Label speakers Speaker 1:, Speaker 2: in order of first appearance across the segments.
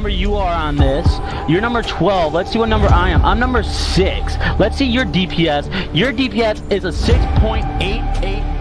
Speaker 1: number you are on this. You're number 12. Let's see what number I am. I'm number 6. Let's see your DPS. Your DPS is a 6.881.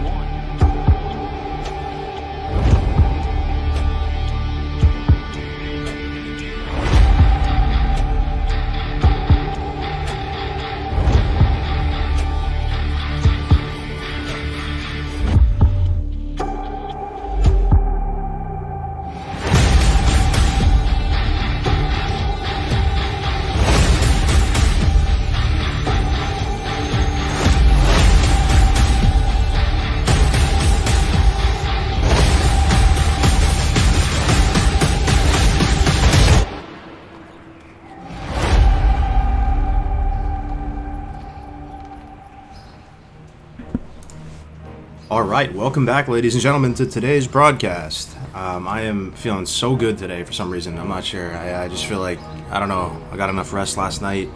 Speaker 2: Alright, welcome back ladies and gentlemen to today's broadcast. I am feeling so good today for some reason. I'm not sure. I just feel like, I don't know, I got enough rest last night.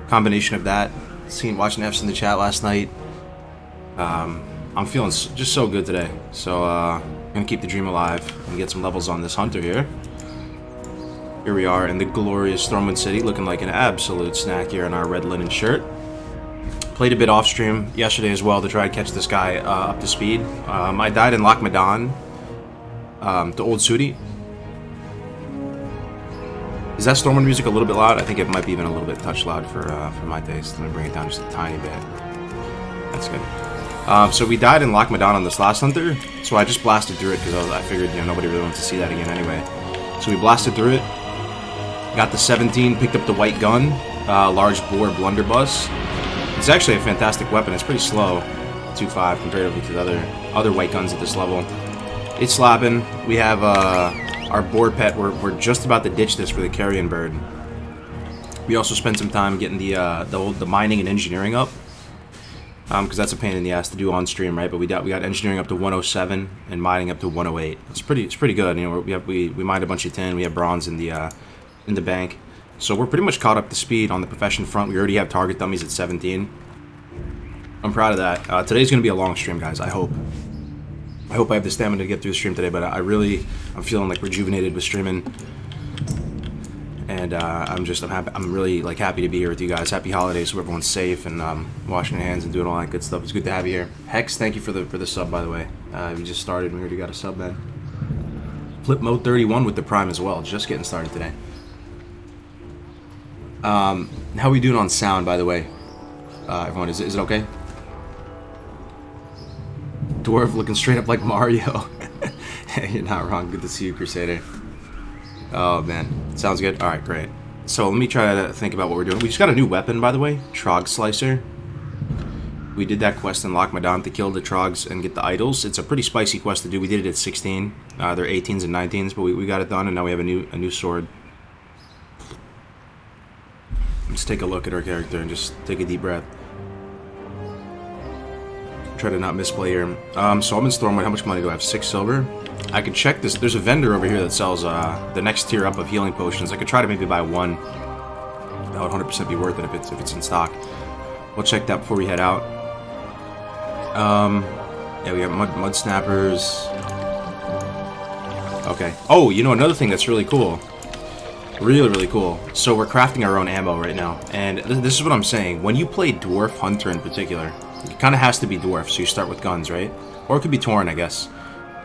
Speaker 2: Combination of that, watching F's in the chat last night. I'm feeling just so good today. So, I'm going to keep the dream alive and get some levels on this hunter here. Here we are in the glorious Stormwind City, looking like an absolute snack here in our red linen shirt. Played a bit off stream yesterday as well to try to catch this guy up to speed. I died in Lochmadan to Old Sudi. Is that Stormwind music a little bit loud? I think it might be even a little bit touch loud for my taste. Let me bring it down just a tiny bit. That's good. So we died in Lochmadan on this last hunter, so I just blasted through it because I figured nobody really wants to see that again anyway. So we blasted through it, got the 17, picked up the white gun, large bore blunderbuss. It's actually a fantastic weapon. It's pretty slow, 2.5 comparatively to the other white guns at this level. It's slapping. We have our boar pet. We're just about to ditch this for the carrion bird. We also spent some time getting the mining and engineering up, because that's a pain in the ass to do on stream, right? But we got engineering up to 107 and mining up to 108. It's pretty good. We mined a bunch of tin. We have bronze in the bank. So we're pretty much caught up to speed on the profession front. We already have target dummies at 17. I'm proud of that. Today's going to be a long stream, guys. I hope I have the stamina to get through the stream today, but I'm feeling like rejuvenated with streaming. And I'm happy. I'm really happy to be here with you guys. Happy holidays. Hope everyone's safe and washing their hands and doing all that good stuff. It's good to have you here. Hex, thank you for the sub, by the way. We just started and we already got a sub, man. Flip mode 31 with the prime as well. Just getting started today. How we doing on sound, by the way? Everyone, is it okay? Dwarf looking straight up like Mario. You're not wrong. Good to see you, Crusader. Oh, man. Sounds good. Alright, great. So, let me try to think about what we're doing. We just got a new weapon, by the way. Trog Slicer. We did that quest in Lochmadan to kill the Trogs and get the idols. It's a pretty spicy quest to do. We did it at 16. They're 18s and 19s, but we got it done, and now we have a new sword. Let's take a look at our character and just take a deep breath. Try to not misplay here. So I'm in Stormwind. How much money do I have? 6 silver. I could check this. There's a vendor over here that sells the next tier up of healing potions. I could try to maybe buy one. That would 100% be worth it if it's in stock. We'll check that before we head out. Yeah, we have mud snappers. Okay. Oh, another thing that's really cool. Really cool. So we're crafting our own ammo right now, and this is what I'm saying. When you play Dwarf Hunter in particular, it kind of has to be Dwarf, so you start with guns, right? Or it could be Tauren, I guess.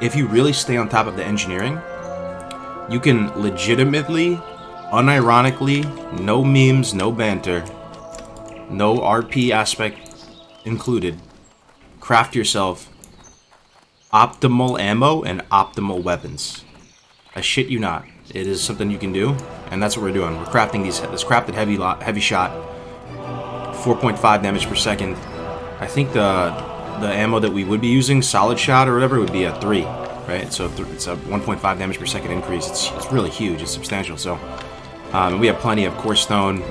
Speaker 2: If you really stay on top of the engineering, you can legitimately, unironically, no memes, no banter, no RP aspect included, craft yourself optimal ammo and optimal weapons. I shit you not. It is something you can do, and that's what we're doing. We're crafting this crafted heavy shot, 4.5 damage per second. I think the ammo that we would be using, solid shot or whatever, would be a 3, right? So it's a 1.5 damage per second increase. It's really huge. It's substantial. So and we have plenty of core stone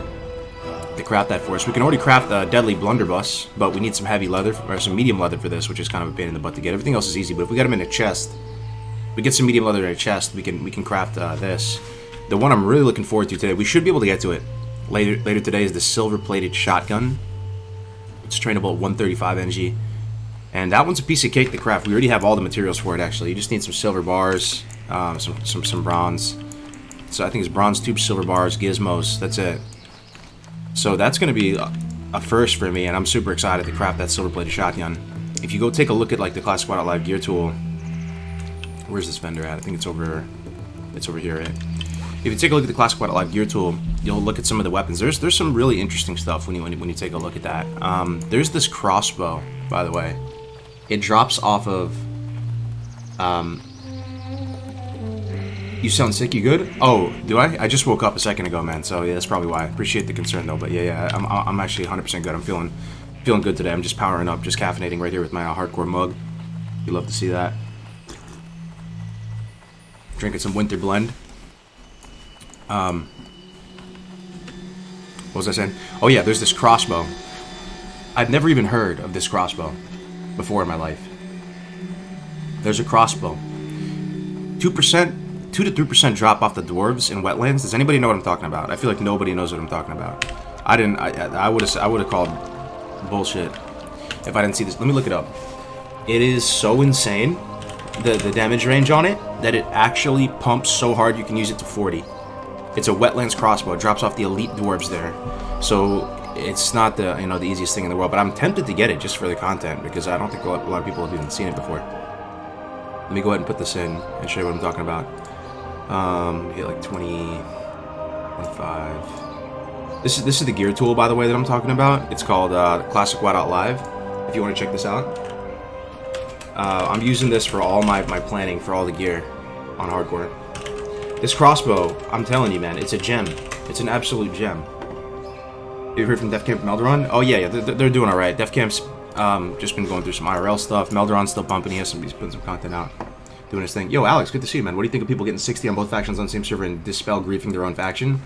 Speaker 2: to craft that for us. We can already craft a deadly blunderbuss, but we need some heavy leather or some medium leather for this, which is kind of a pain in the butt to get. Everything else is easy, but if we get them in a chest. We get some medium leather in a chest, we can craft this. The one I'm really looking forward to today, we should be able to get to it later today, is the silver-plated shotgun. It's trainable at 135 NG. And that one's a piece of cake to craft. We already have all the materials for it, actually. You just need some silver bars, some bronze, So I think it's bronze tubes, silver bars, gizmos. That's it. So that's going to be a first for me, and I'm super excited to craft that silver-plated shotgun. If you go take a look at like the Classic Wild Live gear tool, where's this vendor at? I think it's over here, right? If you take a look at the Classic Wild Live gear tool, you'll look at some of the weapons. There's some really interesting stuff when you take a look at that. There's this crossbow, by the way. It drops off of. You sound sick. You good? Oh, do I? I just woke up a second ago, man. So yeah, that's probably why. Appreciate the concern though. But yeah, I'm actually 100% good. I'm feeling good today. I'm just powering up, just caffeinating right here with my hardcore mug. You love to see that. Drinking some winter blend. What was I saying? Oh yeah, there's this crossbow. I've never even heard of this crossbow before in my life. There's a crossbow. 2% 2 to 3% drop off the dwarves in wetlands. Does anybody know what I'm talking about? I feel like nobody knows what I'm talking about. I would have called bullshit if I didn't see this. Let me look it up. It is so insane, the damage range on it, that it actually pumps so hard you can use it to 40. It's a wetlands crossbow. It drops off the elite dwarves there. So it's not the the easiest thing in the world, but I'm tempted to get it just for the content because I don't think a lot of people have even seen it before. Let me go ahead and put this in and show you what I'm talking about. Hit like 20, 25. This is the gear tool, by the way, that I'm talking about. It's called Classic Wideout Live. If you want to check this out, I'm using this for all my planning for all the gear on hardcore. This crossbow, I'm telling you, man, it's a gem. It's an absolute gem. You heard from Def Camp Melderon? Oh yeah, they're doing all right. Def Camp's just been going through some IRL stuff. Melderon's still bumping. He's putting some content out, doing his thing. Yo, Alex, good to see you, man. What do you think of people getting 60 on both factions on the same server and dispel griefing their own faction?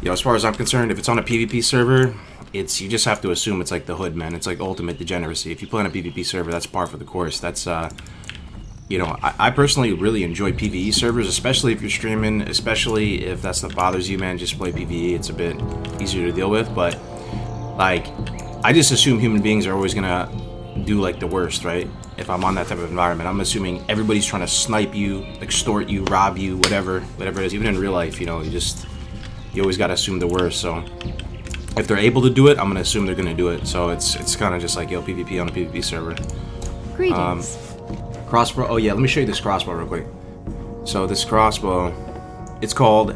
Speaker 2: Yo, as far as I'm concerned, if it's on a PvP server, you just have to assume it's like the hood, man. It's like ultimate degeneracy. If you play on a PvP server, that's par for the course. That's I personally really enjoy PvE servers, especially if you're streaming, especially if that stuff bothers you, man. Just play PvE. It's a bit easier to deal with, but like, I just assume human beings are always gonna do like the worst, right? If I'm on that type of environment, I'm assuming everybody's trying to snipe you, extort you, rob you, whatever it is. Even in real life, you always gotta assume the worst. So if they're able to do it, I'm gonna assume they're gonna do it. So it's kind of just like, yo, PvP on a PvP server.
Speaker 3: Greetings.
Speaker 2: Crossbow. Oh yeah, let me show you this crossbow real quick. So this crossbow, it's called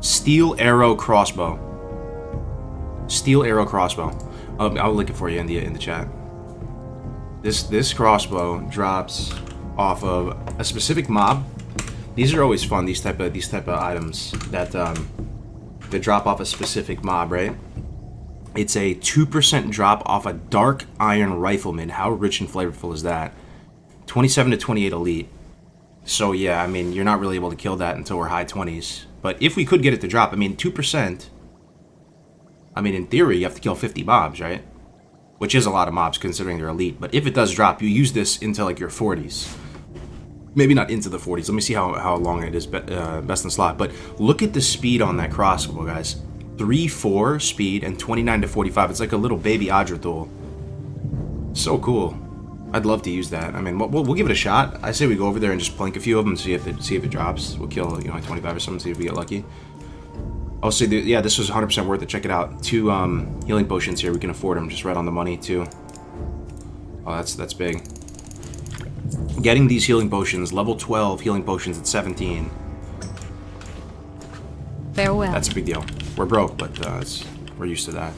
Speaker 2: Steel Arrow Crossbow. Steel Arrow Crossbow. I'll link it for you in the chat. This crossbow drops off of a specific mob. These are always fun. These type of items that drop off a specific mob, right? It's a 2% drop off a Dark Iron Rifleman. How rich and flavorful is that? 27 to 28 elite. So yeah, I mean, you're not really able to kill that until we're high 20s. But if we could get it to drop, I mean, 2%. I mean, in theory, you have to kill 50 mobs, right? Which is a lot of mobs considering they're elite. But if it does drop, you use this into like your 40s. Maybe not into the 40s. Let me see how long it is best in slot. But look at the speed on that crossbow, guys. 3-4 speed and 29 to 45. It's like a little baby Adra tool. So cool. I'd love to use that. I mean, we'll give it a shot. I say we go over there and just plink a few of them and see if it drops. We'll kill like 25 or something, see if we get lucky. I'll say, yeah, this was 100% worth it. Check it out. 2 healing potions here. We can afford them, just right on the money too. Oh, that's big. Getting these healing potions, level 12 healing potions at 17.
Speaker 3: Farewell.
Speaker 2: That's a big deal. We're broke, but we're used to that.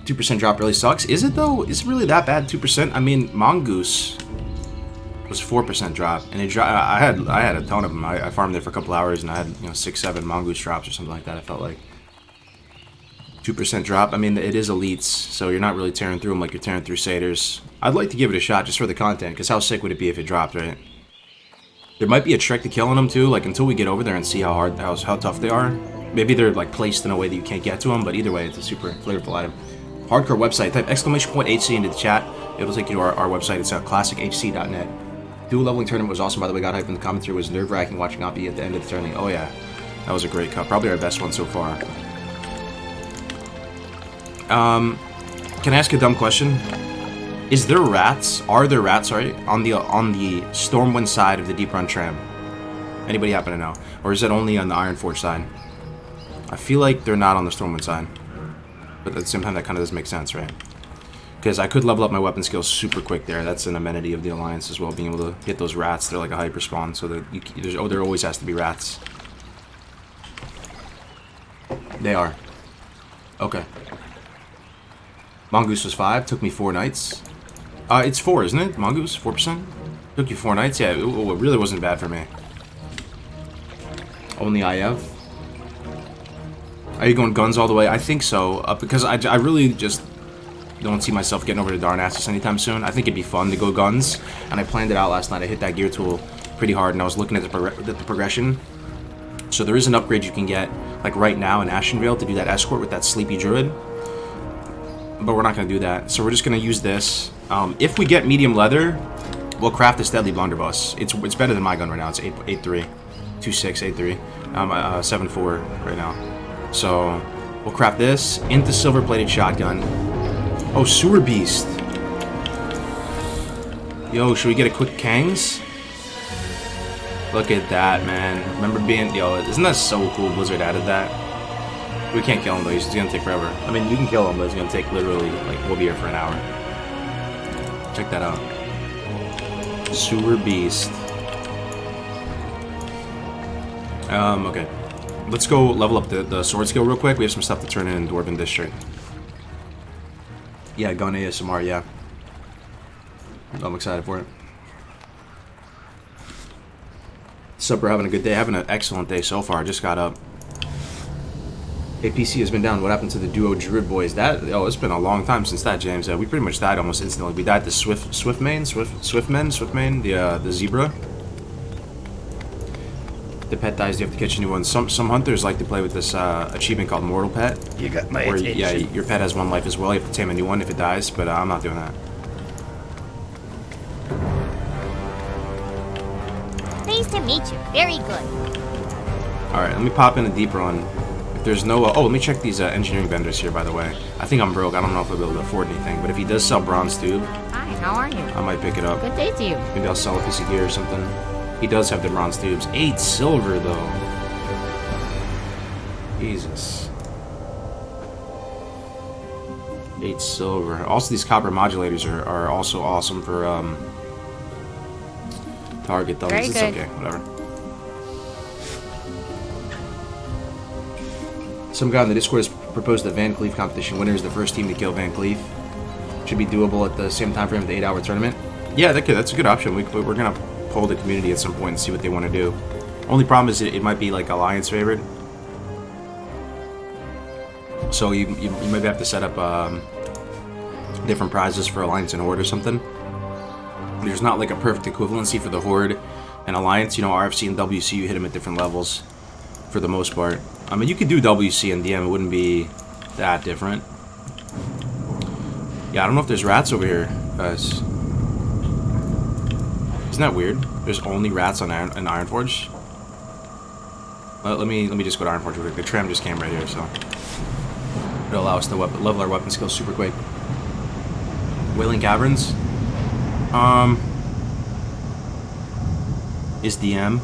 Speaker 2: 2% drop really sucks. Is it though? Is it really that bad? 2%? I mean, Mongoose was 4% drop, and I had a ton of them. I farmed there for a couple hours, and I had 6-7 Mongoose drops or something like that. I felt like 2% drop. I mean, it is elites, so you're not really tearing through them like you're tearing through satyrs. I'd like to give it a shot just for the content, because how sick would it be if it dropped, right? There might be a trick to killing them too, like until we get over there and see how tough they are. Maybe they're like placed in a way that you can't get to them, but either way, it's a super flavorful item. Hardcore website. Type !HC into the chat. It'll take you to our website. It's classichc.net. Dual leveling tournament was awesome, by the way. Got hype in the commentary. Was nerve-wracking watching Oppie at the end of the tournament. Oh yeah, that was a great cut. Probably our best one so far. Can I ask a dumb question? Are there rats? Sorry, on the Stormwind side of the Deep Run tram? Anybody happen to know? Or is it only on the Ironforge side? I feel like they're not on the Stormwind side. But at the same time, that kind of does make sense, right? Because I could level up my weapon skills super quick there. That's an amenity of the Alliance as well, being able to hit those rats. They're like a hyper spawn, so that there always has to be rats. They are. Okay. Mongoose was 5. Took me 4 nights. It's 4, isn't it? Mongoose, 4%? Took you 4 nights? Yeah, it really wasn't bad for me. Only IF. Are you going guns all the way? I think so. Because I really just don't see myself getting over to Darnassus anytime soon. I think it'd be fun to go guns. And I planned it out last night. I hit that gear tool pretty hard, and I was looking at the progression. So there is an upgrade you can get, like right now in Ashenvale, to do that escort with that Sleepy Druid. But we're not going to do that. So we're just going to use this. If we get medium leather, we'll craft this Deadly Blunderbuss. It's better than my gun right now. It's 8.3. 2.6, 8.3. 7.4 right now. So we'll craft this into silver-plated shotgun. Oh, Sewer Beast. Yo, should we get a quick Kangs? Look at that, man. Remember being... Yo, isn't that so cool Blizzard added that? We can't kill him, though. He's gonna take forever. I mean, you can kill him, but it's gonna take literally... Like, we'll be here for an hour. Check that out. Sewer Beast. Okay. Let's go level up the sword skill real quick. We have some stuff to turn in Dwarven District. Yeah, gun ASMR, yeah. I'm excited for it. Supper, having a good day. Having an excellent day so far. Just got up. Hey, PC has been down. What happened to the duo Druid boys? It's been a long time since that, James. We pretty much died almost instantly. We died to Swiftmane, the zebra. The pet dies, you have to catch a new one. Some hunters like to play with this achievement called Mortal Pet.
Speaker 4: You got my
Speaker 2: where,
Speaker 4: attention.
Speaker 2: yeah, your pet has 1 life as well. You have to tame a new one if it dies, but I'm not doing that.
Speaker 5: Pleased to meet you. Very good.
Speaker 2: Alright, let me pop in a deep run. If there's no... let me check these engineering vendors here, by the way. I think I'm broke. I don't know if I'll be able to afford anything, but if he does sell bronze tube,
Speaker 5: Hi, how are you?
Speaker 2: I might pick it up.
Speaker 5: Good day to you.
Speaker 2: Maybe I'll sell a piece of gear or something. He does have the bronze tubes. 8 silver, though. Jesus. 8 silver. Also, these copper modulators are also awesome for target dummies.
Speaker 5: Very
Speaker 2: It's
Speaker 5: good.
Speaker 2: okay, whatever. Some guy in the Discord has proposed the Van Cleef competition. Winner is the first team to kill Van Cleef. Should be doable at the same time frame of the 8-hour tournament. Yeah, that's a good option. We're gonna poll the community at some point and see what they want to do. Only problem is it might be like Alliance favored. So you maybe have to set up different prizes for Alliance and Horde or something. There's not like a perfect equivalency for the Horde and Alliance. You know, RFC and WC, you hit them at different levels for the most part. I mean, you could do WC and DM. It wouldn't be that different. Yeah, I don't know if there's rats over here, guys. Isn't that weird? There's only rats on Ironforge. Let me just go to Ironforge real quick. The tram just came right here, so it'll allow us to level our weapon skills super quick. Wailing Caverns. Is DM.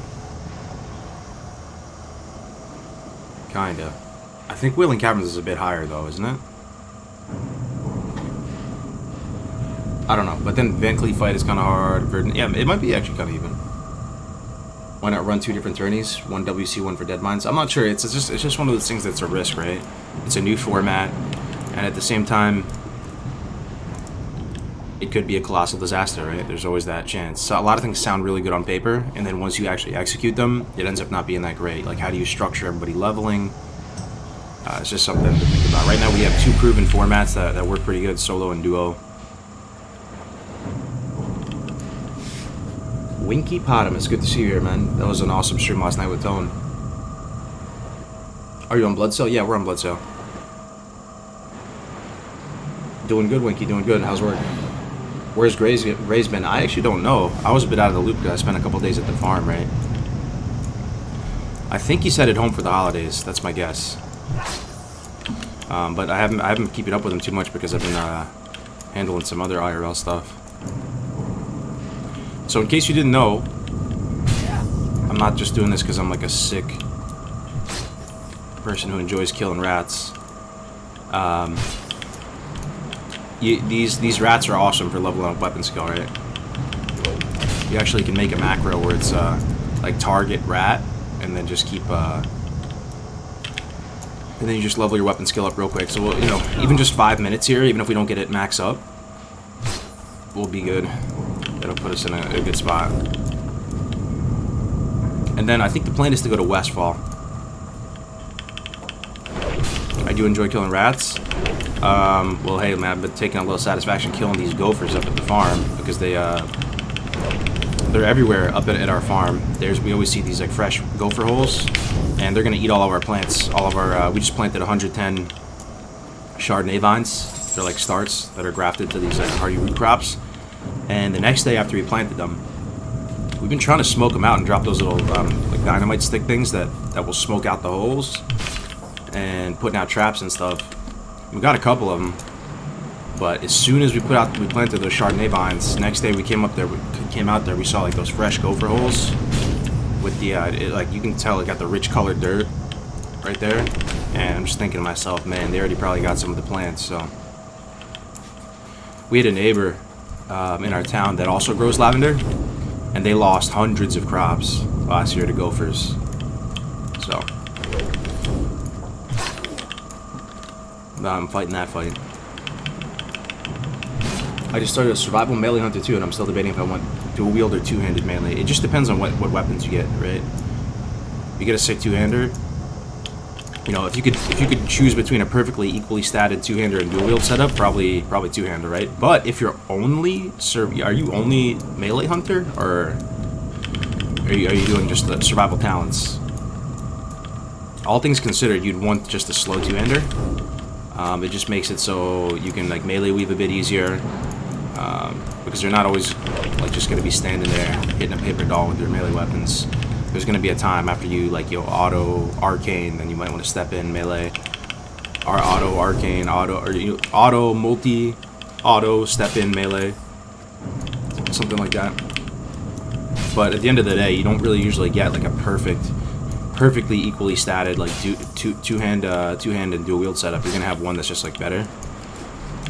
Speaker 2: Kinda. I think Wailing Caverns is a bit higher though, isn't it? I don't know, but then Van Cleef fight is kind of hard. Yeah, it might be actually kind of even. Why not run 2 different tourneys? One WC, one for Dead Mines? I'm not sure. It's just one of those things that's a risk, right? It's a new format, and at the same time, it could be a colossal disaster, right? There's always that chance. So a lot of things sound really good on paper, and then once you actually execute them, it ends up not being that great. Like, how do you structure everybody leveling? It's just something to think about. Right now, we have 2 proven formats that work pretty good, solo and duo. Winky Potamus, good to see you here, man. That was an awesome stream last night with Tone. Are you on Blood Cell? Yeah, we're on Blood Cell. Doing good, Winky, doing good. How's work? Where's Gray's been? I actually don't know. I was a bit out of the loop because I spent a couple days at the farm, right? I think he's headed home for the holidays. That's my guess. But I haven't been keeping up with him too much because I've been handling some other IRL stuff. So in case you didn't know, I'm not just doing this because I'm like a sick person who enjoys killing rats. These rats are awesome for leveling up weapon skill, right? You actually can make a macro where it's like target rat, and then just keep and then you just level your weapon skill up real quick. So we'll, you know, even just 5 minutes here, even if we don't get it max up, we'll be good. That'll put us in a good spot. And then I think the plan is to go to Westfall. I do enjoy killing rats. Well, hey, man, I've been taking a little satisfaction killing these gophers up at the farm because they're everywhere up at our farm. We always see these like fresh gopher holes, and they're gonna eat all of our plants. All of our we just planted 110 Chardonnay vines. They're like starts that are grafted to these like hardy root crops. And the next day after we planted them, we've been trying to smoke them out and drop those little like dynamite stick things that will smoke out the holes, and putting out traps and stuff. We got a couple of them, but as soon as we planted those Chardonnay vines, next day we came out there, we saw like those fresh gopher holes with the like you can tell it got the rich colored dirt right there, and I'm just thinking to myself, man, they already probably got some of the plants. So we had a neighbor in our town that also grows lavender, and they lost hundreds of crops last year to gophers. So I'm fighting that fight. I just started a survival melee hunter too, and I'm still debating if I want dual wield or two-handed melee. It just depends on what weapons you get, right? You get a sick two-hander. You know, if you could choose between a perfectly equally statted two-hander and dual wield setup, probably two-hander, right? But if you're only are you only melee hunter, or are you doing just the survival talents? All things considered, you'd want just a slow two-hander. It just makes it so you can like melee weave a bit easier, because you're not always like just gonna be standing there hitting a paper doll with your melee weapons. There's gonna be a time after you like auto arcane, then you might want to step in melee, or auto arcane, auto multi, auto step in melee, something like that. But at the end of the day, you don't really usually get like a perfectly equally statted like two-hand and dual wield setup. You're gonna have one that's just like better.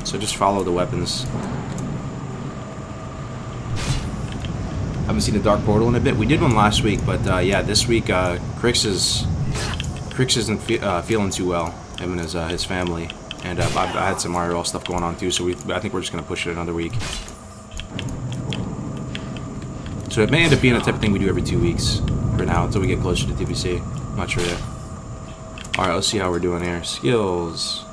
Speaker 2: So just follow the weapons. I haven't seen a Dark Portal in a bit. We did one last week, but yeah, this week Crix isn't feeling too well. Him and his family, and I had some IRL stuff going on too. So I think we're just gonna push it another week. So it may end up being a type of thing we do every 2 weeks for now until we get closer to TPC. I'm not sure yet. All right, let's see how we're doing here. Skills.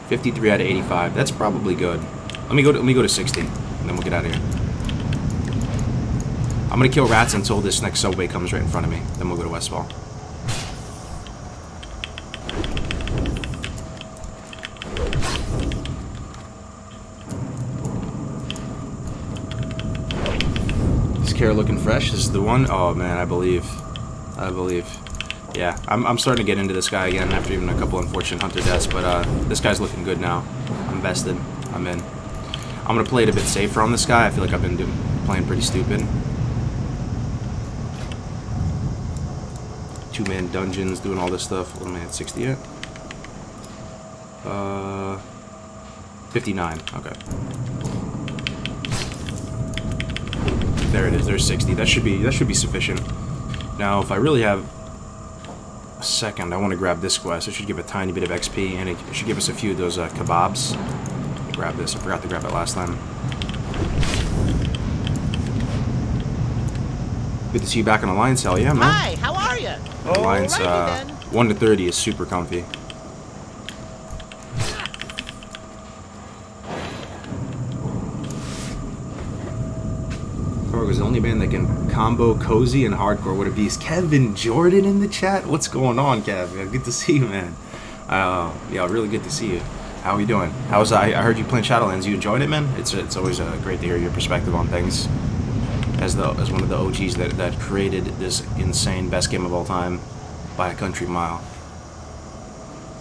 Speaker 2: 53 out of 85. That's probably good. Let me go to 60, and then we'll get out of here. I'm gonna kill rats until this next subway comes right in front of me. Then we'll go to Westfall. Is Kara looking fresh? This is the one? Oh man, I believe. Yeah, I'm starting to get into this guy again after even a couple unfortunate hunter deaths, but this guy's looking good now. I'm vested. I'm in. I'm gonna play it a bit safer on this guy. I feel like I've been playing pretty stupid. 2-man dungeons, doing all this stuff. What am I at, 60 yet? 59. Okay. There it is. There's 60. That should be sufficient. Now, if I really have a second, I want to grab this quest. It should give a tiny bit of XP, and it should give us a few of those kebabs. Grab this. I forgot to grab it last time. Good to see you back in Alliance, hell yeah, man.
Speaker 4: Hi, how are you?
Speaker 2: Alliance 1 to 30 is super comfy. Kargoz is the only band that can combo cozy and hardcore. What a beast. Kevin Jordan in the chat? What's going on, Kev? Good to see you, man. Yeah, really good to see you. How are you doing? I heard you playing Shadowlands. You enjoyed it, man? It's always great to hear your perspective on things. As one of the OGs that created this insane best game of all time by a country mile.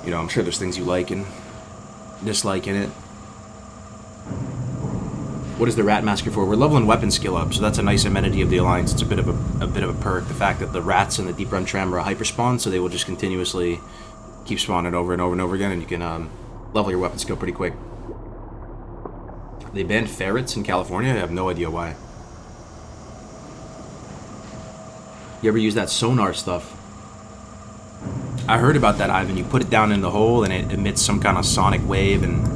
Speaker 2: You know, I'm sure there's things you like and dislike in it. What is the rat mask here for? We're leveling weapon skill up, so that's a nice amenity of the Alliance. It's a bit of a perk. The fact that the rats in the deep run tram are hyper spawn, so they will just continuously keep spawning over and over and over again, and you can level your weapon skill pretty quick. They banned ferrets in California? I have no idea why. You ever use that sonar stuff? I heard about that, Ivan. You put it down in the hole and it emits some kind of sonic wave and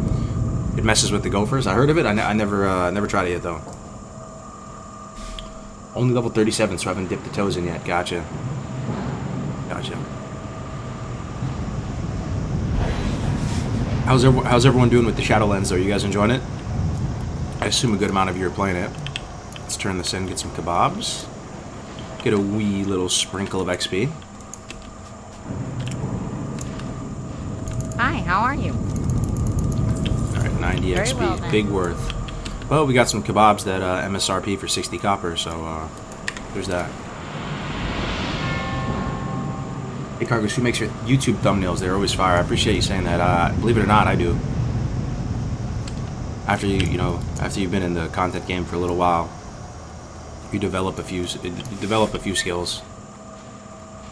Speaker 2: it messes with the gophers. I heard of it. I never tried it yet though. Only level 37, so I haven't dipped the toes in yet. Gotcha. Gotcha. How's everyone doing with the Shadowlands though? You guys enjoying it? I assume a good amount of you are playing it. Let's turn this in, get some kebabs. Get a wee little sprinkle of XP.
Speaker 5: Hi, how are you?
Speaker 2: Alright, 90
Speaker 5: Very
Speaker 2: XP.
Speaker 5: well, then.
Speaker 2: Big worth. Well, we got some kebabs that MSRP for 60 copper, so there's that. Hey Kargoz, who makes your YouTube thumbnails? They're always fire. I appreciate you saying that. Believe it or not, I do. After after you've been in the content game for a little while, you develop a few skills.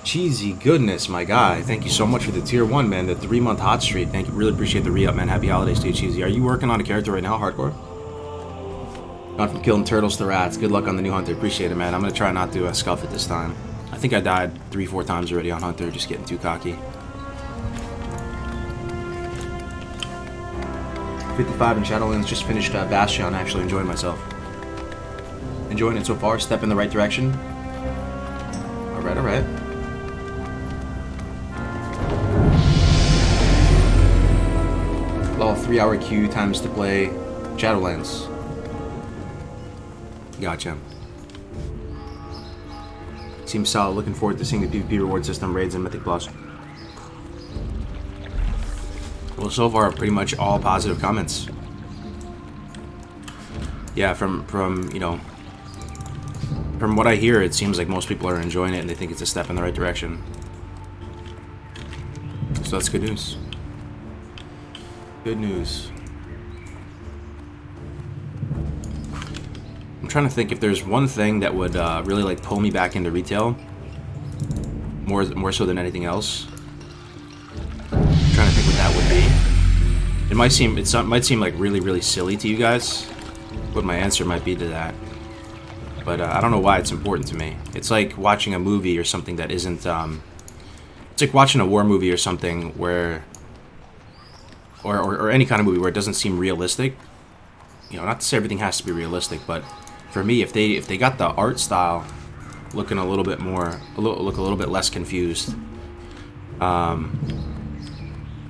Speaker 2: Cheesy goodness, my guy. Thank you so much for the tier 1, man. The 3-month hot streak. Thank you. Really appreciate the re-up, man. Happy holidays to you, Cheesy. Are you working on a character right now, hardcore? Gone from killing turtles to rats. Good luck on the new Hunter. Appreciate it, man. I'm gonna try not to scuff it this time. I think I died 3-4 times already on Hunter, just getting too cocky. 55 in Shadowlands. Just finished Bastion. Actually enjoying myself. Enjoying it so far. Step in the right direction. Alright, alright. All 3-hour queue times to play Shadowlands. Gotcha. Seems solid. Looking forward to seeing the PvP reward system, raids, and Mythic Plus. Well, so far, pretty much all positive comments. Yeah, from what I hear, it seems like most people are enjoying it and they think it's a step in the right direction. So that's good news. Good news. I'm trying to think if there's one thing that would really like pull me back into retail, more so than anything else. I'm trying to think what that would be. It might seem like really silly to you guys, what my answer might be to that. But I don't know why it's important to me. It's like watching a movie or something that isn't. It's like watching a war movie or something where, or any kind of movie where it doesn't seem realistic. You know, not to say everything has to be realistic, but for me, if they got the art style looking a little bit less confused,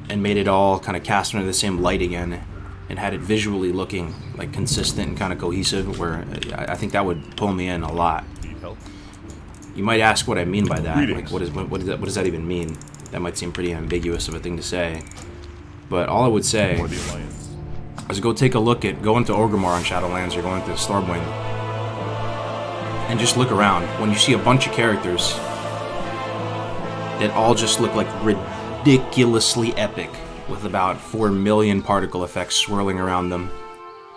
Speaker 2: and made it all kind of cast under the same light again, and had it visually looking like consistent and kind of cohesive, where I think that would pull me in a lot. You might ask what I mean by that. Like, what does that even mean? That might seem pretty ambiguous of a thing to say. But all I would say is go take a look at, go into Orgrimmar on Shadowlands or go into Stormwind, and just look around. When you see a bunch of characters that all just look like ridiculously epic, with about 4 million particle effects swirling around them,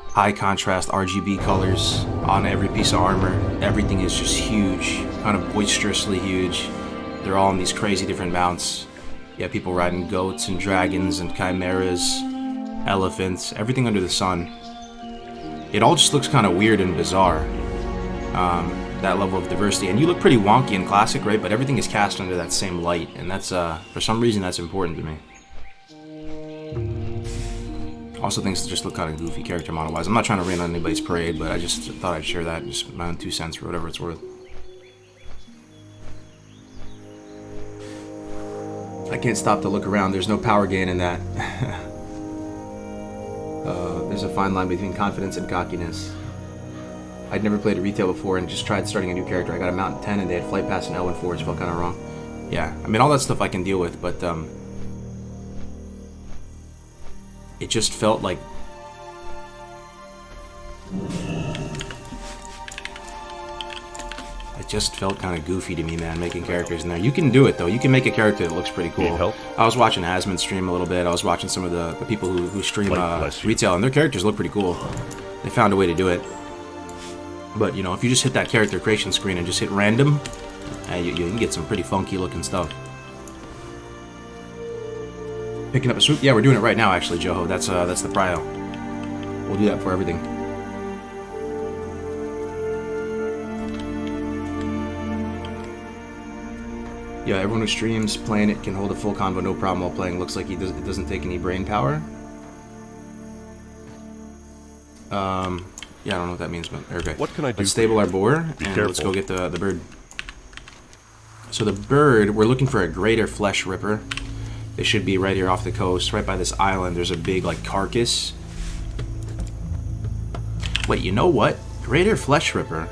Speaker 2: high contrast RGB colors on every piece of armor, everything is just huge, kind of boisterously huge. They're all on these crazy different mounts. You have people riding goats and dragons and chimeras, elephants, everything under the sun. It all just looks kind of weird and bizarre, that level of diversity. And you look pretty wonky and classic, right? But everything is cast under that same light, and that's, for some reason, that's important to me. Also, things just look kind of goofy character model-wise. I'm not trying to rain on anybody's parade, but I just thought I'd share that, just my own 2 cents for whatever it's worth. I can't stop to look around. There's no power gain in that. There's a fine line between confidence and cockiness. I'd never played a retail before and just tried starting a new character. I got a Mountain 10 and they had Flight Pass and L1 4, which felt kind of wrong. Yeah, I mean, all that stuff I can deal with, but it just felt like... It just felt kind of goofy to me, man, making characters in there. You can do it, though. You can make a character that looks pretty cool. I was watching Asmund stream a little bit. I was watching some of the people who stream retail, and their characters look pretty cool. They found a way to do it. But, you know, if you just hit that character creation screen and just hit random, you can get some pretty funky looking stuff. Picking up a swoop? Yeah, we're doing it right now, actually, Joho. That's the prio. We'll do that for everything. Yeah, everyone who streams playing it can hold a full convo, no problem while playing. Looks like it doesn't take any brain power. Yeah, I don't know what that means, but okay.
Speaker 4: What can I do?
Speaker 2: Let's stable our boar, and let's go get the bird. So the bird, we're looking for a greater flesh ripper. They should be right here off the coast, right by this island. There's a big, like, carcass. Wait, you know what? Greater flesh ripper.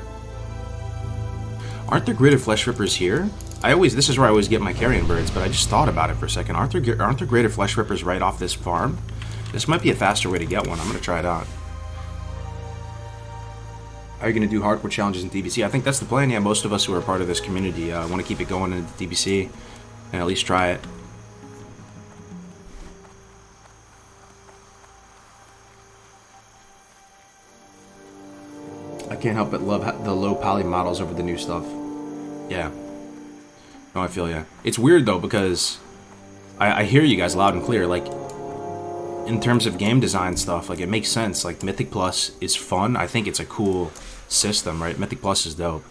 Speaker 2: Aren't there greater flesh rippers here? This is where I always get my carrion birds, but I just thought about it for a second. Aren't there greater flesh rippers right off this farm? This might be a faster way to get one. I'm gonna try it out. Are you gonna do hardcore challenges in DBC? I think that's the plan. Yeah, most of us who are part of this community want to keep it going in DBC and at least try it. I can't help but love the low poly models over the new stuff. Yeah. No, I feel ya. It's weird though because I hear you guys loud and clear. Like, in terms of game design stuff, like, it makes sense. Like, Mythic Plus is fun. I think it's a cool system, right? Mythic Plus is dope.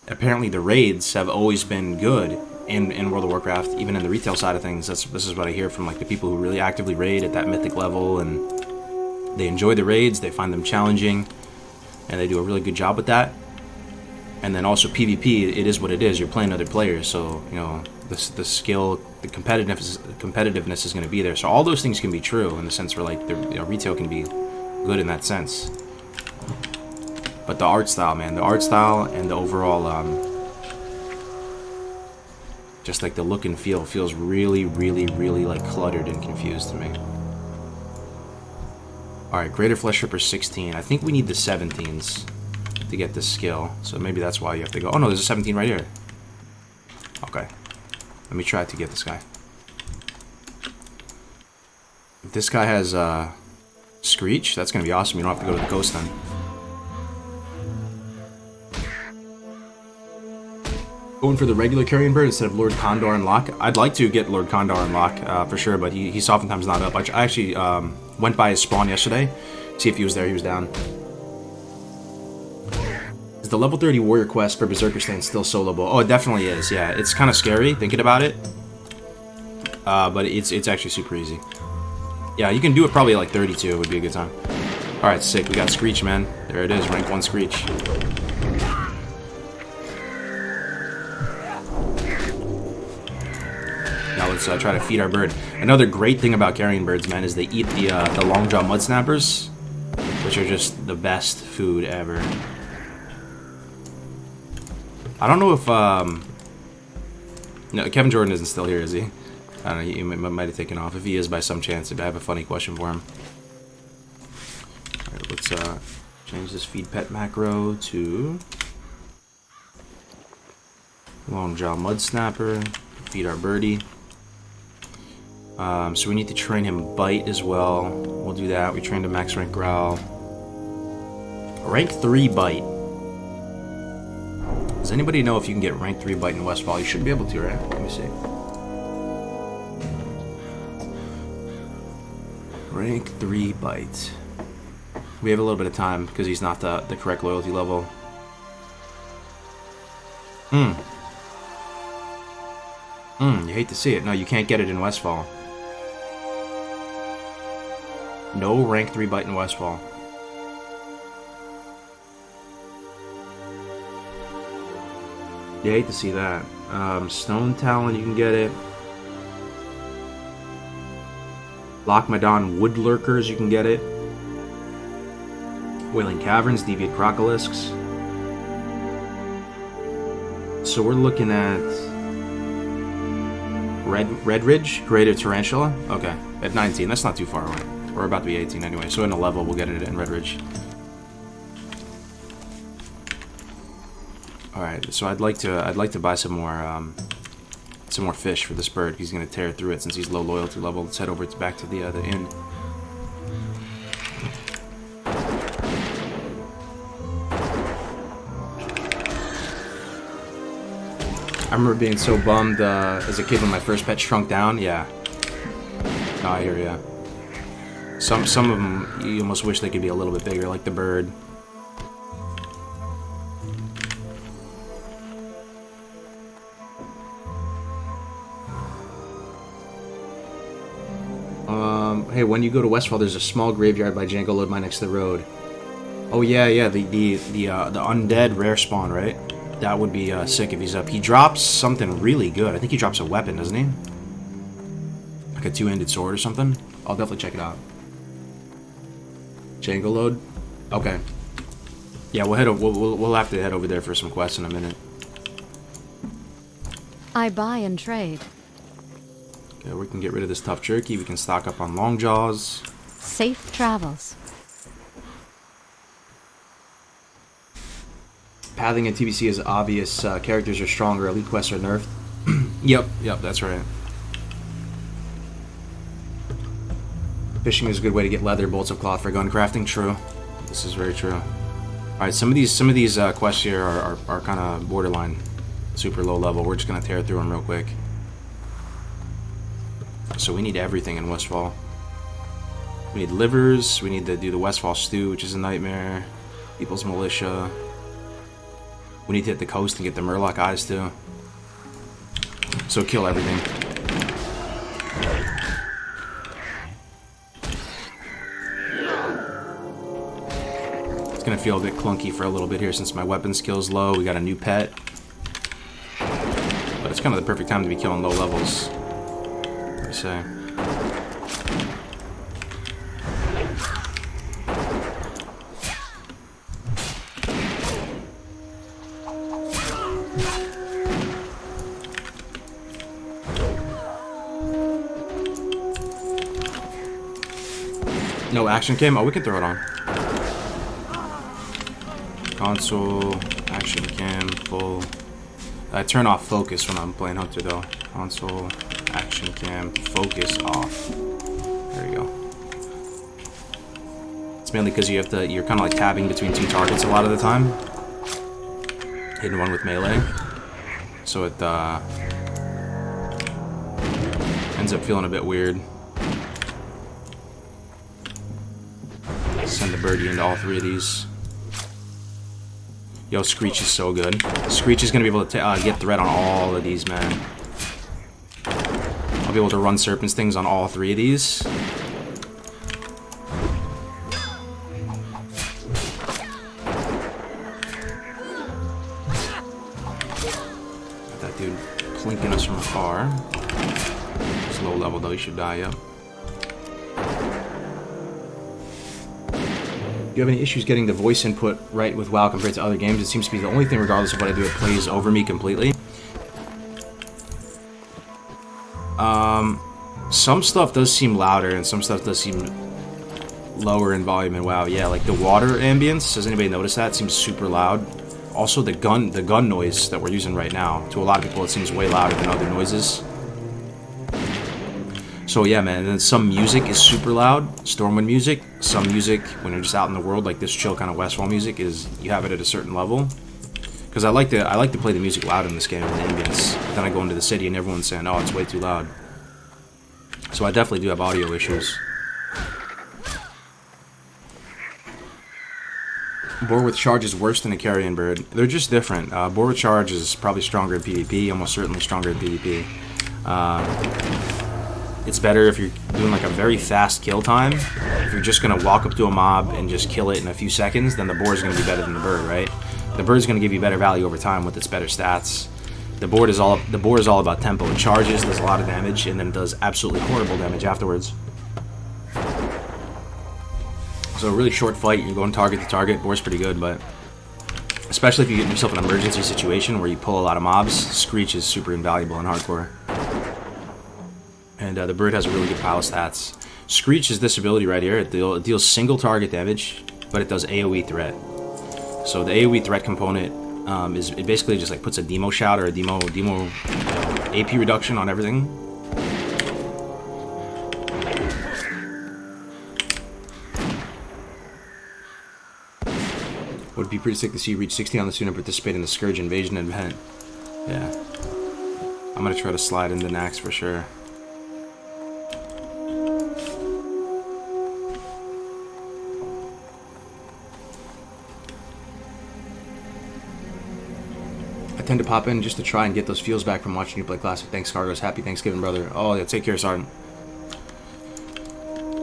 Speaker 2: Apparently the raids have always been good in World of Warcraft, even in the retail side of things. This is what I hear from, like, the people who really actively raid at that Mythic level, and they enjoy the raids, they find them challenging, and they do a really good job with that. And then also PvP, it is what it is. You're playing other players, so, you know, the skill, the competitiveness is going to be there. So all those things can be true in the sense where, like, retail can be good in that sense. But the art style, man, the art style and the overall, just like the look and feel feels really, really, really, like, cluttered and confused to me. Alright, Greater Flesh Ripper 16. I think we need the 17s to get this skill. So maybe that's why you have to go. Oh no, there's a 17 right here. Okay. Let me try to get this guy. If this guy has Screech, that's going to be awesome. You don't have to go to the Ghost then. Going for the regular carrion bird instead of Lord Condor and Lock. I'd like to get Lord Condor and Lock for sure, but he's oftentimes not up. I actually went by his spawn yesterday, see if he was there. He was down. Is the level 30 warrior quest for Berserker Stand still soloable? Oh, it definitely is. Yeah, it's kind of scary thinking about it, but it's actually super easy. Yeah, you can do it probably like 32 would be a good time. All right, sick. We got Screech, man. There it is, rank 1 Screech. Now let's try to feed our bird. Another great thing about carrion birds, man, is they eat the longjaw mud snappers, which are just the best food ever. I don't know if no, Kevin Jordan isn't still here, is he? I don't know. He might have taken off. If he is, by some chance, I have a funny question for him. All right, let's change this feed pet macro to longjaw mud snapper. Feed our birdie. So we need to train him bite as well. We'll do that. We trained him max rank growl. Rank 3 bite. Does anybody know if you can get rank 3 bite in Westfall? You should be able to, right? Let me see. Rank 3 bite. We have a little bit of time because he's not the correct loyalty level. You hate to see it. No, you can't get it in Westfall. No rank 3 bite in Westfall. You hate to see that. Stone Talon, you can get it. Lochmadon Wood Lurkers, you can get it. Wailing Caverns, Deviate Crocolisks. So we're looking at Red Ridge, Greater Tarantula. Okay, at 19, that's not too far away. We're about to be 18 anyway, so in a level we'll get it in Red Ridge. All right, so I'd like to buy some more fish for this bird. He's gonna tear through it since he's low loyalty level. Let's head over back to the inn. I remember being so bummed as a kid when my first pet shrunk down. Yeah. No, I hear ya. Some of them, you almost wish they could be a little bit bigger, like the bird. Hey, when you go to Westfall, there's a small graveyard by Django Load Mine next to the road. Oh yeah, yeah, the undead rare spawn, right? That would be sick if he's up. He drops something really good. I think he drops a weapon, doesn't he? Like a two-handed sword or something. I'll definitely check it out. Django Load. Okay. Yeah, we'll have to head over there for some quests in a minute.
Speaker 3: I buy and trade.
Speaker 2: Okay, we can get rid of this tough jerky. We can stock up on long jaws.
Speaker 3: Safe travels.
Speaker 2: Pathing in TBC is obvious. Characters are stronger. Elite quests are nerfed. Yep, that's right. Fishing is a good way to get leather, bolts of cloth for gun crafting. True. This is very true. Alright, some of these quests here are kind of borderline. Super low level. We're just going to tear through them real quick. So we need everything in Westfall. We need livers. We need to do the Westfall stew, which is a nightmare. People's militia. We need to hit the coast and get the Murloc eyes too. So kill everything. It's gonna feel a bit clunky for a little bit here since my weapon skill's low. We got a new pet. But it's kind of the perfect time to be killing low levels. Say. No action cam? Oh, we can throw it on. Console, action cam, full. I turn off focus when I'm playing Hunter though. Console, action cam, focus off. There you go. It's mainly because you're kind of like tabbing between two targets a lot of the time. Hitting one with melee. So it ends up feeling a bit weird. Send the birdie into all three of these. Yo, Screech is so good. Screech is going to be able to get threat on all of these, man. I'll be able to run Serpent's things on all three of these. Got that dude plinking us from afar. It's low level though, he should die, yep. Do you have any issues getting the voice input right with WoW compared to other games? It seems to be the only thing, regardless of what I do, it plays over me completely. Some stuff does seem louder, and some stuff does seem lower in volume in WoW. Yeah, like the water ambience, does anybody notice that? It seems super loud. Also, the gun noise that we're using right now, to a lot of people, it seems way louder than other noises. So yeah, man, and then some music is super loud, Stormwind music. Some music, when you're just out in the world, like this chill kind of Westfall music, is you have it at a certain level. Because I like to play the music loud in this game, in the ambience. But then I go into the city and everyone's saying, oh, it's way too loud. So I definitely do have audio issues. Boar with Charge is worse than a Carrion Bird. They're just different. Boar with Charge is probably stronger in PvP, almost certainly stronger in PvP. It's better if you're doing like a very fast kill time. If you're just gonna walk up to a mob and just kill it in a few seconds, then the boar is gonna be better than the bird, right? The bird is gonna give you better value over time with its better stats. The boar is all about tempo. It charges, does a lot of damage, and then does absolutely horrible damage afterwards. So a really short fight, you're going target to target. Boar's pretty good, but especially if you get yourself in an emergency situation where you pull a lot of mobs, Screech is super invaluable in hardcore. And the bird has a really good pile of stats. Screech is this ability right here. It deals single target damage, but it does AoE threat. So the AoE threat component it basically just like puts a demo shout or a demo AP reduction on everything. Would be pretty sick to see you reach 60 on the suit and participate in the Scourge invasion event. Yeah. I'm gonna try to slide into Nax for sure. I tend to pop in just to try and get those feels back from watching you play Classic. Thanks, Kargoz. Happy Thanksgiving, brother. Oh, yeah, take care, Sergeant.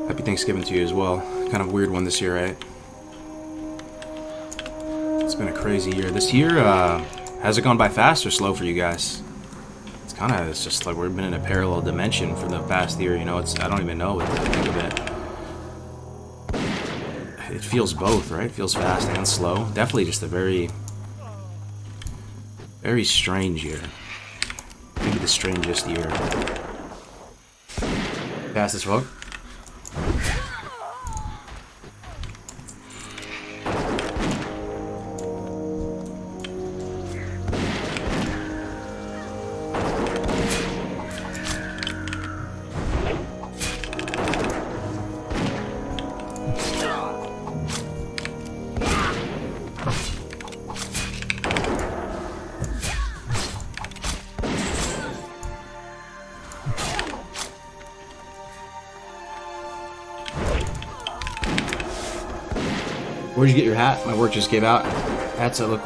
Speaker 2: Happy Thanksgiving to you as well. Kind of weird one this year, right? It's been a crazy year. This year, has it gone by fast or slow for you guys? It's just like we've been in a parallel dimension for the past year, you know? I don't even know what to think of it. It feels both, right? It feels fast and slow. Definitely just a very strange year. Maybe the strangest year. Fast as fuck. Where'd you get your hat? My work just gave out. Hats that look,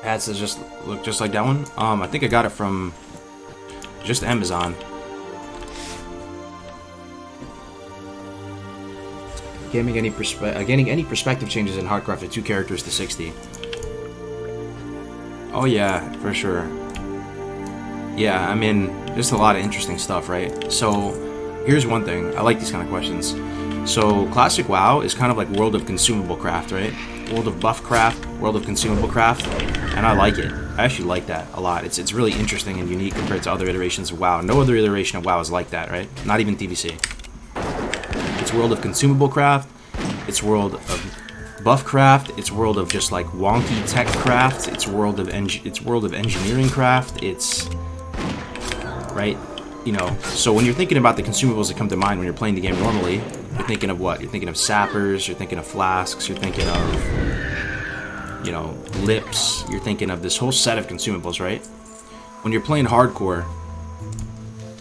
Speaker 2: hats that just look just like that one. I think I got it from just Amazon. Gaining any perspective changes in Hardcrafted 2 characters to 60. Oh yeah, for sure. Yeah, I mean, just a lot of interesting stuff, right? So, here's one thing. I like these kind of questions. So, Classic WoW is kind of like World of Consumable Craft, right? World of Buff Craft, World of Consumable Craft, and I like it. I actually like that a lot. It's really interesting and unique compared to other iterations of WoW. No other iteration of WoW is like that, right? Not even TVC. It's World of Consumable Craft, it's World of Buff Craft, it's World of just like wonky tech craft, it's World of Engineering Craft, it's... right? You know, so when you're thinking about the consumables that come to mind when you're playing the game normally, you're thinking of what? You're thinking of sappers, you're thinking of flasks, you're thinking of, you know, lips, you're thinking of this whole set of consumables, right? When you're playing hardcore,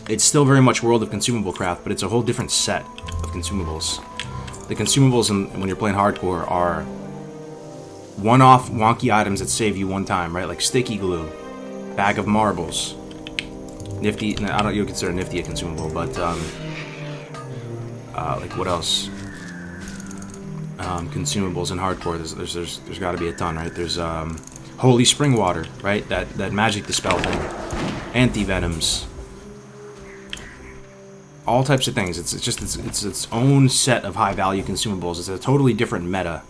Speaker 2: it's still very much World of Consumable Craft, but it's a whole different set of consumables. The consumables when you're playing hardcore are one-off wonky items that save you one time, right? Like sticky glue, bag of marbles, Nifty. I don't. You would consider Nifty a consumable, but like what else? Consumables in hardcore. There's got to be a ton, right? There's holy spring water, right? That magic dispel thing, anti-venoms, all types of things. It's its own set of high value consumables. It's a totally different meta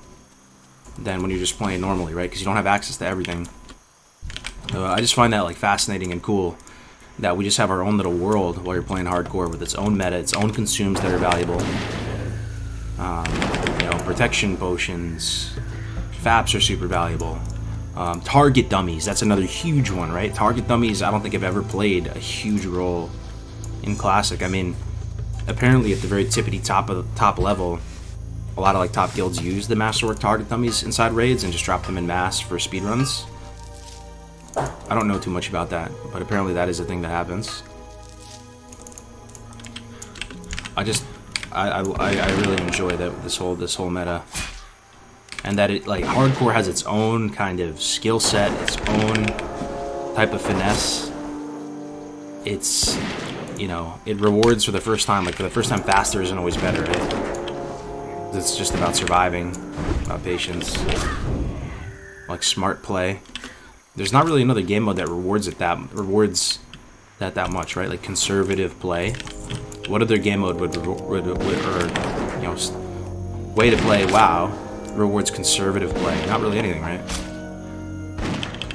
Speaker 2: than when you're just playing normally, right? Because you don't have access to everything. I just find that like fascinating and cool. That we just have our own little world while you're playing hardcore with its own meta, its own consumes that are valuable. You know, protection potions, FAPs are super valuable. Target dummies, that's another huge one, right? Target dummies, I don't think I've ever played a huge role in Classic. I mean, apparently at the very tippity top level, a lot of like top guilds use the Masterwork target dummies inside raids and just drop them in mass for speedruns. I don't know too much about that, but apparently that is a thing that happens. I really enjoy this whole meta, and that it like hardcore has its own kind of skill set, its own type of finesse. It's, you know, it rewards for the first time. Like for the first time, faster isn't always better, right? It's just about surviving, about patience, like smart play. There's not really another game mode that rewards that much, right? Like conservative play. What other game mode would or you know, way to play WoW rewards conservative play? Not really anything, right?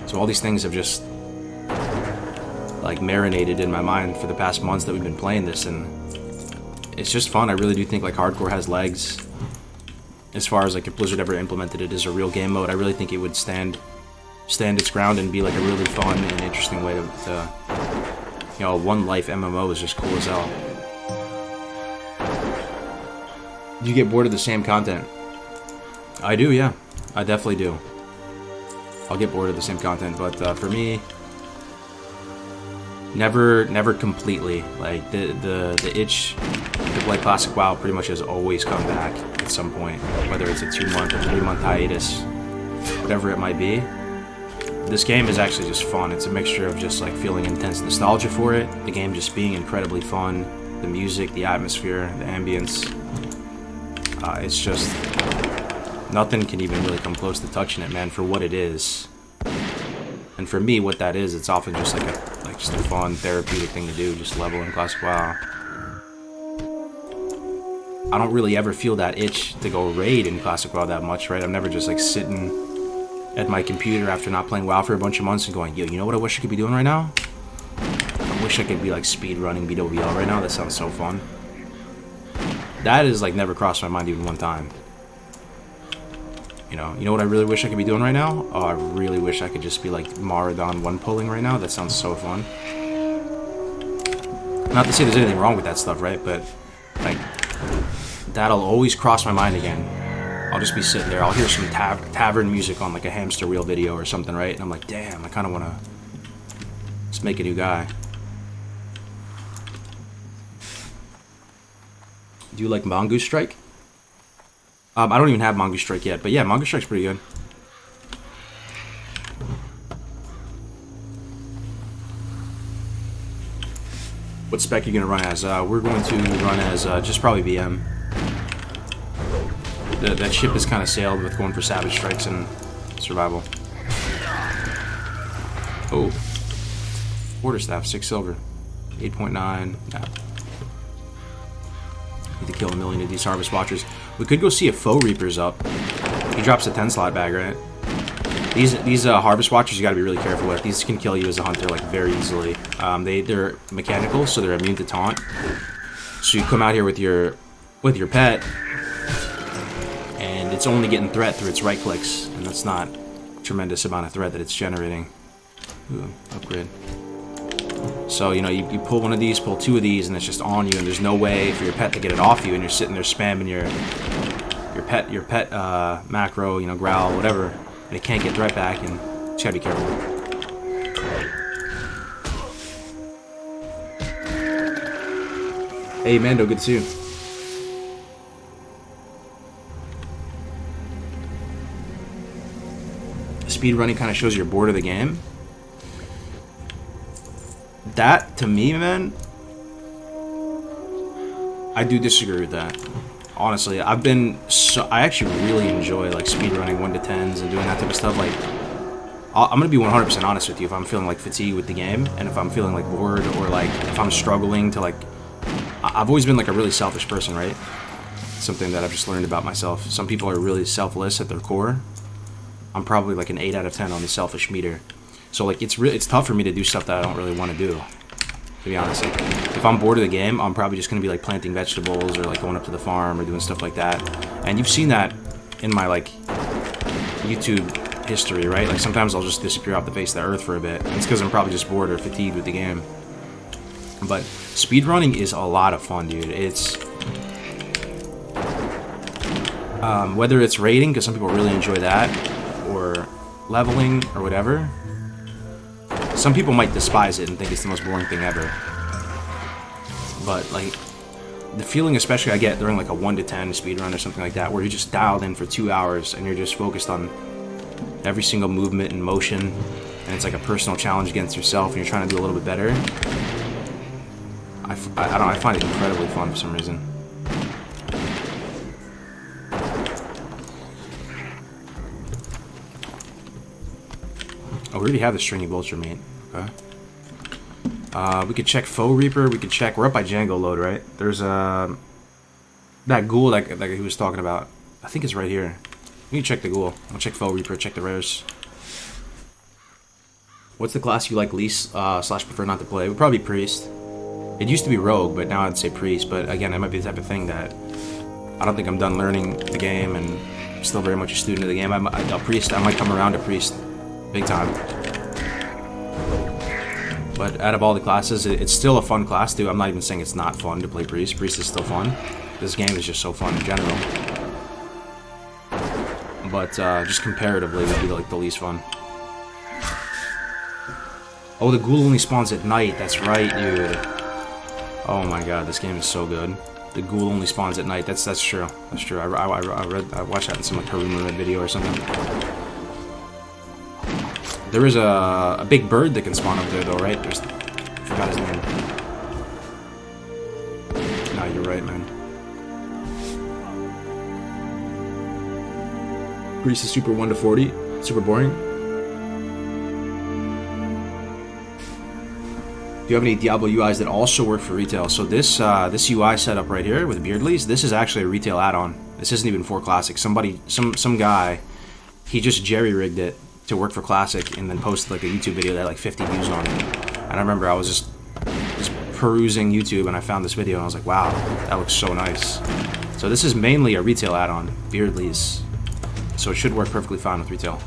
Speaker 2: So all these things have just like marinated in my mind for the past months that we've been playing this, and it's just fun. I really do think like hardcore has legs. As far as like if Blizzard ever implemented it as a real game mode, I really think it would stand its ground and be like a really fun and interesting way to you know, one life MMO is just cool as hell. Do you get bored of the same content? I do, yeah. I definitely do. I'll get bored of the same content, but for me, Never completely. Like, the itch to play Classic WoW pretty much has always come back at some point. Whether it's a 2-month or 3-month hiatus, whatever it might be. This game is actually just fun. It's a mixture of just like feeling intense nostalgia for it, the game just being incredibly fun, the music, the atmosphere, the ambience. It's just, nothing can even really come close to touching it, man, for what it is. And for me, what that is, it's often just like just a fun, therapeutic thing to do, just level in Classic WoW. I don't really ever feel that itch to go raid in Classic WoW that much, right? I'm never just like sitting at my computer after not playing WoW for a bunch of months and going, yo, you know what I wish I could be doing right now? I wish I could be like speed running BWL right now. That sounds so fun. That is like never crossed my mind even one time. You know what I really wish I could be doing right now? Oh, I really wish I could just be like Maradon one pulling right now. That sounds so fun. Not to say there's anything wrong with that stuff, right? But like, that'll always cross my mind again. I'll just be sitting there, I'll hear some tavern music on like a hamster wheel video or something, right? And I'm like, damn, I kind of want to just make a new guy. Do you like Mongoose Strike? I don't even have Mongoose Strike yet, but yeah, Mongoose Strike's pretty good. What spec are you going to run as? We're going to run as just probably VM. That ship is kind of sailed with going for Savage Strikes and Survival. Oh. Quarterstaff, 6 silver. 8.9. Nah. Need to kill a million of these Harvest Watchers. We could go see if Foe Reaper's up. He drops a 10 slot bag, right? These Harvest Watchers you gotta be really careful with. These can kill you as a hunter like very easily. They're mechanical, so they're immune to taunt. So you come out here with your pet, and it's only getting threat through its right clicks, and that's not a tremendous amount of threat that it's generating. Ooh, upgrade. So, you know, you pull one of these, pull 2 of these, and it's just on you, and there's no way for your pet to get it off you, and you're sitting there spamming your pet macro, you know, growl, whatever, and it can't get threat back, and you just gotta be careful. Hey, Mando, good to see you. Speedrunning kind of shows you're bored of the game. That, to me, man, I do disagree with that. Honestly, I actually really enjoy, like, speedrunning 1-10s and doing that type of stuff. Like, I'm gonna be 100% honest with you. If I'm feeling, like, fatigued with the game, and if I'm feeling, like, bored, or, like, if I'm struggling to, like... I've always been, like, a really selfish person, right? Something that I've just learned about myself. Some people are really selfless at their core. I'm probably, like, an 8 out of 10 on the selfish meter. So, like, it's tough for me to do stuff that I don't really want to do, to be honest. Like, if I'm bored of the game, I'm probably just going to be, like, planting vegetables or, like, going up to the farm or doing stuff like that. And you've seen that in my, like, YouTube history, right? Like, sometimes I'll just disappear off the face of the earth for a bit. It's because I'm probably just bored or fatigued with the game. But speedrunning is a lot of fun, dude. It's... whether it's raiding, because some people really enjoy that, or leveling, or whatever... Some people might despise it and think it's the most boring thing ever. But, like, the feeling especially I get during, like, a 1-10 speedrun or something like that, where you're just dialed in for 2 hours and you're just focused on every single movement and motion, and it's like a personal challenge against yourself and you're trying to do a little bit better. I don't know, I find it incredibly fun for some reason. Oh, we already have the stringy vulture meat. Okay. We could check Foe Reaper. We could check. We're up by Django load, right? There's that ghoul that he was talking about. I think it's right here. We can check the ghoul. I'll check Foe Reaper. Check the rares. What's the class you like least / prefer not to play? It would probably be Priest. It used to be Rogue, but now I'd say Priest. But again, it might be the type of thing that I don't think I'm done learning the game, and I'm still very much a student of the game. A Priest. I might come around to Priest. Big time. But out of all the classes, it's still a fun class too. I'm not even saying it's not fun to play Priest. Priest is still fun. This game is just so fun in general. But just comparatively, it would be like the least fun. Oh, the ghoul only spawns at night. That's right, dude. Oh my god, this game is so good. The ghoul only spawns at night. That's true. That's true. I watched that in some like Haruma video or something. There is a big bird that can spawn up there though, right? I forgot his name. No, you're right, man. Greece is super 1 to 40. Super boring. Do you have any Diablo UIs that also work for retail? So this UI setup right here with Beardley's, this is actually a retail add-on. This isn't even for Classic. Some guy, he just jerry-rigged it to work for Classic and then posted like a YouTube video that had like 50 views on it. And I remember I was just perusing YouTube and I found this video and I was like, wow, that looks so nice. So this is mainly a retail add-on, Beardley's. So it should work perfectly fine with retail.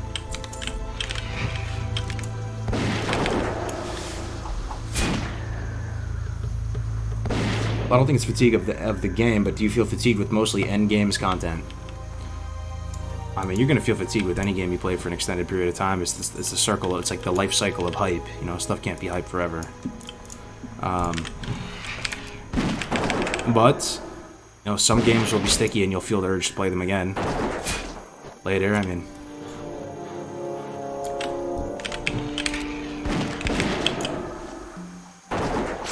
Speaker 2: I don't think it's fatigue of the game, but do you feel fatigued with mostly end games content? I mean, you're gonna feel fatigued with any game you play for an extended period of time. It's the circle. It's like the life cycle of hype. You know, stuff can't be hype forever. But you know, some games will be sticky, and you'll feel the urge to play them again later. I mean.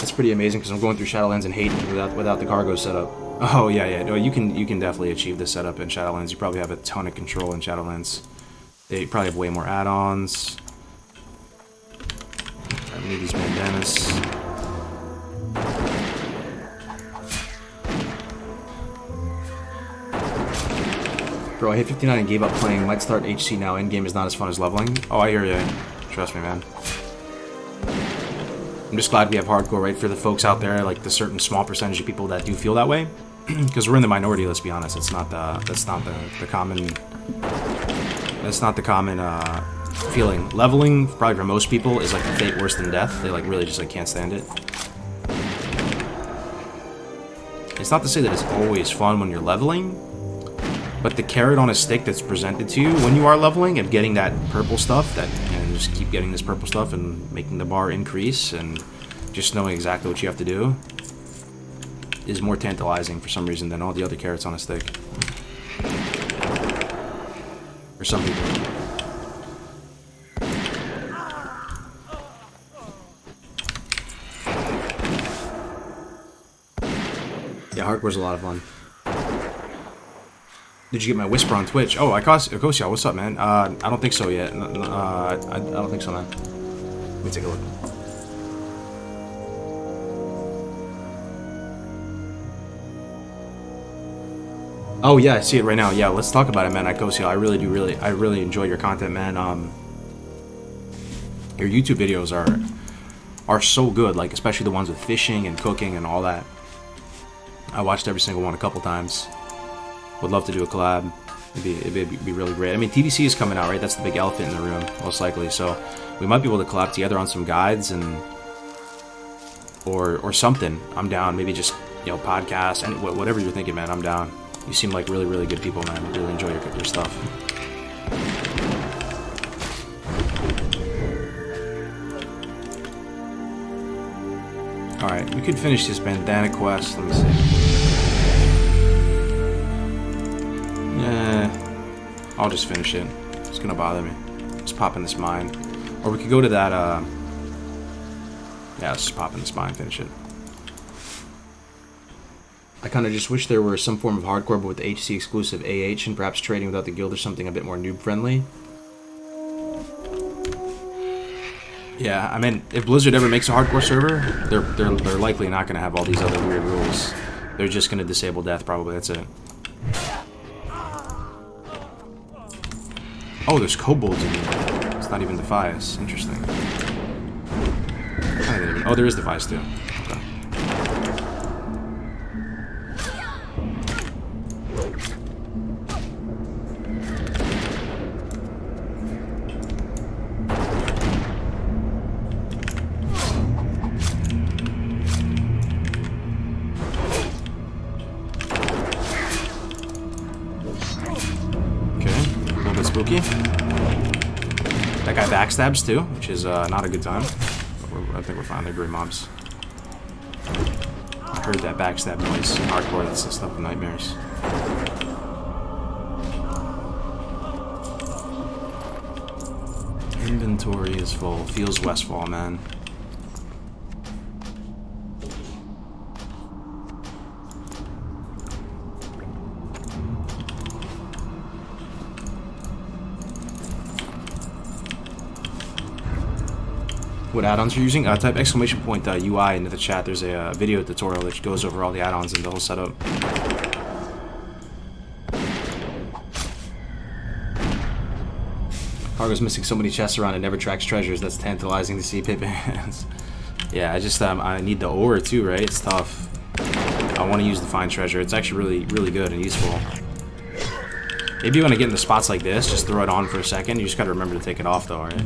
Speaker 2: It's pretty amazing because I'm going through Shadowlands and hating it without the Kargoz setup. Oh yeah. No, you can definitely achieve this setup in Shadowlands. You probably have a ton of control in Shadowlands. They probably have way more add-ons. I need these bandanas. Bro, I hit 59 and gave up playing. Might start HC now. Endgame is not as fun as leveling. Oh, I hear you. Trust me, man. I'm just glad we have hardcore, right, for the folks out there, like the certain small percentage of people that do feel that way, because we're in the minority. Let's be honest. That's not the common feeling. Leveling, probably for most people, is like a fate worse than death. They like really just like can't stand it. It's not to say that it's always fun when you're leveling, but the carrot on a stick that's presented to you when you are leveling and getting that purple stuff, that and just keep getting this purple stuff and making the bar increase and just knowing exactly what you have to do, is more tantalizing for some reason than all the other carrots on a stick. For some people. Yeah, hardcore's a lot of fun. Did you get my whisper on Twitch? Oh, Akosia, what's up, man? I don't think so yet. I don't think so, man. Let me take a look. Oh yeah, I see it right now. Yeah, let's talk about it, man. Akosia, I really enjoy your content, man. Your YouTube videos are so good, like especially the ones with fishing and cooking and all that. I watched every single one a couple times. Would love to do a collab. It'd be really great. I mean, TBC is coming out, right? That's the big elephant in the room, most likely. So we might be able to collab together on some guides and or something. I'm down. Maybe just podcast and whatever you're thinking, man. I'm down. You seem like really good people, man. I really enjoy your stuff. All right, we could finish this bandana quest. Let me see. I'll just finish it. It's gonna bother me. Just pop in this mine. Or we could go to that, yeah, let's just pop in this mine, finish it. I kinda just wish there were some form of hardcore, but with the HC exclusive AH, and perhaps trading without the guild or something a bit more noob-friendly. Yeah, I mean, if Blizzard ever makes a hardcore server, they're likely not gonna have all these other weird rules. They're just gonna disable death, probably, that's it. Oh, there's kobolds in here. It's not even Defias. Interesting. Oh, there is Defias too. Okay. Spooky. That guy backstabs too, which is not a good time. I think we're fine. They're gray mobs. I heard that backstab noise in hardcore. That's the stuff with nightmares. Inventory is full. Feels Westfall, man. What add-ons you're using? Type exclamation point UI into the chat. There's a video tutorial that goes over all the add-ons and the whole setup. Kargoz missing so many chests around, it never tracks treasures. That's tantalizing to see, Pippins. Yeah, I need the ore too, right? It's tough. I want to use the find treasure. It's actually really good and useful. Maybe you want to get into spots like this, just throw it on for a second. You just got to remember to take it off though, right?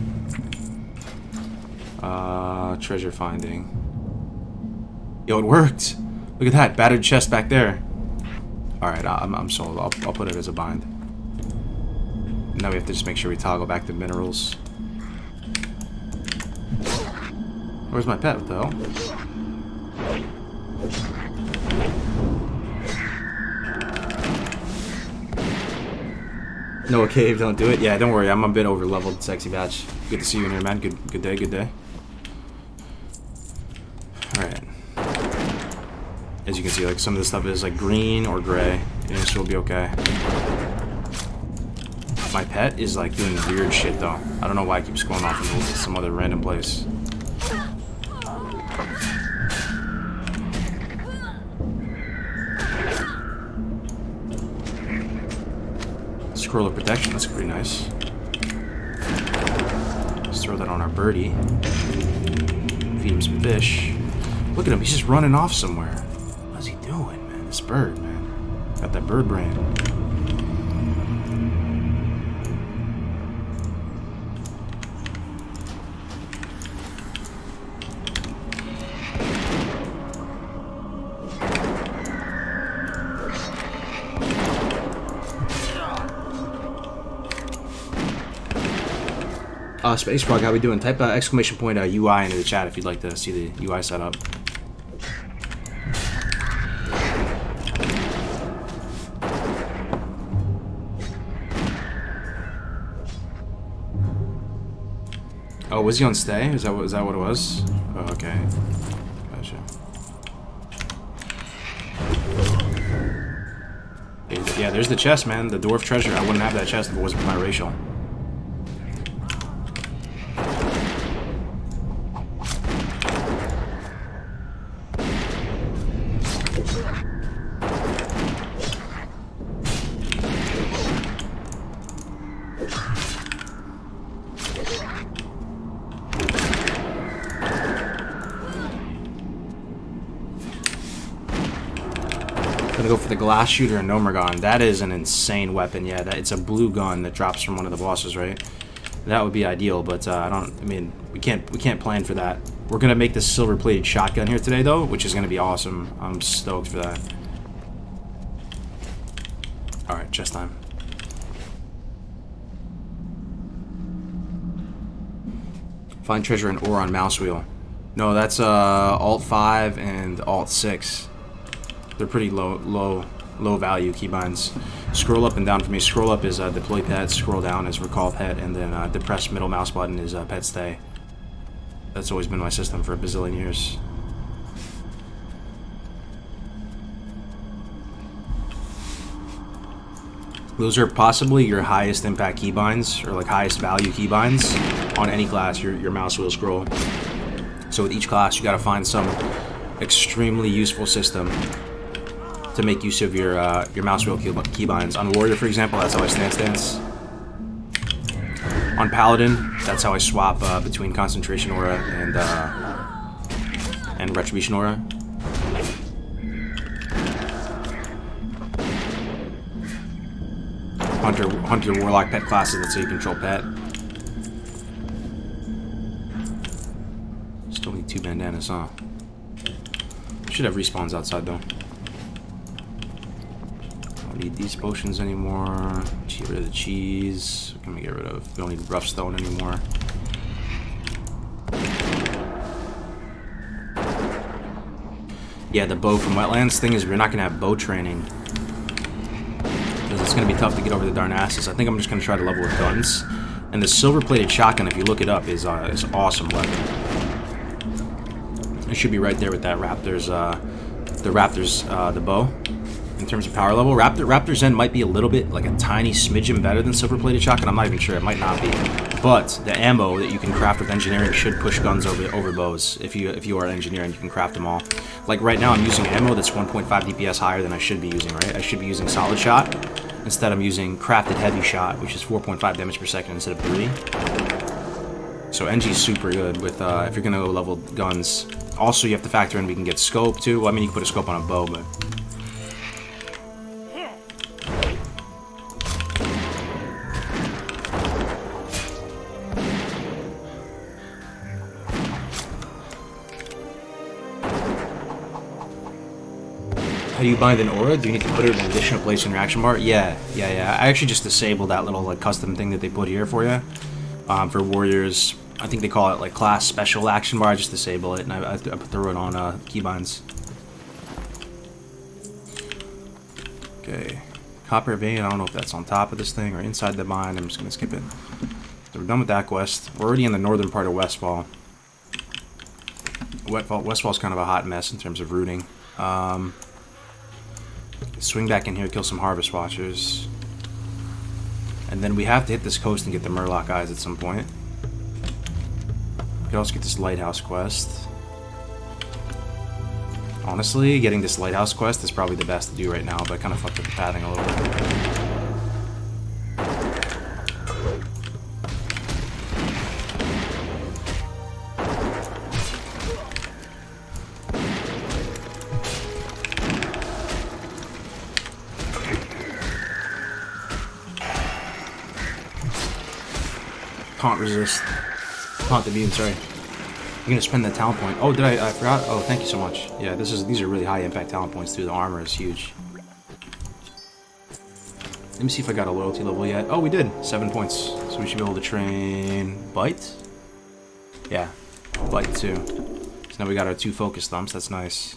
Speaker 2: Treasure finding. Yo, it worked! Look at that, battered chest back there. Alright, I'm sold. I'll put it as a bind. Now we have to just make sure we toggle back to minerals. Where's my pet? What the hell? No cave, don't do it. Yeah, don't worry. I'm a bit over leveled, sexy batch. Good to see you in here, man. Good day, good day. Alright. As you can see, like some of this stuff is like green or gray, and this will be okay. My pet is like doing weird shit though. I don't know why it keeps going off into some other random place. Scroll of protection, that's pretty nice. Let's throw that on our birdie. Feed him some fish. Look at him, he's just running off somewhere. What's he doing, man? This bird, man. Got that bird brain. Space Frog, how we doing? Type exclamation point UI into the chat if you'd like to see the UI setup. Oh, was he on stay? Is that what it was? Oh, okay. Gotcha. Yeah, there's the chest, man. The dwarf treasure. I wouldn't have that chest if it wasn't biracial. Go for the glass shooter and Nomergon. That is an insane weapon. Yeah, it's a blue gun that drops from one of the bosses, right? That would be ideal, but I mean, we can't plan for that. We're gonna make this silver-plated shotgun here today, though, which is gonna be awesome. I'm stoked for that. All right, chest time. Find treasure and ore on mouse wheel. No, that's Alt 5 and Alt 6. They're pretty low value keybinds. Scroll up and down for me. Scroll up is deploy pet, scroll down is recall pet, and then depress middle mouse button is pet stay. That's always been my system for a bazillion years. Those are possibly your highest impact keybinds, or like highest value keybinds on any class, your mouse wheel scroll. So with each class, you gotta find some extremely useful system to make use of your mouse wheel keybinds. On Warrior, for example, that's how I stance. On Paladin, that's how I swap between Concentration Aura and Retribution Aura. Hunter, Warlock pet classes, that's how you control pet. Still need 2 bandanas, huh? Should have respawns outside though. Don't need these potions anymore. Get rid of the cheese. What can we get rid of? We don't need rough stone anymore. Yeah, the bow from Wetlands. Thing is, we're not going to have bow training. Because it's going to be tough to get over the Darnassus. I think I'm just going to try to level with guns. And the silver-plated shotgun, if you look it up, is awesome weapon. It should be right there with that Raptor's, the bow. In terms of power level, Raptor's End might be a little bit, like a tiny smidgen better than silver-plated shotgun. I'm not even sure. It might not be. But the ammo that you can craft with engineering should push guns over bows. If you are an engineer and you can craft them all. Like right now, I'm using ammo that's 1.5 DPS higher than I should be using. Right? I should be using solid shot. Instead, I'm using crafted heavy shot, which is 4.5 damage per second instead of 3. So NG's super good with if you're gonna go level guns. Also, you have to factor in we can get scope too. Well, I mean, you can put a scope on a bow, but. How do you bind an aura? Do you need to put it in an additional place in your action bar? Yeah. I actually just disabled that little like custom thing that they put here for you. For warriors, I think they call it like class special action bar. I just disable it and I throw it on keybinds. Okay. Copper vein, I don't know if that's on top of this thing or inside the bind. I'm just going to skip it. So we're done with that quest. We're already in the northern part of Westfall. Westfall's kind of a hot mess in terms of routing. Swing back in here, kill some Harvest Watchers. And then we have to hit this coast and get the Murloc Eyes at some point. We could also get this Lighthouse quest. Honestly, getting this Lighthouse quest is probably the best to do right now, but I kind of fucked up the pathing a little bit. Taunt resist. Taunt immune, sorry. You're gonna spend that talent point. Oh, I forgot? Oh, thank you so much. Yeah, these are really high impact talent points too. The armor is huge. Let me see if I got a loyalty level yet. Oh, we did. 7 points. So we should be able to train Bite? Yeah, Bite too. So now we got our 2 focus thumps. That's nice.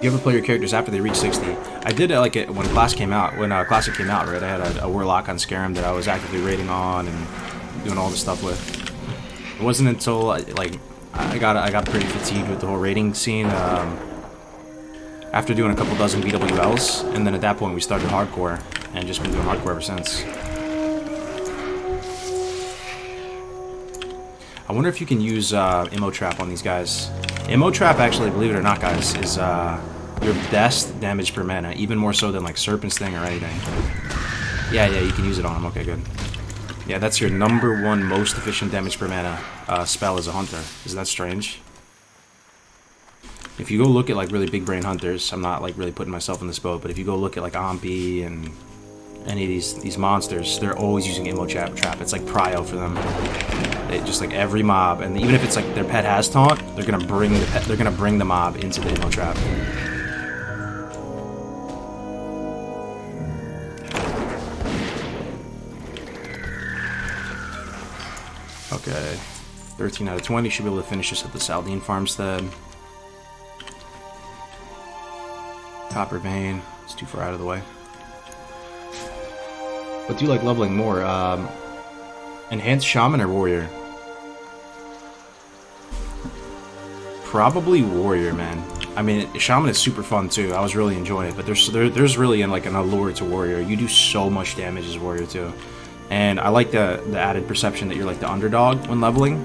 Speaker 2: You ever play your characters after they reach 60? I did it like when Classic came out, right? I had a Warlock on Scarum that I was actively raiding on and doing all this stuff with. It wasn't until like I got pretty fatigued with the whole raiding scene after doing a couple dozen BWLs, and then at that point we started hardcore and just been doing hardcore ever since. I wonder if you can use Immo Trap on these guys. Immo Trap, actually, believe it or not, guys, is your best damage per mana, even more so than like Serpent Sting or anything. Yeah, you can use it on them. Okay, good. Yeah, that's your #1 most efficient damage per mana spell as a hunter. Isn't that strange? If you go look at like really big brain hunters, I'm not like really putting myself in this boat, but if you go look at like Ompi and any of these monsters, they're always using Immo Trap. It's like prio for them. They just like every mob, and even if it's like their pet has taunt, they're gonna bring the mob into the Immo Trap. Okay, 13 out of 20. Should be able to finish this at the Saldine Farmstead. Copper Vein. It's too far out of the way. What do you like leveling more? Enhanced Shaman or Warrior? Probably Warrior, man. I mean, Shaman is super fun too. I was really enjoying it, but there's really like an allure to Warrior. You do so much damage as Warrior too, and I like the added perception that you're like the underdog when leveling.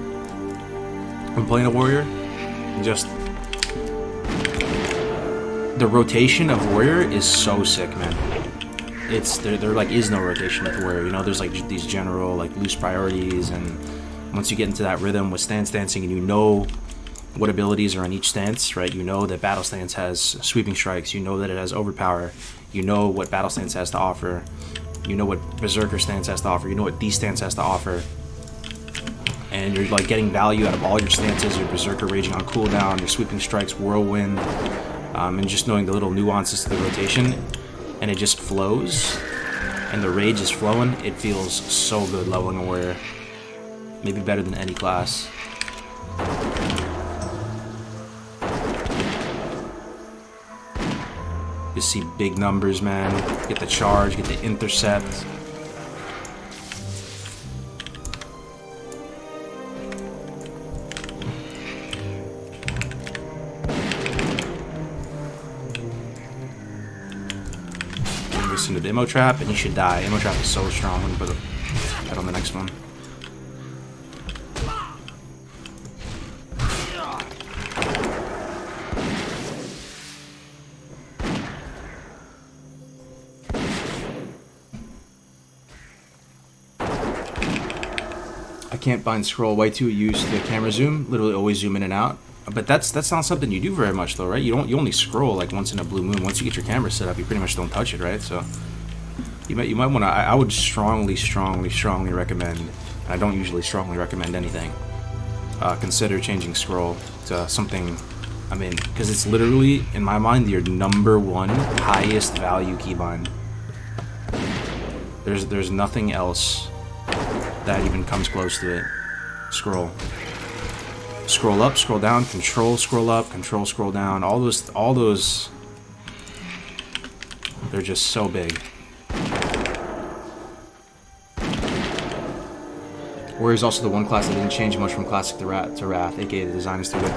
Speaker 2: When playing a Warrior, just the rotation of Warrior is so sick, man. There like is no rotation with Warrior, you know. There's like these general like loose priorities, and once you get into that rhythm with stance dancing, and you know what abilities are on each stance, right? You know that Battle Stance has sweeping strikes. You know that it has overpower. You know what Battle Stance has to offer. You know what Berserker Stance has to offer. You know what D-Stance has to offer. And you're like getting value out of all your stances. Your Berserker raging on cooldown, your sweeping strikes, whirlwind, and just knowing the little nuances to the rotation, and it just flows. and the rage is flowing, it feels so good leveling a warrior. Maybe better than any class. You see big numbers, man. Get the charge, get the intercept. Listen to the Immo Trap, and you should die. Immo Trap is so strong. I'm gonna put that on the next one. I can't bind scroll. Way too used to the camera zoom. Literally always zoom in and out. But that's not something you do very much though, right? You only scroll like once in a blue moon. Once you get your camera set up, you pretty much don't touch it, right? So you might want to. I would strongly recommend. And I don't usually strongly recommend anything. Consider changing scroll to something. I mean, because it's literally in my mind your #1 highest value keybind. There's nothing else that even comes close to it. Scroll. Scroll up, scroll down, control, scroll up, control, scroll down. All those, they're just so big. Warrior's also the one class that didn't change much from Classic to Wrath, aka the design is too good.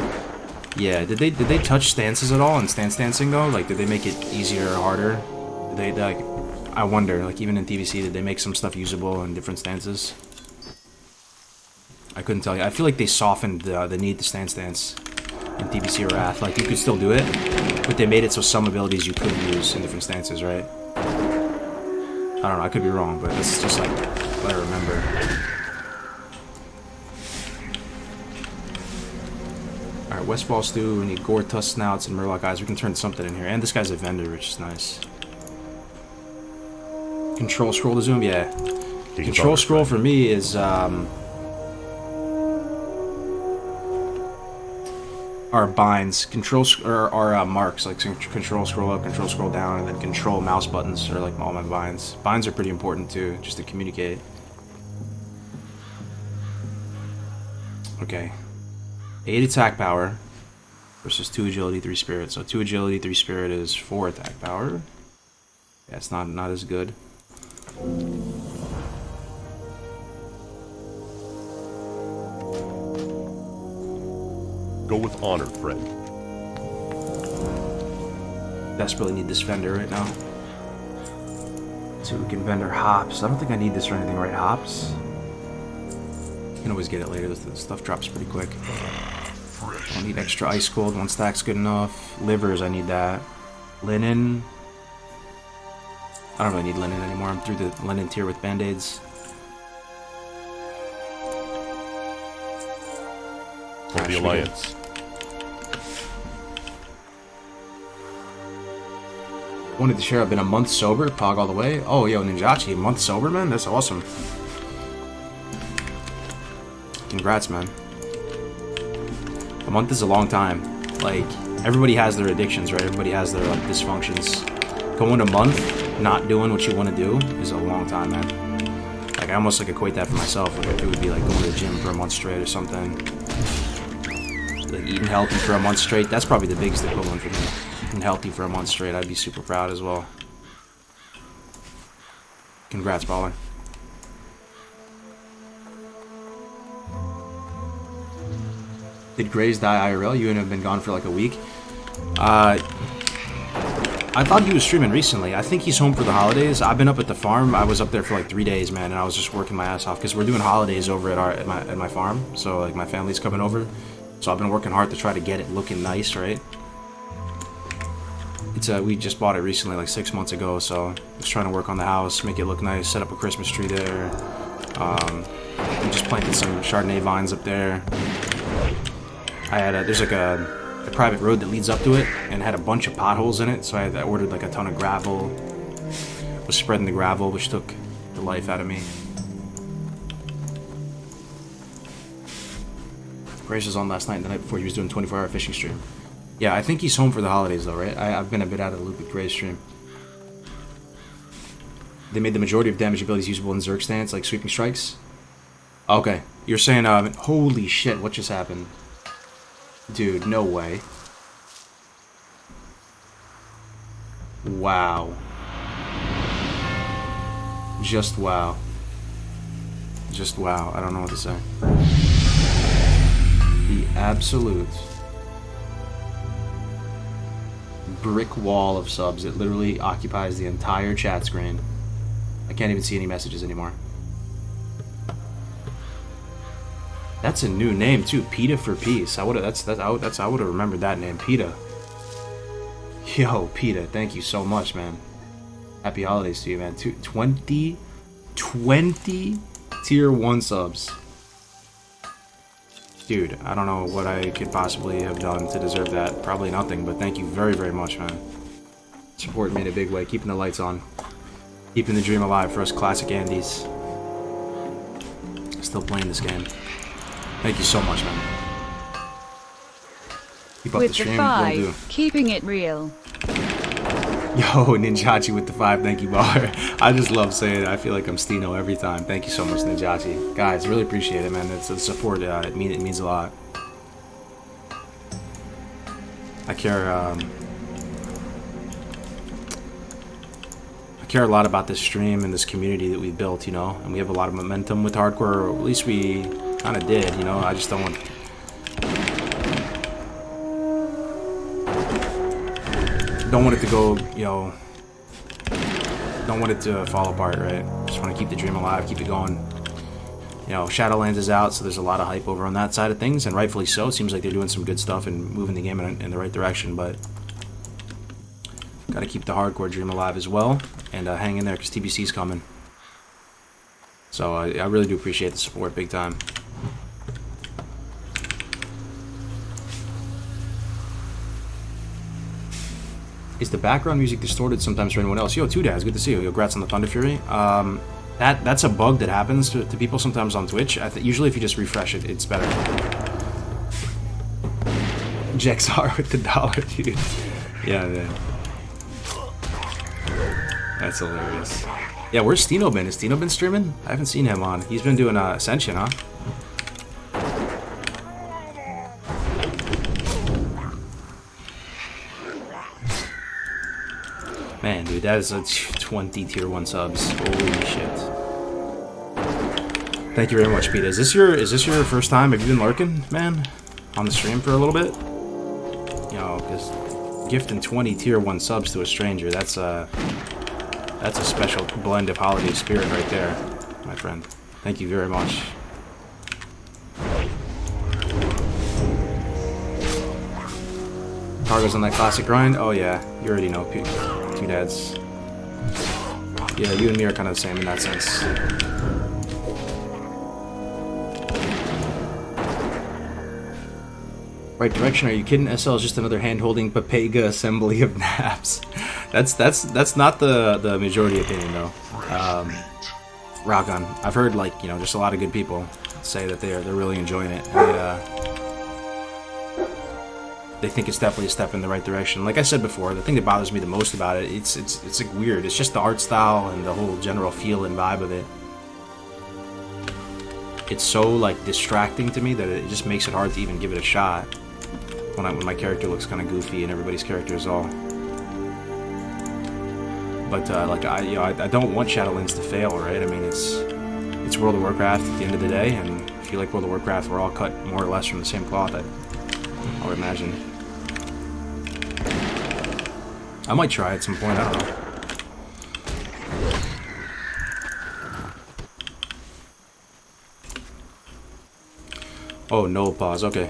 Speaker 2: Yeah, did they touch stances at all in stance dancing though? Like, did they make it easier or harder? Did they like? I wonder. Like, even in TVC, did they make some stuff usable in different stances? I couldn't tell you. I feel like they softened the need to stance dance in TBC or Wrath. Like, you could still do it, but they made it so some abilities you could use in different stances, right? I don't know. I could be wrong, but that's just like what I remember. Alright, Westfall Stew. We need Gore Tusk Snouts and Murloc Eyes. We can turn something in here. And this guy's a vendor, which is nice. Control scroll to zoom? Yeah. Control scroll for me is, our binds, our marks, like control scroll up, control scroll down, and then control mouse buttons are like all my binds. Binds are pretty important too, just to communicate. Okay. 8 attack power versus 2 agility, 3 spirit. So 2 agility, 3 spirit is 4 attack power. Yeah, it's not as good.
Speaker 4: Go with honor, friend.
Speaker 2: Desperately need this vendor right now. So we can vendor hops. I don't think I need this or anything, right? Hops? You can always get it later. This stuff drops pretty quick. I don't need extra ice cold. 1 stack's good enough. Livers, I need that. Linen. I don't really need linen anymore. I'm through the linen tier with band-aids.
Speaker 4: For the Alliance.
Speaker 2: Wanted to share. I've been a month sober. Pog all the way. Oh, yo, Ninjachi, a month sober, man? That's awesome. Congrats, man. A month is a long time. Like, everybody has their addictions, right? Everybody has their, like, dysfunctions. Going a month, not doing what you want to do, is a long time, man. Like, I almost, like, equate that for myself. Like, it would be, like, going to the gym for a month straight or something. Like, eating healthy for a month straight. That's probably the biggest equivalent for me. Eating healthy for a month straight. I'd be super proud as well. Congrats, baller. Did Grays die IRL? You have been gone for like a week. I thought he was streaming recently. I think he's home for the holidays. I've been up at the farm. I was up there for like 3 days, man, and I was just working my ass off because we're doing holidays over at my farm. So like my family's coming over. So I've been working hard to try to get it looking nice, right? It's we just bought it recently, like 6 months ago. So just trying to work on the house, make it look nice, set up a Christmas tree there. We just planted some Chardonnay vines up there. I had there's like a private road that leads up to it and had a bunch of potholes in it, so I ordered like a ton of gravel. Was spreading the gravel, which took the life out of me. Grace was on last night and the night before. He was doing 24-hour fishing stream. Yeah, I think he's home for the holidays though, right? I've been a bit out of the loop with Gray's stream. they made the majority of damage abilities usable in Zerg stance, like sweeping strikes. Okay, you're saying, holy shit, what just happened? Dude, no way. Wow. Just wow. Just wow. I don't know what to say. The absolute brick wall of subs. It literally occupies the entire chat screen. I can't even see any messages anymore. That's a new name too, PETA for Peace. I would have I would have remembered that name, PETA. Yo, PETA, thank you so much, man. Happy holidays to you, man. 20 tier 1 subs. Dude, I don't know what I could possibly have done to deserve that. Probably nothing, but thank you very, very much, man. Support me in a big way, keeping the lights on. Keeping the dream alive for us classic Andys. Still playing this game. Thank you so much, man. Keep up the stream.
Speaker 6: With the 5, keeping it real.
Speaker 2: Yo, Ninjachi with the 5, thank you, bar. I just love saying it. I feel like I'm Stino every time. Thank you so much, Ninjachi. Guys, really appreciate it, man. It's the support. It means a lot. I care a lot about this stream and this community that we've built, you know, and we have a lot of momentum with hardcore, or at least we kind of did, you know. I just don't want it to go, you know, don't want it to fall apart, right? Just want to keep the dream alive, keep it going. You know, Shadowlands is out, so there's a lot of hype over on that side of things, and rightfully so. It seems like they're doing some good stuff and moving the game in the right direction, but gotta keep the hardcore dream alive as well, and hang in there because TBC's coming. So I really do appreciate the support, big time. Is the background music distorted sometimes for anyone else? Yo, Two Dads, good to see you. Yo, congrats on the Thunder Fury. That's a bug that happens to people sometimes on Twitch. Usually if you just refresh it, it's better. Jexar with the $1, dude. Yeah, man. That's hilarious. Yeah, where's Stino been? Has Stino been streaming? I haven't seen him on. He's been doing Ascension, huh? Man, dude, that is a 20 tier 1 subs. Holy shit. Thank you very much, Pete. Is this your first time? Have you been lurking, man? On the stream for a little bit? You know, because gifting 20 tier 1 subs to a stranger, that's a special blend of holiday spirit right there, my friend. Thank you very much. Kargoz on that classic grind? Oh yeah, you already know, Two Dads. Yeah, you and me are kind of the same in that sense. Right direction? Are you kidding? SL is just another hand-holding Papega assembly of naps. That's not the majority opinion though. Rock on. I've heard, like, you know, just a lot of good people say that they're really enjoying it. They think it's definitely a step in the right direction. Like I said before, the thing that bothers me the most about it, it's like weird. It's just the art style and the whole general feel and vibe of it. It's so like distracting to me that it just makes it hard to even give it a shot. When my character looks kind of goofy and everybody's character is all. But like I don't want Shadowlands to fail, right? I mean, it's World of Warcraft at the end of the day, and if you like World of Warcraft, we're all cut more or less from the same cloth. I would imagine. I might try at some point. I don't know. Oh, Knoll Paws. Okay.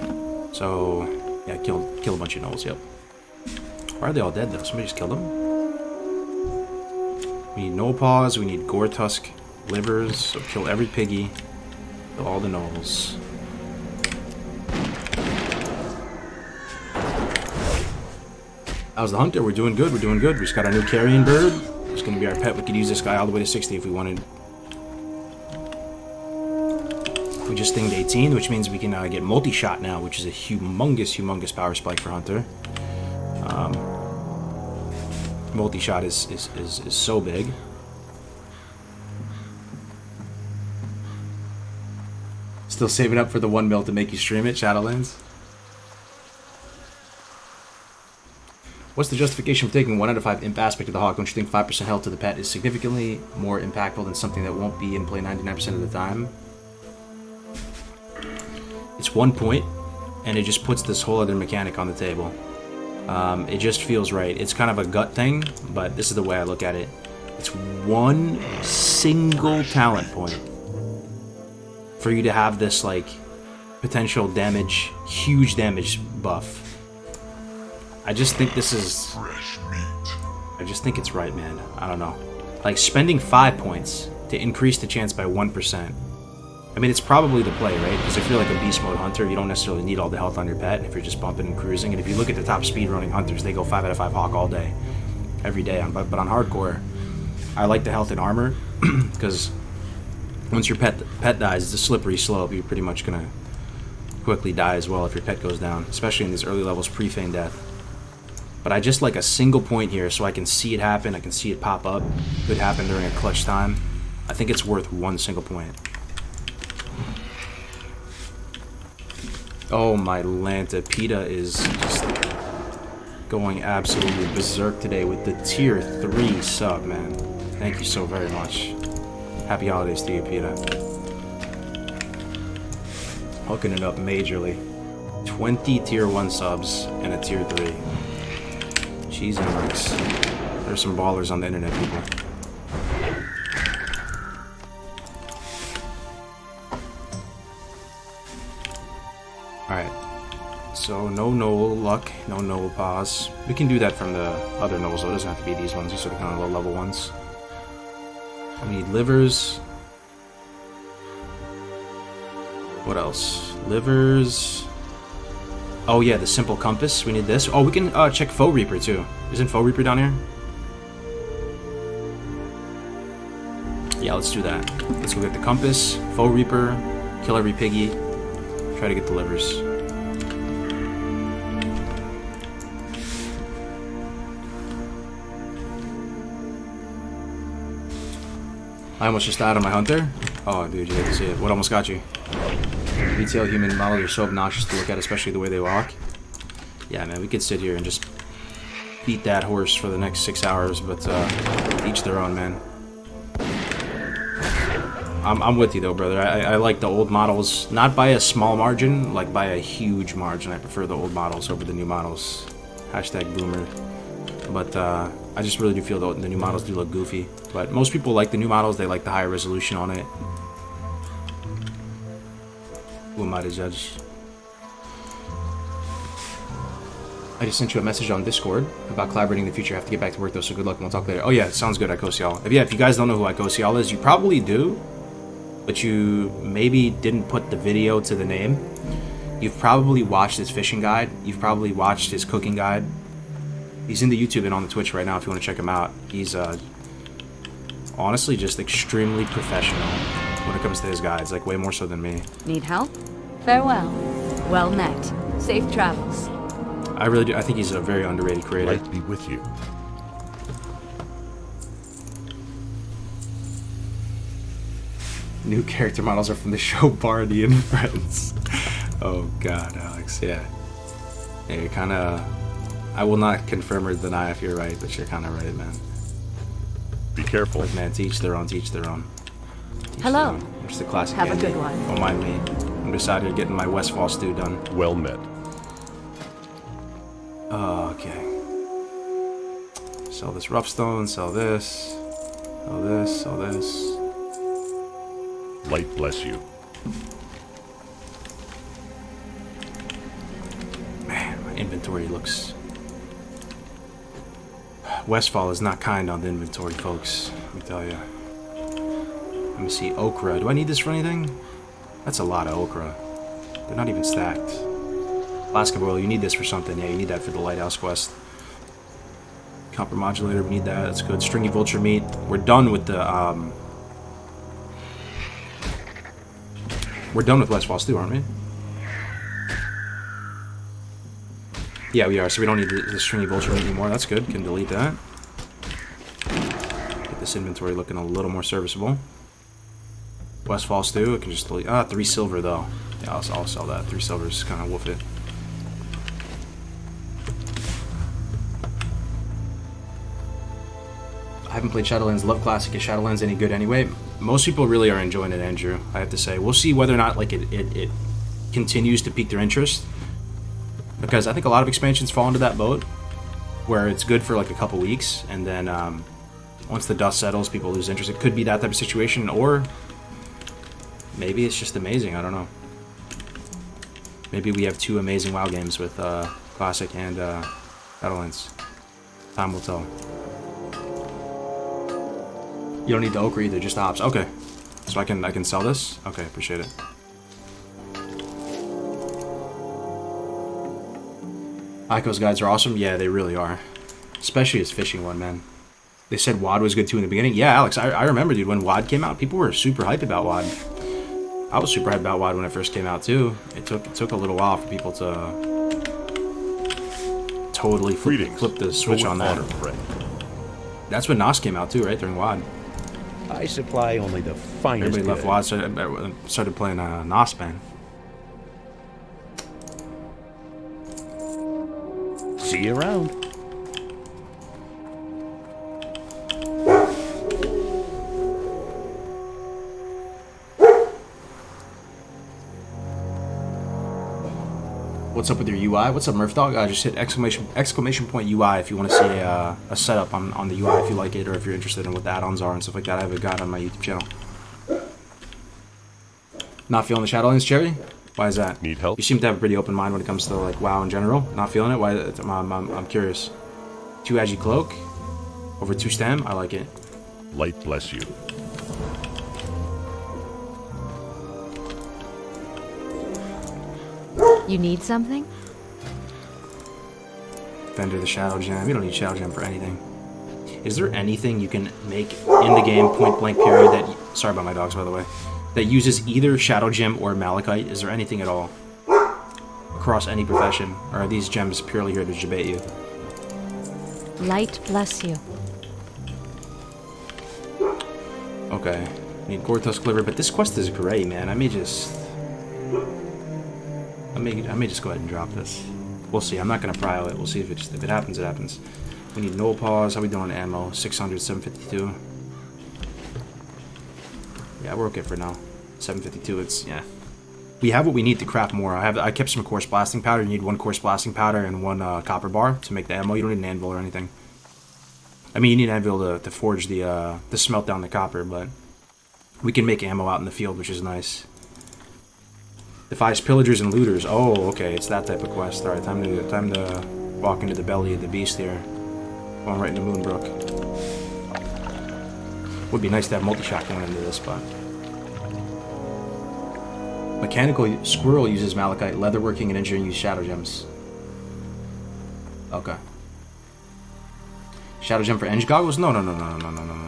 Speaker 2: So, yeah, kill a bunch of Knolls, yep. Why are they all dead, though? Somebody just killed them? We need Knoll Paws, we need Gore Tusk livers, so kill every piggy, kill all the Knolls. How's the hunter? We're doing good, we're doing good. We just got our new carrion bird. It's gonna be our pet. We could use this guy all the way to 60 if we wanted. We just stinged 18, which means we can get multi-shot now, which is a humongous power spike for Hunter. Multi-shot is so big. Still saving up for the 1 mil to make you stream it, Shadowlands? What's the justification for taking 1 out of 5 imp aspect of the hawk? Don't you think 5% health to the pet is significantly more impactful than something that won't be in play 99% of the time? It's 1 point, and it just puts this whole other mechanic on the table. It just feels right. It's kind of a gut thing, but this is the way I look at it. It's 1 single talent point for you to have this, like, potential damage, huge damage buff. I just think this is... I just think it's right, man. I don't know. Like, spending 5 points to increase the chance by 1%. I mean, it's probably the play, right? Because if you're like a beast mode hunter, you don't necessarily need all the health on your pet if you're just bumping and cruising. And if you look at the top speed running hunters, they go 5 out of 5 hawk all day. Every day. But on hardcore, I like the health and armor. Because once your pet dies, it's a slippery slope. You're pretty much going to quickly die as well if your pet goes down. Especially in these early levels pre-feign death. But I just like a single point here so I can see it happen. I can see it pop up. Could happen during a clutch time. I think it's worth 1 single point. Oh my Lanta, PETA is just going absolutely berserk today with the tier 3 sub, man. Thank you so very much. Happy holidays to you, PETA. Hooking it up majorly. 20 tier 1 subs and a tier 3. Jeez, Alex. There's some ballers on the internet, people. Alright. So, no Noel luck, no Noel pause. We can do that from the other Noels, though. It doesn't have to be these ones. These are the kind of low-level ones. We need livers. What else? Livers. Oh yeah, the simple compass. We need this. Oh, we can check Foe Reaper too. Isn't Foe Reaper down here? Yeah, let's do that. Let's go get the compass, Foe Reaper, kill every piggy, try to get the livers. I almost just died on my hunter. Oh, dude, you didn't see it. What almost got you? Retail human models are so obnoxious to look at, especially the way they walk. Yeah, man, we could sit here and just beat that horse for the next 6 hours, but each their own, man. I'm with you, though, brother. I like the old models, not by a small margin, like by a huge margin. I prefer the old models over the new models. Hashtag boomer. But I just really do feel the new models do look goofy. But most people like the new models. They like the higher resolution on it. Who am I to judge? I just sent you a message on Discord about collaborating in the future. I have to get back to work though, so good luck and we'll talk later. Oh yeah, sounds good, Icosial. If you guys don't know who Icosial is, you probably do, but you maybe didn't put the video to the name. You've probably watched his fishing guide. You've probably watched his cooking guide. He's in the YouTube and on the Twitch right now if you want to check him out. He's honestly just extremely professional when it comes to his guides, like way more so than me.
Speaker 6: Need help? Farewell. Well met. Safe travels.
Speaker 2: I really do. I think he's a very underrated creator.
Speaker 4: Light be with you.
Speaker 2: New character models are from the show Barney and Friends. Oh god, Alex, yeah. Yeah, you're kind of... I will not confirm or deny if you're right, but you're kind of right, man.
Speaker 4: Be careful.
Speaker 2: But man, to each their own, to each their own.
Speaker 6: Hello.
Speaker 2: Just a classic
Speaker 6: Have a
Speaker 2: Andy.
Speaker 6: good one.
Speaker 2: Don't mind me. I'm just out here getting my Westfall stew done.
Speaker 4: Well met.
Speaker 2: Okay. Sell this rough stone, sell this. Sell this, sell this.
Speaker 4: Light bless you.
Speaker 2: Man, my inventory looks... Westfall is not kind on the inventory, folks. Let me tell you. Let me see, okra. Do I need this for anything? That's a lot of okra. They're not even stacked. Alaska boil, you need this for something. Yeah, you need that for the Lighthouse quest. Copper modulator, we need that. That's good. Stringy vulture meat. We're done with the, We're done with Westfall stew, aren't we? Yeah, we are. So we don't need the stringy vulture meat anymore. That's good. Can delete that. Get this inventory looking a little more serviceable. Westfall Stew, I can just delete. 3 silver though. Yeah, I'll sell that. 3 silver is kind of woof it. I haven't played Shadowlands. Love Classic. Is Shadowlands any good anyway? Most people really are enjoying it, Andrew. I have to say. We'll see whether or not like it continues to pique their interest. Because I think a lot of expansions fall into that boat, where it's good for like a couple weeks, and then once the dust settles, people lose interest. It could be that type of situation, or maybe it's just amazing. I don't know. Maybe we have 2 amazing WoW games with Classic and Shadowlands. Time will tell. You don't need the ochre either, just the hops. Okay, so I can sell this. Okay, appreciate it. Ico's guides are awesome. Yeah, they really are, especially his fishing one, man. They said WoD was good too in the beginning. Yeah, Alex, I remember, dude, when WoD came out, people were super hyped about WoD. I was super hyped about WoD when it first came out too. It took a little while for people to totally flip the switch on that. That's when NOS came out too, right? During WoD.
Speaker 4: I supply only the finest.
Speaker 2: Everybody left WoD, started playing NOS, man.
Speaker 4: See you around.
Speaker 2: What's up with your UI? What's up, Murph Dog? Just hit exclamation point UI if you want to see a setup on the UI if you like it, or if you're interested in what the add-ons are and stuff like that. I have a guide on my YouTube channel. Not feeling the Shadowlands, Cherry? Why is that?
Speaker 4: Need help?
Speaker 2: You seem to have a pretty open mind when it comes to like WoW in general. Not feeling it? Why? I'm curious. 2 Agi Cloak over 2 Stem. I like it.
Speaker 4: Light bless you.
Speaker 3: You need something?
Speaker 2: Vendor the Shadow Gem. You don't need Shadow Gem for anything. Is there anything you can make in the game, point blank period, that... Sorry about my dogs, by the way. That uses either Shadow Gem or Malachite? Is there anything at all? Across any profession? Or are these gems purely here to debate you?
Speaker 3: Light bless you.
Speaker 2: Okay. Need Gortusk Liver, but this quest is gray, man. I may just go ahead and drop this. We'll see. I'm not gonna prio it. We'll see if it happens, it happens. We need no pause. How we doing on ammo? 600, 752. Yeah, we're okay for now. 752. It's yeah. We have what we need to craft more. I kept some coarse blasting powder. You need 1 coarse blasting powder and 1 copper bar to make the ammo. You don't need an anvil or anything. I mean, you need an anvil to forge to smelt down the copper, but we can make ammo out in the field, which is nice. Defies pillagers and looters. Oh, okay, it's that type of quest. All right, time to walk into the belly of the beast here. Going right into Moonbrook. Would be nice to have multi-shot going into this, but Mechanical Squirrel uses Malachite. Leatherworking and Engineering use Shadow Gems. Okay. Shadow Gem for Eng Goggles? No.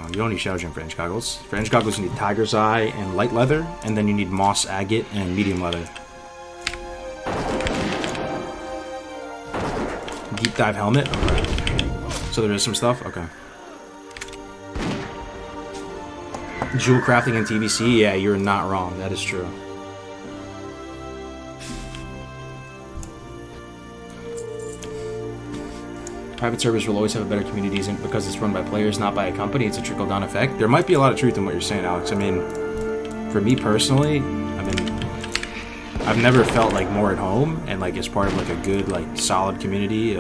Speaker 2: You don't need Shadow Gem for Eng Goggles. For Eng Goggles, you need Tiger's Eye and Light Leather, and then you need Moss Agate and Medium Leather. Deep Dive Helmet? Okay. So there is some stuff? Okay. Jewel Crafting and TBC? Yeah, you're not wrong. That is true. Private servers will always have a better communities because it's run by players, not by a company. It's a trickle-down effect. There might be a lot of truth in what you're saying, Alex. I mean, for me personally, I've never felt like more at home and like as part of like a good, like solid community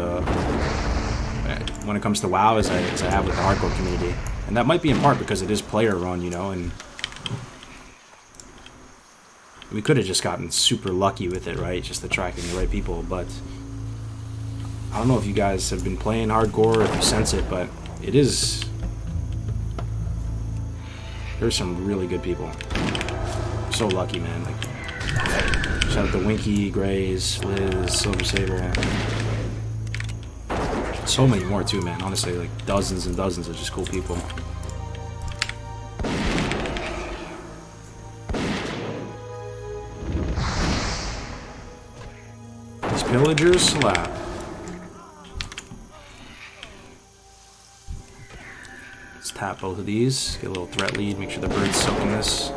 Speaker 2: when it comes to WoW as I have with the hardcore community. And that might be in part because it is player-run, you know, and we could have just gotten super lucky with it, right? Just attracting the right people, but I don't know if you guys have been playing hardcore or if you sense it, but it is... There's some really good people. So lucky, man. Like, shout out to Winky, Grays, Liz, Silver Sable. So many more too, man. Honestly, like dozens and dozens of just cool people. These pillagers slap. Let's tap both of these. Get a little threat lead. Make sure the bird's soaking this.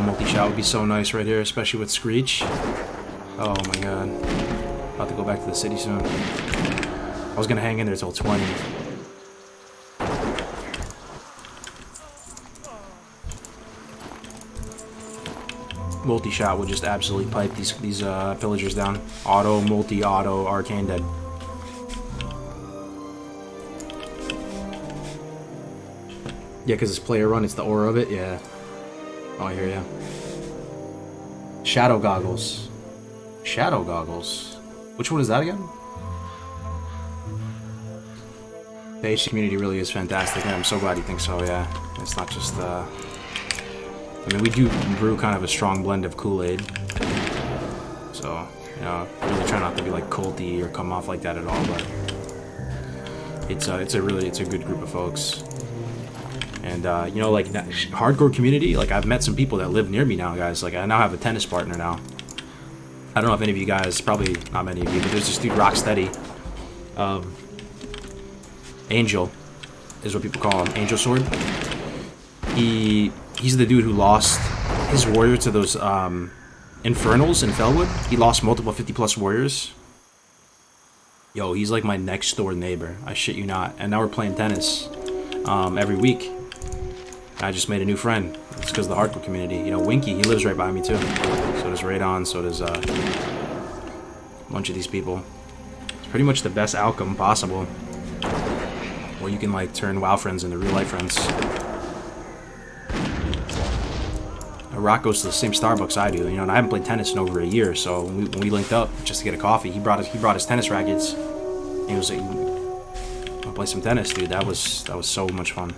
Speaker 2: multi-shot would be so nice right here, especially with Screech. Oh my god. About to go back to the city soon. I was gonna hang in there till 20. Multi-shot would just absolutely pipe these pillagers down. Auto, multi-auto, arcane dead. Yeah, because it's player run, it's the aura of it, yeah. Oh, I hear ya. Shadow goggles. Shadow goggles. Which one is that again? The HC community really is fantastic. Yeah, I'm so glad you think so, yeah. It's not just, I mean, we do brew kind of a strong blend of Kool-Aid. So, you know, really try not to be like culty or come off like that at all, but it's a good group of folks. And, you know, like, hardcore community, like, I've met some people that live near me now, guys. Like, I now have a tennis partner now. I don't know if any of you guys, probably not many of you, but there's this dude, Rocksteady. Angel is what people call him, Angel Sword. He's the dude who lost his warrior to those infernals in Felwood. He lost multiple 50+ warriors. Yo, he's like my next door neighbor. I shit you not. And now we're playing tennis every week. I just made a new friend. It's because of the hardcore community. You know, Winky, he lives right by me too. So does Radon, so does a bunch of these people. It's pretty much the best outcome possible. Where you can like turn WoW friends into real life friends. Rock goes to the same Starbucks I do, you know, and I haven't played tennis in over a year. So when we linked up just to get a coffee, he brought his tennis rackets. And he was like, "I'll play some tennis, dude." That was so much fun.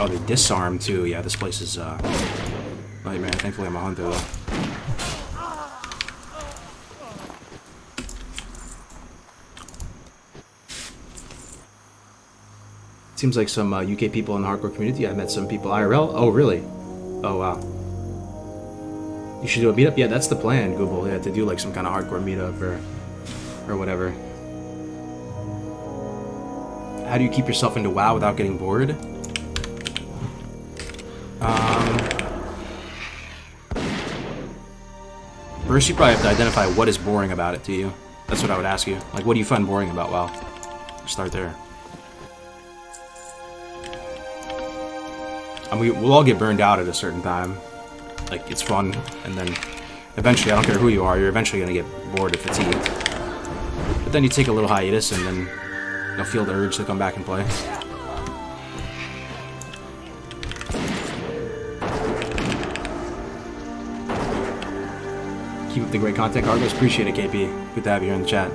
Speaker 2: Oh, they disarm too. Yeah, this place is nightmare. Thankfully, I'm a hunter though. Seems like some UK people in the hardcore community. I met some people IRL. Oh, really? Oh, wow. You should do a meetup? Yeah, that's the plan, Google. Yeah, to do like some kind of hardcore meetup or whatever. How do you keep yourself into WoW without getting bored? First, you probably have to identify what is boring about it to you. That's what I would ask you. Like, what do you find boring about WoW? Start there. And we'll all get burned out at a certain time. Like, it's fun, and then eventually, I don't care who you are, you're eventually going to get bored and fatigued. But then you take a little hiatus, and then you'll feel the urge to come back and play. Keep up the great content, Kargoz. Appreciate it, KP. Good to have you here in the chat.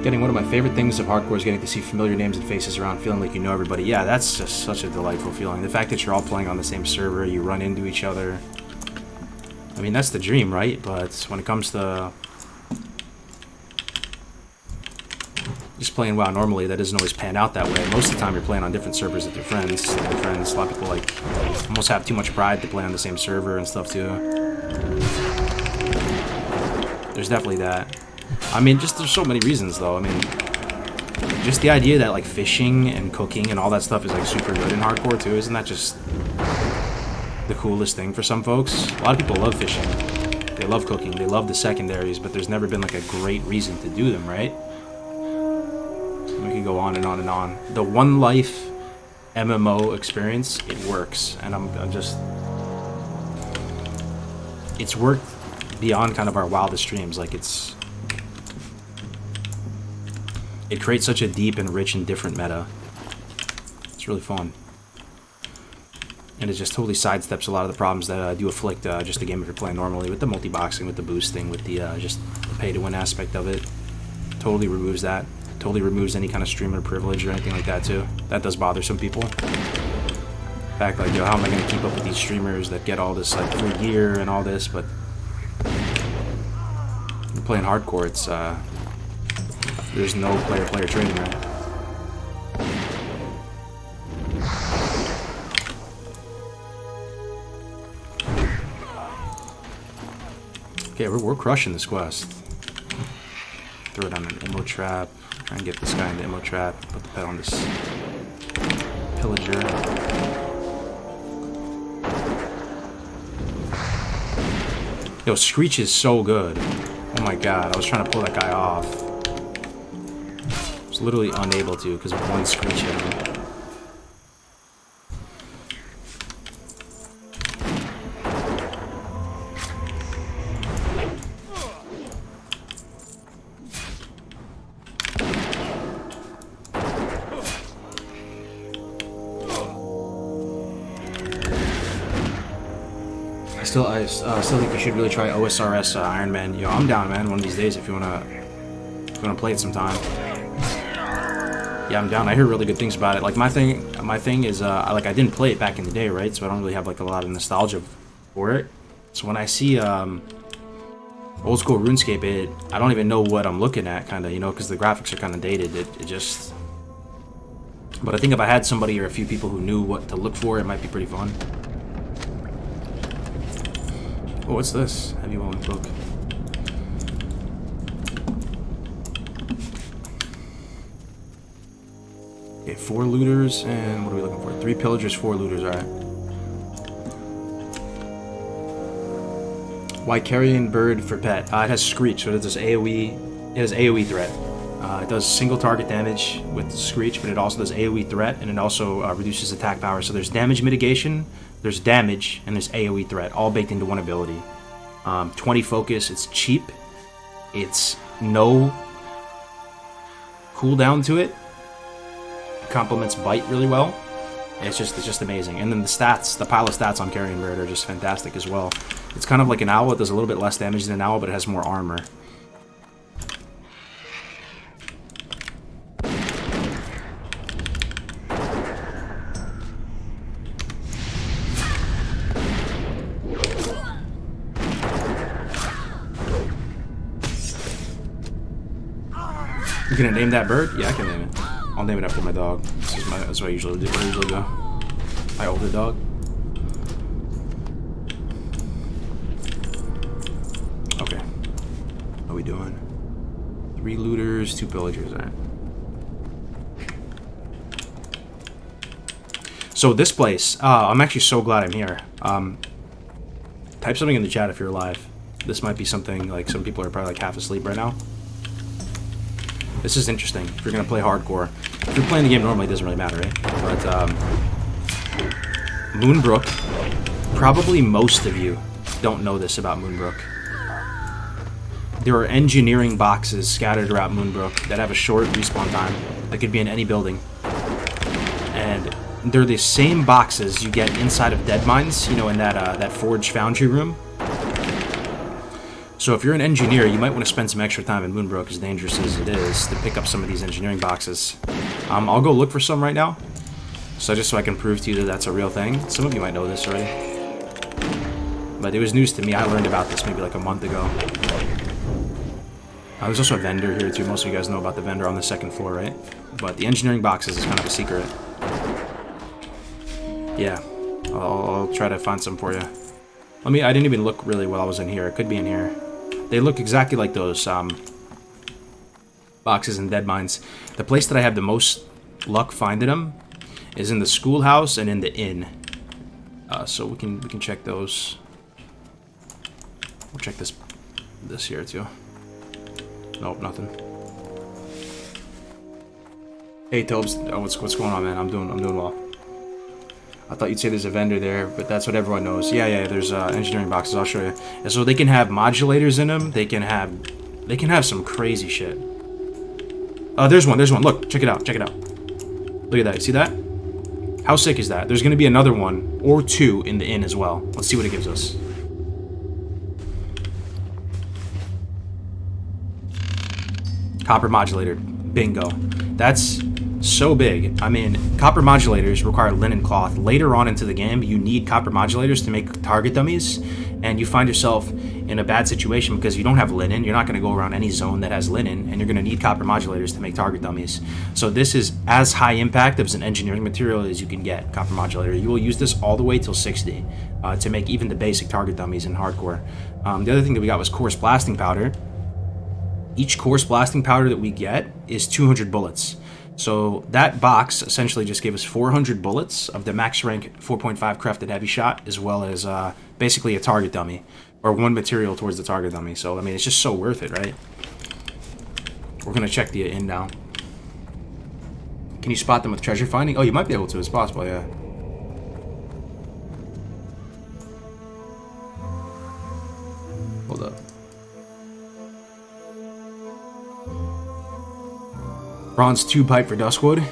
Speaker 2: Getting one of my favorite things of hardcore is getting to see familiar names and faces around, feeling like you know everybody. Yeah, that's just such a delightful feeling. The fact that you're all playing on the same server, you run into each other. I mean, that's the dream, right? But when it comes to just playing WoW normally, that doesn't always pan out that way. Most of the time, you're playing on different servers with your friends. A lot of people like almost have too much pride to play on the same server and stuff too. There's definitely that. I mean, just there's so many reasons though. I mean, just the idea that like fishing and cooking and all that stuff is like super good in hardcore too. Isn't that just the coolest thing for some folks? A lot of people love fishing. They love cooking. They love the secondaries, but there's never been like a great reason to do them, right? We can go on and on and on. The One Life MMO experience, it works, and I'm just, it's worked beyond kind of our wildest dreams. Like it creates such a deep and rich and different meta. It's really fun. And it just totally sidesteps a lot of the problems that do afflict just the game if you're playing normally, with the multi-boxing, with the boosting, with the just the pay-to-win aspect of it. Totally removes that. Totally removes any kind of streamer privilege or anything like that too. That does bother some people. In fact, like, yo, how am I going to keep up with these streamers that get all this like free gear and all this, but you're playing hardcore, it's there's no player-player trading, right? Okay, we're crushing this quest. throw it on an ammo trap. Try and get this guy in the ammo trap. Put the pet on this pillager. Yo, Screech is so good. Oh my god, I was trying to pull that guy off. I was literally unable to because of one Screech hit him. I still think you should really try OSRS Iron Man. Yo, I'm down, man. One of these days, if you wanna play it sometime. Yeah, I'm down. I hear really good things about it. Like my thing is, like I didn't play it back in the day, right? So I don't really have like a lot of nostalgia for it. So when I see old school RuneScape, I don't even know what I'm looking at, kind of, you know, because the graphics are kind of dated. It just. But I think if I had somebody or a few people who knew what to look for, it might be pretty fun. Oh, what's this? Heavy Whelming book. Okay, 4 looters, and what are we looking for? 3 pillagers, 4 looters, alright. Why carrion bird for pet? It has Screech, so it does AoE. It has AoE threat. It does single target damage with Screech, but it also does AoE threat, and it also reduces attack power. So there's damage mitigation, there's damage, and there's AoE threat, all baked into one ability. 20 focus, it's cheap. It's no cooldown to it. Complements bite really well. It's just amazing. And then the stats, the pile of stats on Carrion Bird are just fantastic as well. It's kind of like an owl. It does a little bit less damage than an owl, but it has more armor. You gonna name that bird? Yeah, I can name it. I'll name it after my dog. That's what I usually do. My older dog. Okay. What are we doing? 3 looters, 2 pillagers. Alright. So this place, I'm actually so glad I'm here. Type something in the chat if you're alive. This might be something like some people are probably like half asleep right now. This is interesting if you're going to play hardcore. If you're playing the game normally, it doesn't really matter, right? But, Moonbrook, probably most of you don't know this about Moonbrook. There are engineering boxes scattered around Moonbrook that have a short respawn time. That could be in any building. And they're the same boxes you get inside of Dead Mines, you know, in that Forge Foundry room. So if you're an engineer, you might want to spend some extra time in Moonbrook, as dangerous as it is, to pick up some of these engineering boxes. I'll go look for some right now, so I can prove to you that that's a real thing. Some of you might know this already, but it was news to me. I learned about this maybe like a month ago. There's also a vendor here too. Most of you guys know about the vendor on the 2nd floor, right? But the engineering boxes is kind of a secret. Yeah, I'll try to find some for you. I didn't even look really while I was in here. It could be in here. They look exactly like those boxes in Dead Mines. The place that I have the most luck finding them is in the schoolhouse and in the inn. So we can check those. We'll check this here too. Nope, nothing. Hey Tobes, what's going on, man? I'm doing well. I thought you'd say there's a vendor there, but that's what everyone knows. Yeah, there's engineering boxes. I'll show you. And so they can have modulators in them. They can have some crazy shit. There's one. Look, check it out. Look at that. You see that? How sick is that? There's gonna be another one or 2 in the inn as well. Let's see what it gives us. Copper modulator. Bingo. That's so big. I mean, copper modulators require linen cloth. Later on into the game, you need copper modulators to make target dummies, and you find yourself in a bad situation because you don't have linen. You're not going to go around any zone that has linen, and you're going to need copper modulators to make target dummies. So this is as high impact as an engineering material as you can get, copper modulator. You will use this all the way till 60 to make even the basic target dummies in hardcore. The other thing that we got was coarse blasting powder. each course blasting powder that we get is 200 bullets. So that box essentially just gave us 400 bullets of the max rank 4.5 crafted heavy shot, as well as basically a target dummy, or one material towards the target dummy. So I mean, it's just so worth it, right? We're gonna check the in now. Can you spot them with treasure finding? Oh, you might be able to. It's possible, yeah. Hold up. Bronze tube pipe for Duskwood.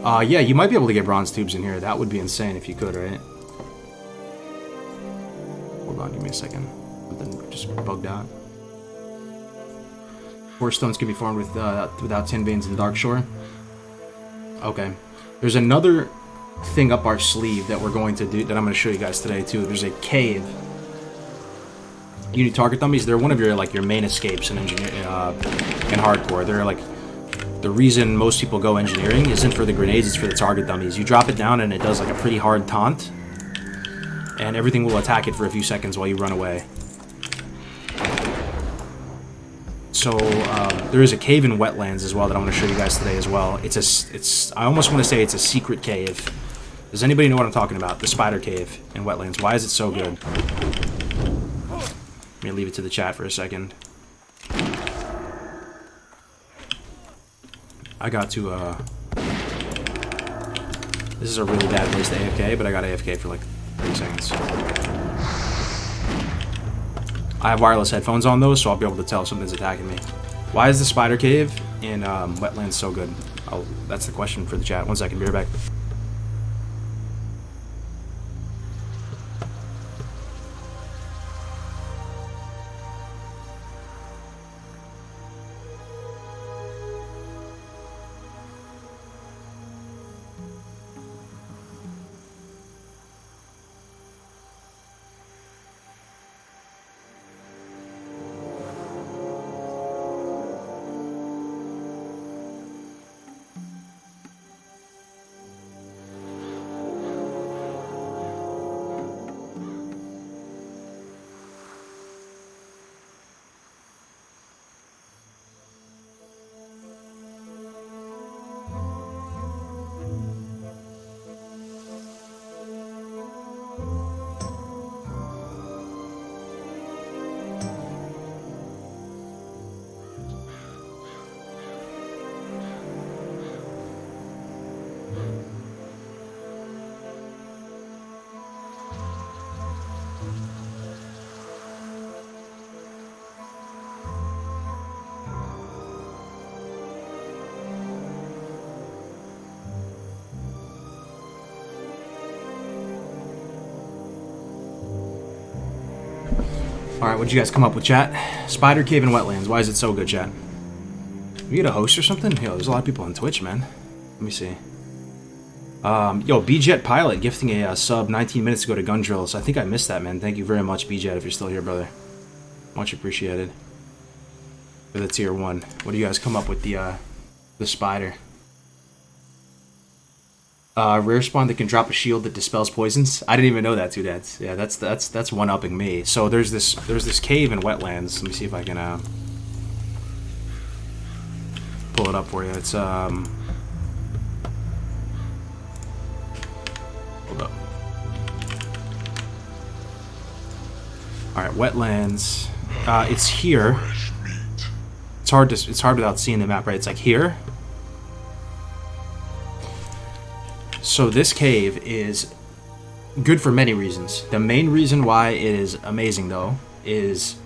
Speaker 2: Yeah, you might be able to get bronze tubes in here. That would be insane if you could, right? Hold on, give me a second. Something just bugged out. 4 stones can be formed with without tin veins in Darkshore. Okay. There's another thing up our sleeve that we're going to do, that I'm going to show you guys today too. There's a cave. You need target dummies. They're one of your your main escapes in engineer in hardcore. They're like the reason most people go engineering isn't for the grenades, it's for the target dummies. You drop it down and it does like a pretty hard taunt, and everything will attack it for a few seconds while you run away. So there is a cave in Wetlands as well that I want to show you guys today as well. I almost want to say it's a secret cave. Does anybody know what I'm talking about? The spider cave in Wetlands. Why is it so good? Let me leave it to the chat for a second. I got to this is a really bad place to AFK, but I got AFK for like 30 seconds. I have wireless headphones on those, so I'll be able to tell if something's attacking me. Why is the spider cave in Wetlands so good? That's the question for the chat. 1 second, be right back. Alright, what'd you guys come up with, chat? Spider Cave in Wetlands. Why is it so good, chat? We get a host or something? Yo, there's a lot of people on Twitch, man. Let me see. Yo, BJet Pilot gifting a sub 19 minutes ago to Gun Drills. I think I missed that, man. Thank you very much, BJet, if you're still here, brother. Much appreciated. For the tier 1. What do you guys come up with the spider? Rare spawn that can drop a shield that dispels poisons. I didn't even know that, too, dads. Yeah, that's one-upping me. So there's this cave in Wetlands. Let me see if I can pull it up for you. It's hold up. All right, Wetlands. It's here. It's hard without seeing the map, right? It's like here. So this cave is good for many reasons. The main reason why it is amazing, though, is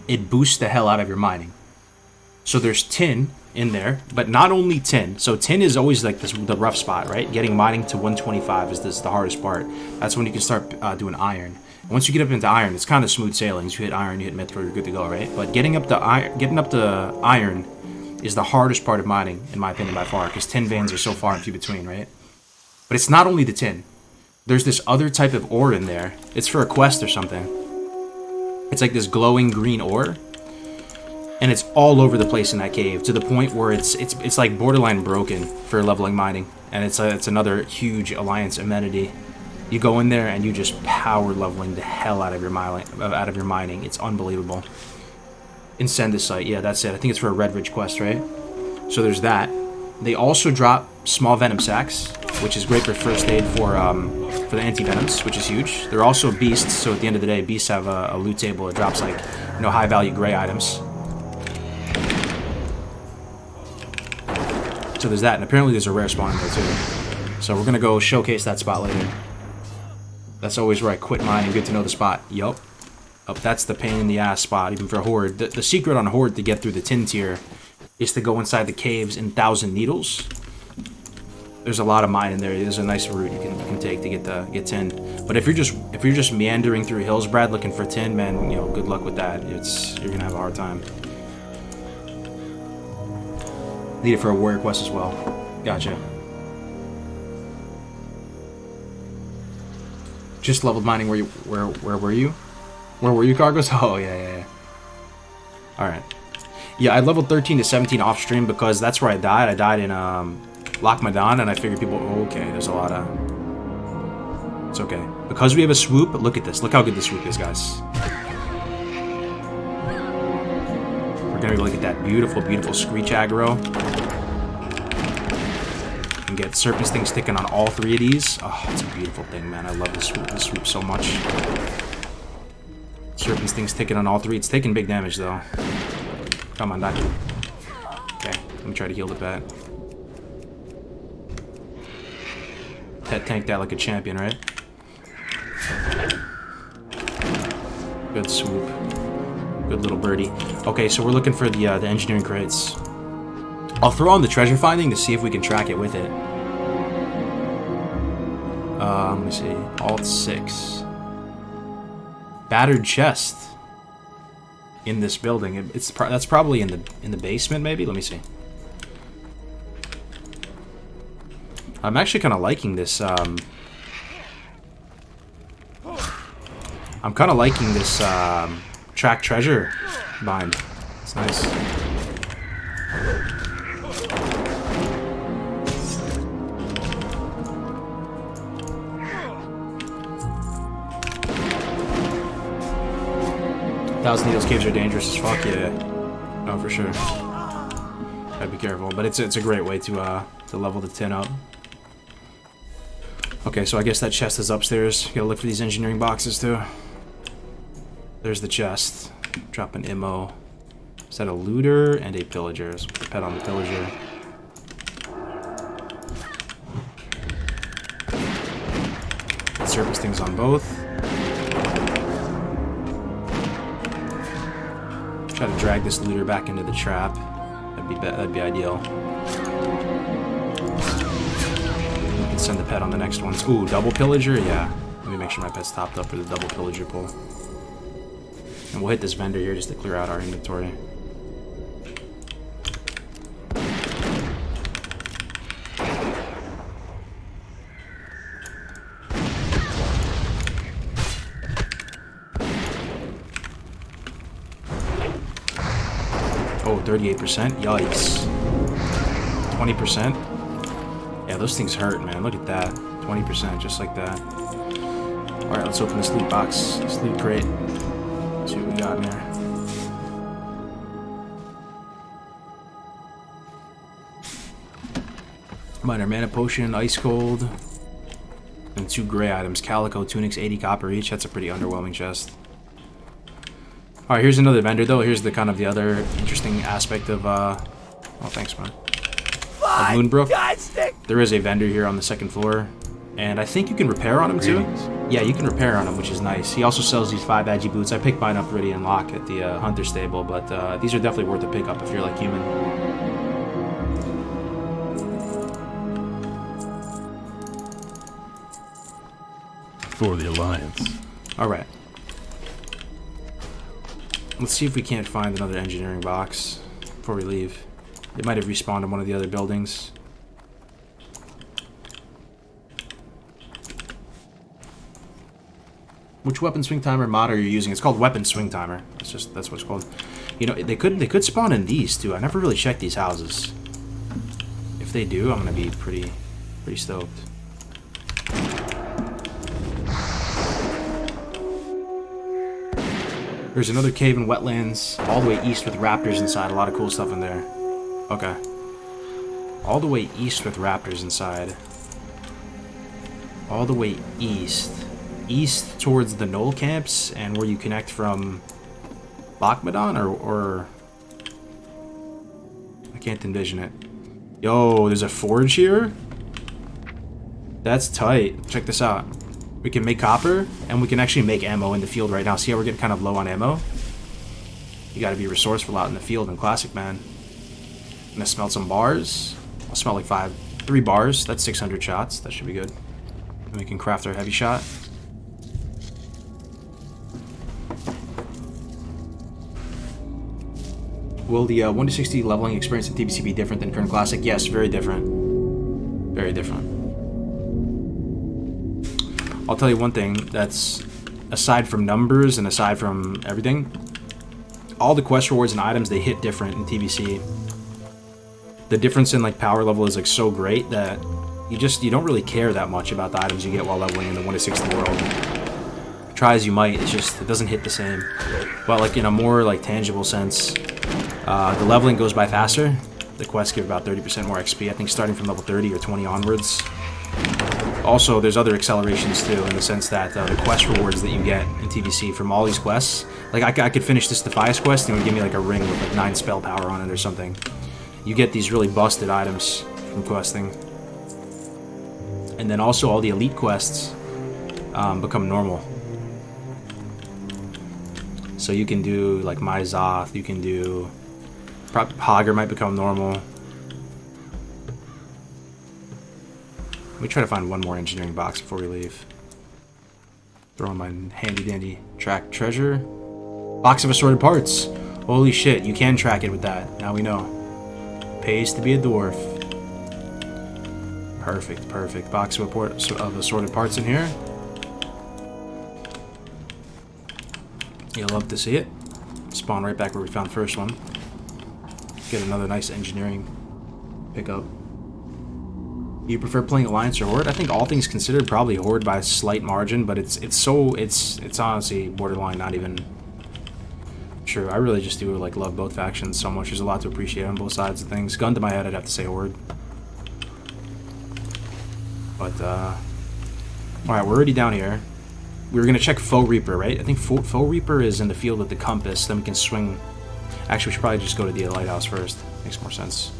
Speaker 2: it boosts the hell out of your mining. So there's tin in there, but not only tin. So tin is always like the rough spot, right? Getting mining to 125 is the hardest part. That's when you can start doing iron. And once you get up into iron, it's kind of smooth sailing. You hit iron, you hit mithril, you're good to go, right? But getting up to iron is the hardest part of mining, in my opinion, by far, because tin veins are so far and few between, right? But it's not only the tin. There's this other type of ore in there. It's for a quest or something. It's like this glowing green ore, and it's all over the place in that cave, to the point where it's like borderline broken for leveling mining, and it's another huge Alliance amenity. You go in there and you just power leveling the hell out of your mining. It's unbelievable. Incendicite, yeah, that's it. I think it's for a Red Ridge quest, right? So there's that. They also drop small venom sacks, which is great for first aid for the anti-venoms, which is huge. They're also beasts, so at the end of the day, beasts have a loot table. It drops like, you know, high-value gray items. So there's that, and apparently there's a rare spawn in there too. So we're gonna go showcase that spot later. That's always where I quit mining. Good to know the spot. Yup. Oh, that's the pain in the ass spot, even for Horde. The secret on Horde to get through the tin tier is to go inside the caves in 1,000 Needles. There's a lot of mine in there. There's a nice route you can take to get tin. But if you're just meandering through hills, Brad, looking for tin, man, you know, good luck with that. You're gonna have a hard time. Need it for a warrior quest as well. Gotcha. Just leveled mining. Where were you? Where were you, Kargoz? Oh yeah. All right. Yeah, I leveled 13 to 17 off stream because that's where I died. I died in Lakhmadan, and I figured people. Oh, okay, there's a lot of. It's okay because we have a swoop. Look at this. Look how good this swoop is, guys. We're gonna look at that beautiful, beautiful screech aggro. And get Serpent Sting sticking on all 3 of these. Oh, it's a beautiful thing, man. I love this swoop so much. Serpent Sting sticking on all 3. It's taking big damage, though. Come on, die. Okay, let me try to heal the pet. Pet tanked that like a champion, right? Good swoop. Good little birdie. Okay, so we're looking for the engineering crates. I'll throw on the treasure finding to see if we can track it with it. Let me see. Alt 6. Battered chest in this building. That's probably in the basement, maybe. Let me see. I'm actually kind of liking this. I'm kind of liking this track treasure bind. It's nice. Thousand Needles caves are dangerous as fuck, yeah. Oh, for sure. Gotta be careful, but it's a great way to level the tin up. Okay, so I guess that chest is upstairs. Gotta look for these engineering boxes too. There's the chest. Drop an ammo. Is that a looter and a pillager? Let's put the pet on the pillager. Surface things on both. Try to drag this looter back into the trap. That'd be ideal. We can send the pet on the next ones. Ooh, double pillager? Yeah. Let me make sure my pet's topped up for the double pillager pull. And we'll hit this vendor here just to clear out our inventory. Oh, 38%? Yikes. 20%? Yeah, those things hurt, man. Look at that. 20%, just like that. Alright, let's open this loot box. This loot crate. See what we got in there. Minor mana potion, ice cold. And 2 gray items. Calico, tunics, 80 copper each. That's a pretty underwhelming chest. Alright, here's another vendor though. Here's the kind of the other interesting aspect of oh, thanks, man. Of Moonbrook. There is a vendor here on the 2nd floor. And I think you can repair on him too. Yeah, you can repair on him, which is nice. He also sells these 5 agi boots. I picked mine up already in lock at the Hunter stable, but these are definitely worth a pick up if you're like human.
Speaker 4: For the Alliance.
Speaker 2: Alright. Let's see if we can't find another engineering box before we leave. It might have respawned in one of the other buildings. Which weapon swing timer mod are you using? It's called weapon swing timer. That's what it's called. You know, they could spawn in these too. I never really checked these houses. If they do, I'm gonna be pretty stoked. There's another cave in wetlands all the way east with raptors inside. A lot of cool stuff in there. Okay. All the way east with raptors inside. All the way east. East towards the Knoll camps and where you connect from Lochmadon or... I can't envision it. Yo, there's a forge here? That's tight. Check this out. We can make copper, and we can actually make ammo in the field right now. See how we're getting kind of low on ammo? You gotta be resourceful out in the field in Classic, man. I'm gonna smelt some bars. I'll smelt like 3 bars. That's 600 shots. That should be good. And we can craft our heavy shot. Will the 1 to 60 leveling experience in TBC be different than current Classic? Yes, very different. Very different. I'll tell you one thing that's, aside from numbers and aside from everything, all the quest rewards and items, they hit different in TBC. The difference in like power level is like so great that you don't really care that much about the items you get while leveling in the 1 to 60 world. Try as you might, it doesn't hit the same. But like in a more like tangible sense, the leveling goes by faster. The quests give about 30% more XP, I think starting from level 30 or 20 onwards. Also, there's other accelerations too, in the sense that the quest rewards that you get in TBC from all these quests, like I could finish this Defias quest and it would give me like a ring with like 9 spell power on it or something. You get these really busted items from questing. And then also all the elite quests become normal. So you can do like Myzoth, you can do... Hogger might become normal. Let me try to find one more engineering box before we leave. Throw in my handy dandy track treasure. Box of assorted parts. Holy shit, you can track it with that. Now we know. Pays to be a dwarf. Perfect, perfect. Box of assorted parts in here. You'll love to see it. Spawn right back where we found the first one. Get another nice engineering pickup. You prefer playing Alliance or Horde? I think all things considered, probably Horde by a slight margin, but it's honestly borderline not even true. I really just do like love both factions so much. There's a lot to appreciate on both sides of things. Gun to my head, I'd have to say Horde. But alright, we're already down here. We were gonna check Faux Reaper, right? I think Faux Reaper is in the field with the compass. Then we can swing. Actually, we should probably just go to the lighthouse first. Makes more sense.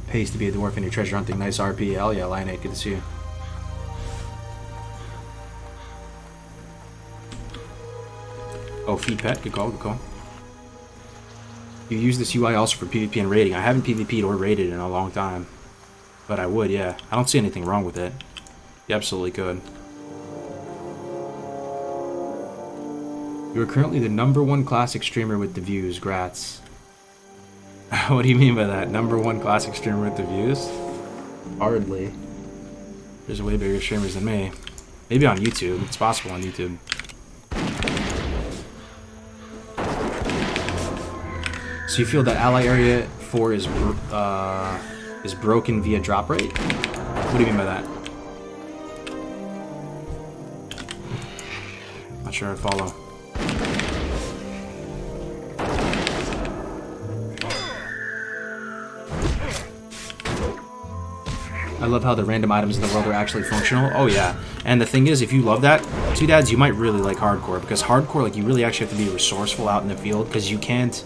Speaker 2: Pays to be a dwarf in your treasure hunting. Nice RP. Hell yeah, Lionate. Good to see you. Oh, feed pet. Good call, good call. You use this UI also for PvP and raiding. I haven't PvP'd or raided in a long time. But I would, yeah. I don't see anything wrong with it. You absolutely could. You are currently the #1 classic streamer with the views. Grats. What do you mean by that? #1 classic streamer with the views? Hardly. There's way bigger streamers than me. Maybe on YouTube. It's possible on YouTube. So you feel that Ally Area 4 is broken via drop rate? What do you mean by that? Not sure I follow. I love how the random items in the world are actually functional. Oh yeah. And the thing is, if you love that, Two Dads, you might really like hardcore, because hardcore, like, you really actually have to be resourceful out in the field, because you can't,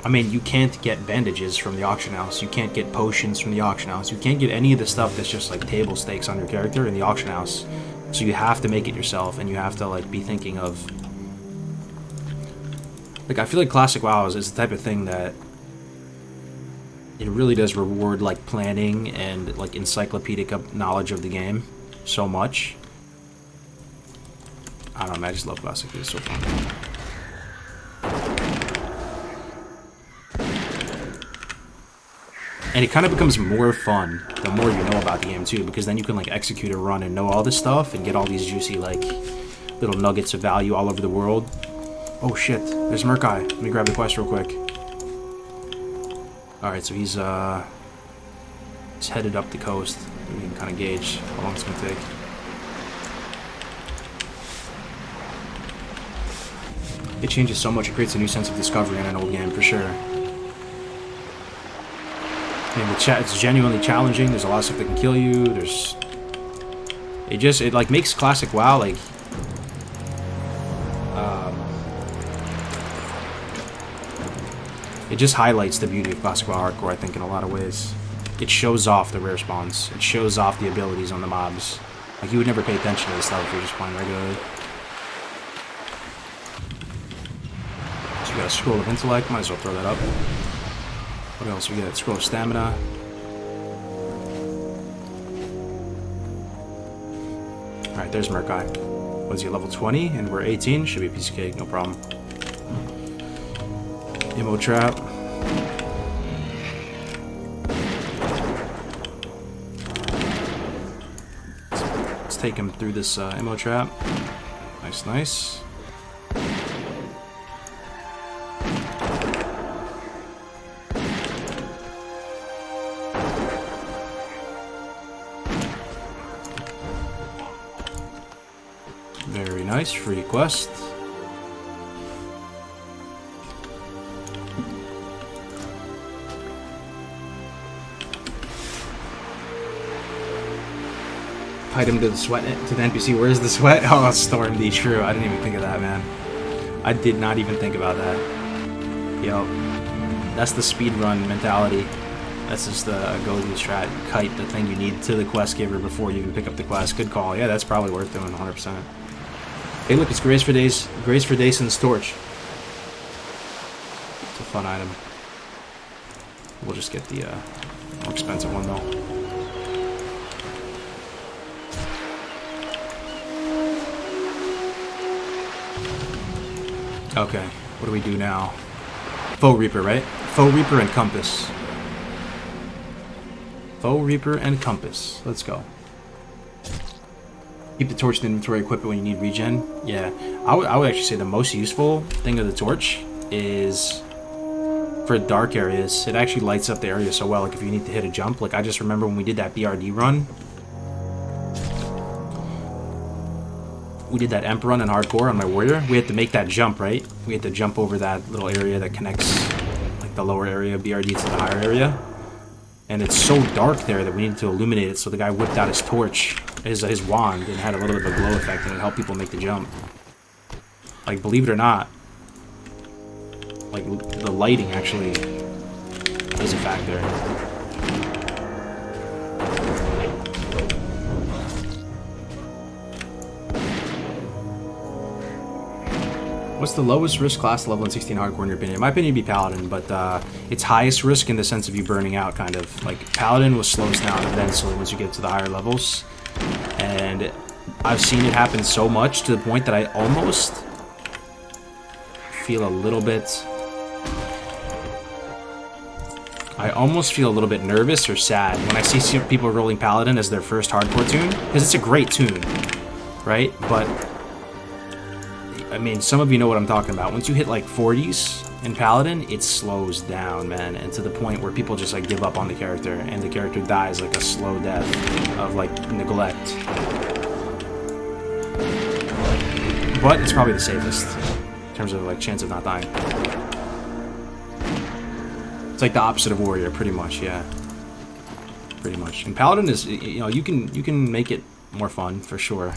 Speaker 2: I mean, you can't get bandages from the auction house, you can't get potions from the auction house, you can't get any of the stuff that's just like table stakes on your character in the auction house. So you have to make it yourself, and you have to like be thinking of, like, I feel like Classic WoW is the type of thing that it really does reward like planning and like encyclopedic knowledge of the game so much. I don't know, man, I just love Classic. It's so fun. And it kind of becomes more fun the more you know about the game too, because then you can like execute a run and know all this stuff and get all these juicy like little nuggets of value all over the world. Oh shit, there's Murkai. Let me grab the quest real quick. Alright, so he's headed up the coast. We can kind of gauge how long it's going to take. It changes so much. It creates a new sense of discovery in an old game, for sure. And it's genuinely challenging. There's a lot of stuff that can kill you. It like makes classic WoW like it just highlights the beauty of classic WoW hardcore, I think, in a lot of ways. It shows off the rare spawns. It shows off the abilities on the mobs. Like, you would never pay attention to this stuff if you're just playing regularly. So we got a scroll of intellect. Might as well throw that up. What else we got? Scroll of stamina. Alright, there's Merkai. What is he, level 20? And we're 18? Should be a piece of cake, no problem. Ammo trap. Let's take him through this ammo trap. Nice, nice. Very nice, free quest. Item to the sweat to the NPC. Where's the sweat? Oh, Storm D. True. I didn't even think of that, man. I did not even think about that. Yo, that's the speedrun mentality. That's just the go-to strat. Kite the thing you need to the quest giver before you even pick up the quest. Good call. Yeah, that's probably worth doing 100%. Hey, look, it's Grace for Dason's torch. It's a fun item. We'll just get the more expensive one though. Okay, what do we do now? Foe Reaper, right? Foe Reaper and Compass. Foe Reaper and Compass. Let's go. Keep the torch in inventory, equip it when you need regen. Yeah, I would actually say the most useful thing of the torch is for dark areas. It actually lights up the area so well, like if you need to hit a jump. Like I just remember when we did that BRD run. We did that Emp run in hardcore on my warrior. We had to make that jump, right? We had to jump over that little area that connects like the lower area of BRD to the higher area. And it's so dark there that we needed to illuminate it, so the guy whipped out his torch, his wand, and had a little bit of a glow effect, and it helped people make the jump. Like, believe it or not, like, the lighting actually is a factor. What's the lowest risk class level in 16 hardcore in your opinion? In my opinion, it'd be Paladin, but it's highest risk in the sense of you burning out, kind of. Like, Paladin will slow us down immensely once you get to the higher levels. And I've seen it happen so much to the point that I almost feel a little bit... nervous or sad when I see people rolling Paladin as their first hardcore tune. Because it's a great tune, right? But... I mean, some of you know what I'm talking about. Once you hit like 40s in Paladin, it slows down, man, and to the point where people just like give up on the character, and the character dies like a slow death of like neglect. But it's probably the safest in terms of like chance of not dying. It's like the opposite of warrior, pretty much, yeah. Pretty much. And Paladin is, you know, you can make it more fun for sure.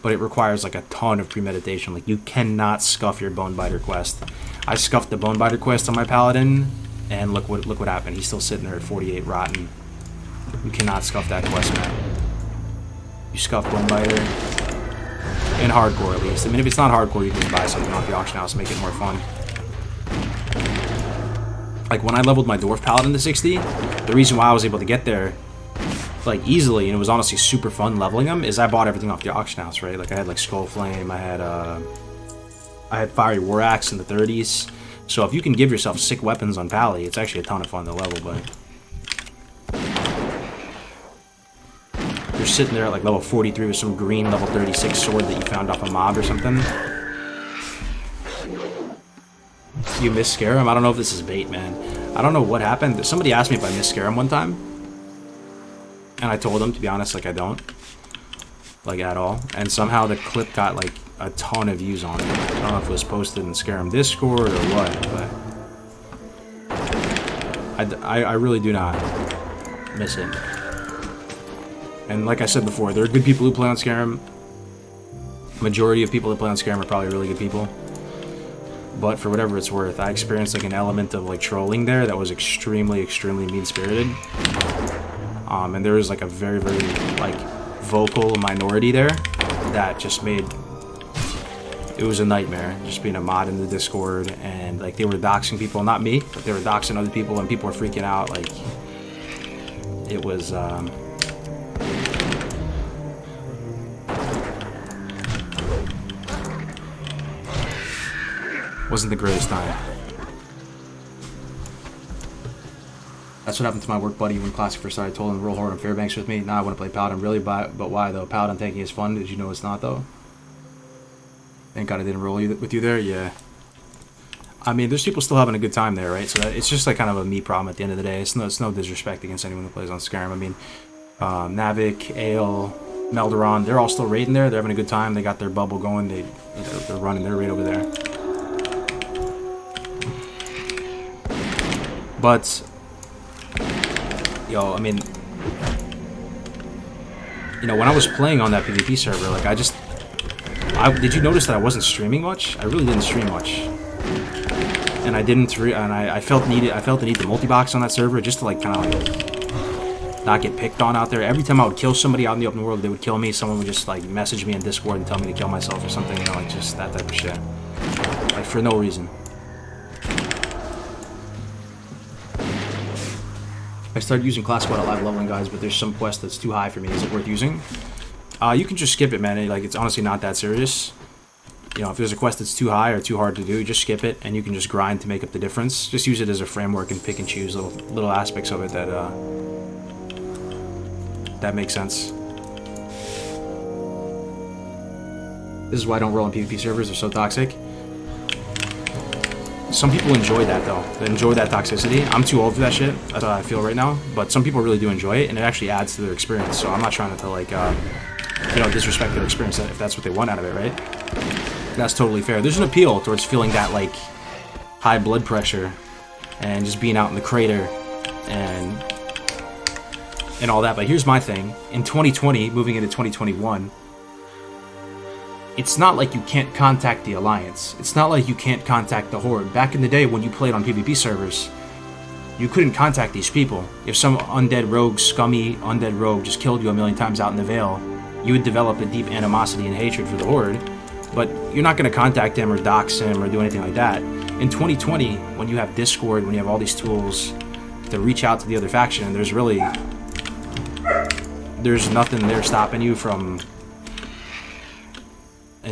Speaker 2: But it requires like a ton of premeditation. Like, you cannot scuff your Bonebiter quest. I scuffed the Bonebiter quest on my Paladin, and look what happened. He's still sitting there at 48 rotten. You cannot scuff that quest, man. You scuff Bonebiter in hardcore, at least. I mean, if it's not hardcore, you can just buy something off the auction house, make it more fun. Like, when I leveled my Dwarf Paladin to 60, the reason why I was able to get there like easily, and it was honestly super fun leveling them, is I bought everything off the auction house, right? Like, I had like Skull Flame, I had Fiery War Axe in the 30s. So if you can give yourself sick weapons on Pally, it's actually a ton of fun to level. But you're sitting there at like level 43 with some green level 36 sword that you found off a mob or something. You miss Scarum? I don't know if this is bait, man. I don't know what happened. Somebody asked me if I missed Scarum one time, and I told them, to be honest, like, I don't. Like, at all. And somehow the clip got, like, a ton of views on it. I don't know if it was posted in Scarum Discord or what, but I really do not miss it. And like I said before, there are good people who play on Scarum. Majority of people that play on Scarum are probably really good people. But for whatever it's worth, I experienced like an element of like trolling there that was extremely, extremely mean-spirited. And there was like a very, very like vocal minority there that just made it was a nightmare. Just being a mod in the Discord, and like they were doxing people, not me, but they were doxing other people, and people were freaking out. Like it was. Wasn't the greatest time. That's what happened to my work buddy when Classic first started. I told him to roll hard on Fairbanks with me. Now I want to play Paladin, really, but why though? Paladin thinking is fun. Did you know it's not though? Thank God I didn't roll with you there. Yeah. I mean, there's people still having a good time there, right? So it's just like kind of a me problem at the end of the day. It's no disrespect against anyone who plays on Skyrim. I mean, Navik, Ale, Melderon, they're all still raiding there. They're having a good time. They got their bubble going. They're running their raid over there. But, yo, I mean, you know, when I was playing on that PvP server, like, did you notice that I wasn't streaming much? I really didn't stream much. And I felt the need to multi-box on that server just to, like, kind of, like, not get picked on out there. Every time I would kill somebody out in the open world, they would kill me. Someone would just, like, message me in Discord and tell me to kill myself or something, you know, like, just that type of shit. Like, for no reason. I started using Class Squad at live leveling, guys, but there's some quest that's too high for me. Is it worth using? You can just skip it, man. Like, it's honestly not that serious. You know, if there's a quest that's too high or too hard to do, just skip it, and you can just grind to make up the difference. Just use it as a framework and pick and choose little aspects of it that make sense. This is why I don't roll on PvP servers. They're so toxic. Some people enjoy that, though. They enjoy that toxicity. I'm too old for that shit. That's how I feel right now. But some people really do enjoy it, and it actually adds to their experience. So I'm not trying to, like, you know, disrespect their experience if that's what they want out of it, right? That's totally fair. There's an appeal towards feeling that, like, high blood pressure and just being out in the crater and all that. But here's my thing. In 2020, moving into 2021, it's not like you can't contact the Alliance. It's not like you can't contact the Horde. Back in the day when you played on PvP servers, you couldn't contact these people. If some undead rogue, scummy undead rogue just killed you a million times out in the Vale, you would develop a deep animosity and hatred for the Horde, but you're not going to contact him or dox him or do anything like that. In 2020, when you have Discord, when you have all these tools to reach out to the other faction, and there's nothing there stopping you from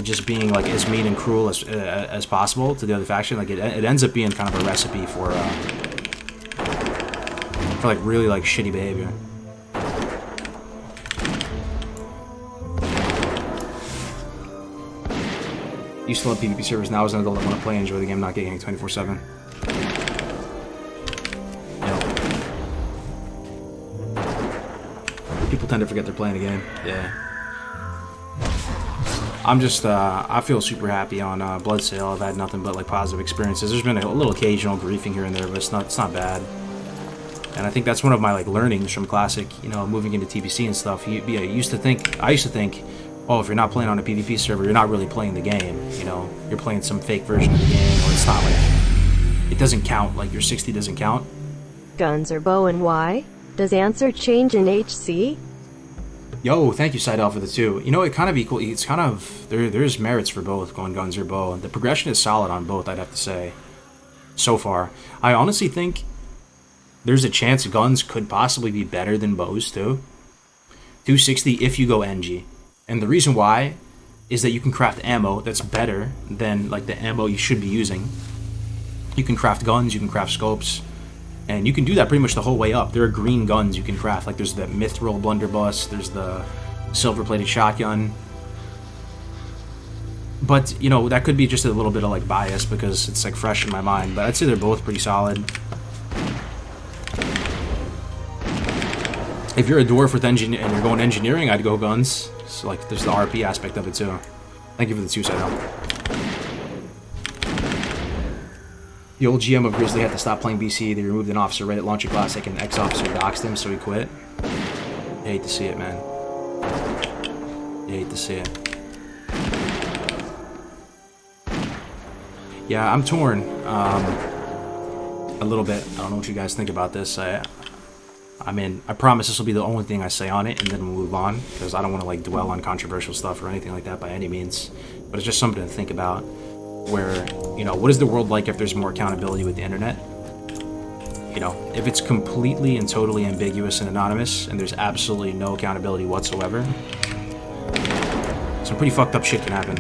Speaker 2: just being like as mean and cruel as possible to the other faction. Like it ends up being kind of a recipe for like really like shitty behavior. Used to love PvP servers. Now as an adult I want to play and enjoy the game, not getting hacked 24/7. People tend to forget they're playing a game. Yeah. I'm just, I feel super happy on Bloodsail. I've had nothing but like positive experiences. There's been a little occasional griefing here and there, but it's not bad. And I think that's one of my like learnings from Classic, you know, moving into TBC and stuff. I used to think, oh, if you're not playing on a PvP server, you're not really playing the game. You know, you're playing some fake version of the game, or it's not like, it doesn't count, like your 60 doesn't count.
Speaker 7: Guns or bow and why? Does answer change in HC?
Speaker 2: Yo, thank you, Seidel, for the 2. You know, it kind of equal. It's kind of there's merits for both going guns or bow. The progression is solid on both, I'd have to say. So far, I honestly think there's a chance guns could possibly be better than bows too. 260 if you go NG, and the reason why is that you can craft ammo that's better than like the ammo you should be using. You can craft guns, you can craft scopes. And you can do that pretty much the whole way up. There are green guns you can craft. Like there's the Mithril Blunderbuss, there's the Silver-Plated Shotgun. But, you know, that could be just a little bit of like bias because it's like fresh in my mind. But I'd say they're both pretty solid. If you're a dwarf with and you're going engineering, I'd go guns. So like there's the RP aspect of it too. Thank you for the suicide help. The old GM of Grizzly had to stop playing BC. They removed an officer right at Launcher Classic, and the ex-officer doxed him, so he quit. You hate to see it, man. You hate to see it. Yeah, I'm torn. A little bit. I don't know what you guys think about this. I mean, I promise this will be the only thing I say on it, and then we'll move on, because I don't want to like dwell on controversial stuff or anything like that by any means. But it's just something to think about. Where, you know, what is the world like if there's more accountability with the internet? You know, if it's completely and totally ambiguous and anonymous, and there's absolutely no accountability whatsoever, some pretty fucked up shit can happen.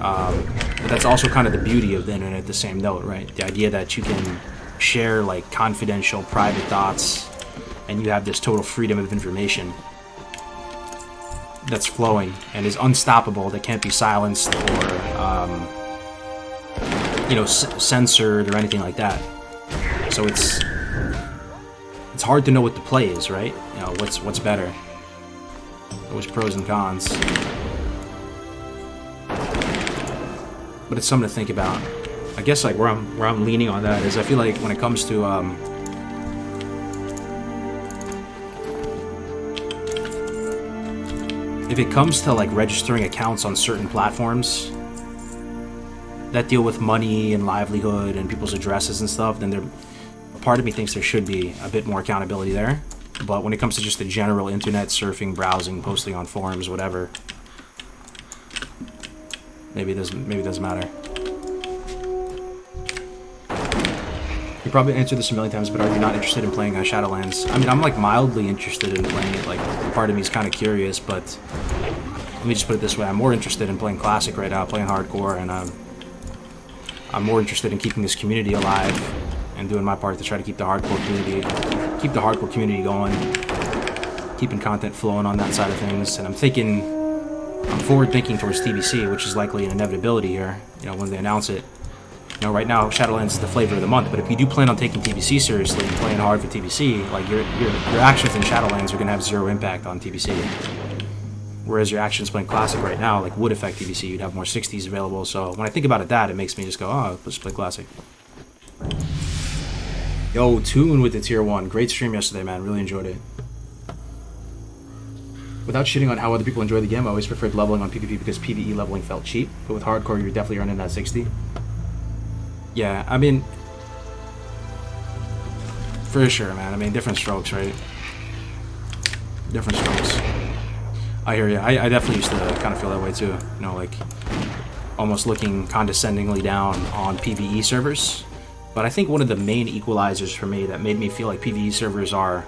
Speaker 2: But that's also kind of the beauty of the internet, the same note, right? The idea that you can share like confidential, private thoughts, and you have this total freedom of information that's flowing and is unstoppable, that can't be silenced or, you know, censored or anything like that. So it's hard to know what the play is, right? You know, what's better? There's pros and cons. But it's something to think about. I guess like where I'm leaning on that is I feel like when it comes to if it comes to like registering accounts on certain platforms that deal with money and livelihood and people's addresses and stuff, then a part of me thinks there should be a bit more accountability there. But when it comes to just the general internet surfing, browsing, posting on forums, whatever, maybe it doesn't matter. You probably answered this a million times, but are you not interested in playing Shadowlands? I mean, I'm like mildly interested in playing it. Like, part of me is kind of curious, but let me just put it this way: I'm more interested in playing Classic right now, playing hardcore, and I'm more interested in keeping this community alive and doing my part to try to keep the hardcore community going, keeping content flowing on that side of things. And I'm forward thinking towards TBC, which is likely an inevitability here. You know, when they announce it. You know, right now Shadowlands is the flavor of the month, but if you do plan on taking TBC seriously and playing hard for TBC, like your actions in Shadowlands are gonna have zero impact on TBC. Whereas your actions playing Classic right now, like, would affect TBC. You'd have more 60s available. So when I think about it, it makes me just go, oh, let's play Classic. Yo, Toon with the tier 1. Great stream yesterday, man. Really enjoyed it. Without shitting on how other people enjoy the game, I always preferred leveling on PvP because PvE leveling felt cheap. But with hardcore, you're definitely earning that 60. Yeah, I mean, for sure, man. I mean, different strokes, right? Different strokes. I hear you. I definitely used to kind of feel that way too. You know, like almost looking condescendingly down on PvE servers. But I think one of the main equalizers for me that made me feel like PvE servers are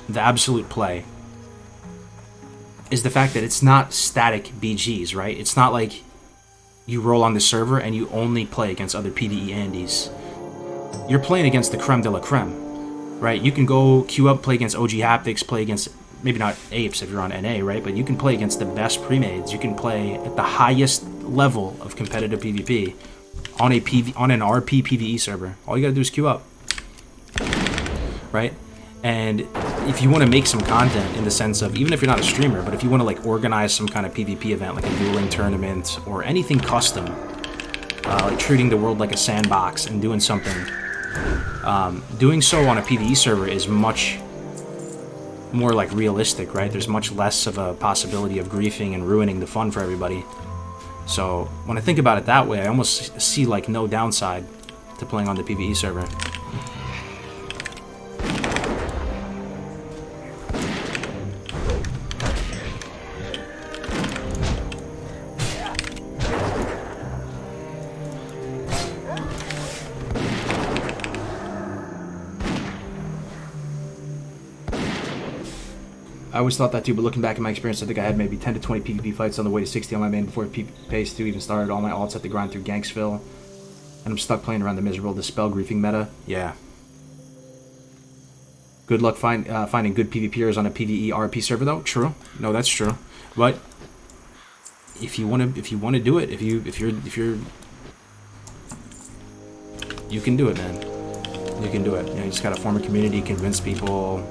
Speaker 2: the absolute play is the fact that it's not static BGs, right? It's not like you roll on the server and you only play against other PvE Andes. You're playing against the creme de la creme, right? You can go queue up, play against OG Haptics, play against, maybe not Apes if you're on NA, right? But you can play against the best pre-mades. You can play at the highest level of competitive PvP on an RP PvE server. All you gotta do is queue up, right? And if you want to make some content in the sense of, even if you're not a streamer, but if you want to like organize some kind of PvP event, like a dueling tournament or anything custom, like treating the world like a sandbox and doing something, doing so on a PvE server is much more like realistic, right? There's much less of a possibility of griefing and ruining the fun for everybody. So when I think about it that way, I almost see like no downside to playing on the PvE server. I always thought that too, but looking back at my experience, I think I had maybe 10 to 20 PvP fights on the way to 60 on my main before PvP Phase 2 even started. All my alts had to grind through Ganksville, and I'm stuck playing around the miserable Dispel griefing meta. Yeah. Good luck finding good PvPers on a PvE RP server, though. True. No, that's true. But if you want to do it, if you're, you can do it, man. You can do it. You know, you just gotta form a community, convince people.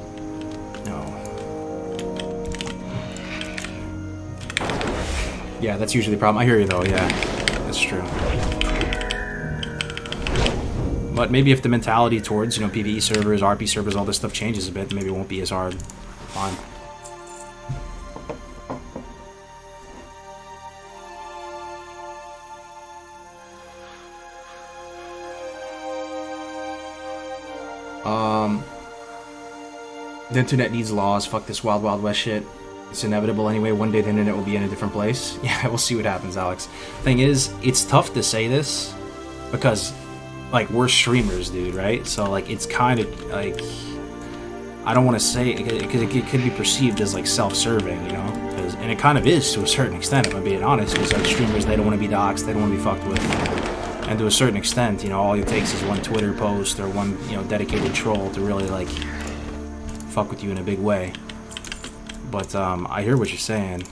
Speaker 2: Yeah, that's usually the problem. I hear you though, yeah. That's true. But maybe if the mentality towards, you know, PvE servers, RP servers, all this stuff changes a bit, maybe it won't be as hard. Fine. The internet needs laws. Fuck this wild, wild west shit. It's inevitable anyway. One day the internet will be in a different place. Yeah, we'll see what happens, Alex. Thing is, it's tough to say this because, like, we're streamers, dude, right? So, like, it's kind of, like, I don't want to say it because it could be perceived as, like, self-serving, you know? And it kind of is to a certain extent, if I'm being honest, because, like, streamers, they don't want to be doxxed, they don't want to be fucked with. And to a certain extent, you know, all it takes is one Twitter post or one, you know, dedicated troll to really, like, fuck with you in a big way. But I hear what you're saying.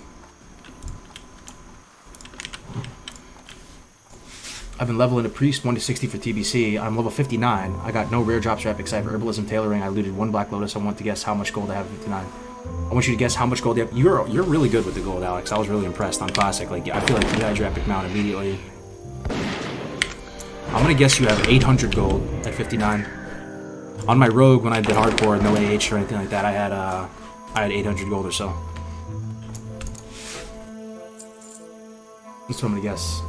Speaker 2: I've been leveling a priest 1 to 60 for TBC. I'm level 59. I got no rare drops or epics. I have herbalism, tailoring. I looted 1 black lotus. I want to guess how much gold I have at 59. I want you to guess how much gold you have. You're really good with the gold, Alex. I was really impressed on classic. Like, I feel like you had your epic mount immediately. I'm gonna guess you have 800 gold at 59. On my rogue, when I did hardcore, no AH or anything like that, I had 800 gold or so. That's what I'm gonna guess.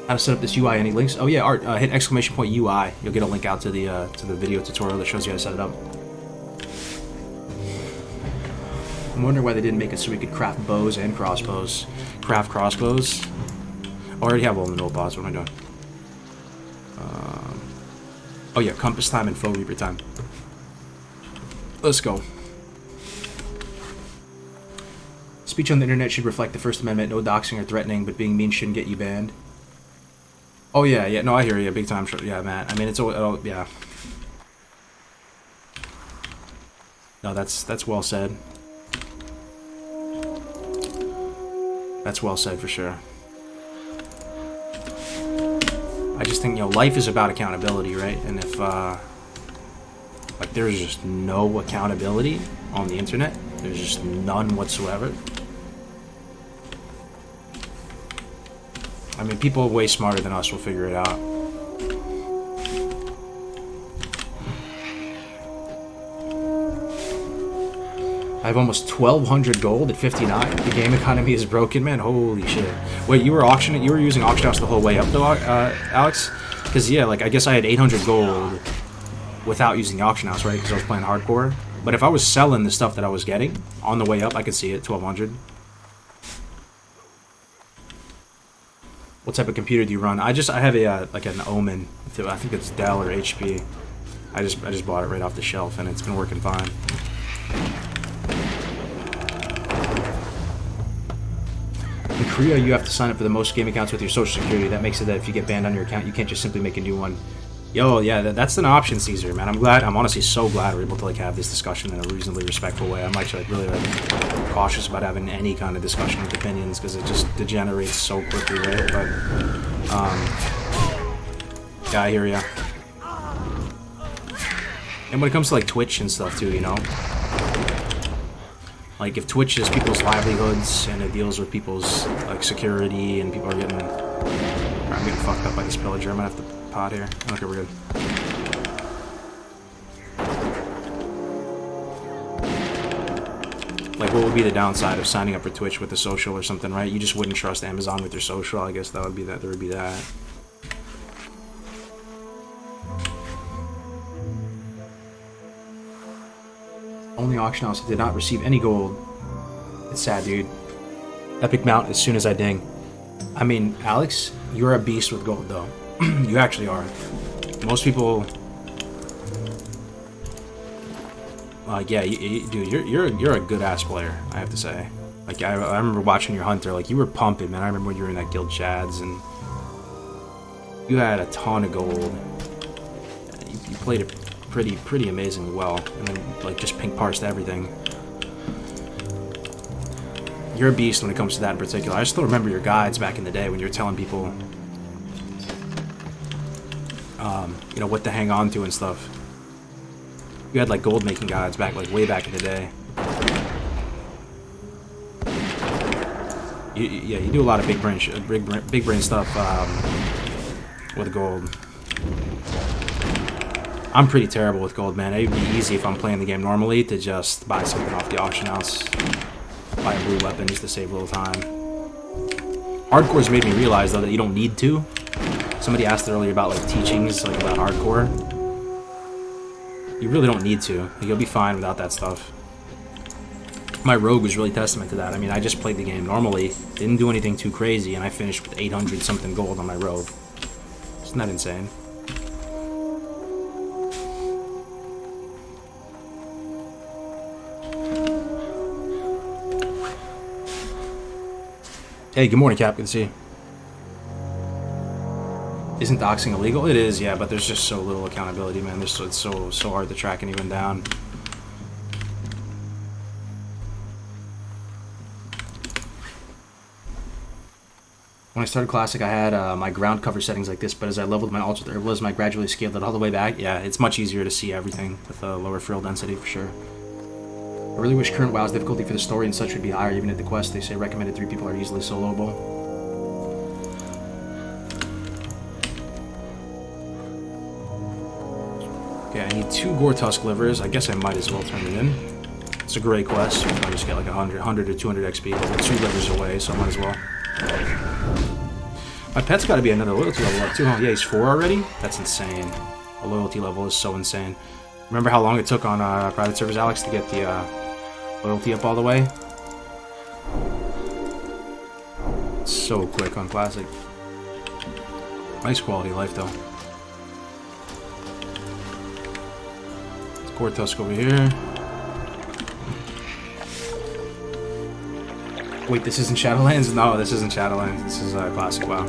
Speaker 2: How to set up this UI? Any links? Oh yeah, Art. Hit exclamation point UI. You'll get a link out to the video tutorial that shows you how to set it up. I'm wondering why they didn't make it so we could craft bows and crossbows. Craft crossbows. I already have all the note bots. What am I doing? Oh yeah, compass time and faux reaper time. Let's go. Speech on the internet should reflect the First Amendment. No doxing or threatening, but being mean shouldn't get you banned. Oh yeah, yeah. No, I hear you. Big time. Yeah, Matt. I mean, it's all yeah. No, that's well said. That's well said for sure. I just think, you know, life is about accountability, right? And if, like, there's just no accountability on the internet, there's just none whatsoever. I mean, people way smarter than us will figure it out. I have almost 1,200 gold at 59. The game economy is broken, man. Holy shit. Wait, you were auctioning? You were using auction house the whole way up, though, Alex? Because yeah, like I guess I had 800 gold without using the auction house, right? Because I was playing hardcore. But if I was selling the stuff that I was getting on the way up, I could see it. 1,200. What type of computer do you run? I have a like an Omen. I think it's Dell or HP. I just bought it right off the shelf, and it's been working fine. In Korea, you have to sign up for the most game accounts with your social security. That makes it that if you get banned on your account, you can't just simply make a new one. Yo, yeah, that's an option, Caesar, man. I'm honestly so glad we're able to like have this discussion in a reasonably respectful way. I'm actually like really like cautious about having any kind of discussion with opinions because it just degenerates so quickly, right? But yeah, I hear ya. And when it comes to like Twitch and stuff too, you know. Like, if Twitch is people's livelihoods and it deals with people's, like, security and people are getting... I'm getting fucked up by this pillager. I'm gonna have to pot here. Okay, we're good. Like, what would be the downside of signing up for Twitch with the social or something, right? You just wouldn't trust Amazon with your social. I guess that would be that. There would be that. Only auction house did not receive any gold. It's sad, dude. Epic mount as soon as I ding. I mean, Alex, you're a beast with gold, though. You actually are. Most people, yeah, dude, you're a good ass player. I have to say. Like, I remember watching your Hunter. Like, you were pumping, man. I remember when you were in that guild Chads and you had a ton of gold. You played it pretty amazingly well, and then like just pink parsed everything. You're a beast when it comes to that in particular. I still remember your guides back in the day when you were telling people, you know, what to hang on to and stuff. You had like gold making guides back, like way back in the day. Yeah, you do a lot of big brain stuff with gold. I'm pretty terrible with gold, man. It'd be easy if I'm playing the game normally to just buy something off the auction house, buy a blue weapon just to save a little time. Hardcore's made me realize though that you don't need to. Somebody asked earlier about like teachings, like about hardcore. You really don't need to. Like, you'll be fine without that stuff. My rogue was really testament to that. I mean, I just played the game normally, didn't do anything too crazy, and I finished with 800 something gold on my rogue. Isn't that insane? Hey, good morning, Cap. Good to see you. Isn't doxing illegal? It is, yeah, but there's just so little accountability, man. It's so hard to track anyone down. When I started Classic, I had my ground cover settings like this, but as I leveled my ultra herbalism, I gradually scaled it all the way back. Yeah, it's much easier to see everything with a lower frill density for sure. I really wish current WoW's difficulty for the story and such would be higher, even at the quest. They say recommended 3 people are easily soloable. Okay, I need 2 Gore Tusk livers. I guess I might as well turn it in. It's a great quest. I just get like 100 or 200 XP. We're 2 livers away, so I might as well. My pet's got to be another loyalty level up too, huh? Yeah, he's 4 already? That's insane. A loyalty level is so insane. Remember how long it took on private servers, Alex, to get the loyalty up all the way? It's so quick on Classic. Nice quality of life, though. It's Gore Tusk over here. Wait, this isn't Shadowlands? No, this isn't Shadowlands. This is Classic WoW.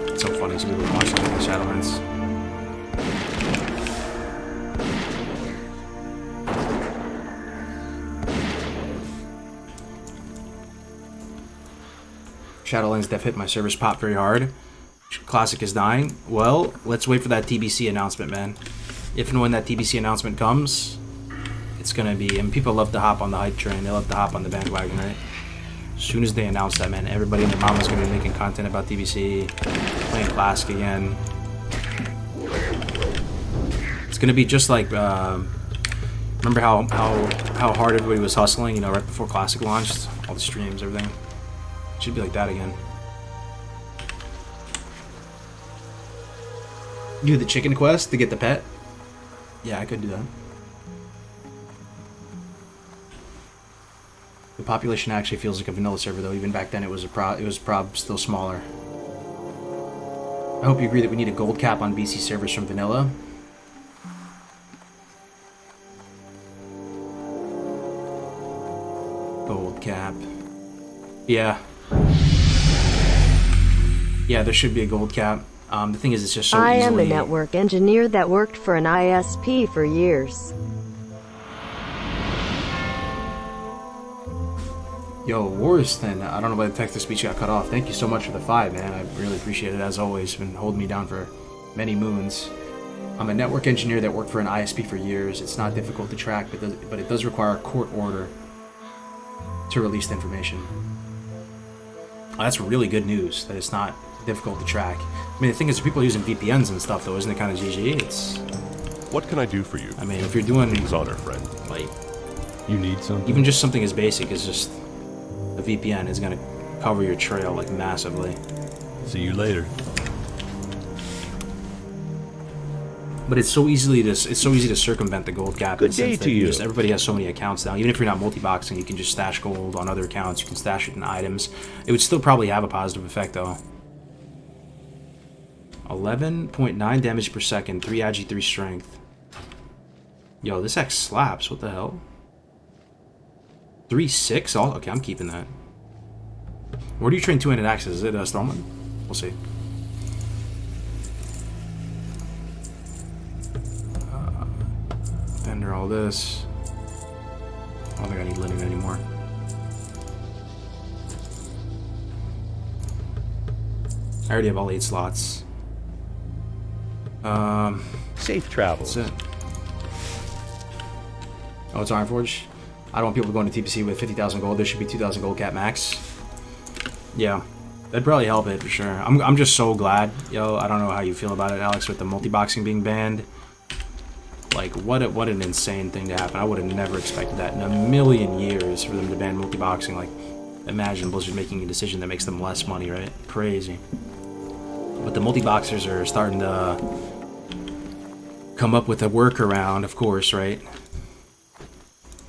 Speaker 2: It's so funny to people watching Shadowlands. Shadowlands def hit my servers pop very hard. Classic is dying. Well, let's wait for that TBC announcement, man. If and when that TBC announcement comes, it's gonna be, and people love to hop on the hype train. They love to hop on the bandwagon, right? As soon as they announce that, man, everybody and their mama's gonna be making content about TBC, playing Classic again. It's gonna be just like, remember how hard everybody was hustling, you know, right before Classic launched, all the streams, everything. It should be like that again. Do the chicken quest to get the pet? Yeah, I could do that. The population actually feels like a vanilla server, though. Even back then, it was still smaller. I hope you agree that we need a gold cap on BC servers from vanilla. Gold cap. Yeah. Yeah, there should be a gold cap. The thing is, it's just so
Speaker 7: I am a
Speaker 2: easily...
Speaker 7: network engineer that worked for an ISP for years.
Speaker 2: Yo, Warston, I don't know why the text-to-speech got cut off. Thank you so much for the 5, man. I really appreciate it, as always. Been holding me down for many moons. I'm a network engineer that worked for an ISP for years. It's not difficult to track, but it does require a court order to release the information. Oh, that's really good news, that it's not difficult to track. I mean, the thing is, people are using VPNs and stuff, though. Isn't it kind of GG? It's...
Speaker 4: What can I do for you?
Speaker 2: I mean, if you're doing...
Speaker 4: Things on our friend.
Speaker 2: Like...
Speaker 4: You need something?
Speaker 2: Even just something as basic as just... A VPN is going to cover your trail, like, massively.
Speaker 4: See you later.
Speaker 2: But it's so easy to circumvent the gold cap.
Speaker 4: Good day to you.
Speaker 2: Everybody has so many accounts now. Even if you're not multi-boxing, you can just stash gold on other accounts. You can stash it in items. It would still probably have a positive effect, though. 11.9 damage per second, 3 agi, 3 strength. Yo, this X slaps. What the hell? 3-6? Oh, okay, I'm keeping that. Where do you train 2-handed axes? Is it Stormwind? We'll see. Fender, all this. I don't think I need linen anymore. I already have all 8 slots.
Speaker 4: Safe travels.
Speaker 2: That's it. Oh, it's Ironforge? I don't want people going to TPC with 50,000 gold. There should be 2,000 gold cap max. Yeah, that'd probably help it for sure. I'm just so glad, yo. I don't know how you feel about it, Alex, with the multi-boxing being banned. Like, what an insane thing to happen. I would have never expected that in a million years for them to ban multi-boxing. Like, imagine Blizzard making a decision that makes them less money, right? Crazy. But the multi-boxers are starting to come up with a workaround, of course, right?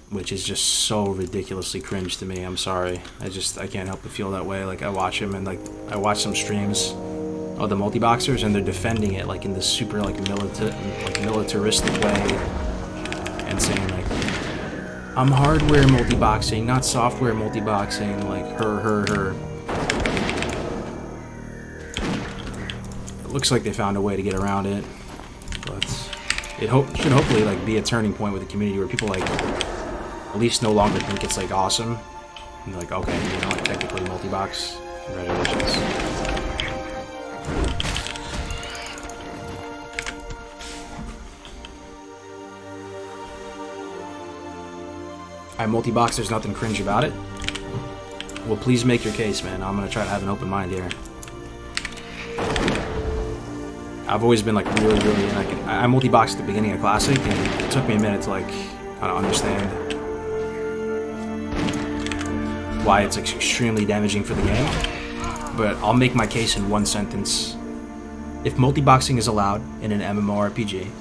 Speaker 2: Which is just so ridiculously cringe to me. I'm sorry. I can't help but feel that way. Like, I watch him and, like, I watch some streams of the multi-boxers and they're defending it, like, in this super, like, militaristic way and saying, like, I'm hardware multi-boxing, not software multi-boxing, like, her. It looks like they found a way to get around it, but it should hopefully, like, be a turning point with the community where people, like, at least no longer think it's, like, awesome. And they're like, okay, you know, like, technically multi-box. Congratulations. Multi-box, there's nothing cringe about it. Well, please make your case, man. I'm gonna try to have an open mind here. I've always been, like, really, like, I multi-boxed at the beginning of Classic, and it took me a minute to, like, kind of understand why it's, like, extremely damaging for the game. But I'll make my case in one sentence. If multi-boxing is allowed in an MMORPG,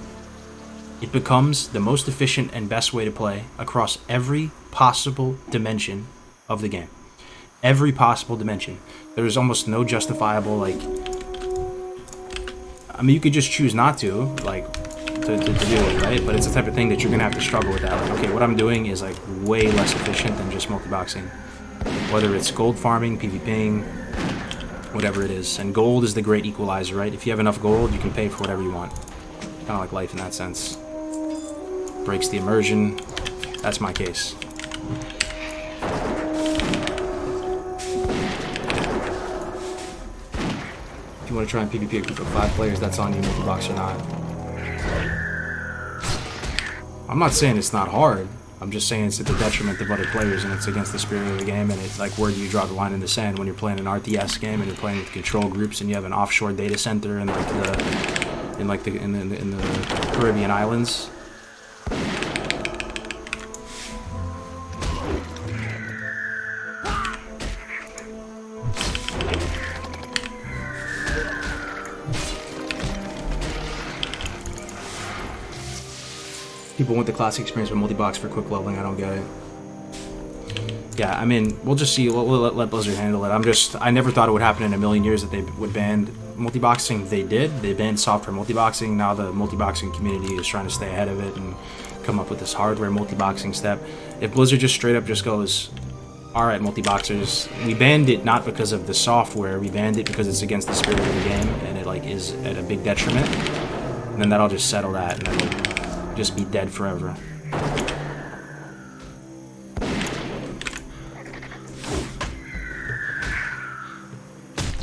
Speaker 2: it becomes the most efficient and best way to play across every possible dimension of the game. Every possible dimension. There is almost no justifiable, like... I mean, you could just choose not to, like, to do it, right? But it's the type of thing that you're gonna have to struggle with that. Like, okay, what I'm doing is, like, way less efficient than just multi-boxing. Whether it's gold farming, PvPing, whatever it is. And gold is the great equalizer, right? If you have enough gold, you can pay for whatever you want. Kind of like life in that sense. Breaks the immersion. That's my case. If you want to try and PvP a group of 5 players, that's on you, multi-box or not. I'm not saying it's not hard. I'm just saying it's at the detriment of other players and it's against the spirit of the game. And it's like, where do you draw the line in the sand when you're playing an RTS game and you're playing with control groups and you have an offshore data center in, like, in the Caribbean islands? People want the classic experience with multi-box for quick leveling. I don't get it. Yeah, I mean, we'll just see. We'll let Blizzard handle it. I never thought it would happen in a million years that they would ban multi-boxing. They did. They banned software multi-boxing. Now the multi-boxing community is trying to stay ahead of it and come up with this hardware multi-boxing step. If Blizzard just straight up just goes, alright, multi-boxers, we banned it not because of the software, we banned it because it's against the spirit of the game and it, like, is at a big detriment, and then that'll just settle that and that'll just be dead forever.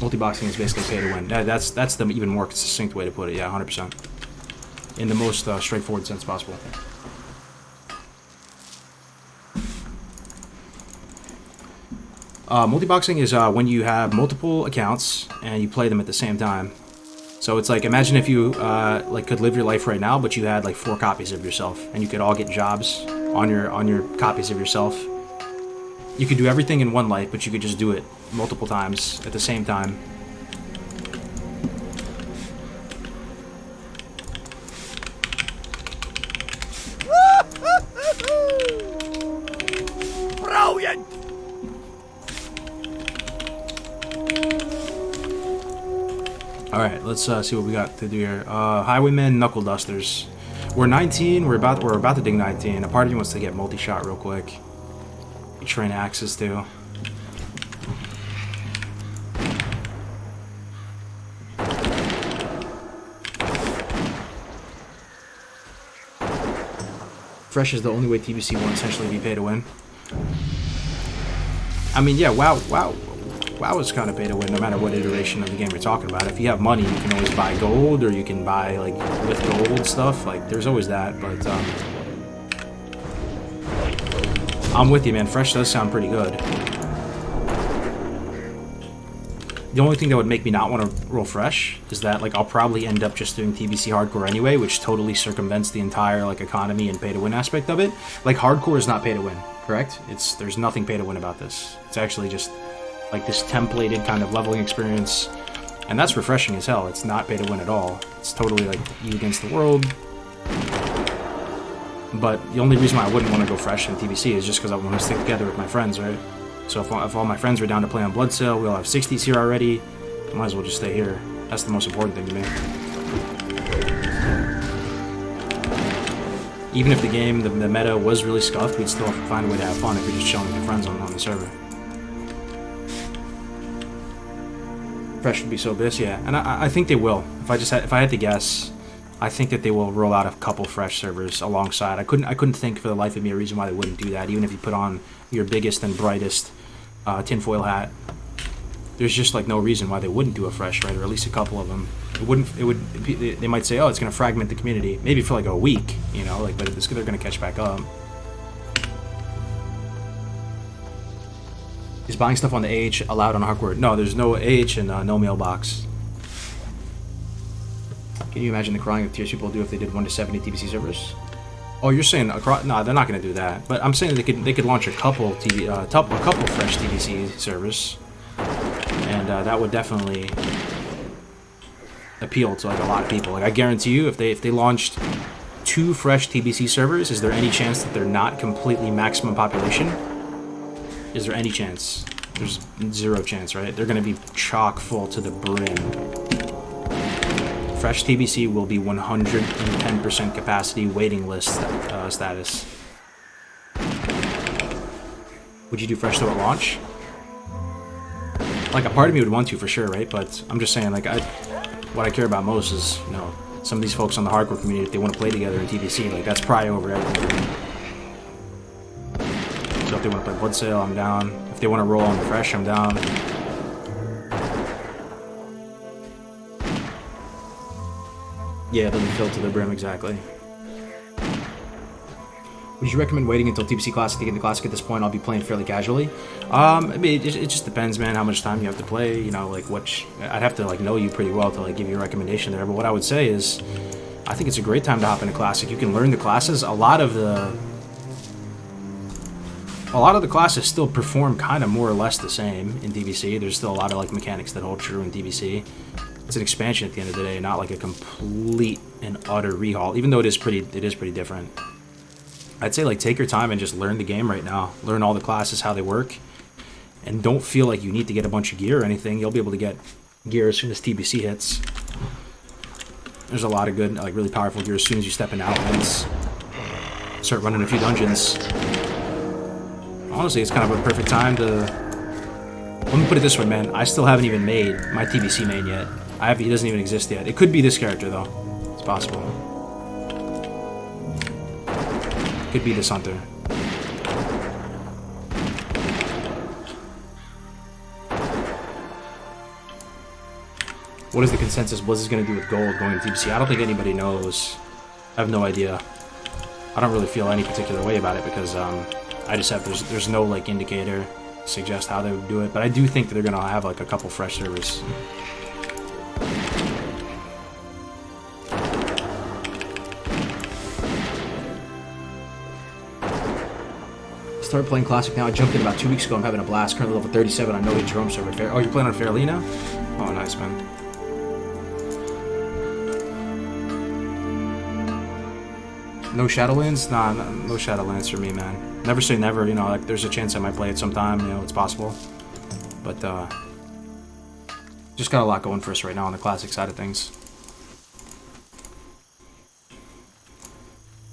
Speaker 2: Multi-boxing is basically pay to win. That's the even more succinct way to put it. Yeah, 100%. In the most straightforward sense possible. Multi-boxing is when you have multiple accounts and you play them at the same time. So it's like, imagine if you like could live your life right now, but you had like 4 copies of yourself, and you could all get jobs on your copies of yourself. You could do everything in one life, but you could just do it multiple times at the same time.
Speaker 8: Brilliant!
Speaker 2: Alright, let's see what we got to do here. Highwaymen, Knuckle Dusters. We're 19, we're about to dig 19. A part of you wants to get multi-shot real quick. You train axes too. Fresh is the only way TBC will essentially be pay to win. I mean, yeah, WoW is kind of pay to win no matter what iteration of the game you're talking about. If you have money, you can always buy gold, or you can buy, like, with gold stuff. Like, there's always that, but, I'm with you, man. Fresh does sound pretty good. The only thing that would make me not want to roll fresh is that, like, I'll probably end up just doing TBC hardcore anyway, which totally circumvents the entire, like, economy and pay-to-win aspect of it. Like, hardcore is not pay-to-win, correct? There's nothing pay-to-win about this. It's actually just, like, this templated kind of leveling experience, and that's refreshing as hell. It's not pay-to-win at all. It's totally, like, you against the world. But the only reason why I wouldn't want to go fresh in TBC is just because I want to stick together with my friends, right? So if all my friends are down to play on Bloodsail, we all have 60s here already. Might as well just stay here. That's the most important thing to me. Even if the game, the meta was really scuffed, we'd still find a way to have fun if you're just chilling with your friends on the server. Fresh would be so bliss, yeah. And I think they will. If I had to guess, I think that they will roll out a couple fresh servers alongside. I couldn't think for the life of me a reason why they wouldn't do that, even if you put on your biggest and brightest tinfoil hat. There's just like no reason why they wouldn't do a fresh, right? Or at least a couple of them. They might say, oh, it's going to fragment the community, maybe for like a week, you know, like, but they're going to catch back up. Is buying stuff on the AH allowed on hardcore? No, there's no AH and no mailbox. Can you imagine the crying of tears people do if they did 1 to 70 TBC servers? Oh, you're saying no, they're not going to do that. But I'm saying they could launch a couple fresh TBC servers, and that would definitely appeal to like a lot of people. Like I guarantee you, if they launched 2 fresh TBC servers, is there any chance that they're not completely maximum population? Is there any chance? There's 0 chance, right? They're going to be chock full to the brim. Fresh TBC will be 110% capacity waiting list status. Would you do fresh though at launch? Like a part of me would want to for sure, right? But I'm just saying, like what I care about most is, you know, some of these folks on the hardcore community, if they want to play together in TBC, like that's probably over everything for me. So if they want to play Bloodsail, I'm down. If they want to roll on the fresh, I'm down. Yeah, they'll be filled to the brim, exactly. Would you recommend waiting until TBC Classic to get the Classic at this point? I'll be playing fairly casually. I mean, it just depends, man, how much time you have to play, you know, like, I'd have to, like, know you pretty well to, like, give you a recommendation there, but what I would say is, I think it's a great time to hop into Classic. You can learn the classes. A lot of the classes still perform kind of more or less the same in TBC. There's still a lot of, like, mechanics that hold true in TBC. It's an expansion at the end of the day, not like a complete and utter rehaul, even though it is pretty different. I'd say, like, take your time and just learn the game right now. Learn all the classes, how they work, and don't feel like you need to get a bunch of gear or anything. You'll be able to get gear as soon as TBC hits. There's a lot of good, like, really powerful gear as soon as you step in Outlands. Start running a few dungeons. Honestly, it's kind of a perfect time to... Let me put it this way, man. I still haven't even made my TBC main yet. He doesn't even exist yet. It could be this character, though. It's possible. Could be this hunter. What is the consensus Blizz is going to do with gold going to TBC? I don't think anybody knows. I have no idea. I don't really feel any particular way about it because I just have there's no like indicator to suggest how they would do it. But I do think that they're going to have like a couple fresh servers. Start playing Classic now. I jumped in about 2 weeks ago. I'm having a blast. Currently level 37 on No Hate Jerome server. Oh, you're playing on Fairly now? Oh, nice, man. No Shadowlands? Nah, no Shadowlands for me, man. Never say never, you know, like, there's a chance I might play it sometime, you know, it's possible. But, just got a lot going for us right now on the Classic side of things.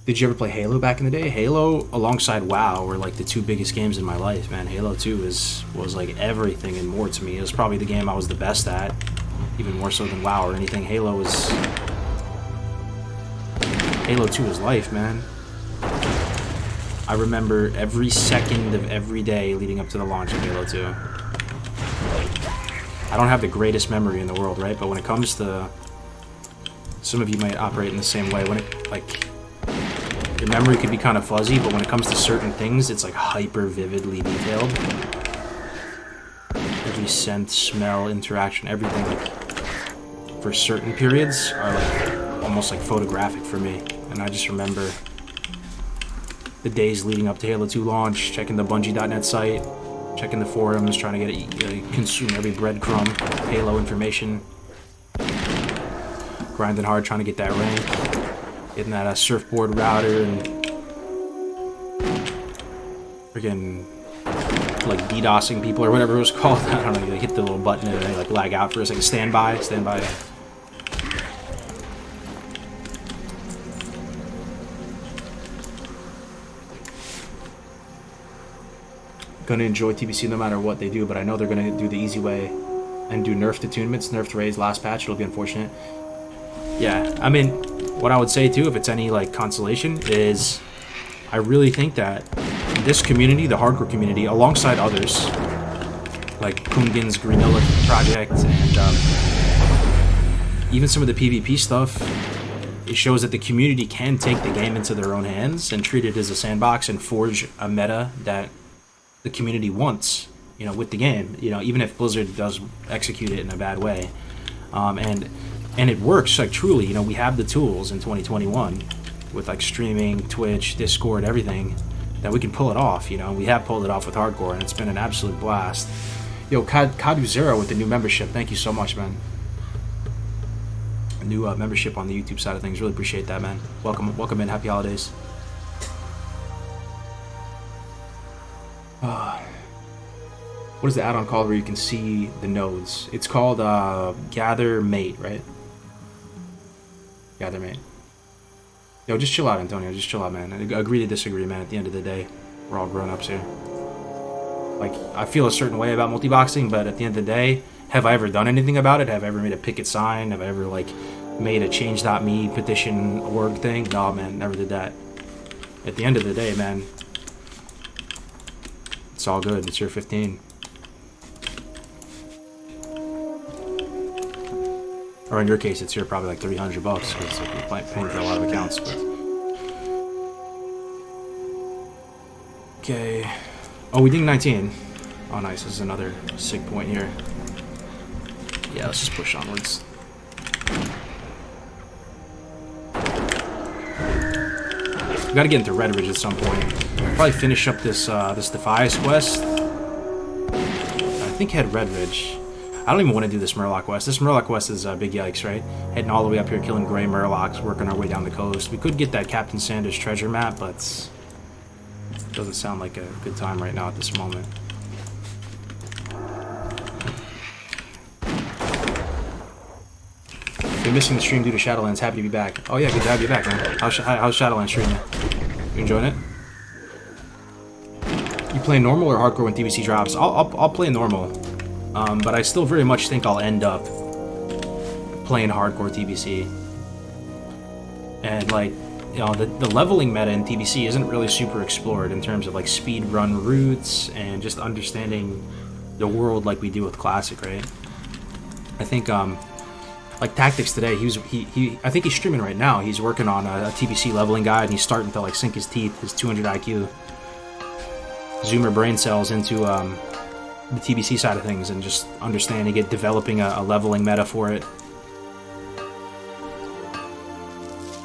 Speaker 2: Did you ever play Halo back in the day? Halo alongside WoW were like the 2 biggest games in my life, man. Halo 2 was like everything and more to me. It was probably the game I was the best at, even more so than WoW or anything. Halo 2 is life, man. I remember every second of every day leading up to the launch of Halo 2. I don't have the greatest memory in the world, right? But when it comes to... Some of you might operate in the same way. When it, like... your memory could be kind of fuzzy, but when it comes to certain things, it's like hyper vividly detailed. Every scent, smell, interaction, everything, like, for certain periods are like almost like photographic for me. And I just remember the days leading up to Halo 2 launch, checking the Bungie.net site, checking the forums, trying to get consume every breadcrumb, Halo information, grinding hard trying to get that rank, getting that surfboard router, and freaking like DDoSing people or whatever it was called. I don't know. You like, hit the little button and they like lag out for a second. Stand by. Gonna enjoy TBC no matter what they do, but I know they're gonna do the easy way and do nerfed attunements, nerfed raids last patch. It'll be unfortunate. Yeah, I mean, what I would say too, if it's any like consolation, is I really think that this community, the hardcore community, alongside others like Kungin's Greenilla project and even some of the PvP stuff, it shows that the community can take the game into their own hands and treat it as a sandbox and forge a meta that the community wants, you know, with the game, you know, even if Blizzard does execute it in a bad way. And it works, like, truly, you know, we have the tools in 2021 with, like, streaming, Twitch, Discord, everything, that we can pull it off, you know. We have pulled it off with hardcore, and it's been an absolute blast. Yo, Kadu Zero with the new membership, thank you so much, man. A new membership on the YouTube side of things, really appreciate that, man. Welcome in, happy holidays. What is the add-on called where you can see the nodes? It's called Gather Mate, right? Gather Mate. Yo, just chill out, Antonio. Just chill out, man. Agree to disagree, man. At the end of the day, we're all grown-ups here. Like, I feel a certain way about multi-boxing, but at the end of the day, have I ever done anything about it? Have I ever made a picket sign? Have I ever, like, made a change.me petition org thing? No, man. Never did that. At the end of the day, man, it's all good. It's your 15. Or in your case, it's here probably like $300 because you're paying for a lot of accounts. But okay. Oh, we ding 19. Oh, nice. This is another sick point here. Yeah, let's just push onwards. We gotta get into Red Ridge at some point. Probably finish up this this Defias quest. I think head Red Ridge. I don't even want to do this Murloc quest. This Murloc quest is big yikes, right? Heading all the way up here, killing gray Murlocs, working our way down the coast. We could get that Captain Sanders treasure map, but it doesn't sound like a good time right now at this moment. Been missing the stream due to Shadowlands. Happy to be back. Oh yeah, good to have you back, man. How's Shadowlands streaming? You enjoying it? You play normal or hardcore when TBC drops? I'll play normal. But I still very much think I'll end up playing hardcore TBC. And, like, you know, the leveling meta in TBC isn't really super explored in terms of, like, speed run routes and just understanding the world like we do with Classic, right? I think, like, Tactics today, I think he's streaming right now. He's working on a TBC leveling guide, and he's starting to, like, sink his teeth, his 200 IQ. Zoomer brain cells into, the TBC side of things and just understanding it, developing a leveling meta for it.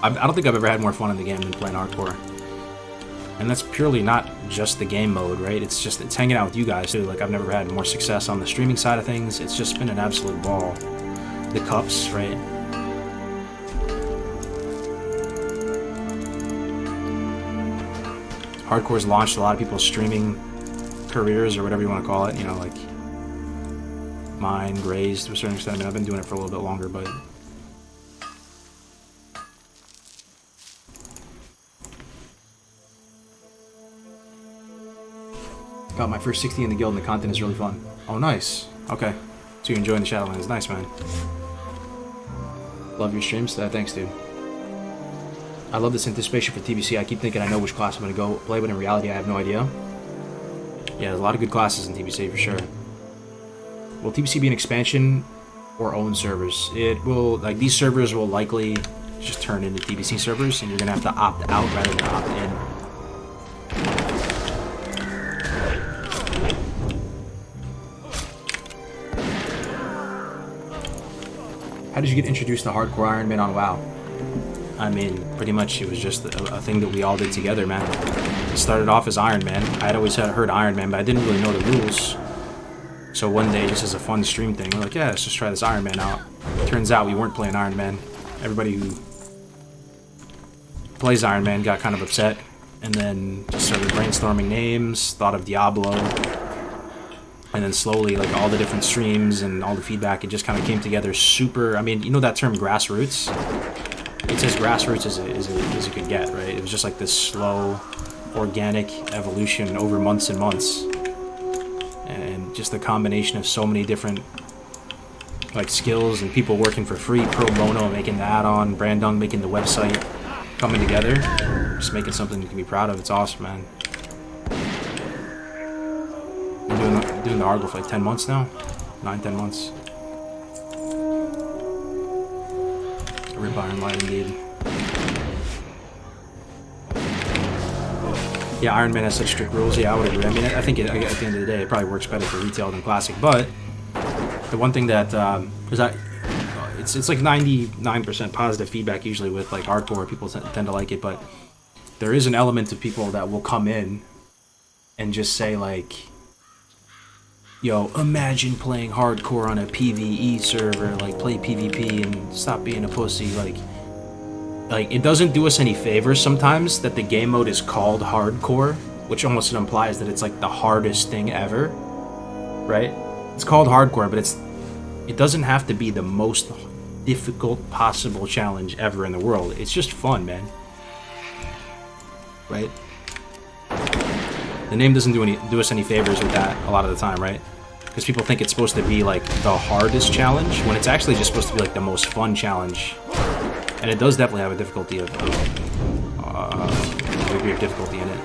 Speaker 2: I don't think I've ever had more fun in the game than playing hardcore. And that's purely not just the game mode, right? It's hanging out with you guys too. Like, I've never had more success on the streaming side of things. It's just been an absolute ball. The cups, right? Hardcore's launched a lot of people's streaming careers or whatever you want to call it, you know, like mine, Gray's to a certain extent. I mean, I've been doing it for a little bit longer, but got my first 60 in the guild and the content is really fun. Oh, nice. Okay. So you're enjoying the Shadowlands. Nice, man. Love your streams. Thanks, dude. I love this anticipation for TBC. I keep thinking I know which class I'm going to go play, but in reality, I have no idea. Yeah, there's a lot of good classes in TBC for sure. Will TBC be an expansion or own servers? It will, like, these servers will likely just turn into TBC servers, and you're gonna have to opt out rather than opt in. How did you get introduced to hardcore Iron Man on WoW? I mean, pretty much it was just a thing that we all did together, man. It started off as Iron Man. I'd always heard Iron Man, but I didn't really know the rules. So one day, just as a fun stream thing, we're like, yeah, let's just try this Iron Man out. Turns out we weren't playing Iron Man. Everybody who plays Iron Man got kind of upset, and then just started brainstorming names, thought of Diablo, and then slowly, like, all the different streams and all the feedback, it just kind of came together super. I mean, you know that term grassroots? It's as grassroots as it could get, right? It was just like this slow, organic evolution over months and months. And just the combination of so many different, like, skills and people working for free, pro bono, making the add-on, Brandon making the website, coming together, just making something you can be proud of. It's awesome, man. Been doing the Argo for like 10 months now. 9-10 months. Rip Iron Light indeed. Yeah, Iron Man has such strict rules. Yeah, I would agree. I mean, I think at the end of the day, it probably works better for retail than classic. But the one thing that it's like 99% positive feedback usually with like hardcore. People tend to like it, but there is an element of people that will come in and just say like, yo, imagine playing hardcore on a PvE server, like play PvP and stop being a pussy. Like it doesn't do us any favors sometimes that the game mode is called hardcore, which almost implies that it's like the hardest thing ever, right? It's called hardcore, but it doesn't have to be the most difficult possible challenge ever in the world. It's just fun, man. Right? The name doesn't do us any favors with that a lot of the time, right? Because people think it's supposed to be like the hardest challenge when it's actually just supposed to be like the most fun challenge. And it does definitely have a difficulty a degree of difficulty in it.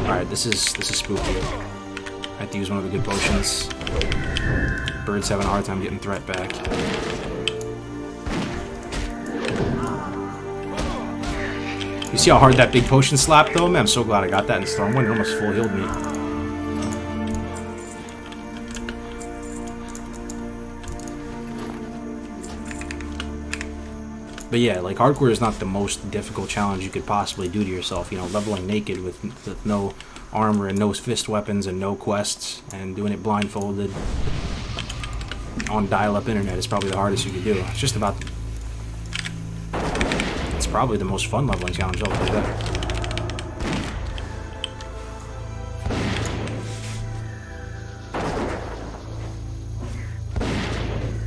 Speaker 2: All right, this is spooky. I have to use one of the good potions. Bird's having a hard time getting threat back. You see how hard that big potion slapped though? Man, I'm so glad I got that in Stormwind. It almost full healed me. But yeah, like hardcore is not the most difficult challenge you could possibly do to yourself. You know, leveling naked with no armor and no fist weapons and no quests and doing it blindfolded on dial-up internet is probably the hardest you could do. It's just about... It's probably the most fun leveling challenge, I'll tell you that.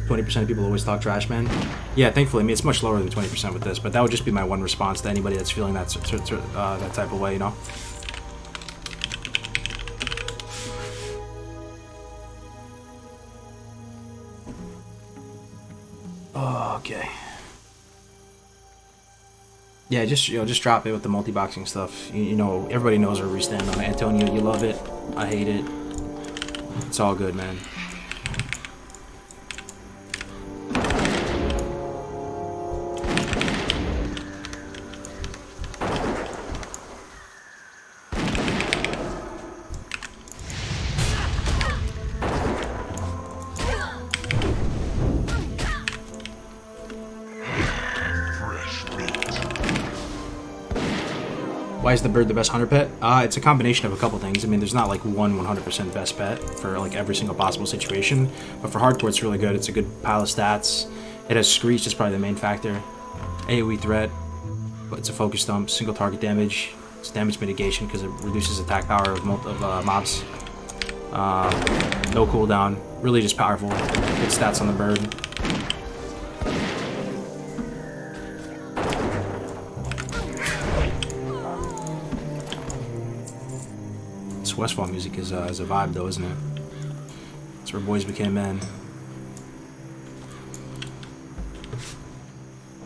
Speaker 2: %20 of people always talk trash, man. Yeah, thankfully, I mean, it's much lower than 20% with this, but that would just be my one response to anybody that's feeling that type of way, you know? Oh, okay. Yeah, just drop it with the multi-boxing stuff. You know, everybody knows where we stand on it. Antonio, you love it. I hate it. It's all good, man. Why is the bird the best hunter pet? It's a combination of a couple things. I mean, there's not like one 100% best pet for like every single possible situation, but for hardcore it's really good. It's a good pile of stats. It has Screech, that's probably the main factor. AoE threat, but it's a focus dump, single target damage. It's damage mitigation because it reduces attack power of mobs. No cooldown, really just powerful. Good stats on the bird. Westfall music is a vibe though, isn't it? That's where boys became men.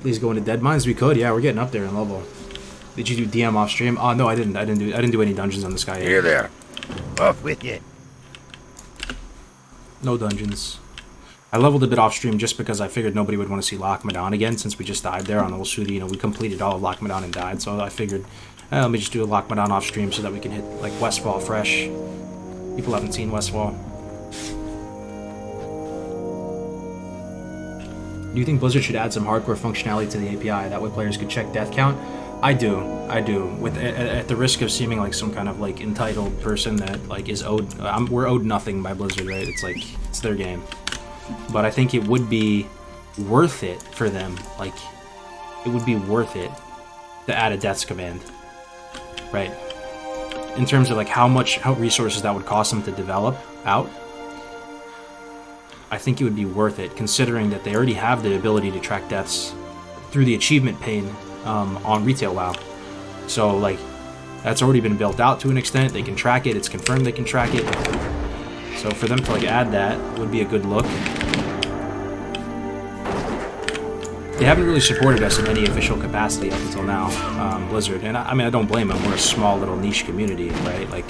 Speaker 2: Please go into Dead Mines. We could, yeah, we're getting up there in level. Did you do DM off stream? Oh no, I didn't do any dungeons on this guy yet.
Speaker 8: Here there. Off with you.
Speaker 2: No dungeons. I leveled a bit off stream just because I figured nobody would want to see Loch Madon again since we just died there on Old Sudi. You know, we completed all of Loch Madon and died, so I figured, let me just do a Loch Madon off stream so that we can hit like Westfall fresh. People haven't seen Westfall. Do you think Blizzard should add some hardcore functionality to the API? That way players could check death count? I do. With at the risk of seeming like some kind of like entitled person that like is owed. We're owed nothing by Blizzard, right? It's like it's their game. But I think it would be worth it for them. Like, it would be worth it to add a deaths command, right? In terms of like how resources that would cost them to develop out. I think it would be worth it, considering that they already have the ability to track deaths through the achievement pane on retail WoW. So like, that's already been built out to an extent. They can track it. It's confirmed they can track it. So for them to like add that would be a good look. They haven't really supported us in any official capacity up until now, Blizzard. And I mean, I don't blame them. We're a small little niche community, right? Like,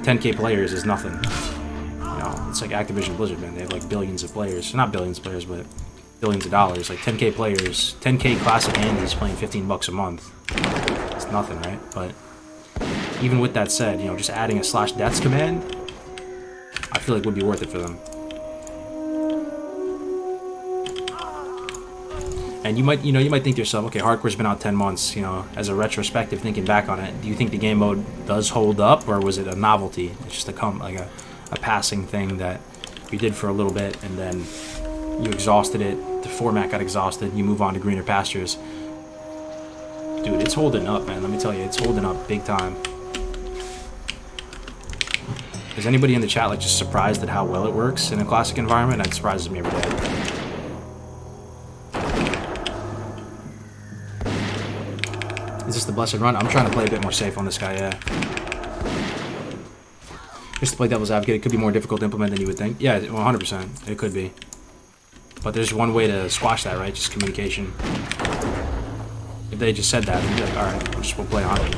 Speaker 2: 10k players is nothing. You know, it's like Activision Blizzard, man. They have like billions of players. Not billions of players, but billions of dollars. Like 10k players, 10k classic Andes playing $15 a month. It's nothing, right? But even with that said, you know, just adding a /deaths command, I feel like would be worth it for them. And you might think to yourself, okay, hardcore's been out 10 months, you know, as a retrospective, thinking back on it, do you think the game mode does hold up, or was it a novelty? It's just a passing thing that you did for a little bit, and then you exhausted it, the format got exhausted, you move on to greener pastures. Dude, it's holding up, man, let me tell you, it's holding up big time. Is anybody in the chat like just surprised at how well it works in a classic environment? That surprises me every day. Is this the blessed run? I'm trying to play a bit more safe on this guy, yeah. Just to play devil's advocate, it could be more difficult to implement than you would think. Yeah, 100%. It could be. But there's one way to squash that, right? Just communication. If they just said that, they'd be like, alright, we'll play on it.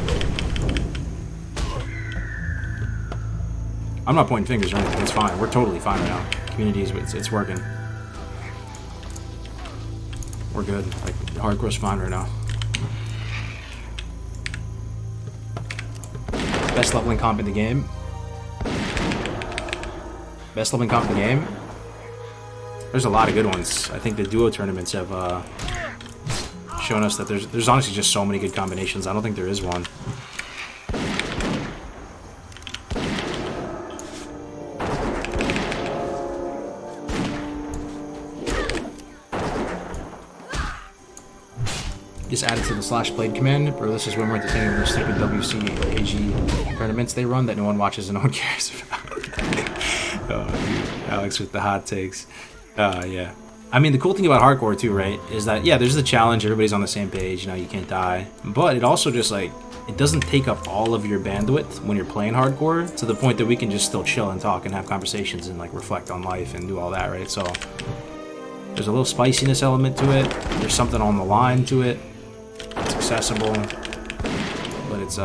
Speaker 2: I'm not pointing fingers or anything, it's fine. We're totally fine right now. Community is, it's working. We're good. Like, hardcore's fine right now. Best leveling comp in the game. Best leveling comp in the game. There's a lot of good ones. I think the duo tournaments have shown us that there's honestly just so many good combinations. I don't think there is one. Just added to the /played command. Bro, this is when we're entertaining those stupid WCAG tournaments they run that no one watches and no one cares about. Oh, dude. Alex with the hot takes. Yeah. I mean, the cool thing about hardcore too, right, is that, yeah, there's the challenge, everybody's on the same page, you know, you can't die. But it also just, like, it doesn't take up all of your bandwidth when you're playing hardcore, to the point that we can just still chill and talk and have conversations and, like, reflect on life and do all that, right? So, there's a little spiciness element to it, there's something on the line to it. It's accessible, but it's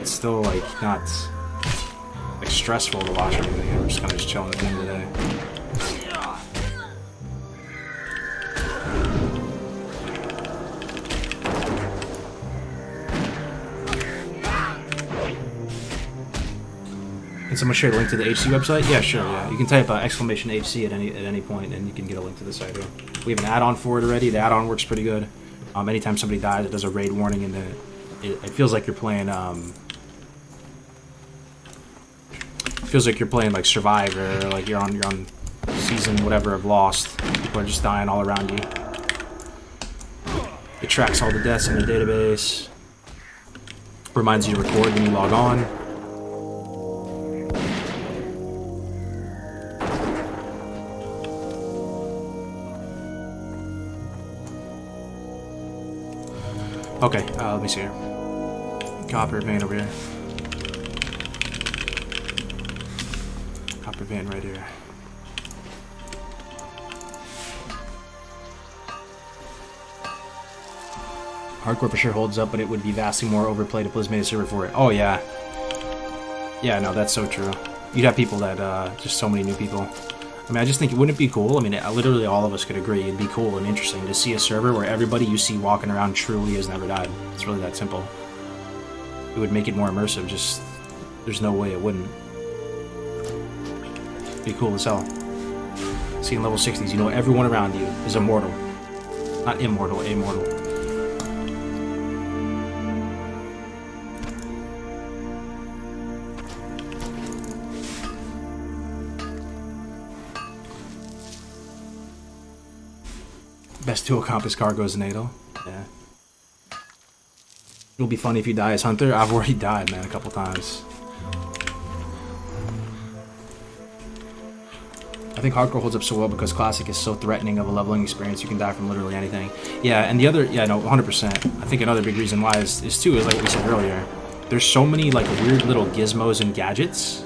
Speaker 2: still like not like stressful to watch or anything. We're just kind of just chilling at the end of the day. Can someone share a link to the HC website? Yeah, sure. Yeah, you can type exclamation HC at any point, and you can get a link to the site. We have an add-on for it already. The add-on works pretty good. Anytime somebody dies, it does a raid warning, and it feels like you're playing. Feels like you're playing like Survivor, or like you're on season whatever of Lost. People are just dying all around you. It tracks all the deaths in the database. Reminds you to record when you log on. Okay, let me see here. Copper vein over here. Copper vein right here. Hardcore for sure holds up, but it would be vastly more overplayed if Blizz made a server for it. Oh yeah. Yeah, no, that's so true. you'd have people that, just so many new people. I mean, I just think, wouldn't it be cool? I mean, literally all of us could agree it'd be cool and interesting to see a server where everybody you see walking around truly has never died. It's really that simple. It would make it more immersive, just, there's no way it wouldn't. Be cool as hell. Seeing level 60s, you know everyone around you is immortal. Not immortal, immortal. Best dual comp is Kargoz and Adel. Yeah. It'll be funny if you die as Hunter. I've already died, man, a couple times. I think Hardcore holds up so well because Classic is so threatening of a leveling experience. You can die from literally anything. Yeah, and the other, yeah, no, 100%. I think another big reason why is too, is like we said earlier, there's so many like weird little gizmos and gadgets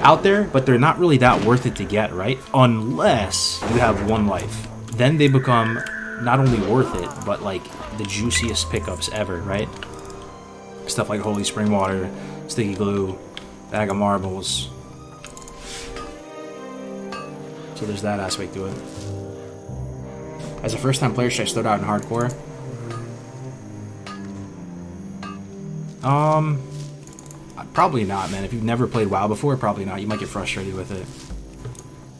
Speaker 2: out there, but they're not really that worth it to get, right? Unless you have one life. Then they become not only worth it, but like the juiciest pickups ever, right? Stuff like Holy Spring Water, Sticky Glue, Bag of Marbles. So there's that aspect to it. As a first-time player, should I start out in Hardcore? Probably not, man. If you've never played WoW before, probably not. You might get frustrated with it.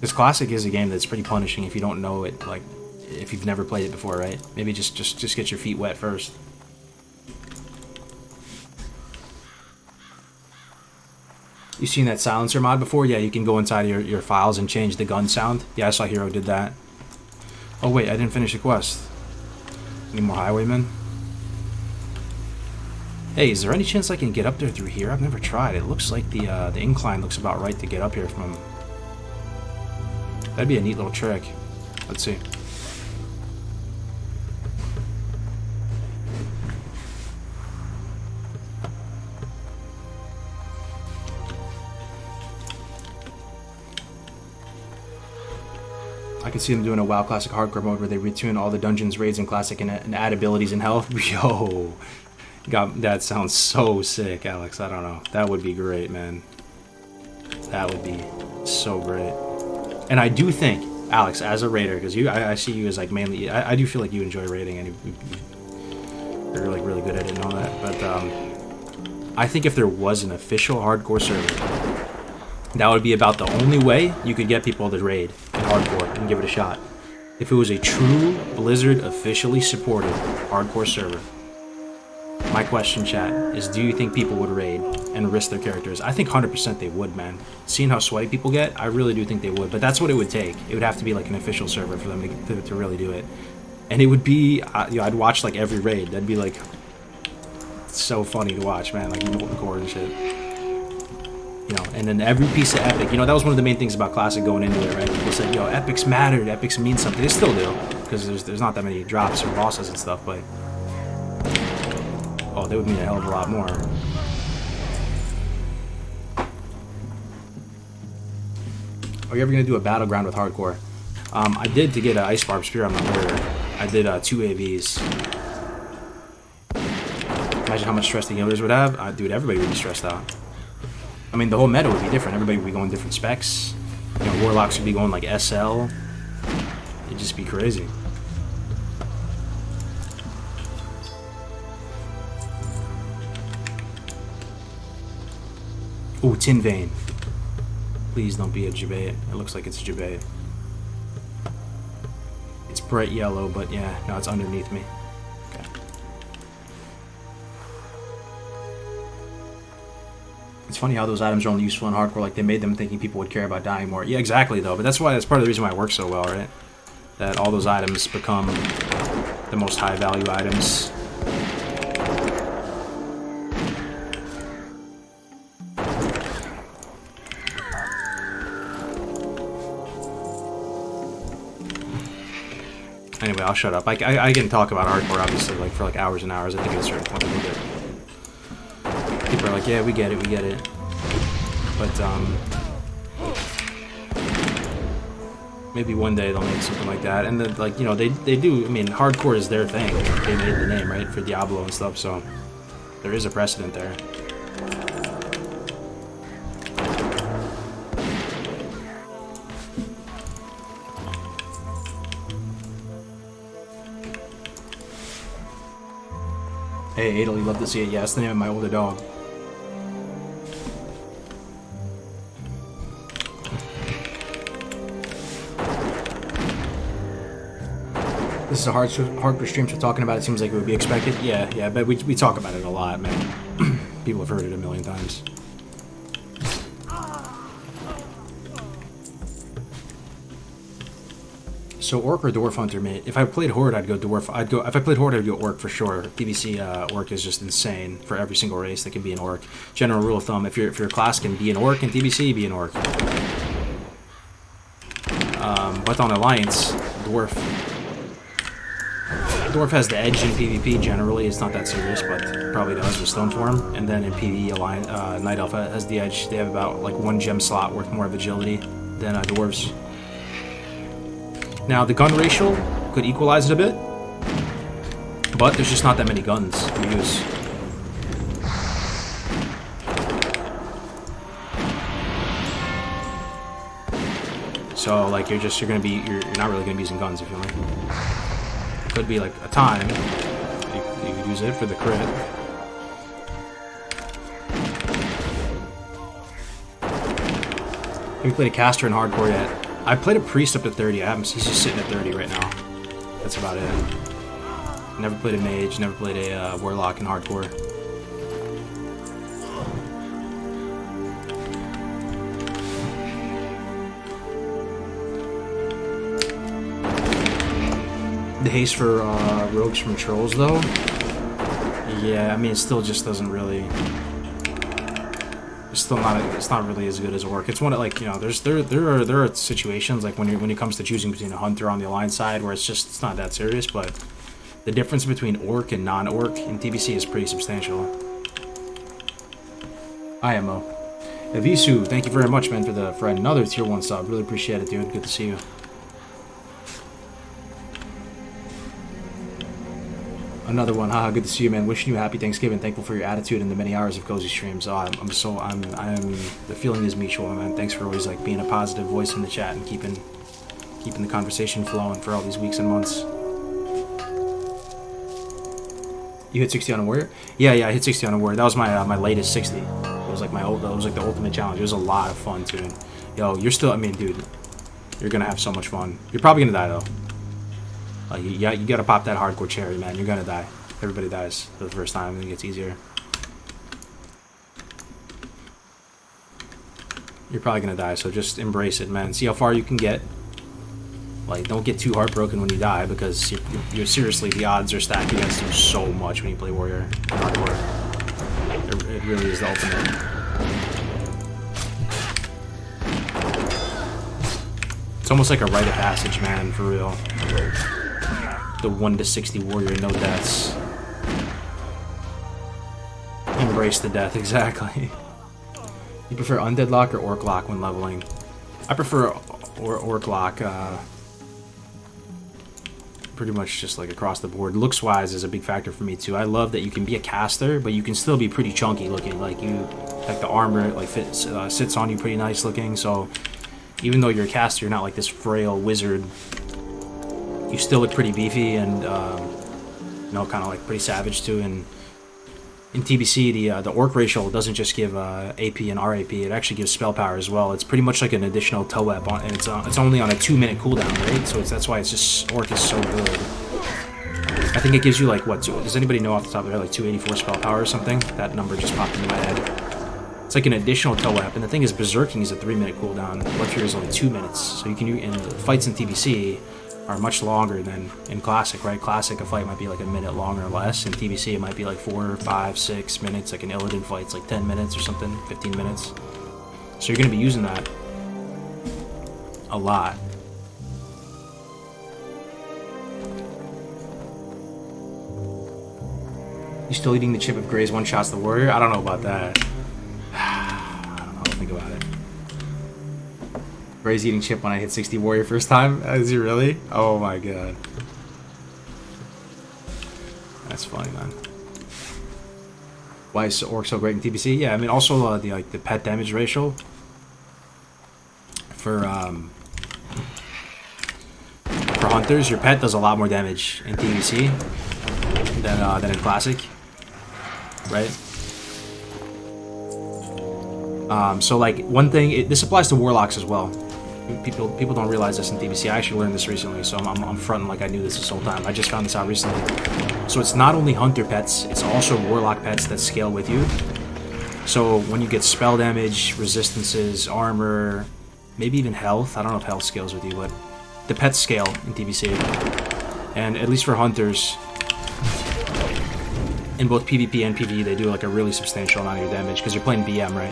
Speaker 2: Because Classic is a game that's pretty punishing if you don't know it, like, if you've never played it before, right? Maybe just get your feet wet first. You seen that silencer mod before? Yeah, you can go inside your files and change the gun sound. Yeah, I saw Hero did that. Oh wait, I didn't finish the quest. Any more highwaymen? Hey, is there any chance I can get up there through here? I've never tried. It looks like the incline looks about right to get up here from. That'd be a neat little trick. Let's see. I can see them doing a WoW Classic Hardcore mode where they retune all the dungeons, raids, and Classic and add abilities and health. Yo, God, that sounds so sick, Alex. I don't know. That would be great, man. That would be so great. And I do think, Alex, as a raider, because I see you as like mainly, I do feel like you enjoy raiding and you're like really good at it and all that. But I think if there was an official hardcore server, that would be about the only way you could get people to raid in hardcore and give it a shot. If it was a true Blizzard officially supported hardcore server. My question, chat, is do you think people would raid and risk their characters? I think 100% they would, man. Seeing how sweaty people get, I really do think they would. But that's what it would take. It would have to be like an official server for them to really do it. And it would be, you know, I'd watch like every raid. That'd be like so funny to watch, man. Like molten core and shit. You know, and then every piece of Epic, you know, that was one of the main things about Classic going into it, right? People said, yo, Epics mattered, Epics mean something. They still do, because there's not that many drops or bosses and stuff, but oh, they would mean a hell of a lot more. Are you ever going to do a battleground with hardcore? I did to get an Ice Barb Spear on my mirror. I did 2 AVs. Imagine how much stress the healers would have. Dude, everybody would be stressed out. I mean, the whole meta would be different. Everybody would be going different specs. You know, Warlocks would be going like SL. It'd just be crazy. Ooh, Tin Vein. Please don't be a Jabate. It looks like it's a Jabate. It's bright yellow, but yeah, no, it's underneath me. Okay. It's funny how those items are only useful in hardcore, like they made them thinking people would care about dying more. Yeah, exactly, though, but that's part of the reason why it works so well, right? That all those items become the most high-value items. Anyway, I'll shut up. I can talk about hardcore, obviously, like for like hours and hours. I think at a certain point we'll get. People are like, yeah, we get it, we get it. But maybe one day they'll make something like that. And then, like, you know, they do. I mean, hardcore is their thing. They made the name, right, for Diablo and stuff. So there is a precedent there. Hey, Adel, you love to see it. Yeah, that's the name of my older dog. This is a hardcore stream, so talking about it seems like it would be expected. Yeah, but we talk about it a lot, man. People have heard it a million times. So Orc or Dwarf Hunter, mate. If I played Horde, I'd go Dwarf. If I played Horde, I'd go Orc for sure. PvC Orc is just insane for every single race that can be an Orc. General rule of thumb: if your class can be an Orc in PvC, be an Orc. But on Alliance, Dwarf has the edge in PvP generally. It's not that serious, but probably does with Stone Form. And then in PvE, Night Elf has the edge. They have about like 1 gem slot worth more of agility than Dwarves. Now, the gun ratio could equalize it a bit, but there's just not that many guns to use. So, like, you're not really gonna be using guns, if you like. Could be like a time you could use it for the crit. Have you played a caster in hardcore yet? I played a priest up to 30. He's just sitting at 30 right now. That's about it. Never played a mage. Never played a warlock in hardcore. The haste for rogues from trolls, though. Yeah, I mean, it still just doesn't really. It's not really as good as Orc. It's one of, like, you know, there are situations like when it comes to choosing between a hunter on the Alliance side where it's not that serious, but the difference between Orc and non-Orc in TBC is pretty substantial. IMO. Evisu, thank you very much, man, for another tier 1 sub. Really appreciate it, dude. Good to see you. Another one, haha, good to see you, man. Wishing you a happy Thanksgiving. Thankful for your attitude and the many hours of cozy streams. Oh, the feeling is mutual, man. Thanks for always, like, being a positive voice in the chat and keeping the conversation flowing for all these weeks and months. You hit 60 on a warrior? Yeah, I hit 60 on a warrior. That was my latest 60. It was like that was like the ultimate challenge. It was a lot of fun too. Yo, you're still, I mean, dude, you're gonna have so much fun. You're probably gonna die though. You gotta pop that hardcore cherry, man. You're gonna die. Everybody dies for the first time, and it gets easier. You're probably gonna die, so just embrace it, man. See how far you can get. Like, don't get too heartbroken when you die, because you're seriously, the odds are stacked against you so much when you play warrior hardcore. It really is the ultimate. It's almost like a rite of passage, man, for real. The 1 to 60 warrior, no deaths. Embrace the death, exactly. You prefer Undead Lock or Orc Lock when leveling? I prefer Orc Lock, pretty much just like across the board. Looks wise is a big factor for me too. I love that you can be a caster, but you can still be pretty chunky looking. Like the armor like sits on you pretty nice looking. So even though you're a caster, you're not like this frail wizard. You still look pretty beefy and you know, kind of like pretty savage too. And in TBC, the orc racial doesn't just give AP and RAP. It actually gives spell power as well. It's pretty much like an additional toe web, and it's only on a 2-minute cooldown, right? So that's why it's just orc is so good. I think it gives you like what? Does anybody know off the top of their head, like 284 spell power or something? That number just popped into my head. It's like an additional toe web, and the thing is, berserking is a 3-minute cooldown. Blood Fury is only 2 minutes. So you can and the fights in TBC are much longer than in Classic, right? Classic, a fight might be like a minute long or less. In TBC, it might be like 4, 5, 6 minutes. Like an Illidan fight's like 10 minutes or something, 15 minutes. So you're going to be using that a lot. You still eating the chip if Grays one-shots the warrior? I don't know about that. I don't know. I'll think about it. Gray's eating chip when I hit 60 warrior first time? Is he really? Oh my god. That's funny, man. Why is Orc so great in TBC? Yeah, I mean, also the pet damage ratio for hunters. Your pet does a lot more damage in TBC than in Classic. right? So like one thing, this applies to warlocks as well. People don't realize this in DBC. I actually learned this recently, so I'm fronting like I knew this whole time. I just found this out recently. So it's not only hunter pets, it's also warlock pets that scale with you. So when you get spell damage, resistances, armor, maybe even health. I don't know if health scales with you, but the pets scale in DBC. And at least for hunters, in both PvP and PvE, they do like a really substantial amount of your damage because you're playing BM, right?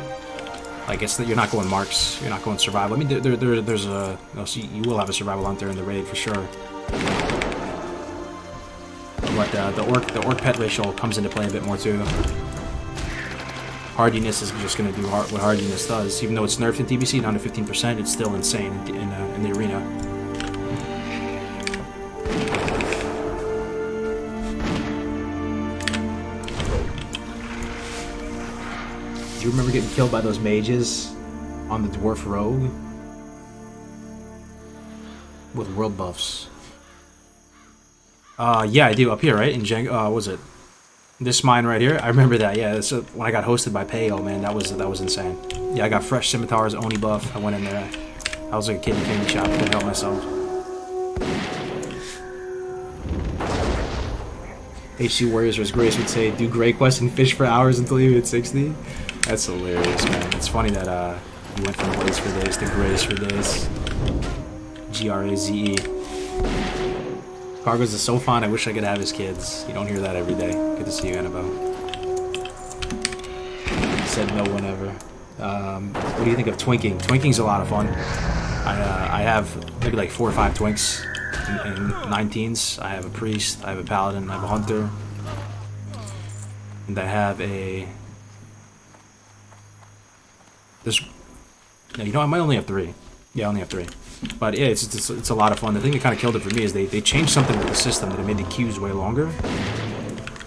Speaker 2: Like it's that you're not going marks, you're not going survival. I mean, there's a so you will have a survival hunter in the raid for sure. But the orc pet ratio comes into play a bit more too. Hardiness is just going to do what hardiness does, even though it's nerfed in TBC down to 15%. It's still insane in the arena. Do you remember getting killed by those mages on the Dwarf Rogue? With world buffs. Yeah, I do. Up here, right? In Django, what was it? This mine right here? I remember that, yeah. This, when I got hosted by Payo, man, that was insane. Yeah, I got fresh scimitars, Oni buff. I went in there. I was like a kid in a candy shop. Couldn't help myself. HC Warriors, as Grace would say, do Grey Quest and fish for hours until you hit 60. That's hilarious, man. It's funny that you went from Blaze for Days to Grace for Days. Graze. Kargoz is so fun. I wish I could have his kids. You don't hear that every day. Good to see you, Annabelle. Said no one ever. What do you think of twinking? Twinking's a lot of fun. I have maybe like 4 or 5 twinks in 19s. I have a priest, I have a paladin, I have a hunter, and I have a... No, you know, I might only have 3. Yeah, I only have 3. But yeah, it's a lot of fun. The thing that kind of killed it for me is they changed something with the system that it made the queues way longer,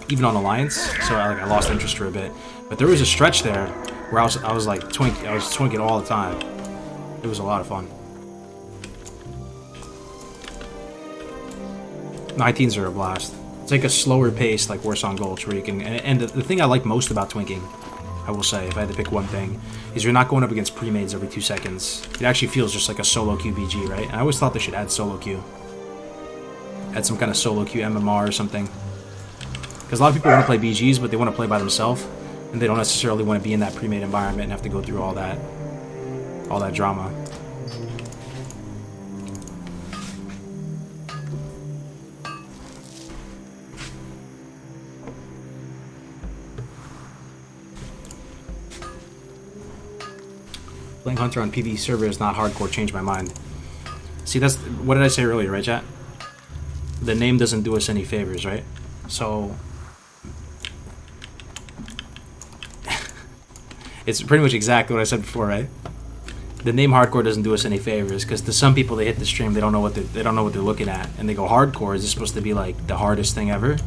Speaker 2: even on Alliance. So I lost interest for a bit. But there was a stretch there where I was like twinking all the time. It was a lot of fun. 19s are a blast. It's like a slower pace, like Warsaw Gulch, where you can. And the thing I like most about twinking, I will say, if I had to pick one thing, is you're not going up against pre-mades every 2 seconds. It actually feels just like a solo queue BG, right? And I always thought they should add solo queue. Add some kind of solo queue MMR or something. Because a lot of people want to play BGs, but they want to play by themselves, and they don't necessarily want to be in that pre-made environment and have to go through all that drama. Playing Hunter on PvE server is not hardcore, changed my mind. See, that's... What did I say earlier, right, chat? The name doesn't do us any favors, right? So... it's pretty much exactly what I said before, right? The name hardcore doesn't do us any favors, because to some people, they hit the stream, they don't know what they're looking at, and they go, hardcore, is this supposed to be like the hardest thing ever?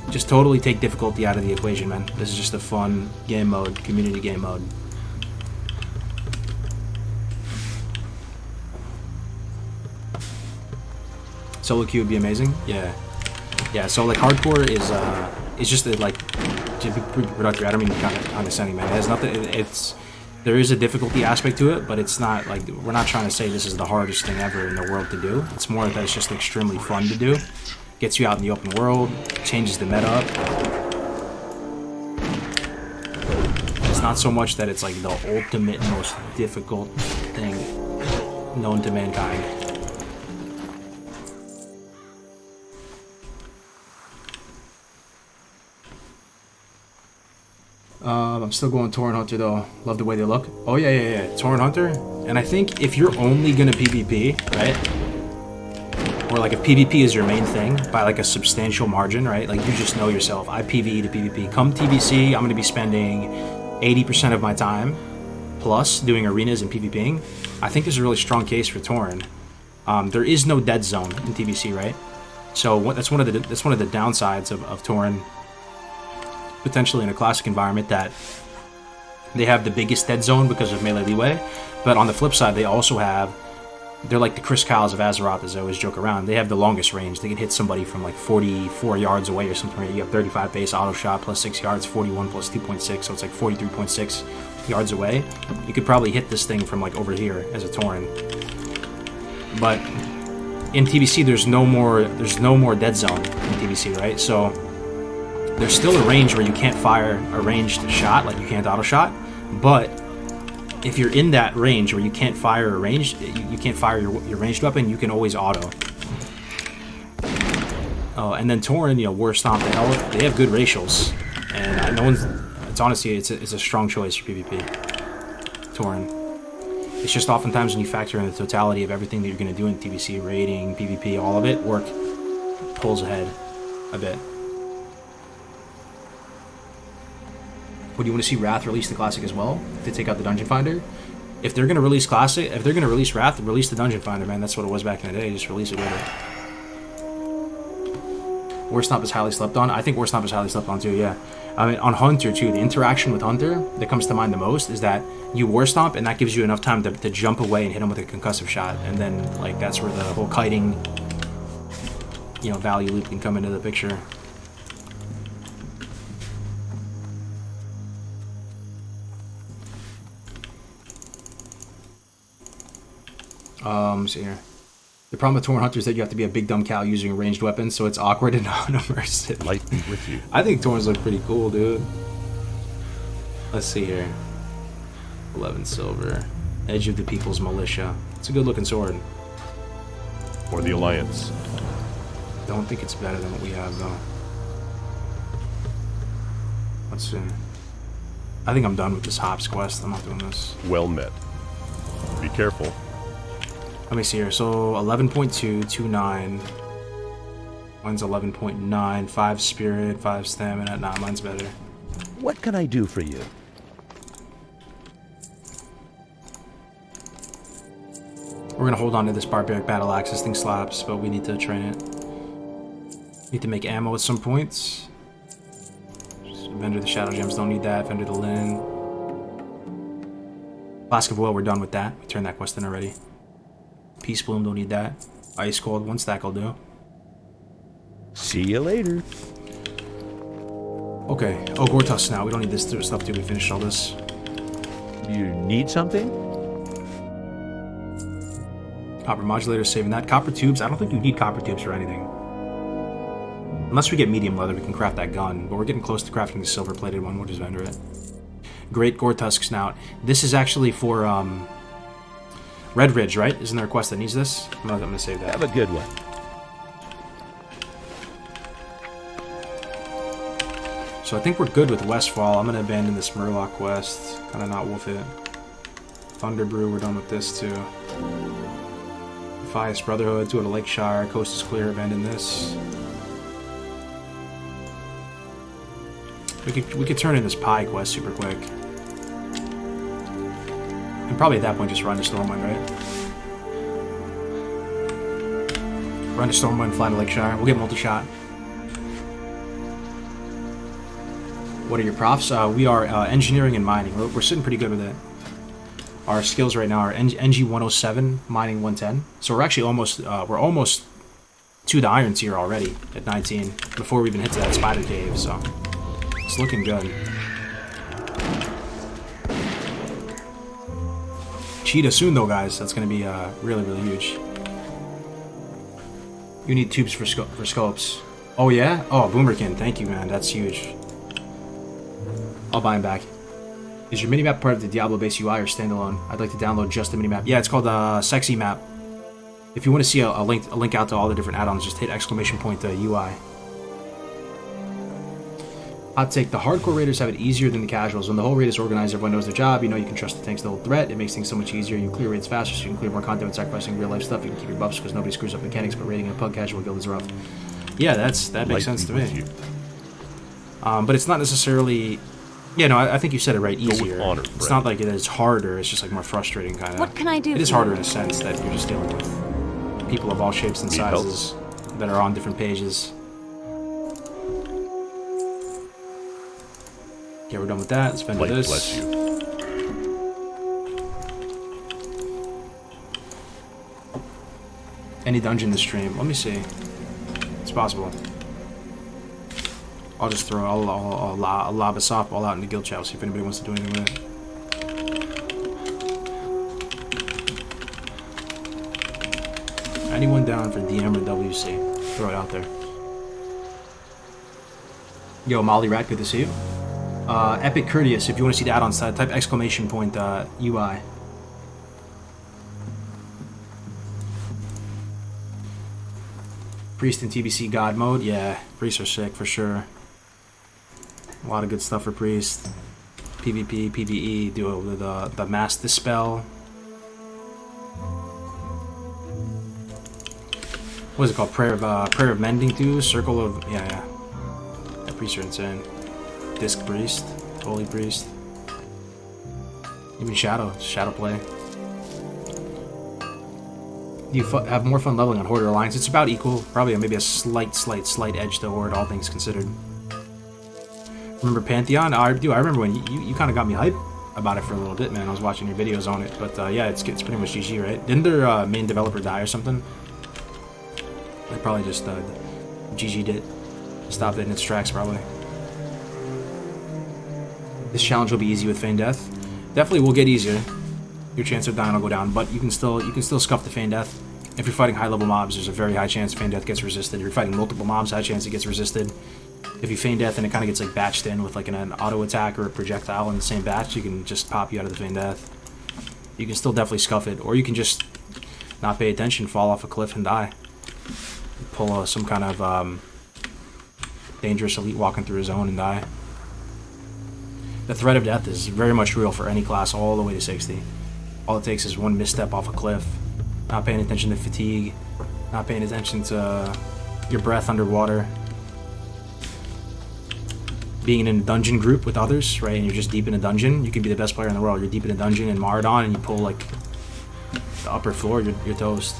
Speaker 2: Just totally take difficulty out of the equation, man. This is just a fun game mode, community game mode. Solo queue would be amazing. Yeah. So like hardcore is just like to be productive. I don't mean condescending, man. It has nothing. There is a difficulty aspect to it, but it's not like we're not trying to say this is the hardest thing ever in the world to do. It's more that it's just extremely fun to do. Gets you out in the open world, changes the meta up. It's not so much that it's like the ultimate, most difficult thing known to mankind. I'm still going Torrent Hunter though. Love the way they look. Oh yeah. Torrent Hunter. And I think if you're only gonna PvP, right? Or like if PvP is your main thing by like a substantial margin, right? Like you just know yourself. I PvE to PvP. Come TBC, I'm gonna be spending 80% of my time plus doing arenas and PvPing. I think there's a really strong case for Torrent. There is no dead zone in TBC, right? So that's one of the downsides of Torrent. Potentially in a classic environment, that they have the biggest dead zone because of melee leeway, but on the flip side they also have they're like the Chris Kyles of Azeroth, as I always joke around. They have the longest range. They can hit somebody from like 44 yards away or something. Right? You have 35 base auto shot plus 6 yards, 41 plus 2.6, so it's like 43.6 yards away. You could probably hit this thing from like over here as a Tauren. But in TBC, there's no more dead zone in TBC, right? So there's still a range where you can't fire a ranged shot, like you can't auto shot, but if you're in that range where you can't fire a ranged, you can't fire your ranged weapon, you can always auto. Oh, and then Tauren, you know, War Stomp to Health, they have good racials, and no one's. It's honestly, it's a strong choice for PvP. Tauren. It's just oftentimes when you factor in the totality of everything that you're going to do in TBC, raiding, PvP, all of it, work pulls ahead a bit. Would you want to see Wrath release the Classic as well? If they take out the Dungeon Finder? If they're going to release Classic, if they're going to release Wrath, release the Dungeon Finder, man. That's what it was back in the day. Just release it with it. War Stomp is highly slept on. I think War Stomp is highly slept on too, yeah. I mean, on Hunter too, the interaction with Hunter that comes to mind the most is that you War Stomp and that gives you enough time to jump away and hit him with a concussive shot. And then, like, that's where the whole kiting, you know, value loop can come into the picture. Let's see here. The problem with Tauren Hunter is that you have to be a big dumb cow using a ranged weapon, so it's awkward and unimmersive.
Speaker 4: Light be with you.
Speaker 2: I think Taurens look pretty cool, dude. Let's see here. 11 silver. Edge of the People's Militia. It's a good looking sword.
Speaker 4: Or the Alliance.
Speaker 2: Don't think it's better than what we have, though. Let's see. I think I'm done with this Hops quest. I'm not doing this.
Speaker 4: Well met. Be careful.
Speaker 2: Let me see here. So 11.2, 2.9. Mine's 11.9. 5 spirit, 5 stamina. Nah, mine's better.
Speaker 8: What can I do for you?
Speaker 2: We're gonna hold on to this barbaric battle axe. This thing slaps, but we need to train it. Need to make ammo at some points. Vendor the Shadow Gems, don't need that. Vendor the Linen. Flask of Oil, we're done with that. We turned that quest in already. Peace Bloom, don't need that. Ice Cold, 1 stack will do.
Speaker 8: See you later.
Speaker 2: Okay. Oh, Gortusk now. We don't need this stuff too. We finished all this.
Speaker 8: You need something?
Speaker 2: Copper Modulator, saving that. Copper Tubes, I don't think you need Copper Tubes for anything. Unless we get medium leather, we can craft that gun. But we're getting close to crafting the silver plated one. We'll just vendor it. Great Gortusk Snout. This is actually for Red Ridge, right? Isn't there a quest that needs this? I'm gonna save that.
Speaker 8: Have a good one.
Speaker 2: So I think we're good with Westfall. I'm gonna abandon this Murloc quest. Kinda not wolf it. Thunderbrew, we're done with this too. Defias Brotherhood, 2 out of Lakeshire. Coast is clear, abandon this. We could turn in this pie quest super quick. And probably at that point just run to Stormwind, right? Run to Stormwind, fly to Lakeshire. We'll get multi-shot. What are your profs? We are engineering and mining. We're sitting pretty good with it. Our skills right now are NG 107, mining 110. So we're actually almost to the iron tier already at 19 before we even hit to that spider cave. So it's looking good. Cheetah soon though, guys. That's going to be really, really huge. You need tubes for scopes. Oh yeah? Oh, Boomerkin. Thank you, man. That's huge. I'll buy him back. Is your minimap part of the Diablo base UI or standalone? I'd like to download just the minimap. Yeah, it's called Sexy Map. If you want to see a link out to all the different add-ons, just hit !UI. Hot take, the hardcore raiders have it easier than the casuals. When the whole raid is organized, everyone knows their job, you know you can trust the tanks to hold threat, it makes things so much easier, you clear raids faster so you can clear more content without sacrificing real life stuff, you can keep your buffs because nobody screws up mechanics, but raiding a pug casual guild is rough. Yeah, that makes sense to me. But it's not necessarily... Yeah, no, I think you said it right, easier.
Speaker 4: Honor,
Speaker 2: it's not like it is harder, it's just like more frustrating kind of.
Speaker 6: What can I do?
Speaker 2: It is harder in a sense that you're just dealing with people of all shapes and sizes that are on different pages. Okay, we're done with that. Let's vendor this.
Speaker 4: Bless you.
Speaker 2: Any dungeon this stream. Let me see. It's possible. I'll just throw. I'll lob a softball out in the guild chat. See if anybody wants to do anything with it. Anyone down for DM or WC? Throw it out there. Yo, Molly Rat, good to see you. Epic Courteous, if you want to see the add-on side, type exclamation point UI. Priest in TBC God mode, yeah, priests are sick for sure. A lot of good stuff for priest. PvP, PvE, do it with the mass dispel. What is it called? Prayer of Mending too. Circle of yeah. That priests are insane. Disc priest, holy priest, even shadow play. You have more fun leveling on Horde or Alliance. It's about equal, probably maybe a slight edge to Horde, all things considered. Remember Pantheon? I do. I remember when you kind of got me hype about it for a little bit, man. I was watching your videos on it, but yeah, it's pretty much GG, right? Didn't their main developer die or something? They probably just GG'd it, stopped it in its tracks, probably. This challenge will be easy with Feign Death. Definitely will get easier. Your chance of dying will go down, but you can still scuff the Feign Death. If you're fighting high level mobs, there's a very high chance Feign Death gets resisted. If you're fighting multiple mobs, high chance it gets resisted. If you Feign Death and it kind of gets like batched in with like an auto attack or a projectile in the same batch, you can just pop you out of the Feign Death. You can still definitely scuff it, or you can just not pay attention, fall off a cliff and die. Pull some kind of dangerous elite walking through a zone and die. The threat of death is very much real for any class all the way to 60. All it takes is one misstep off a cliff, not paying attention to fatigue, not paying attention to your breath underwater, being in a dungeon group with others, right, and you're just deep in a dungeon. You can be the best player in the world. You're deep in a dungeon in Maradon and you pull like the upper floor, you're toast.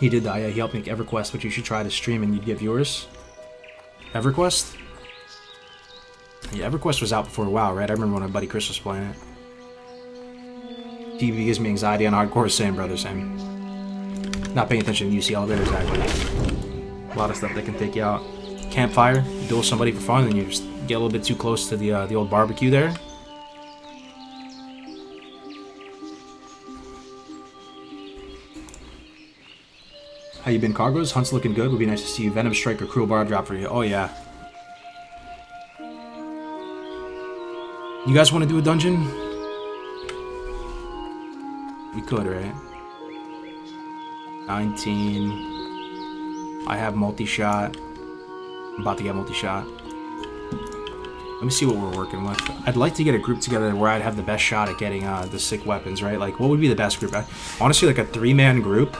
Speaker 2: He did die, yeah, he helped make EverQuest, which you should try to stream and you'd get viewers. EverQuest? Yeah, EverQuest was out before WoW, right? I remember when my buddy Chris was playing it. PvP gives me anxiety on hardcore, same brother, same. Not paying attention to UC elevators, exactly. A lot of stuff that can take you out. Campfire, you duel somebody for fun and you just get a little bit too close to the old barbecue there. How you been, Kargoz? Hunt's looking good. Would be nice to see you. Venom Strike or Cruel Barb drop for you. Oh, yeah. You guys want to do a dungeon? We could, right? 19. I have multi-shot. I'm about to get multi-shot. Let me see what we're working with. I'd like to get a group together where I'd have the best shot at getting the sick weapons, right? Like, what would be the best group? I want to see, like, a 3-man group.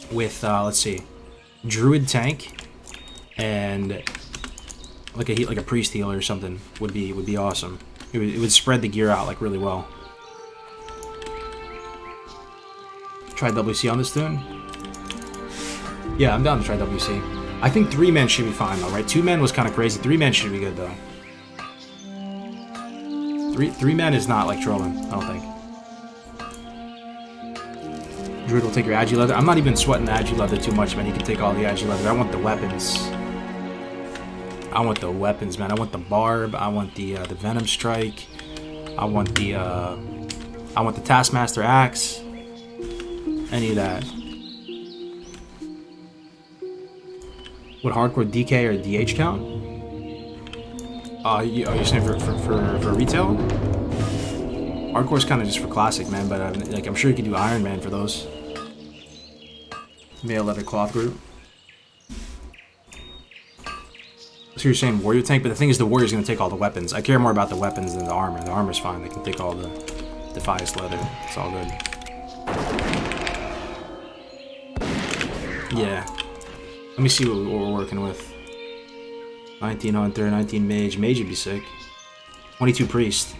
Speaker 2: With let's see, druid tank and like a priest healer or something would be awesome. It would spread the gear out like really well. Try WC on this tune? Yeah, I'm down to try WC. I think 3 men should be fine though, right? 2 men was kind of crazy. 3 men should be good though. Three men is not like trolling, I don't think. Druid will take your agi leather. I'm not even sweating the agi leather too much, man. You can take all the agi leather. I want the weapons. I want the weapons, man. I want the barb. I want the venom strike. I want the Taskmaster axe. Any of that. What hardcore DK or DH count? You're saying for retail? Hardcore's kind of just for classic, man. But like I'm sure you could do Iron Man for those. Male leather cloth group. So you're saying warrior tank, but the thing is the warrior's gonna take all the weapons. I care more about the weapons than the armor. The armor's fine. They can take all the Defias leather. It's all good. Yeah. Let me see what we're working with. 19 Hunter, 19 Mage. Mage would be sick. 22 Priest.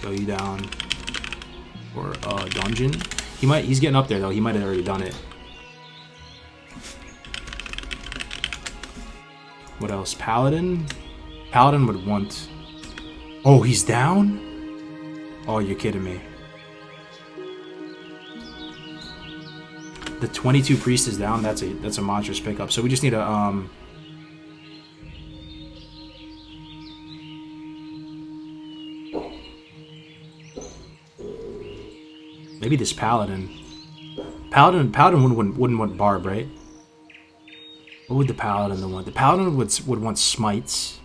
Speaker 2: Go you down for a dungeon. He's getting up there though. He might have already done it. What else? Paladin? Paladin would want Oh, he's down? Oh, you're kidding me. The 22 priest is down. That's a monstrous pickup. So we just need a maybe this paladin. Paladin wouldn't want barb, right? What would the paladin want? The paladin would want smites.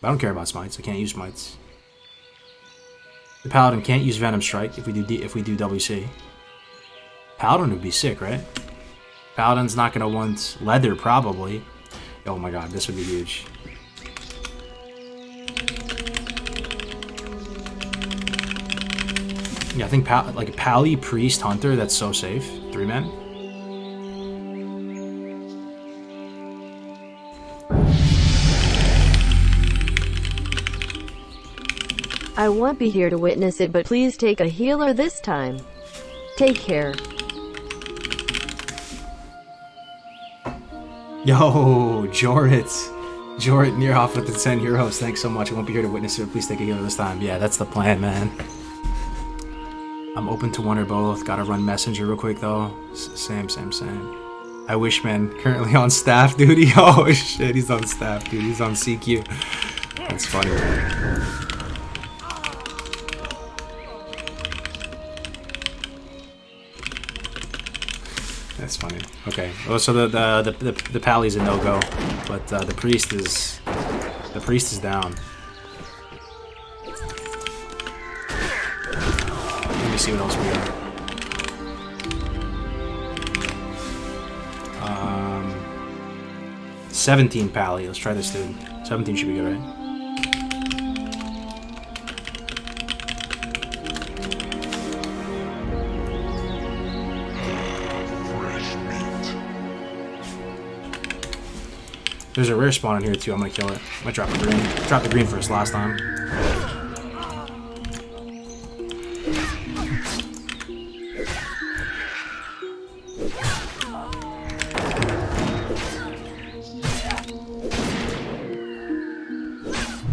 Speaker 2: But I don't care about smites. I can't use smites. The paladin can't use venom strike if we do WC. Paladin would be sick, right? Paladin's not gonna want leather probably. Oh my god, this would be huge. Yeah, I think like a Pally Priest Hunter, that's so safe. 3 men.
Speaker 7: I won't be here to witness it, but please take a healer this time. Take care.
Speaker 2: Yo, Jorit near off with the 10 euros. Thanks so much. I won't be here to witness it, but please take a healer this time. Yeah, that's the plan, man. I'm open to one or both. Gotta run messenger real quick though. Same. I wish, man. Currently on staff duty. Oh shit, he's on staff duty. He's on CQ. That's funny, man. That's funny. Okay. Oh, so the pally's a no-go, but the priest is down. Let me see what else we got. 17 pally. Let's try this dude. 17 should be good, right? There's a rare spawn in here too. I'm gonna kill it. I'm gonna drop the green. Drop the green first last time.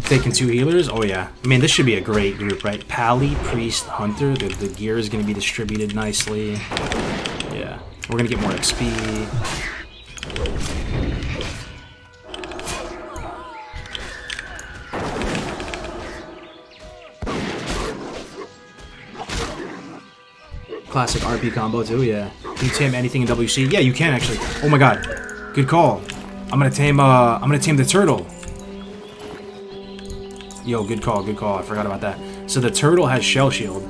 Speaker 2: Taking 2 healers? Oh yeah. I mean, this should be a great group, right? Pally, Priest, Hunter. The gear is gonna be distributed nicely. Yeah. We're gonna get more XP. Classic RP combo too, yeah. Can you tame anything in WC? Yeah, you can actually. Oh my god. Good call. I'm gonna tame the turtle. Yo, good call, I forgot about that. So the turtle has Shell Shield,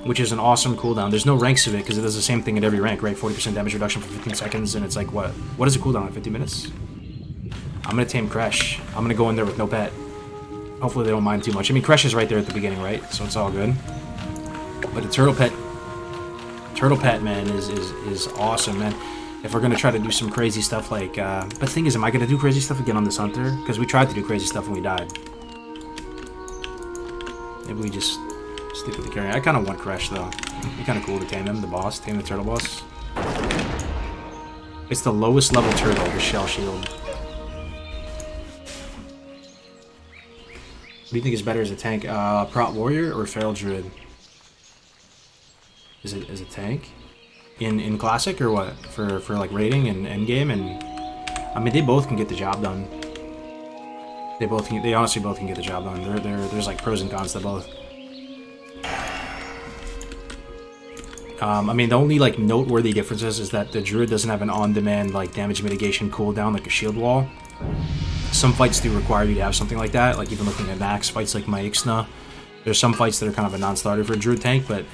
Speaker 2: which is an awesome cooldown. There's no ranks of it because it does the same thing at every rank, right? 40% damage reduction for 15 seconds, and it's like, what is the cooldown at 50 minutes? I'm gonna tame Kresh. I'm gonna go in there with no pet. Hopefully they don't mind too much. I mean, Kresh is right there at the beginning, right? So it's all good. But the turtle pet, man, is awesome, man. If we're gonna try to do some crazy stuff like, but the thing is, am I gonna do crazy stuff again on this hunter? Because we tried to do crazy stuff when we died. Maybe we just stick with the carry. I kind of want Kresh though. It'd be kind of cool to tame him, tame the turtle boss. It's the lowest level turtle, the Shell Shield. What do you think is better as a tank? Prot Warrior or Feral Druid? Is it a tank? In Classic or what? For like raiding and endgame, and I mean they both can get the job done. They honestly both can get the job done. There's like pros and cons to both. I mean the only like noteworthy differences is that the druid doesn't have an on-demand like damage mitigation cooldown like a shield wall. Some fights do require you to have something like that. Like even looking at max fights like my Ixna, there's some fights that are kind of a non-starter for a druid tank, but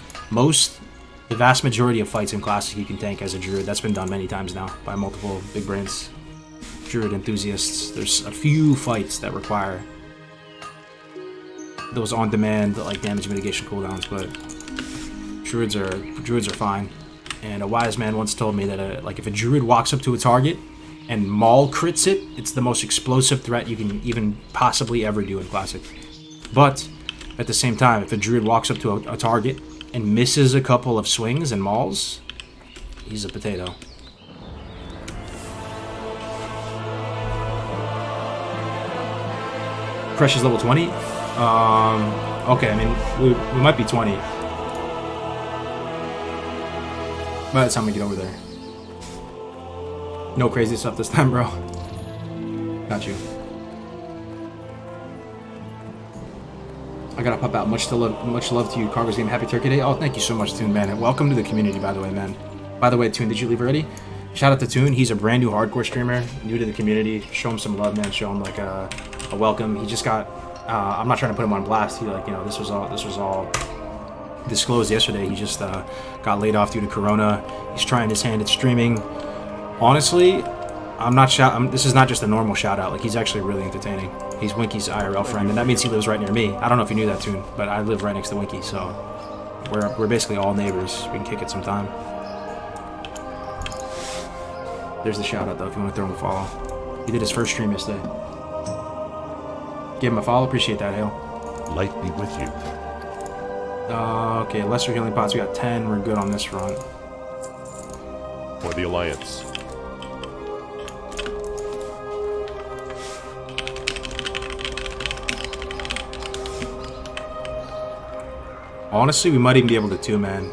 Speaker 2: the vast majority of fights in Classic you can tank as a druid. That's been done many times now by multiple big brains. Druid enthusiasts. There's a few fights that require those on-demand like damage mitigation cooldowns, but druids are fine. And a wise man once told me that like if a druid walks up to a target and maul crits it, it's the most explosive threat you can even possibly ever do in Classic. But at the same time, if a druid walks up to a target and misses a couple of swings and mauls, he's a potato. Crush is level 20? Okay, I mean, we might be 20. By the time we get over there. No crazy stuff this time, bro. Got you. I gotta pop out. Much love to you, Kargoz Game. Happy Turkey Day. Oh, thank you so much, Toon, man. And welcome to the community, by the way, man. By the way, Toon, did you leave already? Shout out to Toon. He's a brand new hardcore streamer, new to the community. Show him some love, man. Show him like a welcome. He just got. I'm not trying to put him on blast. He this was all disclosed yesterday. He just got laid off due to Corona. He's trying his hand at streaming. Honestly, this is not just a normal shout out. Like, he's actually really entertaining. He's Winky's IRL friend, and that means he lives right near me. I don't know if you knew that, Toon, but I live right next to Winky, so we're basically all neighbors. We can kick it sometime. There's the shout out though if you want to throw him a follow. He did his first stream yesterday. Give him a follow. Appreciate that, Hale.
Speaker 4: Light be with you.
Speaker 2: Okay, lesser healing pots. We got 10. We're good on this front.
Speaker 4: For the Alliance.
Speaker 2: Honestly, we might even be able to two-man.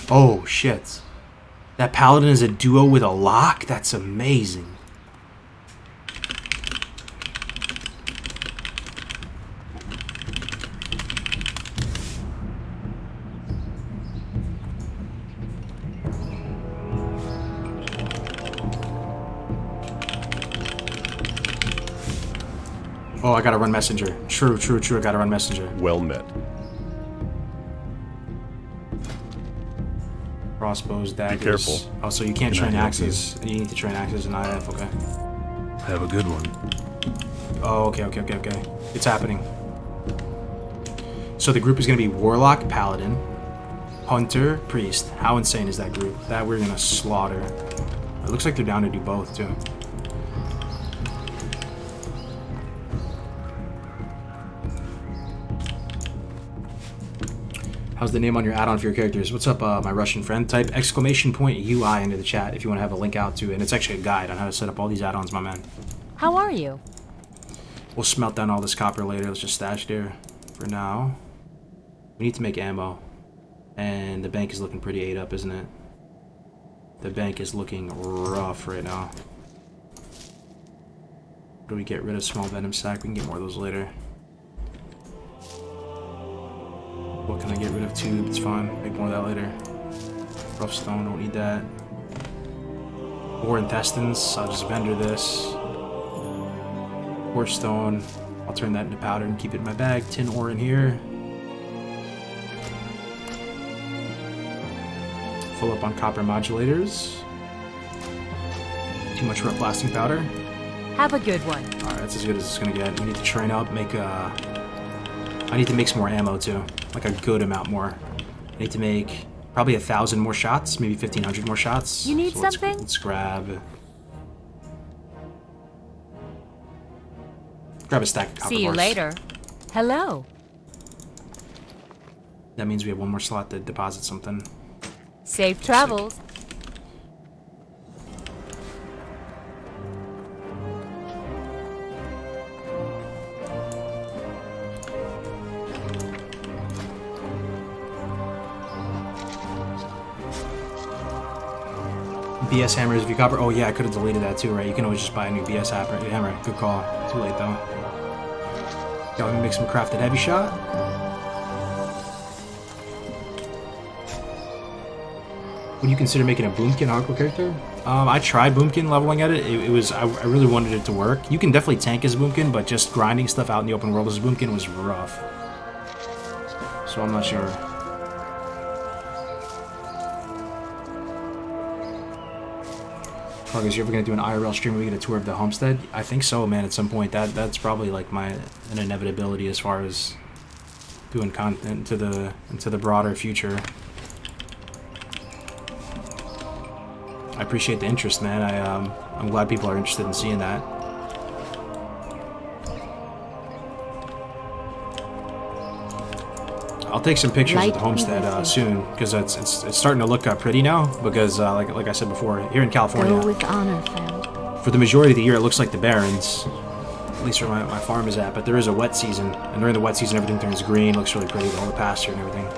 Speaker 2: Oh, shit. That paladin is a duo with a lock? That's amazing. Oh, I gotta run messenger. True, I gotta run messenger.
Speaker 4: Well met.
Speaker 2: Crossbows, daggers.
Speaker 4: Be careful.
Speaker 2: Oh, so you can't
Speaker 8: Can I
Speaker 2: train
Speaker 8: help
Speaker 2: axes. You need to train axes in IF, okay.
Speaker 8: Have a good one.
Speaker 2: Oh, okay. It's happening. So the group is gonna be Warlock, Paladin, Hunter, Priest. How insane is that group? That we're gonna slaughter. It looks like they're down to do both, too. How's the name on your add-on for your characters? What's up, my Russian friend? Type !UI into the chat if you want to have a link out to it. And it's actually a guide on how to set up all these add-ons, my man.
Speaker 3: How are you?
Speaker 2: We'll smelt down all this copper later. Let's just stash there for now. We need to make ammo. And the bank is looking pretty ate up, isn't it? The bank is looking rough right now. Do we get rid of small venom sack? We can get more of those later. What can I get rid of? Tube, it's fine. Make more of that later. Rough stone, don't need that. Ore intestines, I'll just vendor this. Ore stone, I'll turn that into powder and keep it in my bag. Tin ore in here. Full up on copper modulators. Too much rough blasting powder.
Speaker 3: Have a good one.
Speaker 2: Alright, that's as good as it's gonna get. We need to train up, I need to make some more ammo too. Like a good amount more. I need to make probably 1,000 more shots, maybe 1,500 more shots.
Speaker 3: You need something?
Speaker 2: Let's grab a stack of copper
Speaker 3: See you
Speaker 2: bars.
Speaker 3: later. Hello.
Speaker 2: That means we have one more slot to deposit something.
Speaker 3: Safe travels.
Speaker 2: BS hammers if you copper. Oh yeah, I could have deleted that too, right? You can always just buy a new BS hammer. Good call. Too late though. Yeah, let me make some crafted heavy shot. Would you consider making a Boomkin hardcore character? I tried Boomkin leveling at it. I really wanted it to work. You can definitely tank as Boomkin, but just grinding stuff out in the open world as Boomkin was rough. So I'm not sure. Kargoz, you ever gonna do an IRL stream where we get a tour of the homestead? I think so, man. At some point, that's probably like an inevitability as far as doing content into the broader future. I appreciate the interest, man. I'm glad people are interested in seeing that. I'll take some pictures
Speaker 6: Light
Speaker 2: of the homestead
Speaker 6: be with you.
Speaker 2: soon, because it's starting to look pretty now. Because like I said before, here in California,
Speaker 6: Go with honor, friend.
Speaker 2: for the majority of the year, it looks like the Barrens, at least where my farm is at. But there is a wet season, and during the wet season, everything turns green, looks really pretty, with all the pasture and everything.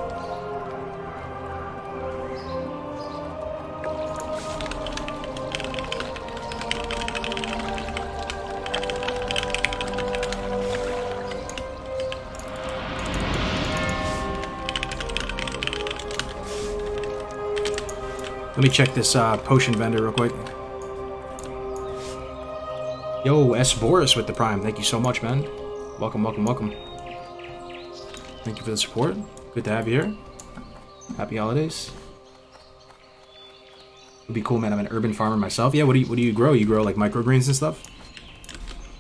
Speaker 2: Let me check this potion vendor real quick. Yo, S. Boris with the Prime. Thank you so much, man. Welcome, welcome, welcome. Thank you for the support. Good to have you here. Happy holidays. Would be cool, man. I'm an urban farmer myself. Yeah, what do you grow? You grow like microgreens and stuff?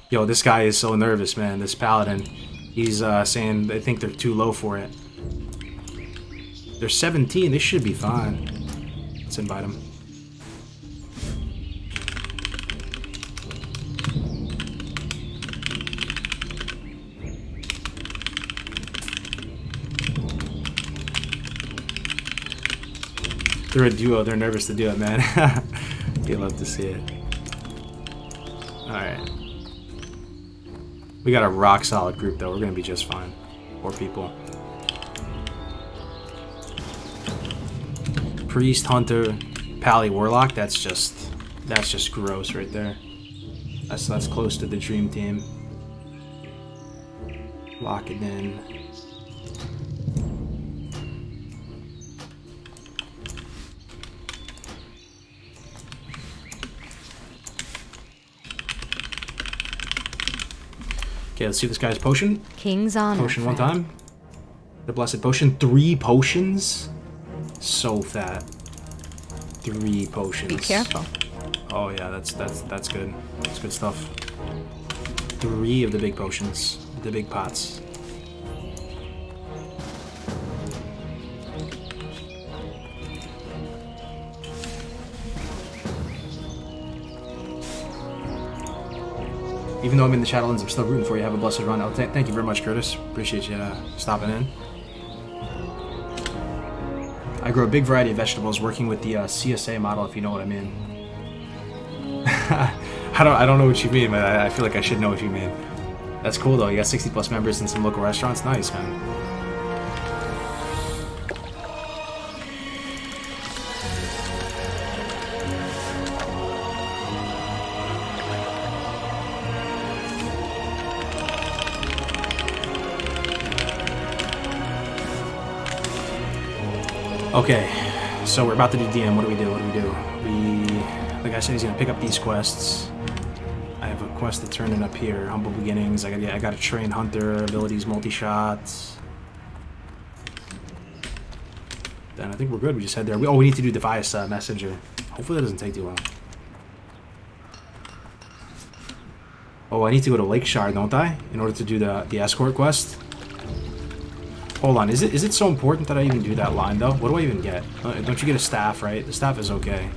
Speaker 2: Yo, this guy is so nervous, man. This paladin. He's saying they think they're too low for it. They're 17. They should be fine. Let's invite him. They're a duo. They're nervous to do it, man. You'd love to see it. Alright. We got a rock solid group, though. We're going to be just fine. 4 people. Priest, Hunter, Pally, Warlock. That's just gross right there. That's close to the dream team. Lock it in. Okay, let's see this guy's potion.
Speaker 6: King's honor.
Speaker 2: Potion one
Speaker 6: friend.
Speaker 2: time. The blessed potion. 3 potions. So fat. 3 potions.
Speaker 6: Be careful.
Speaker 2: Oh yeah, that's good. That's good stuff. 3 of the big potions. The big pots. Even though I'm in the Shadowlands, I'm still rooting for you. Have a blessed run. Oh, thank you very much, Curtis. Appreciate you stopping in. I grow a big variety of vegetables working with the CSA model, if you know what I mean. I don't know what you mean, but I feel like I should know what you mean. That's cool, though. You got 60 plus members in some local restaurants. Nice, man. Okay, so we're about to do DM. What do we do? The guy said he's gonna pick up these quests. I have a quest to turn in up here. Humble beginnings. I got to train Hunter abilities, multi-shots. Then I think we're good. We just head there. We need to do device messenger. Hopefully that doesn't take too long. Oh, I need to go to Lake Shard, don't I? In order to do the escort quest. Hold on, is it so important that I even do that line, though? What do I even get? Don't you get a staff, right? The staff is okay.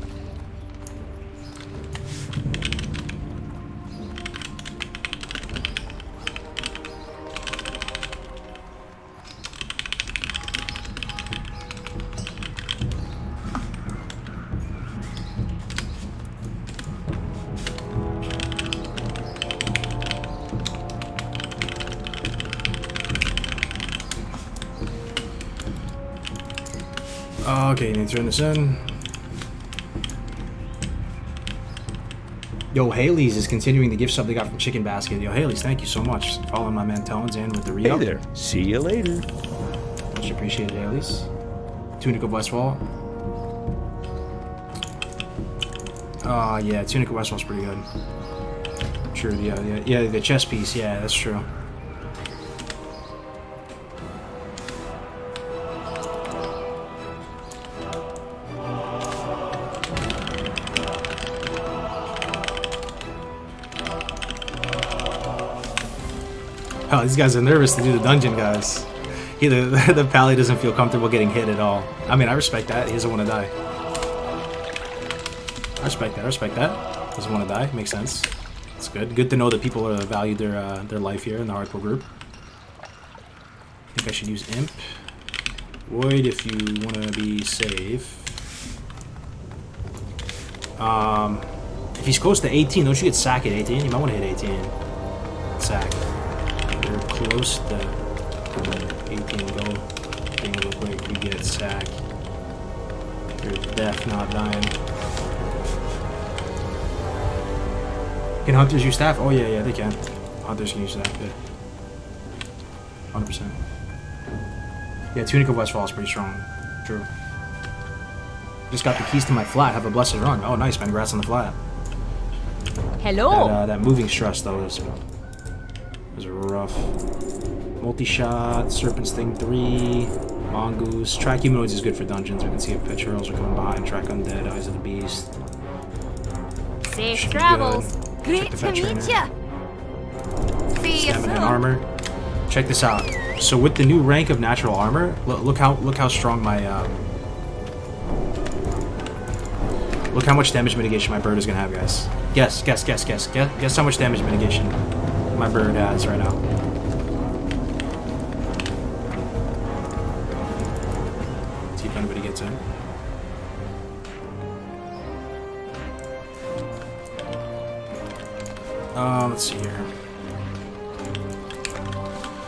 Speaker 2: Okay, you need to turn this in. Yo, Haley's is continuing the gift sub they got from Chicken Basket. Yo, Haley's, thank you so much. Following my man Tones in with the re-up.
Speaker 4: Hey there. See you later.
Speaker 2: Much appreciated, Haley's. Tunic of Westfall. Yeah, Tunic of Westfall's pretty good. True, yeah, the chest piece, yeah, that's true. Oh, these guys are nervous to do the dungeon, guys. The pally doesn't feel comfortable getting hit at all. I mean, I respect that. He doesn't want to die. I respect that. Doesn't want to die. Makes sense. It's good. Good to know that people value their life here in the hardcore group. I think I should use Imp. Void if you want to be safe. If he's close to 18, don't you get sack at 18? You might want to hit 18. Sack. You're close to 18. Go. Thing real quick. You get sack. You're deaf, not dying. Can hunters use staff? Oh yeah, they can. Hunters can use staff. Yeah. 100%. Yeah, Tunic of Westfall is pretty strong. True. Just got the keys to my flat. Have a blessed run. Oh, nice, man. Congrats on the flat.
Speaker 3: Hello.
Speaker 2: That moving stress, though, is rough. Multi-shot, Serpent Sting 3, Mongoose. Track humanoids is good for dungeons. We can see if pet churls are coming behind. Track undead, Eyes of the Beast.
Speaker 5: Safe
Speaker 2: Should be
Speaker 5: travels.
Speaker 2: good.
Speaker 5: Great
Speaker 2: Check the
Speaker 5: to
Speaker 2: pet
Speaker 5: meet
Speaker 2: trainer.
Speaker 5: ya. See you
Speaker 2: Stamina and
Speaker 5: soon.
Speaker 2: armor. Check this out. So with the new rank of natural armor, look how strong my look how much damage mitigation my bird is gonna have, guys. Guess how much damage mitigation my bird has right now. See if anybody gets in. Let's see here.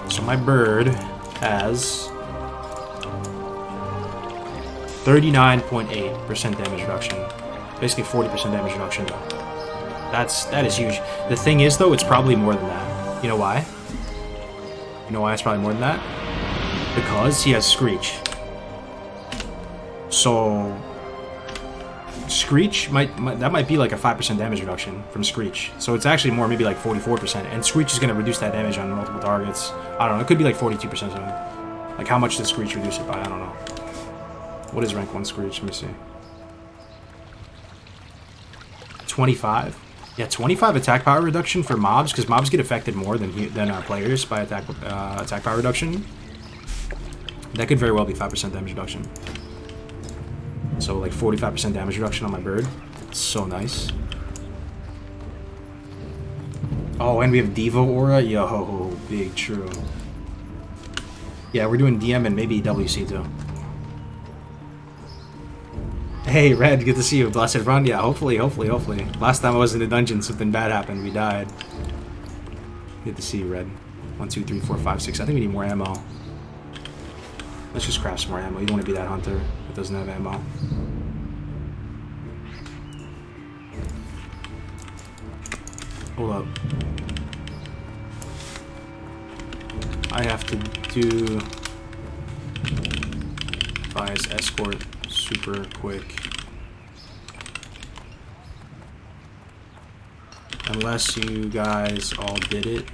Speaker 2: So my bird has 39.8% damage reduction. Basically 40% damage reduction. That is huge. The thing is, though, it's probably more than that. You know why? You know why it's probably more than that? Because he has Screech. So Screech that might be like a 5% damage reduction from Screech. So it's actually more, maybe like 44%. And Screech is going to reduce that damage on multiple targets. I don't know. It could be like 42% something. Like how much does Screech reduce it by? I don't know. What is rank 1 Screech? Let me see. 25. Yeah, 25 attack power reduction for mobs, because mobs get affected more than players by attack power reduction. That could very well be 5% damage reduction. So like 45% damage reduction on my bird. So nice. Oh, and we have Devo Aura. Yo, big true. Yeah, we're doing DM and maybe WC too. Hey, Red, good to see you. Blessed run. Yeah, hopefully. Last time I was in the dungeon, something bad happened. We died. Good to see you, Red. 1, 2, 3, 4, 5, 6. I think we need more ammo. Let's just craft some more ammo. You don't want to be that hunter that doesn't have ammo. Hold up. I have to do Bias Escort super quick. Unless you guys all did it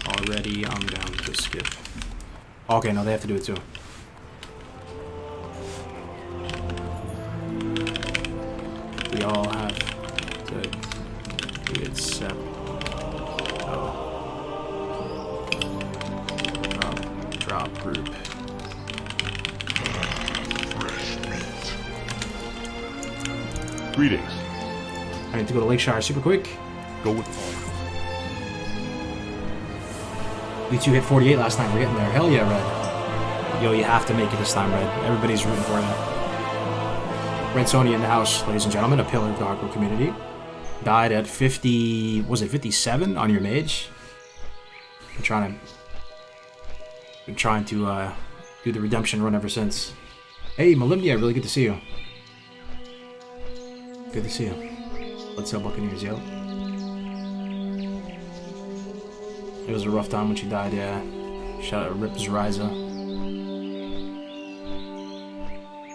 Speaker 2: already, I'm down to skip. Okay, no, they have to do it too. We all have to do it separate. Drop group.
Speaker 4: Greetings.
Speaker 2: I need to go to Lakeshire super quick.
Speaker 4: Go with
Speaker 2: We 2 hit 48 last time. We're getting there. Hell yeah, Red. Yo, you have to make it this time, Red. Everybody's rooting for you. Red Sony in the house, ladies and gentlemen. A pillar of the hardcore community. Died at 50... Was it 57 on your mage? Been trying to do the redemption run ever since. Hey, Malimnia, really good to see you. Good to see you. Let's go Buccaneers, yo. It was a rough time when she died, yeah. Shout out Rip Zariza.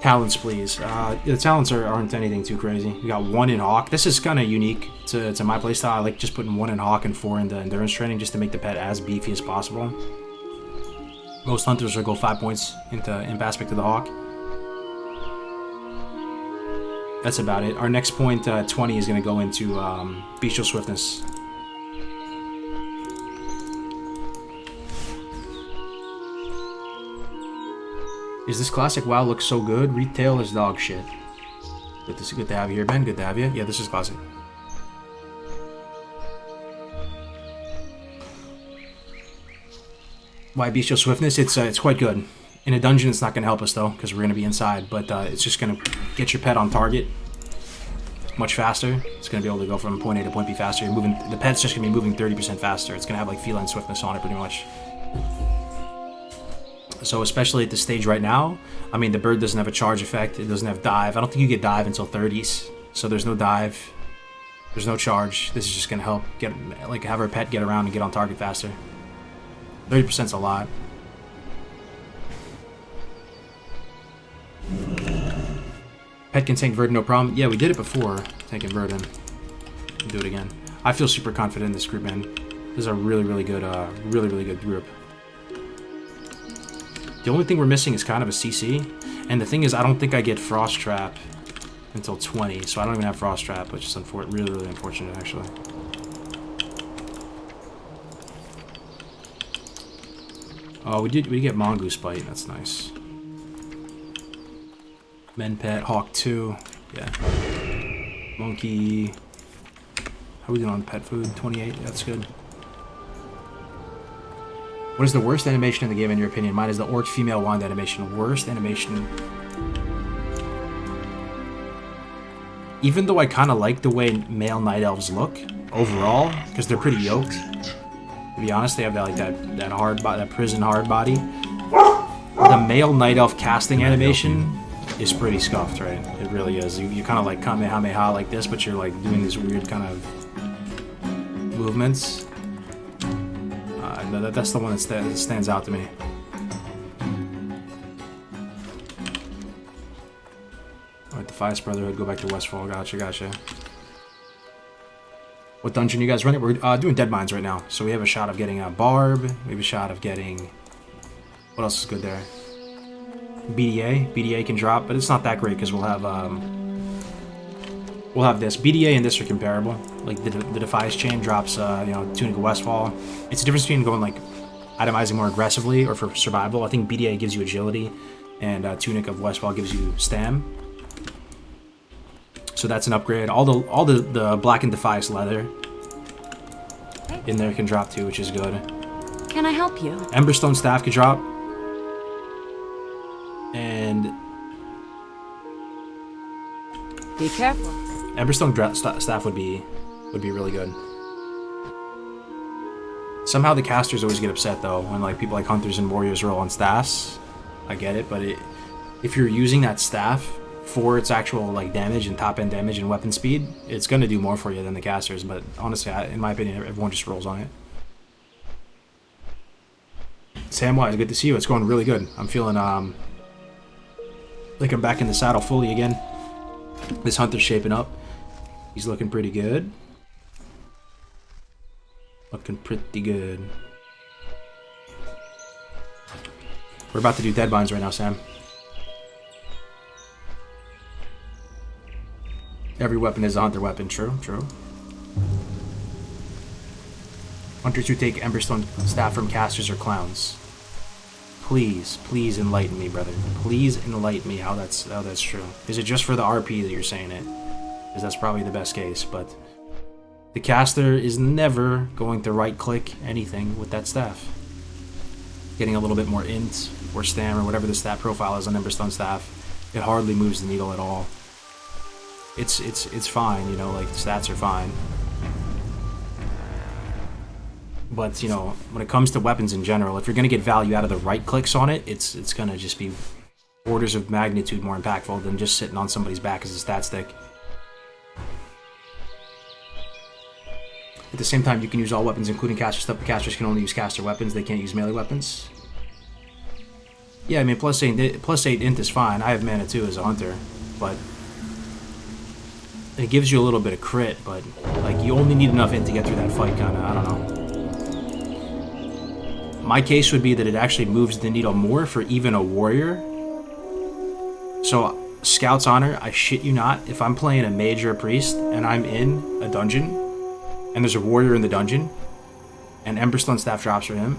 Speaker 2: Talents, please. The talents aren't anything too crazy. We got 1 in Hawk. This is kind of unique to my playstyle. I like just putting 1 in Hawk and 4 into Endurance Training just to make the pet as beefy as possible. Most hunters will go 5 points into Imp Aspect of the Hawk. That's about it. Our next point, 20, is going to go into Bestial Swiftness. Is this classic? WoW looks so good. Retail is dog shit. Good to have you here, Ben. Good to have you. Yeah, this is classic. Why Bestial Swiftness? It's quite good. In a dungeon, it's not going to help us, though, because we're going to be inside. But it's just going to get your pet on target much faster. It's going to be able to go from point A to point B faster. You're moving, the pet's just going to be moving 30% faster. It's going to have, like, feline swiftness on it, pretty much. So, especially at this stage right now, I mean, the bird doesn't have a charge effect. It doesn't have dive. I don't think you get dive until 30s. So, there's no dive. There's no charge. This is just going to help get, like, have our pet get around and get on target faster. 30% is a lot. Pet can tank Verdant, no problem. Yeah, we did it before, tanking Verdant. Do it again. I feel super confident in this group, man. This is a really, really good group. The only thing we're missing is kind of a CC. And the thing is, I don't think I get Frost Trap until 20, so I don't even have Frost Trap, which is really, really unfortunate, actually. Oh, we get Mongoose Bite. That's nice. Men Pet, Hawk 2. Yeah. Monkey. How are we doing on pet food? 28. That's good. What is the worst animation in the game, in your opinion? Mine is the orc female wand animation. Worst animation. Even though I kind of like the way male night elves look overall, because they're pretty yoked. To be honest, they have that, like that hard body, that prison hard body. The male night elf casting animation is pretty scuffed, right? It really is. You kind of like Kamehameha like this, but you're like doing these weird kind of movements. That's the one that stands out to me. Alright, Defias Brotherhood, go back to Westfall. Gotcha. What dungeon you guys running? We're doing Dead Mines right now. So we have a shot of getting a Barb. We have a shot of getting... What else is good there? BDA. BDA can drop, but it's not that great because we'll have this. BDA and this are comparable. Like the Defias chain drops, Tunic of Westfall. It's a difference between going like itemizing more aggressively or for survival. I think BDA gives you agility, and Tunic of Westfall gives you stam. So that's an upgrade. All the Black and Defias leather in there can drop too, which is good.
Speaker 6: Can I help you?
Speaker 2: Emberstone staff could drop. And
Speaker 6: Be careful.
Speaker 2: Emberstone staff would be really good. Somehow the casters always get upset though when like people like hunters and warriors roll on staffs. I get it, but if you're using that staff for its actual like damage and top end damage and weapon speed, it's gonna do more for you than the casters. But honestly, in my opinion, everyone just rolls on it. Samwise, good to see you. It's going really good. I'm feeling like I'm back in the saddle fully again. This hunter's shaping up. He's looking pretty good. Looking pretty good. We're about to do Dead Mines right now, Sam. Every weapon is a hunter weapon. True. Hunters who take Emberstone staff from casters or clowns. Please enlighten me, brother. Please enlighten me how that's true. Is it just for the RP that you're saying it? Because that's probably the best case, but the caster is never going to right-click anything with that staff. Getting a little bit more int or stam or whatever the stat profile is on Emberstone staff, it hardly moves the needle at all. It's fine, you know, like the stats are fine. But, you know, when it comes to weapons in general, if you're going to get value out of the right clicks on it, it's going to just be orders of magnitude more impactful than just sitting on somebody's back as a stat stick. At the same time, you can use all weapons, including caster stuff, but casters can only use caster weapons. They can't use melee weapons. Yeah, I mean, plus 8 int is fine. I have mana too as a hunter, but it gives you a little bit of crit, but like you only need enough int to get through that fight, kind of. I don't know. My case would be that it actually moves the needle more for even a warrior. So, Scout's Honor, I shit you not, if I'm playing a mage or a priest and I'm in a dungeon and there's a warrior in the dungeon and Emberstone staff drops for him,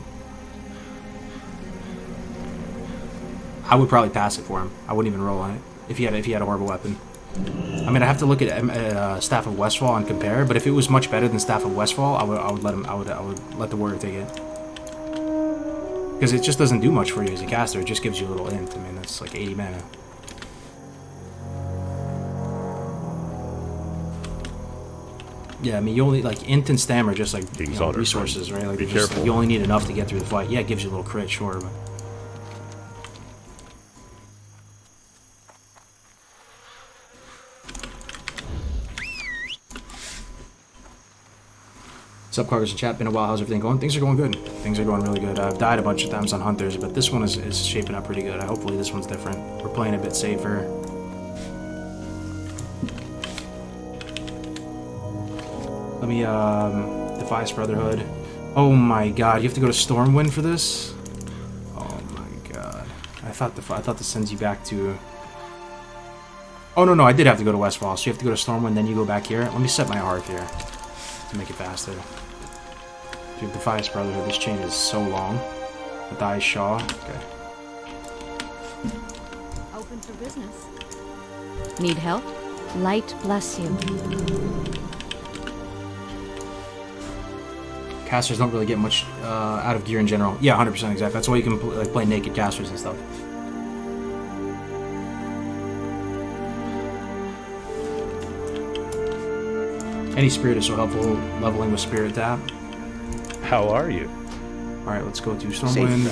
Speaker 2: I would probably pass it for him. I wouldn't even roll on it if he had a horrible weapon. I mean, I have to look at Staff of Westfall and compare, but if it was much better than Staff of Westfall, I would let the warrior take it. Because it just doesn't do much for you as a caster. It just gives you a little int. I mean, that's like 80 mana. Yeah, I mean, you only, like, int and stam are just, like, you know, resources, right? Like, just, like, you only need enough to get through the fight. Yeah, it gives you a little crit, sure, but... What's up, Kargoz in chat? Been a while. How's everything going? Things are going good. Things are going really good. I've died a bunch of times on hunters, but this one is shaping up pretty good. Hopefully this one's different. We're playing a bit safer. Let me, Defiance Brotherhood. Oh my god, you have to go to Stormwind for this? Oh my god. I thought this sends you back to... Oh no, I did have to go to Westfall, so you have to go to Stormwind, then you go back here. Let me set my hearth here to make it faster. Dude, Defiance Brotherhood, this chain is so long. Matthias Shaw, okay.
Speaker 6: Open for business. Need help? Light bless you.
Speaker 2: Casters don't really get much out of gear in general. Yeah, 100% exactly. That's why you can like play naked casters and stuff. Any spirit is so helpful leveling with spirit tap.
Speaker 4: How are you?
Speaker 2: Alright, let's go to Stormwind.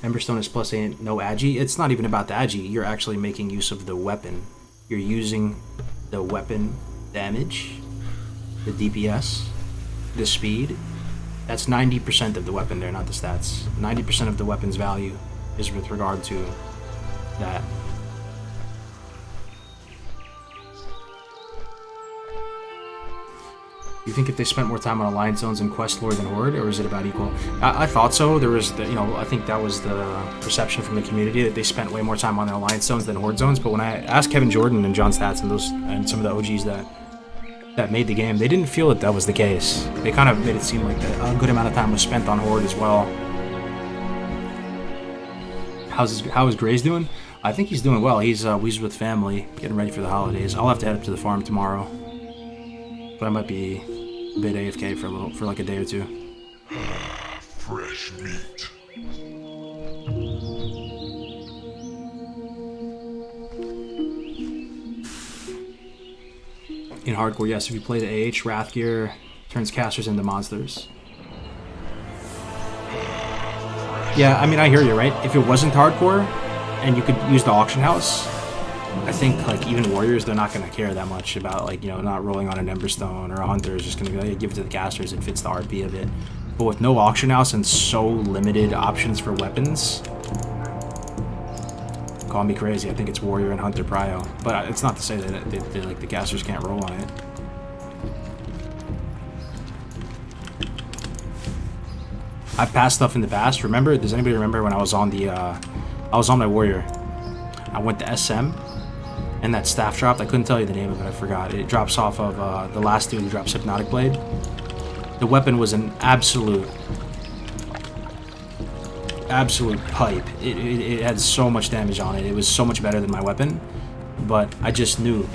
Speaker 2: Emberstone is plus 8, no agi. It's not even about the agi. You're actually making use of the weapon. You're using the weapon damage, the DPS, the speed. That's 90% of the weapon there, not the stats. 90% of the weapon's value is with regard to that. You think if they spent more time on Alliance Zones and Quest Lore than Horde, or is it about equal? I thought so. There was, you know, I think that was the perception from the community that they spent way more time on the Alliance Zones than Horde Zones. But when I asked Kevin Jordan and John Stats and some of the OGs that made the game, they didn't feel that was the case. They kind of made it seem like a good amount of time was spent on Horde as well. How is Gray's doing? I think he's doing well. He's with family, getting ready for the holidays. I'll have to head up to the farm tomorrow, but I might be a bit AFK for like a day or two.
Speaker 9: Fresh meat.
Speaker 2: In hardcore, yes. If you play the AH, Wrathgear turns casters into monsters. Yeah, I mean, I hear you, right? If it wasn't hardcore and you could use the auction house, I think, like, even warriors, they're not going to care that much about, like, you know, not rolling on an Emberstone, or a hunter is just going to be like, hey, give it to the casters, it fits the RP of it. But with no auction house and so limited options for weapons, call me crazy, I think it's warrior and hunter prio. But it's not to say that like, the casters can't roll on it. I've passed stuff in the past. Remember? Does anybody remember when I was on the I was on my warrior? I went to SM, and that staff dropped. I couldn't tell you the name of it. I forgot. It drops off of the last dude who drops Hypnotic Blade. The weapon was an absolute pipe. It had so much damage on it. It was so much better than my weapon. But I just knew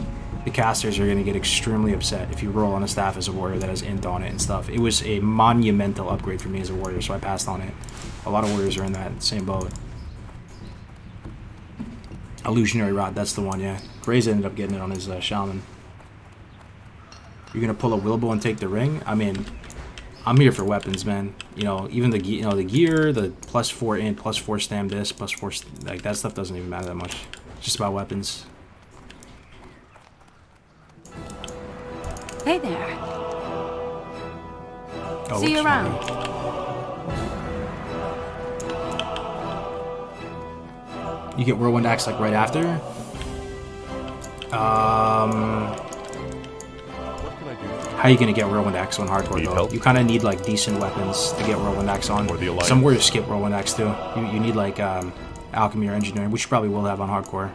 Speaker 2: the casters are going to get extremely upset if you roll on a staff as a warrior that has int on it and stuff. It was a monumental upgrade for me as a warrior, so I passed on it. A lot of warriors are in that same boat. Illusionary Rod, that's the one, yeah. Gray's ended up getting it on his shaman. You're going to pull a Wilbo and take the ring? I mean, I'm here for weapons, man. You know, even the gear, the +4 int, +4 stam disc, +4, like, that stuff doesn't even matter that much. It's just about weapons.
Speaker 6: Hey there.
Speaker 2: Oh,
Speaker 6: See you around.
Speaker 2: You get Whirlwind Axe like right after. How are you gonna get Whirlwind Axe on hardcore though? You kind of need like decent weapons to get Whirlwind Axe on. Some warriors skip Whirlwind Axe too. You need like alchemy or engineering, which you probably will have on hardcore.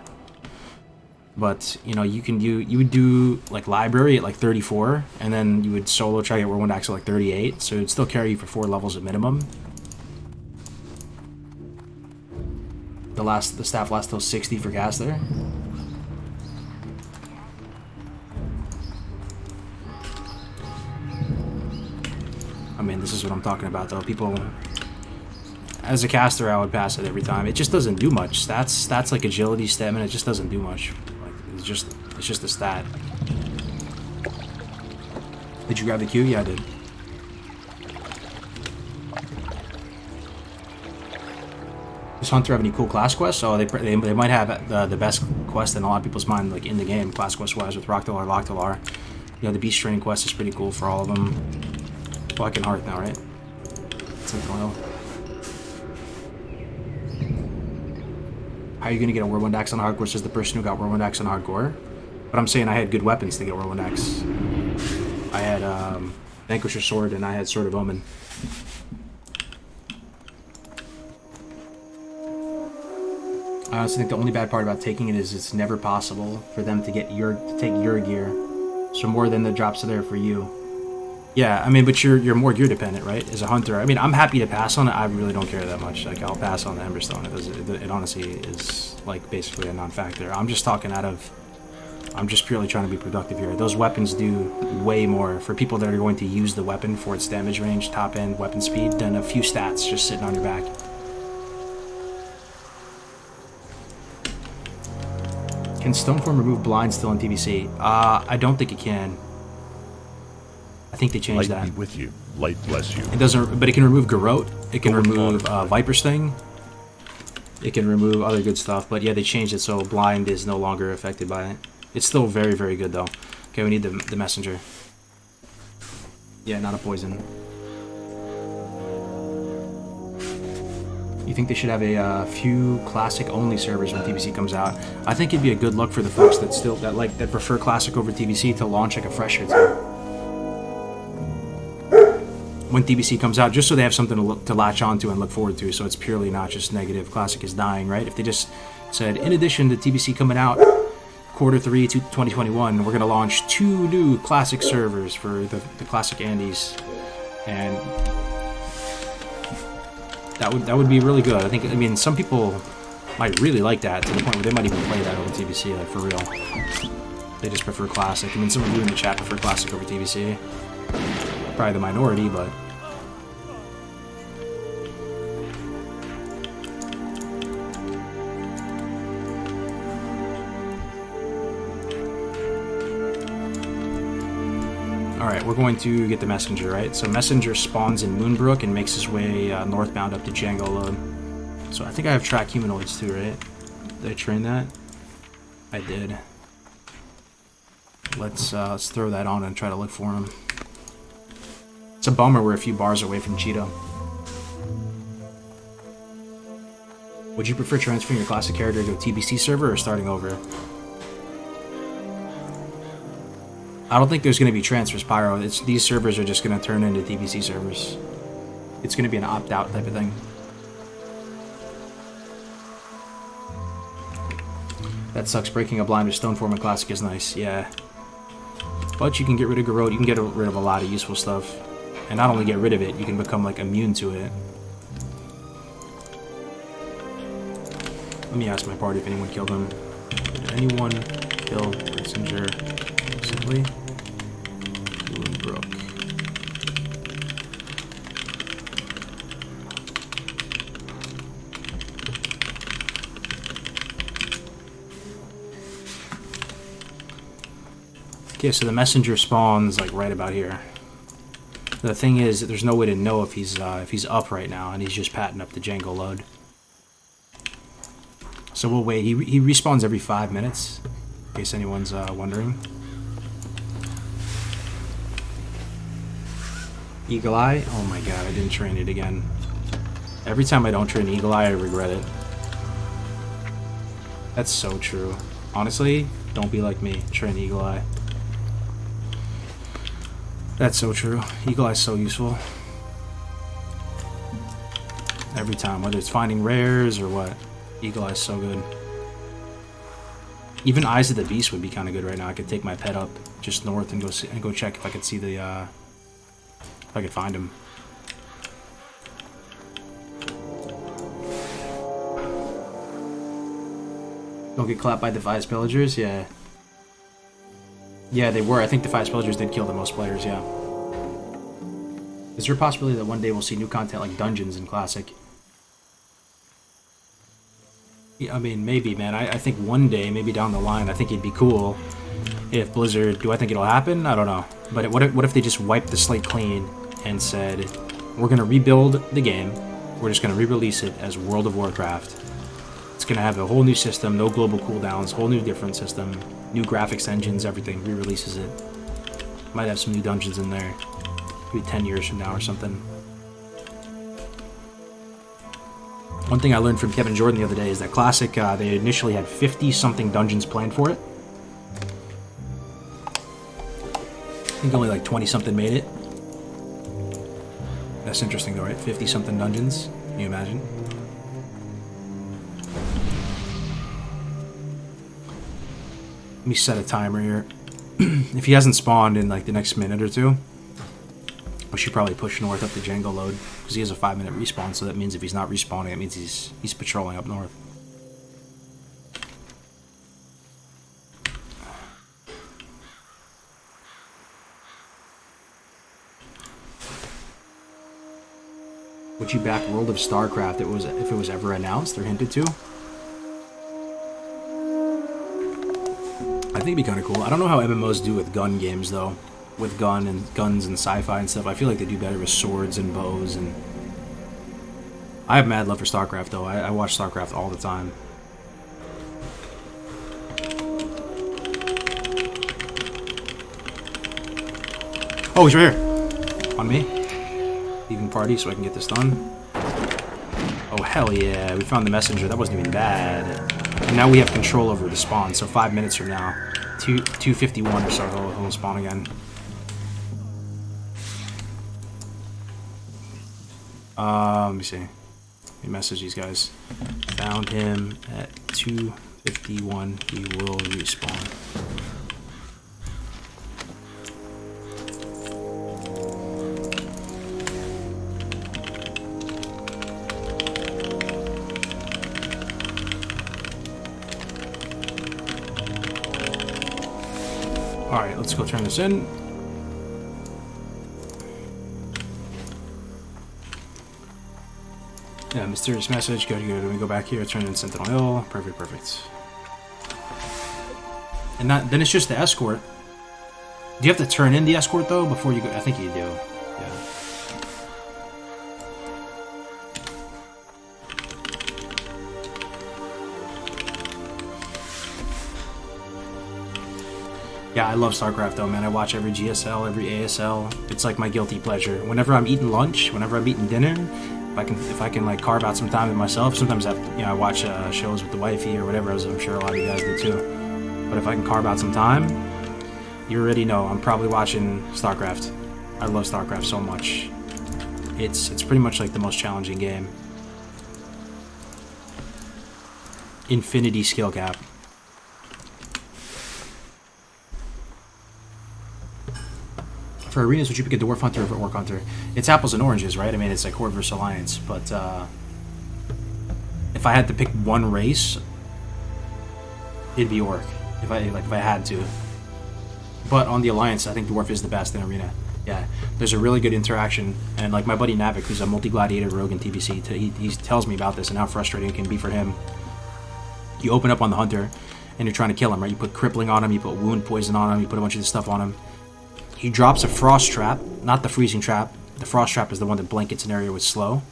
Speaker 2: But you know, you would do like library at like 34, and then you would solo try to get Whirlwind Axe at like 38, so it'd still carry you for 4 levels at minimum. The staff lasts till 60 for caster. This is what I'm talking about, though. People, as a caster, I would pass it every time. It just doesn't do much. Stats like agility, stamina. It just doesn't do much. Like it's just a stat. Did you grab the Q? Yeah, I did. Does Hunter have any cool class quests? Oh, they might have the best quest in a lot of people's mind, like in the game, class quest wise, with Rocktalar, Loctalar. You know, the Beast Training quest is pretty cool for all of them. Black and Hearth now, right? Sentinel Hill. How are you gonna get a Whirlwind Axe on hardcore? Says the person who got Whirlwind Axe on hardcore. But I'm saying I had good weapons to get Whirlwind Axe. I had Vanquisher Sword and I had Sword of Omen. I honestly think the only bad part about taking it is it's never possible for them to take your gear. So more than the drops are there for you. Yeah, I mean, but you're more gear dependent, right? As a hunter, I mean, I'm happy to pass on it. I really don't care that much. Like, I'll pass on the Emberstone. It honestly is like basically a non-factor. I'm just talking I'm just purely trying to be productive here. Those weapons do way more for people that are going to use the weapon for its damage range, top end, weapon speed, than a few stats just sitting on your back. Can Stoneform remove blind still in TBC? I don't think it can. I think they changed
Speaker 8: Light
Speaker 2: that.
Speaker 8: be with you. Light bless you.
Speaker 2: It doesn't, but it can remove Garrote. It can remove Viper Sting. It can remove other good stuff. But yeah, they changed it so blind is no longer affected by it. It's still very, very good though. Okay, we need the messenger. Yeah, not a poison. You think they should have a few classic only servers when TBC comes out? I think it'd be a good look for the folks that prefer classic over TBC to launch like a fresher too. When TBC comes out, just so they have something to latch onto and look forward to, so it's purely not just negative. Classic is dying, right? If they just said, in addition to TBC coming out, Q3 2021, we're going to launch 2 new classic servers for the classic Andes, and that would be really good. I mean, some people might really like that to the point where they might even play that over TBC, like for real. They just prefer classic. I mean, some of you in the chat prefer classic over TBC. Probably the minority, but alright, we're going to get the messenger, right? So messenger spawns in Moonbrook and makes his way northbound up to Django Load. So I think I have track humanoids too, right? Did I train that? I did. Let's throw that on and try to look for him. It's a bummer we're a few bars away from Cheeto. Would you prefer transferring your classic character to a TBC server or starting over? I don't think there's going to be transfers, Pyro. These servers are just going to turn into TBC servers. It's going to be an opt-out type of thing. That sucks. Breaking a blind with Stoneform and Classic is nice, yeah. But you can get rid of Garrote. You can get rid of a lot of useful stuff. And not only get rid of it, you can become like immune to it. Let me ask my party if anyone killed him. Did anyone kill Messenger recently? Moonbrook. Okay, so the messenger spawns like right about here. The thing is, there's no way to know if he's up right now, and he's just patting up the Django Load. So we'll wait. He respawns every 5 minutes, in case anyone's wondering. Eagle Eye? Oh my god, I didn't train it again. Every time I don't train Eagle Eye, I regret it. That's so true. Honestly, don't be like me. Train Eagle Eye. That's so true. Eagle Eye's so useful. Every time, whether it's finding rares or what. Eagle Eye's so good. Even Eyes of the Beast would be kind of good right now. I could take my pet up just north and go check if I could see the if I could find him. Don't get clapped by Defias Pillagers? Yeah. Yeah, they were. I think Defias Pillagers did kill the most players, yeah. Is there a possibility that one day we'll see new content like dungeons in Classic? Yeah, I mean, maybe, man. I think one day, maybe down the line, I think it'd be cool if Blizzard... Do I think it'll happen? I don't know. But what if they just wiped the slate clean and said, we're going to rebuild the game, we're just going to re-release it as World of Warcraft. It's going to have a whole new system, no global cooldowns, whole new different system, new graphics engines, everything, re-releases it. Might have some new dungeons in there. Maybe 10 years from now or something. One thing I learned from Kevin Jordan the other day is that Classic, they initially had 50-something dungeons planned for it. I think only like 20-something made it. That's interesting though, right? 50-something dungeons. Can you imagine? Let me set a timer here. If he hasn't spawned in like the next minute or two, we should probably push north up the Django load, because he has a 5-minute respawn, so that means if he's not respawning, it means he's patrolling up north. Would you back World of StarCraft if it was ever announced or hinted to? I think it'd be kind of cool. I don't know how MMOs do with gun games though. With guns and sci-fi and stuff. I feel like they do better with swords and bows, and I have mad love for StarCraft though. I watch StarCraft all the time. Oh, he's right here. On me. Leaving party so I can get this done. Oh hell yeah, we found the messenger. That wasn't even bad. And now we have control over the spawn, so 5 minutes from now, 2:51 or so, he'll spawn again. Let me see. Let me message these guys. Found him at 2:51. He will respawn. Alright, let's go turn this in. Yeah, mysterious message. Good. Let me go back here. Turn in Sentinel Hill. Perfect. And then it's just the escort. Do you have to turn in the escort though before you go? I think you do. Yeah. Yeah, I love StarCraft though, man. I watch every GSL, every ASL. It's like my guilty pleasure. Whenever I'm eating lunch, whenever I'm eating dinner, if I can like carve out some time with myself. Sometimes I watch shows with the wifey or whatever, as I'm sure a lot of you guys do too. But if I can carve out some time, you already know I'm probably watching StarCraft. I love StarCraft so much. It's pretty much like the most challenging game. Infinity skill cap. For arenas, would you pick a Dwarf Hunter over Orc Hunter? It's apples and oranges, right? I mean, it's like Horde versus Alliance, but if I had to pick one race, it'd be Orc. If I had to. But on the Alliance, I think Dwarf is the best in arena. Yeah, there's a really good interaction, and like my buddy Navik, who's a multi-gladiator rogue in TBC, he tells me about this and how frustrating it can be for him. You open up on the Hunter, and you're trying to kill him, right? You put crippling on him, you put wound poison on him, you put a bunch of this stuff on him. He drops a frost trap, not the freezing trap. The frost trap is the one that blankets an area with slow.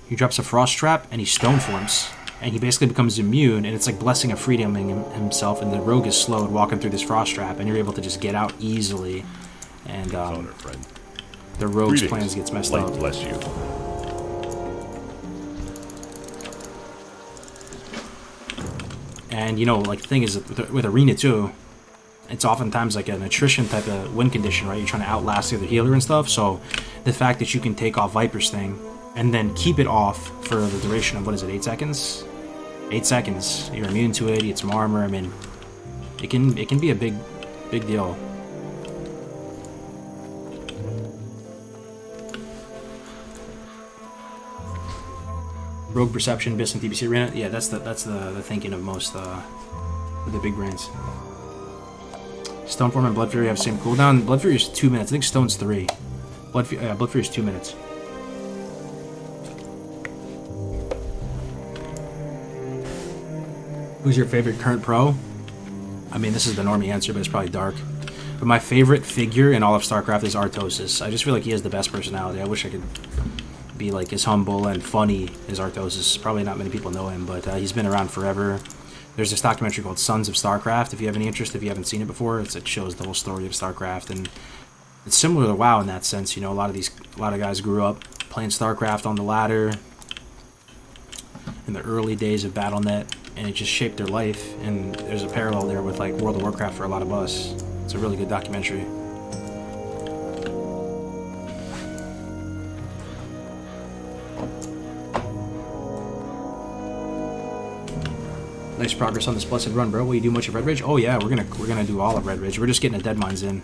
Speaker 2: He drops a frost trap and he stone forms, and he basically becomes immune, and it's like blessing of freedom himself, and the rogue is slowed walking through this frost trap, and you're able to just get out easily, and the rogue's plans gets messed up.
Speaker 8: Bless you.
Speaker 2: And you know, like the thing is with arena too, it's oftentimes like an attrition type of win condition, right? You're trying to outlast the other healer and stuff, so the fact that you can take off Viper's thing and then keep it off for the duration of, what is it, 8 seconds? 8 seconds. You're immune to it, you get some armor. I mean, it can be a big deal. Rogue Perception, Biss, and TBC Arena. Yeah, that's the thinking of most of the big brains. Stoneform and Blood Fury have the same cooldown. Blood Fury is 2 minutes. I think Stone's 3. Blood Fury is 2 minutes. Who's your favorite current pro? I mean, this is the normie answer, but it's probably Dark. But my favorite figure in all of StarCraft is Artosis. I just feel like he has the best personality. I wish I could be like as humble and funny as Artosis. Probably not many people know him, but he's been around forever. There's this documentary called Sons of StarCraft. If you have any interest, if you haven't seen it before, it shows the whole story of StarCraft, and it's similar to WoW in that sense. You know, a lot of guys grew up playing StarCraft on the ladder in the early days of BattleNet, and it just shaped their life. And there's a parallel there with like World of Warcraft for a lot of us. It's a really good documentary. Nice progress on this blessed run, bro. Will you do much of Red Ridge? Oh yeah, we're gonna do all of Red Ridge. We're just getting the Dead Mines in.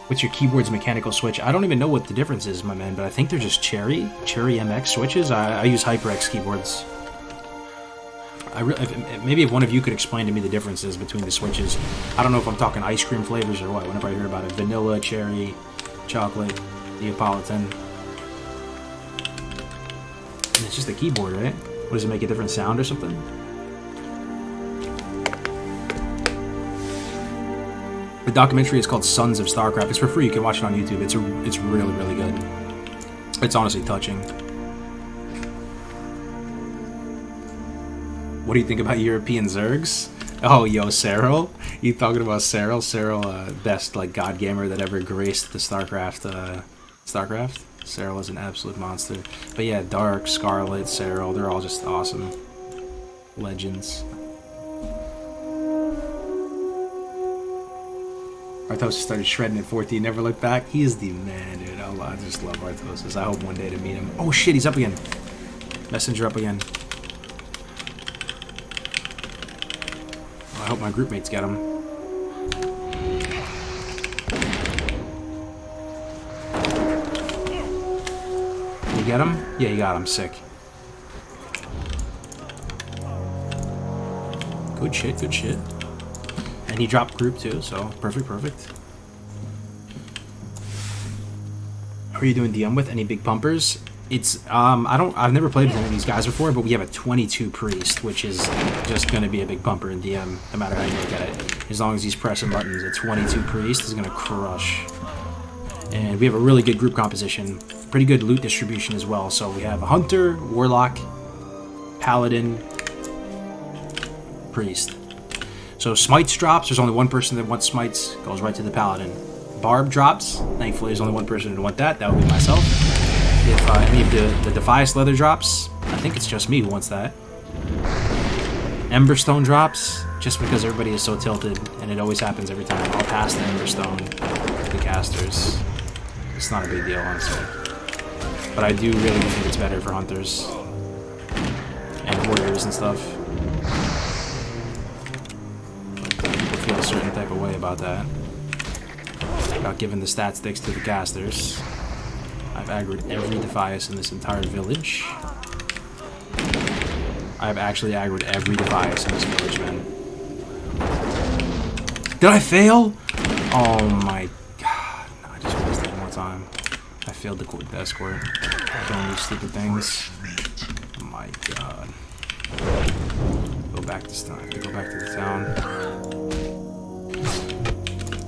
Speaker 2: What's your keyboard's mechanical switch? I don't even know what the difference is, my man, but I think they're just Cherry MX switches. I use HyperX keyboards. Maybe if one of you could explain to me the differences between the switches. I don't know if I'm talking ice cream flavors or what, whenever I hear about it. Vanilla, cherry, chocolate, Neapolitan. And it's just a keyboard, right? What, does it make a different sound or something? The documentary is called Sons of StarCraft. It's for free. You can watch it on YouTube. It's really, really good. It's honestly touching. What do you think about European Zergs? Oh, yo, Cyril. You talking about Cyril? Cyril, best like god gamer that ever graced the StarCraft. Cyril is an absolute monster. But yeah, Dark, Scarlet, Cyril, they're all just awesome. Legends. Artosis started shredding at 14, never looked back. He is the man, dude. I just love Artosis. I hope one day to meet him. Oh shit, he's up again. Messenger up again. I hope my group mates get him. You get him? Yeah, you got him. Sick. Good shit, good shit. And he dropped group too, so perfect. Who are you doing DM with? Any big pumpers? It's I've never played with any of these guys before, but we have a 22 priest, which is just gonna be a big pumper in DM, no matter how you look at it. As long as he's pressing buttons, a 22 priest is gonna crush. And we have a really good group composition, pretty good loot distribution as well. So we have a hunter, warlock, paladin, priest. So smites drops, there's only one person that wants smites, goes right to the paladin. Barb drops, thankfully there's only one person who want that would be myself. If any of the Defias leather drops, I think it's just me who wants that. Emberstone drops, just because everybody is so tilted, and it always happens every time. I'll pass the Emberstone to the casters. It's not a big deal, honestly. But I do really think it's better for hunters and warriors and stuff. People feel a certain type of way about that. About giving the stat sticks to the casters. I've aggroed every Defias in this entire village. I've actually aggroed every Defias in this village, man. Did I fail? Oh my god. No, I just wasted one more time. I failed the escort. Doing these stupid things. Oh my god. Go back this time. Go back to the town.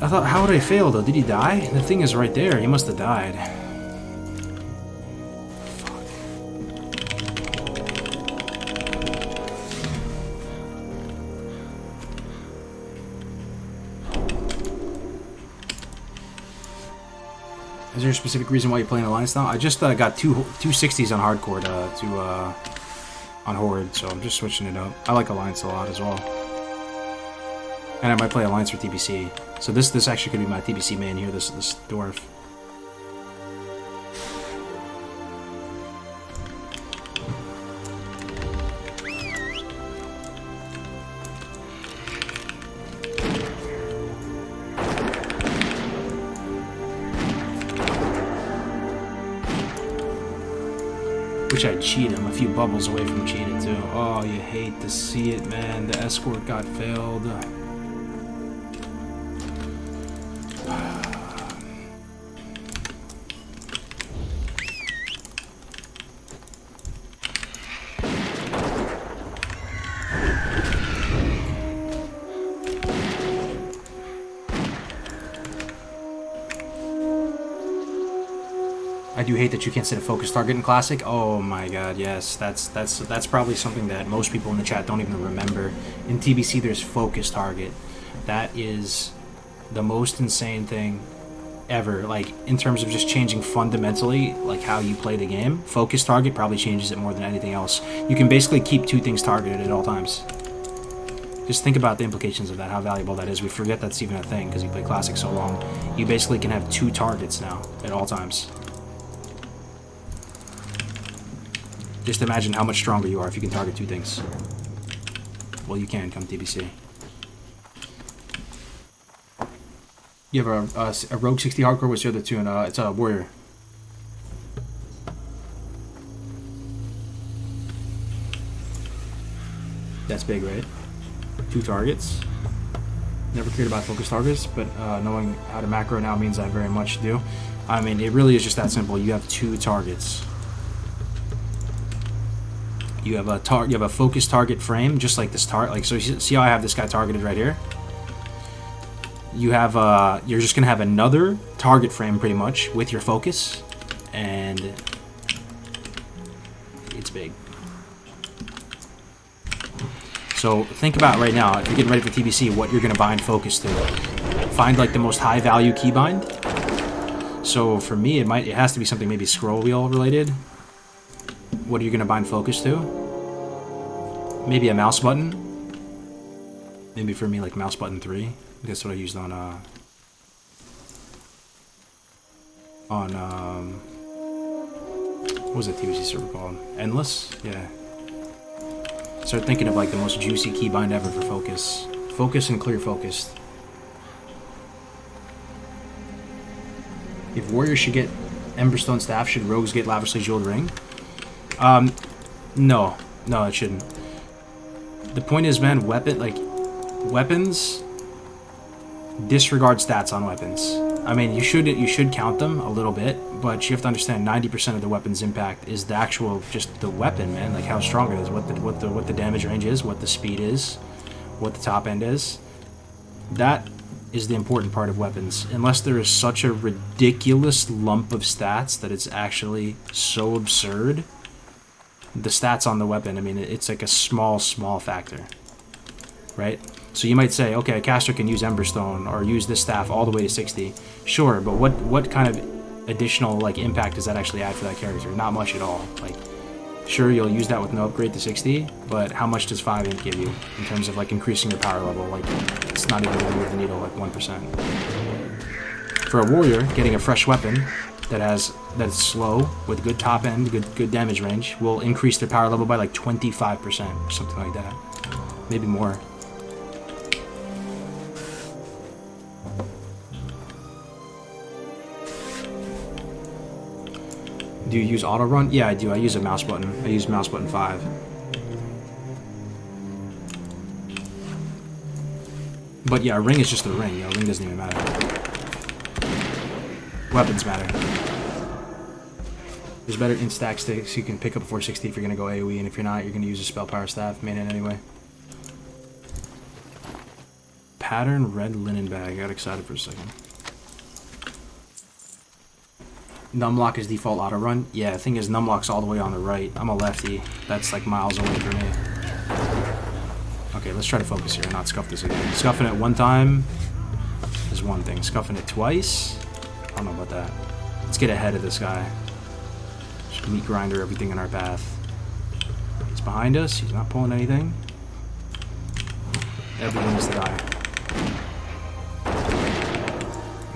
Speaker 2: I thought, how would I fail though? Did he die? The thing is right there. He must have died. Is there a specific reason why you're playing Alliance now? I just got two 60s on hardcore on Horde, so I'm just switching it up. I like Alliance a lot as well. And I might play Alliance for TBC. So this actually could be my TBC main here, this dwarf. Wish I'd cheat him. A few bubbles away from cheated too. Oh, you hate to see it, man. The escort got failed. I do hate that you can't set a focus target in Classic. Oh my god, yes. That's probably something that most people in the chat don't even remember. In TBC, there's focus target. That is the most insane thing ever. Like, in terms of just changing fundamentally, like, how you play the game. Focus target probably changes it more than anything else. You can basically keep 2 things targeted at all times. Just think about the implications of that, how valuable that is. We forget that's even a thing because you play Classic so long. You basically can have 2 targets now at all times. Just imagine how much stronger you are if you can target 2 things. Well, you can come TBC. You have a Rogue 60 Hardcore. What's the other two? And it's a Warrior. That's big, right? 2 targets. Never cared about focus targets, but knowing how to macro now means I very much do. I mean, it really is just that simple. You have 2 targets. You have a focus target frame, just like this target. Like, so you see how I have this guy targeted right here? You have you're just gonna have another target frame pretty much with your focus, and it's big. So think about right now, if you're getting ready for TBC, what you're gonna bind focus to. Find like the most high value keybind. So for me, it has to be something maybe scroll wheel related. What are you gonna bind focus to? Maybe a mouse button. Maybe for me, like mouse button 3. That's what I used on what was that TBC server called? Endless? Yeah. Start thinking of like the most juicy keybind ever for focus. Focus and clear focused. If warriors should get Emberstone staff, should rogues get lavishly jeweled ring? No, it shouldn't. The point is, man, weapons disregard stats on weapons. I mean, you should count them a little bit, but you have to understand 90% of the weapon's impact is the actual, just the weapon, man. Like how strong it is, what the damage range is, what the speed is, what the top end is. That is the important part of weapons. Unless there is such a ridiculous lump of stats that it's actually so absurd. The stats on the weapon, I mean, it's like a small factor, right? So you might say, okay, a caster can use Emberstone or use this staff all the way to 60. Sure, but what kind of additional like impact does that actually add for that character? Not much at all. Like, sure, you'll use that with no upgrade to 60, but how much does 5 int give you in terms of like increasing your power level? Like, it's not even going to move the needle like 1%. For a warrior, getting a fresh weapon that's slow with good top end, good damage range will increase their power level by like 25% or something like that, maybe more. Do you use auto run? Yeah, I do. I use a mouse button. I use mouse button 5. But yeah, a ring is just a ring. A ring doesn't even matter. Weapons matter. There's better in-stack sticks you can pick up before 60 if you're going to go AoE, and if you're not, you're going to use a spell power staff, main in anyway. Pattern red linen bag. I got excited for a second. Numlock is default auto run. Yeah, the thing is, numlock's all the way on the right. I'm a lefty. That's like miles away from me. Okay, let's try to focus here and not scuff this again. Scuffing it one time is one thing. Scuffing it twice? I don't know about that. Let's get ahead of this guy. Just meat grinder everything in our path. He's behind us. He's not pulling anything. Everything is the guy.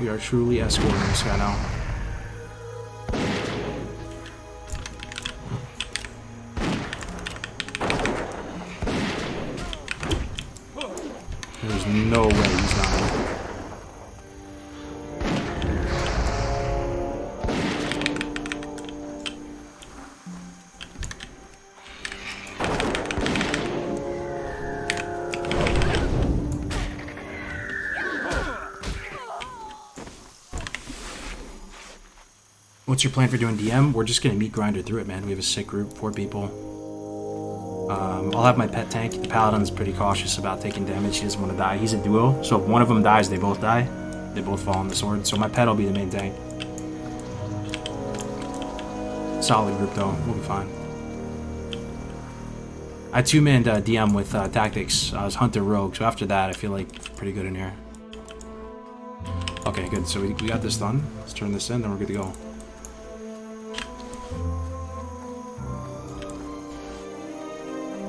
Speaker 2: We are truly escorting this guy now. There's no way he's dying. What's your plan for doing DM? We're just gonna meat grinder through it, man. We have a sick group, 4 people. I'll have my pet tank. The paladin's pretty cautious about taking damage. He doesn't want to die. He's a duo, so if one of them dies, they both die. They both fall on the sword. So my pet will be the main tank. Solid group though. We'll be fine. I two-manned DM with tactics. I was Hunter Rogue, so after that I feel like pretty good in here. Okay, good. So we got this done. Let's turn this in, then we're good to go.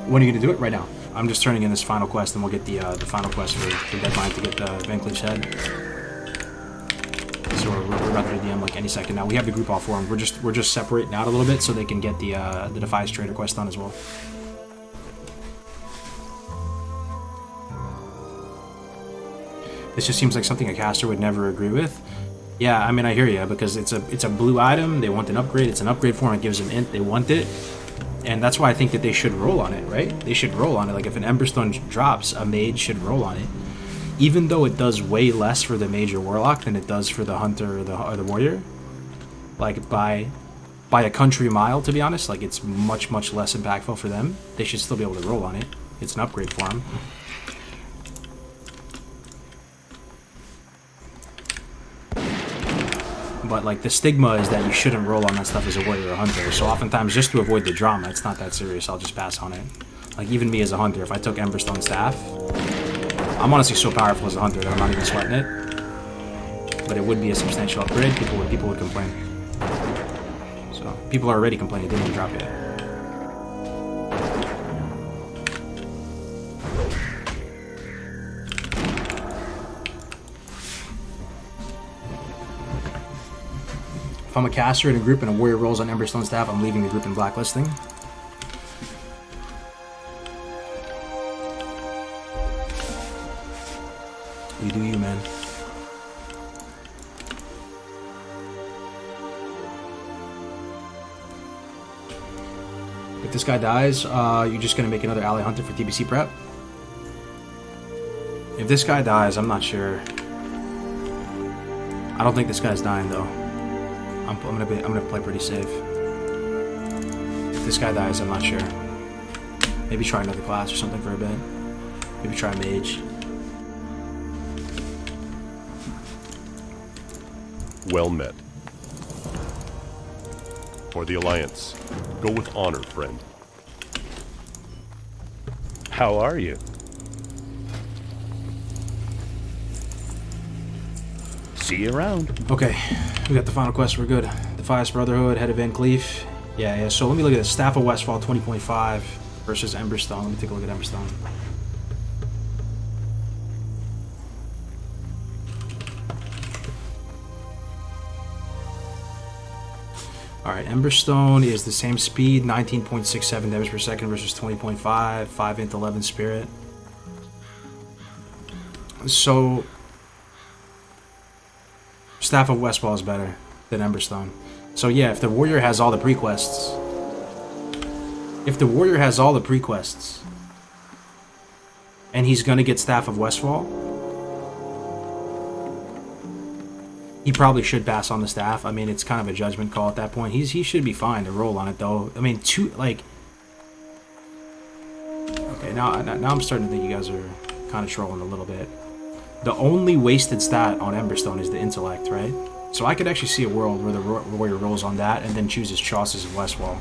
Speaker 2: When are you gonna do it? Right now. I'm just turning in this final quest, and we'll get the final quest for Deadline to get the Van Cleef's head. So we're about to DM like any second now. We have the group all formed. We're just separating out a little bit so they can get the Defias Trader quest done as well. This just seems like something a caster would never agree with. Yeah, I mean, I hear you, because it's a blue item. They want an upgrade. It's an upgrade form. It gives them int. They want it. And that's why I think that they should roll on it, right? They should roll on it. Like, if an Emberstone drops, a mage should roll on it. Even though it does way less for the mage or warlock than it does for the hunter or the warrior. Like, by a country mile, to be honest. Like, it's much, much less impactful for them. They should still be able to roll on it. It's an upgrade for them. But like the stigma is that you shouldn't roll on that stuff as a warrior or a hunter. So oftentimes, just to avoid the drama, it's not that serious. I'll just pass on it. Like even me as a hunter, if I took Emberstone Staff, I'm honestly so powerful as a hunter that I'm not even sweating it. But it would be a substantial upgrade. People would complain. So people are already complaining. They didn't even drop yet. If I'm a caster in a group and a warrior rolls on Emberstone Staff, I'm leaving the group in blacklisting. You do you, man. If this guy dies, you're just going to make another ally hunter for TBC prep? If this guy dies, I'm not sure. I don't think this guy's dying, though. I'm gonna play pretty safe. If this guy dies, I'm not sure. Maybe try another class or something for a bit. Maybe try mage.
Speaker 8: Well met. For the Alliance, go with honor, friend.
Speaker 4: How are you? See you around.
Speaker 2: Okay, we got the final quest. We're good. Defias Brotherhood, head of Van Cleef. Yeah. So let me look at this. Staff of Westfall 20.5 versus Emberstone. Let me take a look at Emberstone. Alright, Emberstone is the same speed, 19.67 damage per second versus 20.5, 5 int 11 spirit. So Staff of Westfall is better than Emberstone. So yeah, if the warrior has all the prequests, and he's gonna get Staff of Westfall, he probably should pass on the staff. I mean, it's kind of a judgment call at that point. He should be fine to roll on it though. I mean, okay, now I'm starting to think you guys are kind of trolling a little bit. The only wasted stat on Emberstone is the intellect, right? So I could actually see a world where the warrior rolls on that and then chooses Chaucer's of Westfall.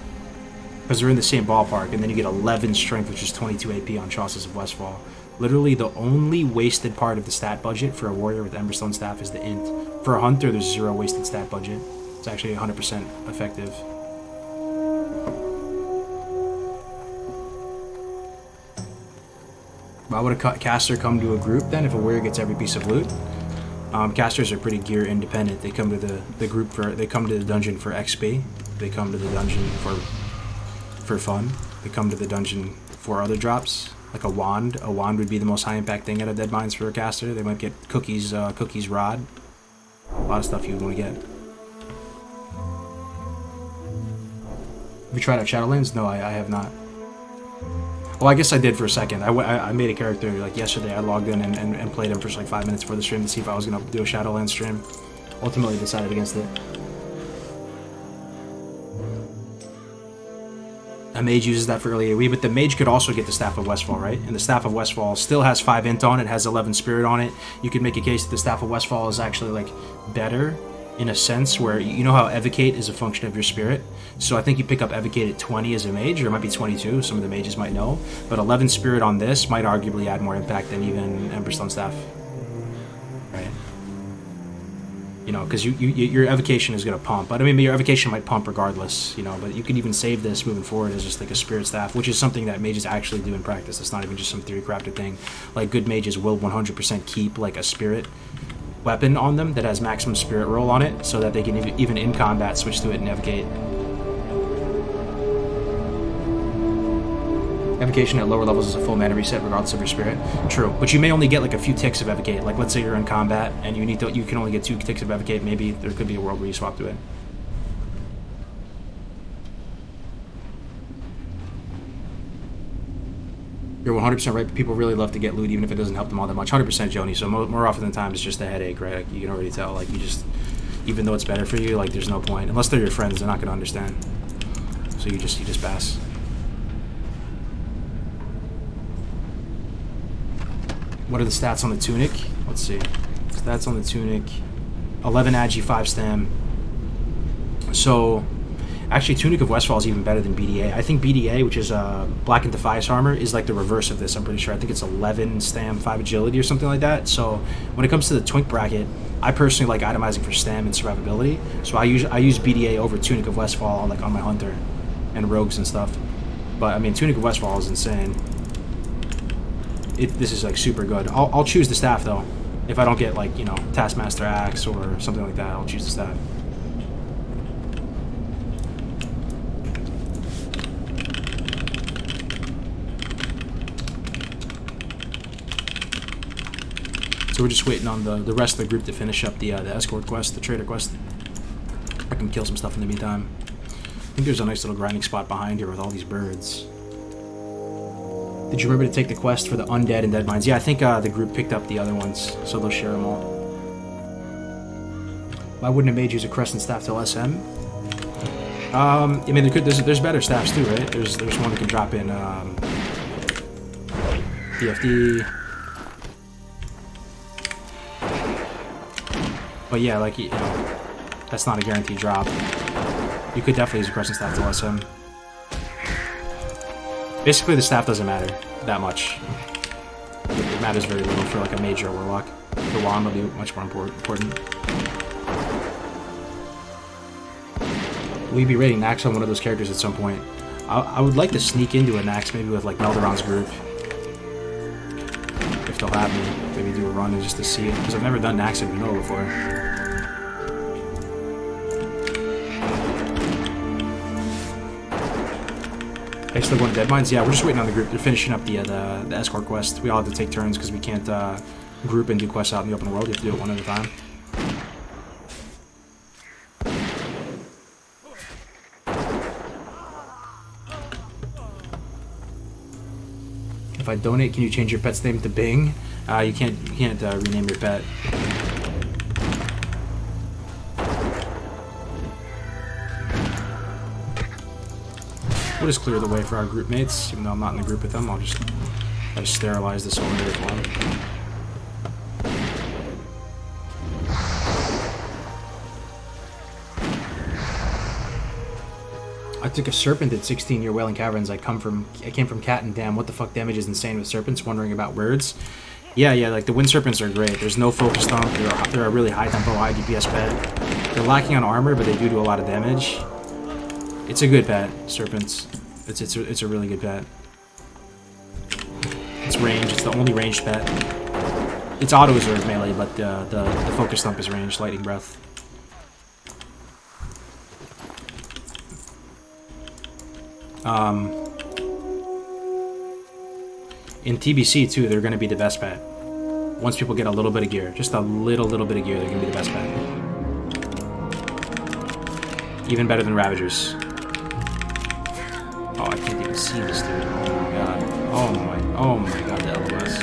Speaker 2: Because they're in the same ballpark, and then you get 11 strength, which is 22 AP on Chaucer's of Westfall. Literally, the only wasted part of the stat budget for a warrior with Emberstone Staff is the int. For a hunter, there's 0 wasted stat budget. It's actually 100% effective. Why would a caster come to a group then if a warrior gets every piece of loot? Casters are pretty gear independent. They come to they come to the dungeon for XP. They come to the dungeon for fun. They come to the dungeon for other drops, like a wand. A wand would be the most high impact thing out of Deadmines for a caster. They might get cookies rod. A lot of stuff you would want to get. Have you tried out Shadowlands? No, I have not. Well, I guess I did for a second. I made a character like yesterday. I logged in and played him for just like 5 minutes before the stream to see if I was going to do a Shadowlands stream. Ultimately decided against it. A mage uses that for early AoE, but the mage could also get the Staff of Westfall, right? And the Staff of Westfall still has 5 int on it, has 11 spirit on it. You could make a case that the Staff of Westfall is actually like better in a sense where you know how evocate is a function of your spirit. So I think you pick up evocate at 20 as a mage, or it might be 22. Some of the mages might know, but 11 spirit on this might arguably add more impact than even Emberstone Staff. Right? You know, because your evocation is going to pump. But I mean, your evocation might pump regardless, you know, but you could even save this moving forward as just like a spirit staff, which is something that mages actually do in practice. It's not even just some theory crafted thing. Like, good mages will 100% keep like a spirit weapon on them that has maximum spirit roll on it, so that they can even in combat switch to it and evocate. Evocation at lower levels is a full mana reset regardless of your spirit. True, but you may only get like a few ticks of evocate. Like, let's say you're in combat and you can only get 2 ticks of evocate. Maybe there could be a world where you swap to it. You're 100% right, but people really love to get loot even if it doesn't help them all that much. 100% Joni, so more often than time it's just a headache, right? Like, you can already tell, like, you just, even though it's better for you, like, there's no point. Unless they're your friends, they're not going to understand. So you just pass. What are the stats on the tunic? Let's see. Stats on the tunic. 11 agi, 5 stam. So, actually, Tunic of Westfall is even better than BDA. I think BDA, which is Black and Defias armor, is like the reverse of this, I'm pretty sure. I think it's 11 stam, 5 agility or something like that. So, when it comes to the twink bracket, I personally like itemizing for stam and survivability. So I use BDA over Tunic of Westfall, like, on my hunter and rogues and stuff. But, I mean, Tunic of Westfall is insane. This is like super good. I'll choose the staff though. If I don't get, like, you know, Taskmaster Axe or something like that, I'll choose the staff. So we're just waiting on the rest of the group to finish up the escort quest, the trader quest. I can kill some stuff in the meantime. I think there's a nice little grinding spot behind here with all these birds. Did you remember to take the quest for the undead and dead mines? Yeah, I think the group picked up the other ones, so they'll share them all. Why wouldn't a mage use a crescent staff till SM? I mean, there's better staffs too, right? There's one that can drop in DFD. But yeah, like, you know, that's not a guaranteed drop. You could definitely use a crescent staff till SM. Basically, the staff doesn't matter that much. It matters very little for like a mage or a warlock. The wand will be much more important. Will you be rating Nax on one of those characters at some point? I would like to sneak into a Nax, maybe with like Melderon's group. If they'll have me, maybe do a run and just to see it. Because I've never done Nax in vanilla before. Are you still going to dead mines? Yeah, we're just waiting on the group. They're finishing up the escort quest. We all have to take turns because we can't group and do quests out in the open world. You have to do it one at a time. If I donate, can you change your pet's name to Bing? You can't rename your pet. We'll just clear the way for our group mates, even though I'm not in the group with them. I'll just sterilize this whole area for them. I took a serpent at 16-year Wailing Caverns. I came from Cat and Damn. What the fuck damage is insane with serpents? Wondering about words. Yeah, like the wind serpents are great. There's no focus stomp. They're a really high tempo, high DPS pet. They're lacking on armor, but they do a lot of damage. It's a good pet, serpents. It's a really good pet. It's range. It's the only ranged pet. It's autos are melee, but the focus stomp is ranged. Lightning breath. In TBC too, they're going to be the best pet. Once people get a little bit of gear, just a little bit of gear, they're going to be the best pet. Even better than Ravagers. Oh, I can't even see this dude. Oh my god. Oh my god, the LOS.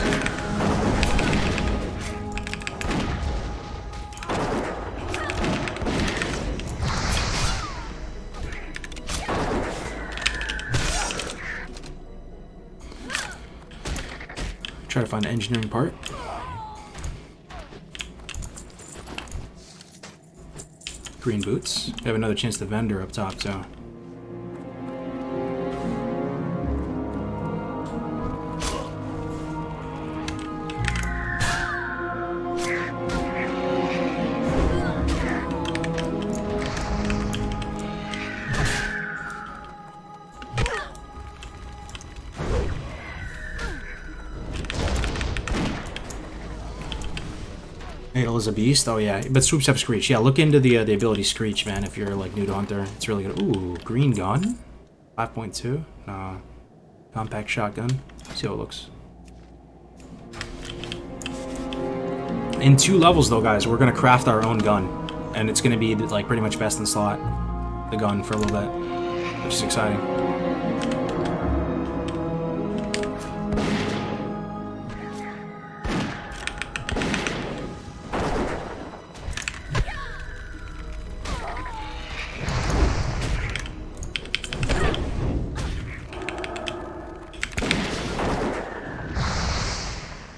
Speaker 2: Try to find an engineering part. green boots. We have another chance to vendor up top, too. Hail is a beast. Oh yeah, but swoops have Screech. Yeah, look into the ability Screech, man. If you're like new to Hunter, it's really good. Ooh, green gun, 5.2. Compact shotgun. See how it looks. In 2 levels though, guys, we're gonna craft our own gun, and it's gonna be like pretty much best in slot. The gun for a little bit, which is exciting.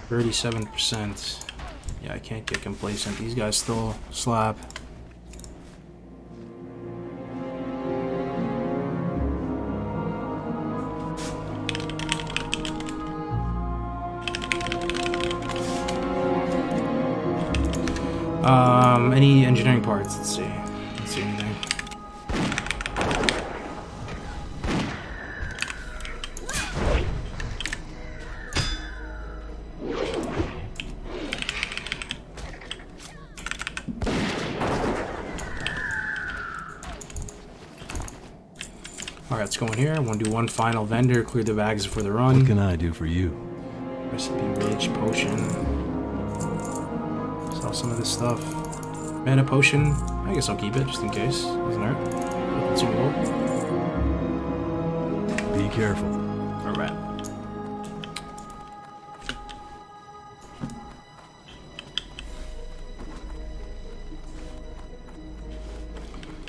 Speaker 2: 37%. Yeah, I can't get complacent. These guys still slap. Any engineering parts? Let's see. Let's see anything. Alright, let's go in here. I want to do one final vendor, clear the bags before the run.
Speaker 9: What can I do for you?
Speaker 2: Recipe Rage Potion. Sell some of this stuff. Mana Potion. I guess I'll keep it just in case. Doesn't hurt. Consumable.
Speaker 9: Be careful.
Speaker 2: Alright.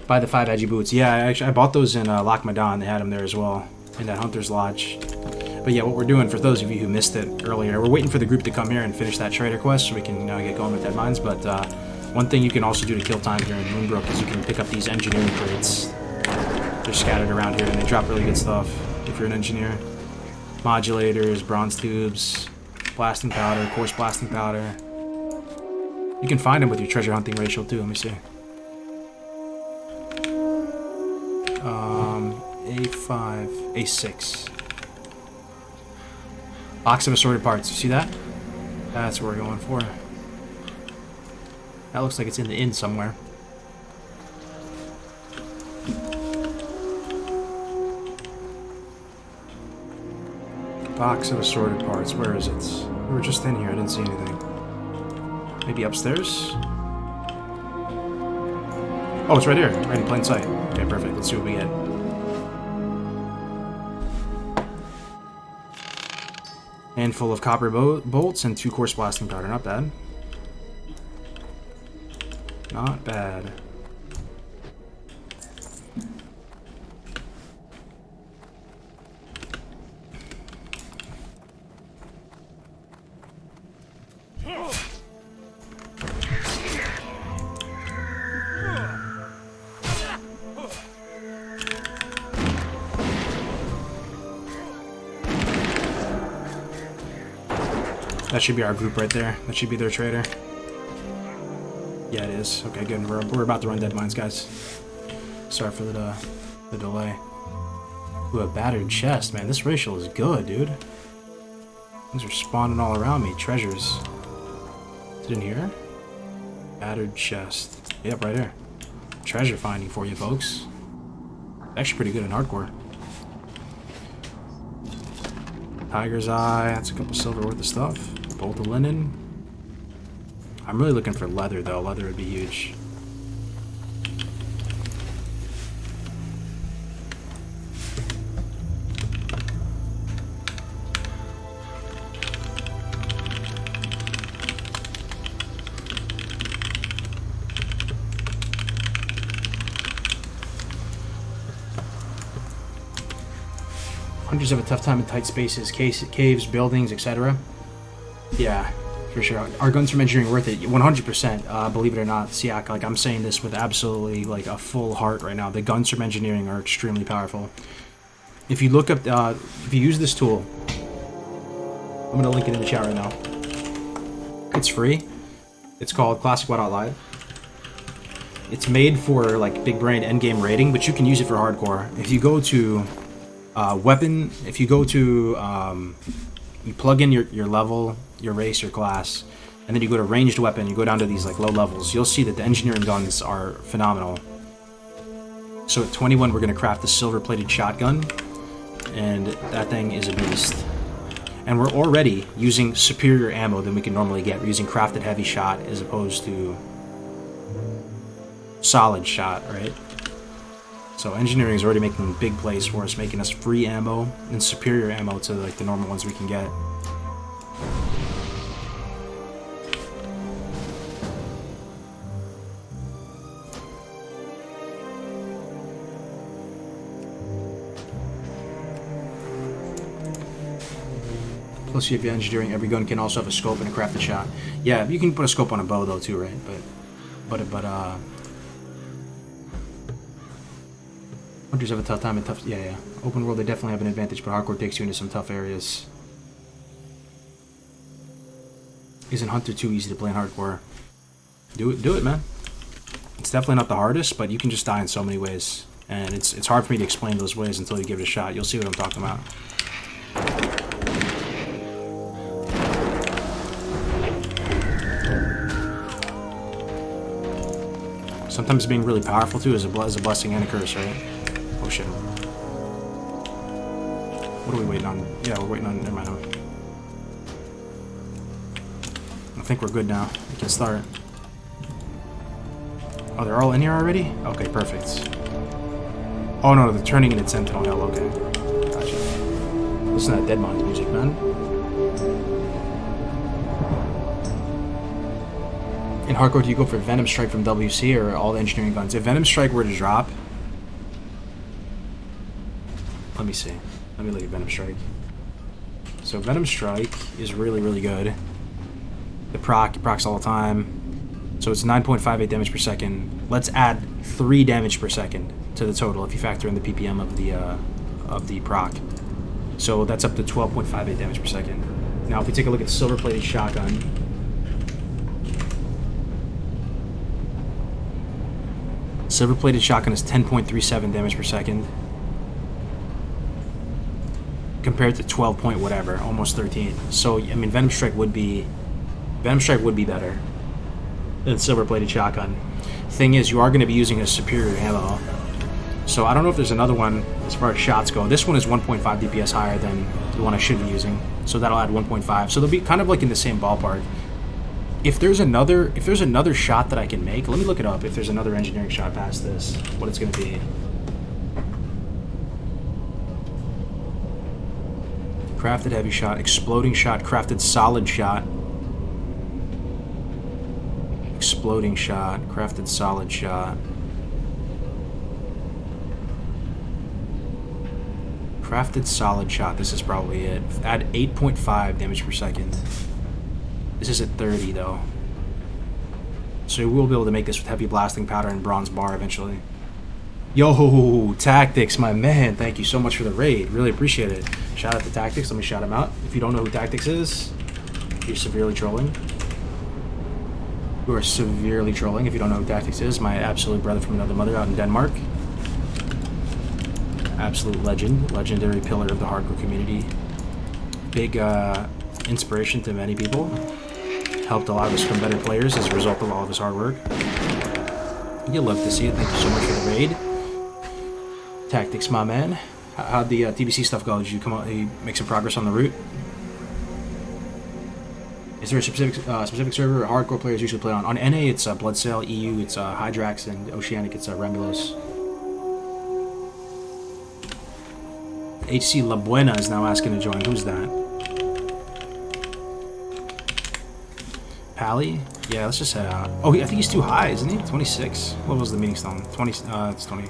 Speaker 2: Buy the 5 edgy boots. Yeah, I bought those in Loch Madan. They had them there as well in that Hunter's Lodge. But yeah, what we're doing, for those of you who missed it earlier, we're waiting for the group to come here and finish that trader quest so we can get going with Dead Mines. But one thing you can also do to kill time here in Moonbrook is you can pick up these engineering crates. They're scattered around here and they drop really good stuff if you're an engineer. Modulators, bronze tubes, blasting powder, coarse blasting powder. You can find them with your treasure hunting ratio too. Let me see. A5, A6. Box of assorted parts. You see that? That's what we're going for. That looks like it's in the inn somewhere. Box of assorted parts. Where is it? We were just in here. I didn't see anything. Maybe upstairs? Oh, it's right here. Right in plain sight. Okay, perfect. Let's see what we get. Handful of copper bolts and 2 coarse blasting powder. Not bad. Not bad. That should be our group right there. That should be their trader. Yeah, it is. Okay, good. We're about to run Dead Mines, guys. Sorry for the delay. Ooh, a battered chest, man. This racial is good, dude. Things are spawning all around me. Treasures. Is it in here? Battered chest. Yep, right here. Treasure finding for you, folks. Actually pretty good in hardcore. Tiger's Eye. That's a couple silver worth of stuff. Bolt of linen. I'm really looking for leather, though. Leather would be huge. Hunters have a tough time in tight spaces, caves, buildings, etc. Yeah. For sure. Are guns from engineering worth it? 100%. Believe it or not, Siak. Like, I'm saying this with absolutely like a full heart right now. The guns from engineering are extremely powerful. If you look up, if you use this tool, I'm gonna link it in the chat right now. It's free. It's called Classic WoW Live. It's made for like big brain endgame rating, but you can use it for hardcore. If you go to weapon, if you go to you plug in your level, your race, your class, and then you go to ranged weapon, you go down to these like low levels, you'll see that the engineering guns are phenomenal. So at 21 we're going to craft the silver-plated shotgun, and that thing is a beast. And we're already using superior ammo than we can normally get. We're using crafted heavy shot as opposed to solid shot, right? So engineering is already making big plays for us, making us free ammo and superior ammo to like the normal ones we can get. Plus, if you're engineering, every gun can also have a scope and a crafted shot. Yeah, you can put a scope on a bow though too, right? But hunters have a tough time in tough. Yeah. Open world, they definitely have an advantage, but hardcore takes you into some tough areas. Isn't hunter too easy to play in hardcore? Do it, man. It's definitely not the hardest, but you can just die in so many ways, and it's hard for me to explain those ways until you give it a shot. You'll see what I'm talking about. Sometimes being really powerful too is a blessing and a curse, right? Oh shit. What are we waiting on? Yeah, we're waiting on... Never mind. I think we're good now. We can start. Oh, they're all in here already? Okay, perfect. Oh no, they're turning into Sentinel Hell. Okay. Gotcha. Listen to that Dead Minds music, man. In hardcore, do you go for Venom Strike from WC or all the engineering guns? If Venom Strike were to drop... Let me see. Let me look at Venom Strike. So Venom Strike is really, really good. The procs all the time. So it's 9.58 damage per second. Let's add 3 damage per second to the total if you factor in the PPM of the proc. So that's up to 12.58 damage per second. Now if we take a look at the silver-plated shotgun... Silver-plated shotgun is 10.37 damage per second. Compared to 12 point whatever, almost 13. So, I mean, Venom Strike would be better than silver-plated shotgun. Thing is, you are going to be using a superior ammo. So I don't know if there's another one as far as shots go. This one is 1.5 DPS higher than the one I should be using. So that'll add 1.5. So they'll be kind of like in the same ballpark. If there's another shot that I can make, let me look it up. If there's another engineering shot past this, what it's going to be. Crafted heavy shot, exploding shot, crafted solid shot. Exploding shot, crafted solid shot. Crafted solid shot, this is probably it. Add 8.5 damage per second. This is at 30 though. So we'll be able to make this with heavy blasting powder and bronze bar eventually. Yo, Tactics, my man. Thank you so much for the raid. Really appreciate it. Shout out to Tactics. Let me shout him out. If you don't know who Tactics is, you're severely trolling. You are severely trolling if you don't know who Tactics is. My absolute brother from another mother out in Denmark. Absolute legend. Legendary pillar of the hardcore community. Big inspiration to many people. Helped a lot of us become better players as a result of all of his hard work. You'll love to see it. Thank you so much for the raid. Tactics, my man. How'd the TBC stuff go? Did you come out? Did you make some progress on the route? Is there a specific server hardcore players usually play on? On NA, it's Bloodsail. EU, it's Hydrax, and Oceanic, it's Remulos. HC La Buena is now asking to join. Who's that? Pally? Yeah, let's just head out. Oh, I think he's too high, isn't he? 26? What was the meeting stone? 20, it's 20.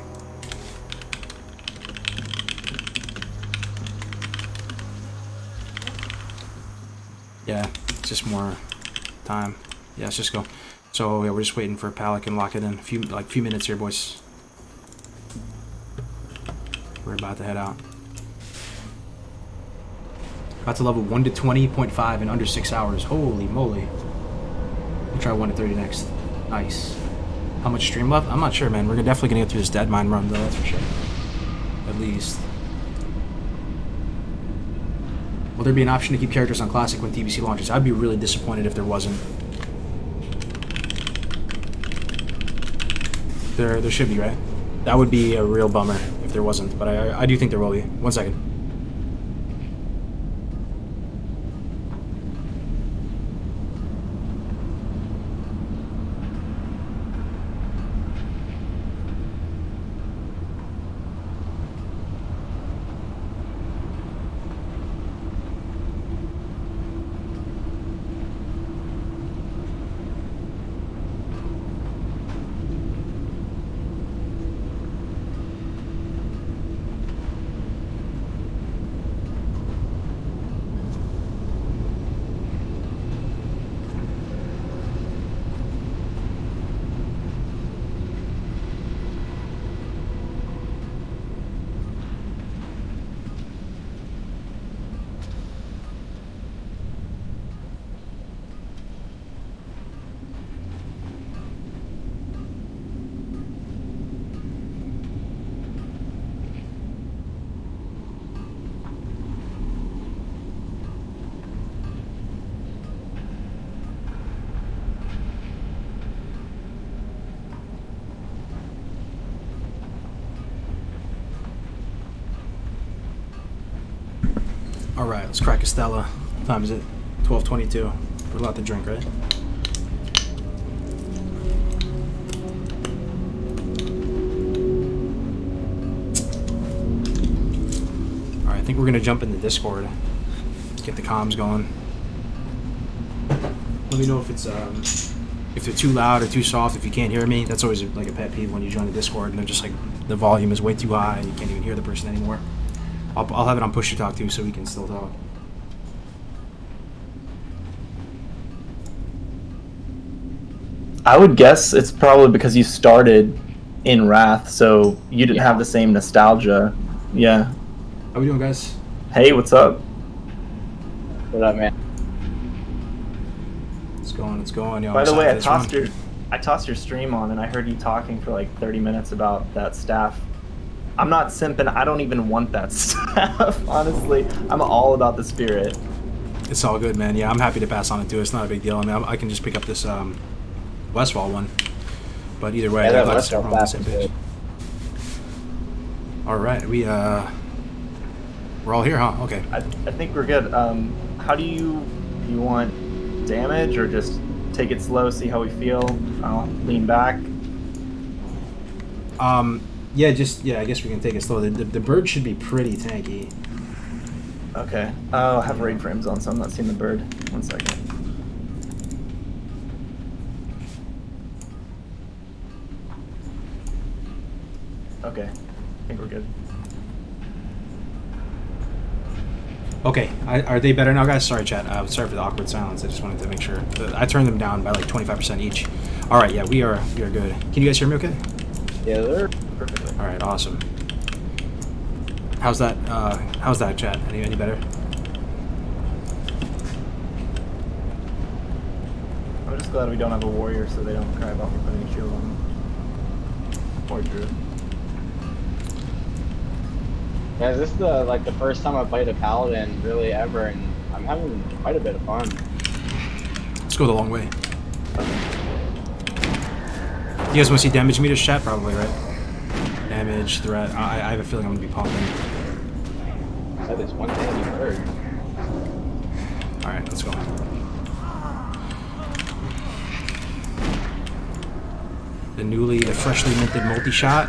Speaker 2: Yeah, it's just more time. Yeah, let's just go. So yeah, we're just waiting for a pal. I can lock it in. A few minutes here, boys. We're about to head out. About to level 1 to 20.5 in under 6 hours. Holy moly. We'll try 1 to 30 next. Nice. How much stream left? I'm not sure, man. We're definitely gonna get through this dead mine run, though. That's for sure. At least. Will there be an option to keep characters on Classic when TBC launches? I'd be really disappointed if there wasn't. There should be, right? That would be a real bummer if there wasn't, but I do think there will be. 1 second. Alright, let's crack a Stella. What time is it? 12:22. We're allowed to drink, right? Alright, I think we're gonna jump in the Discord. Let's get the comms going. Let me know if it's if they're too loud or too soft, if you can't hear me. That's always like a pet peeve when you join the Discord and they're just like the volume is way too high and you can't even hear the person anymore. I'll have it on push to talk to so we can still talk.
Speaker 9: I would guess it's probably because you started in Wrath, so you didn't have the same nostalgia. Yeah.
Speaker 2: How we doing, guys?
Speaker 9: Hey, what's up?
Speaker 10: What up, man?
Speaker 2: It's going, yo.
Speaker 9: By the way, I tossed
Speaker 2: your
Speaker 9: your stream on and I heard you talking for like 30 minutes about that staff. I'm not simping. I don't even want that staff, honestly. I'm all about the spirit.
Speaker 2: It's all good, man. Yeah, I'm happy to pass on it too. It's not a big deal. I mean, I can just pick up this Westfall one. But either way,
Speaker 10: yeah,
Speaker 2: I'm glad
Speaker 10: Westfall
Speaker 2: we're on the same
Speaker 10: is
Speaker 2: page.
Speaker 10: good.
Speaker 2: All right, we're all here, huh? Okay.
Speaker 9: I think we're good. How do you want damage or just take it slow, see how we feel? I'll lean back.
Speaker 2: Yeah, I guess we can take it slow. The bird should be pretty tanky.
Speaker 9: Okay. I'll have raid frames on, so I'm not seeing the bird. 1 second. Okay. I think we're good.
Speaker 2: Okay, are they better now, guys? Sorry, chat. Sorry for the awkward silence. I just wanted to make sure. I turned them down by like 25% each. All right, yeah, we are good. Can you guys hear me okay?
Speaker 10: Yeah, they're
Speaker 9: Perfectly.
Speaker 2: All right, awesome. How's that chat? Any better?
Speaker 9: I'm just glad we don't have a warrior so they don't cry about me putting a shield on them. Or druid.
Speaker 10: Yeah, this is the first time I played a paladin really ever, and I'm having quite a bit of fun.
Speaker 2: Let's go the long way. You guys want to see damage meters, chat? Probably, right? Damage, threat. I have a feeling I'm gonna be pumping.
Speaker 10: Said this one thing you heard.
Speaker 2: All right, let's go. The freshly minted multi-shot.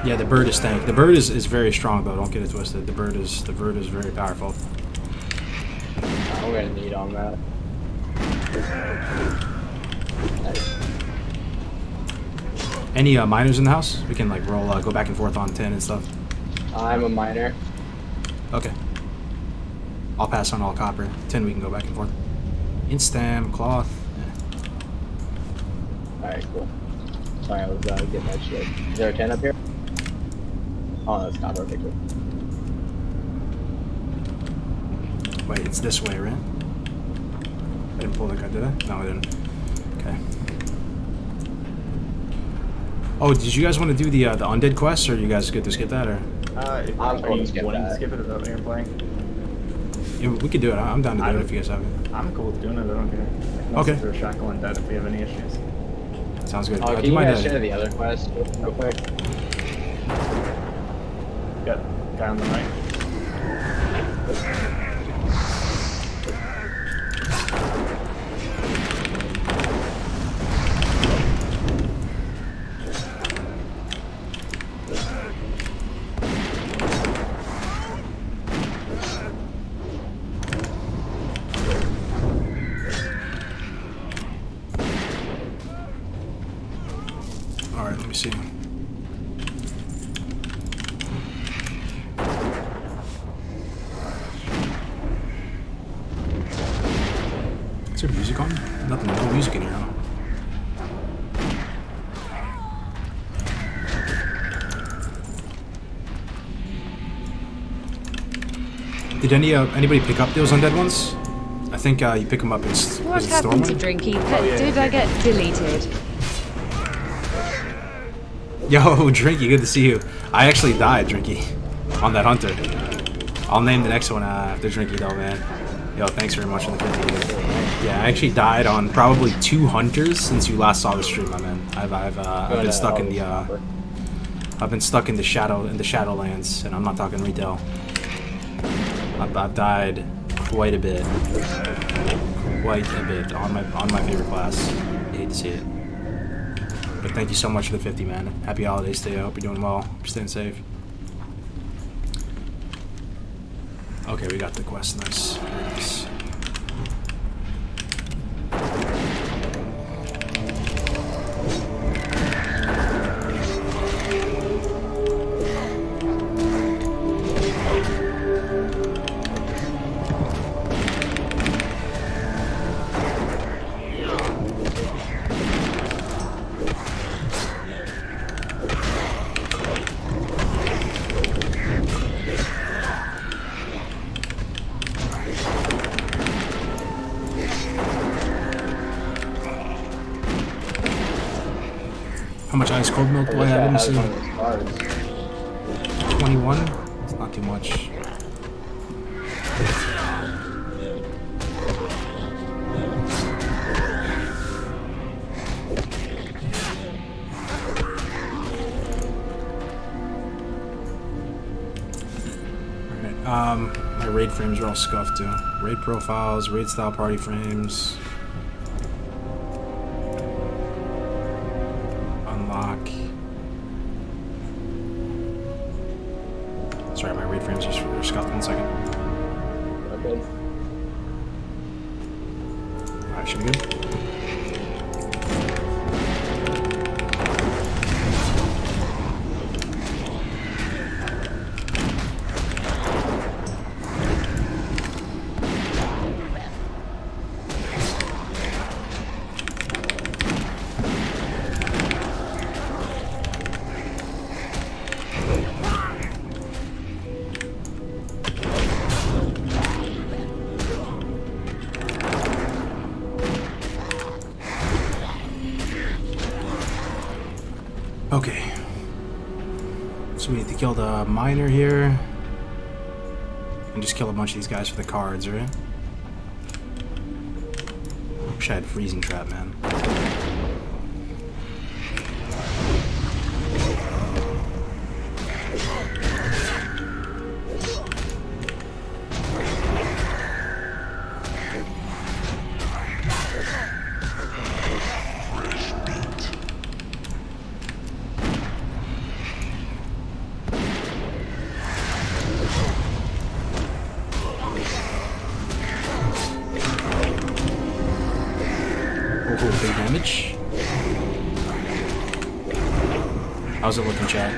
Speaker 2: Yeah, the bird is stank. The bird is very strong though. Don't get it twisted. The bird is very powerful.
Speaker 10: I'm gonna need on that.
Speaker 2: Any miners in the house? We can like roll, go back and forth on tin and stuff.
Speaker 10: I'm a miner.
Speaker 2: Okay. I'll pass on all copper. Tin, we can go back and forth. Instam, cloth.
Speaker 10: Alright, cool. Sorry, I was getting that shit. Is there a 10 up here? Oh, that's copper. Okay, cool.
Speaker 2: Wait, it's this way, right? I didn't pull the guy, did I? No, I didn't. Okay. Oh, did you guys want to do the undead quest, or you guys good to skip that, or?
Speaker 9: If
Speaker 10: I'm
Speaker 9: are
Speaker 10: cool
Speaker 9: you
Speaker 10: to skip
Speaker 9: wanting to
Speaker 10: that.
Speaker 9: skip it? Is that what you're playing?
Speaker 2: Yeah, we could do it. I'm down to do it if you guys have it.
Speaker 9: I'm cool with doing it. I don't care.
Speaker 2: Okay.
Speaker 9: Through Shackle and Dead if we have any issues.
Speaker 2: Sounds good.
Speaker 10: Oh,
Speaker 2: Do
Speaker 10: can you
Speaker 2: mind,
Speaker 10: guys share the other quest real quick?
Speaker 9: Got guy on the right.
Speaker 2: Alright, let me see. Is there music on? Nothing, no music in here, huh? Did anybody pick up those undead ones? I think you pick them up in
Speaker 6: What happened to Drinky Pet? Did I get deleted?
Speaker 2: Yo, Drinky, good to see you. I actually died, Drinky, on that hunter. I'll name the next one after Drinky though, man. Yo, thanks very much for the 50. Yeah, I actually died on probably 2 hunters since you last saw the stream, my man. I've been stuck in the I've been stuck in the Shadowlands, and I'm not talking retail. I've died quite a bit on my favorite class. I hate to see it. But thank you so much for the 50, man. Happy holidays to you. I hope you're doing well. You're staying safe. Okay, we got the quest. Nice. Very nice. How much ice cold milk do I have? Let me see. 21? It's not too much. Alright, my raid frames are all scuffed too. Raid profiles, raid style party frames. Sorry, my raid frames are scuffed. 1 second.
Speaker 10: Okay.
Speaker 2: Alright, should be good. Okay. So we need to kill the miner here. And just kill a bunch of these guys for the cards, right? Wish I had freezing trap, man. Oh, big damage. much. How's it looking, chat?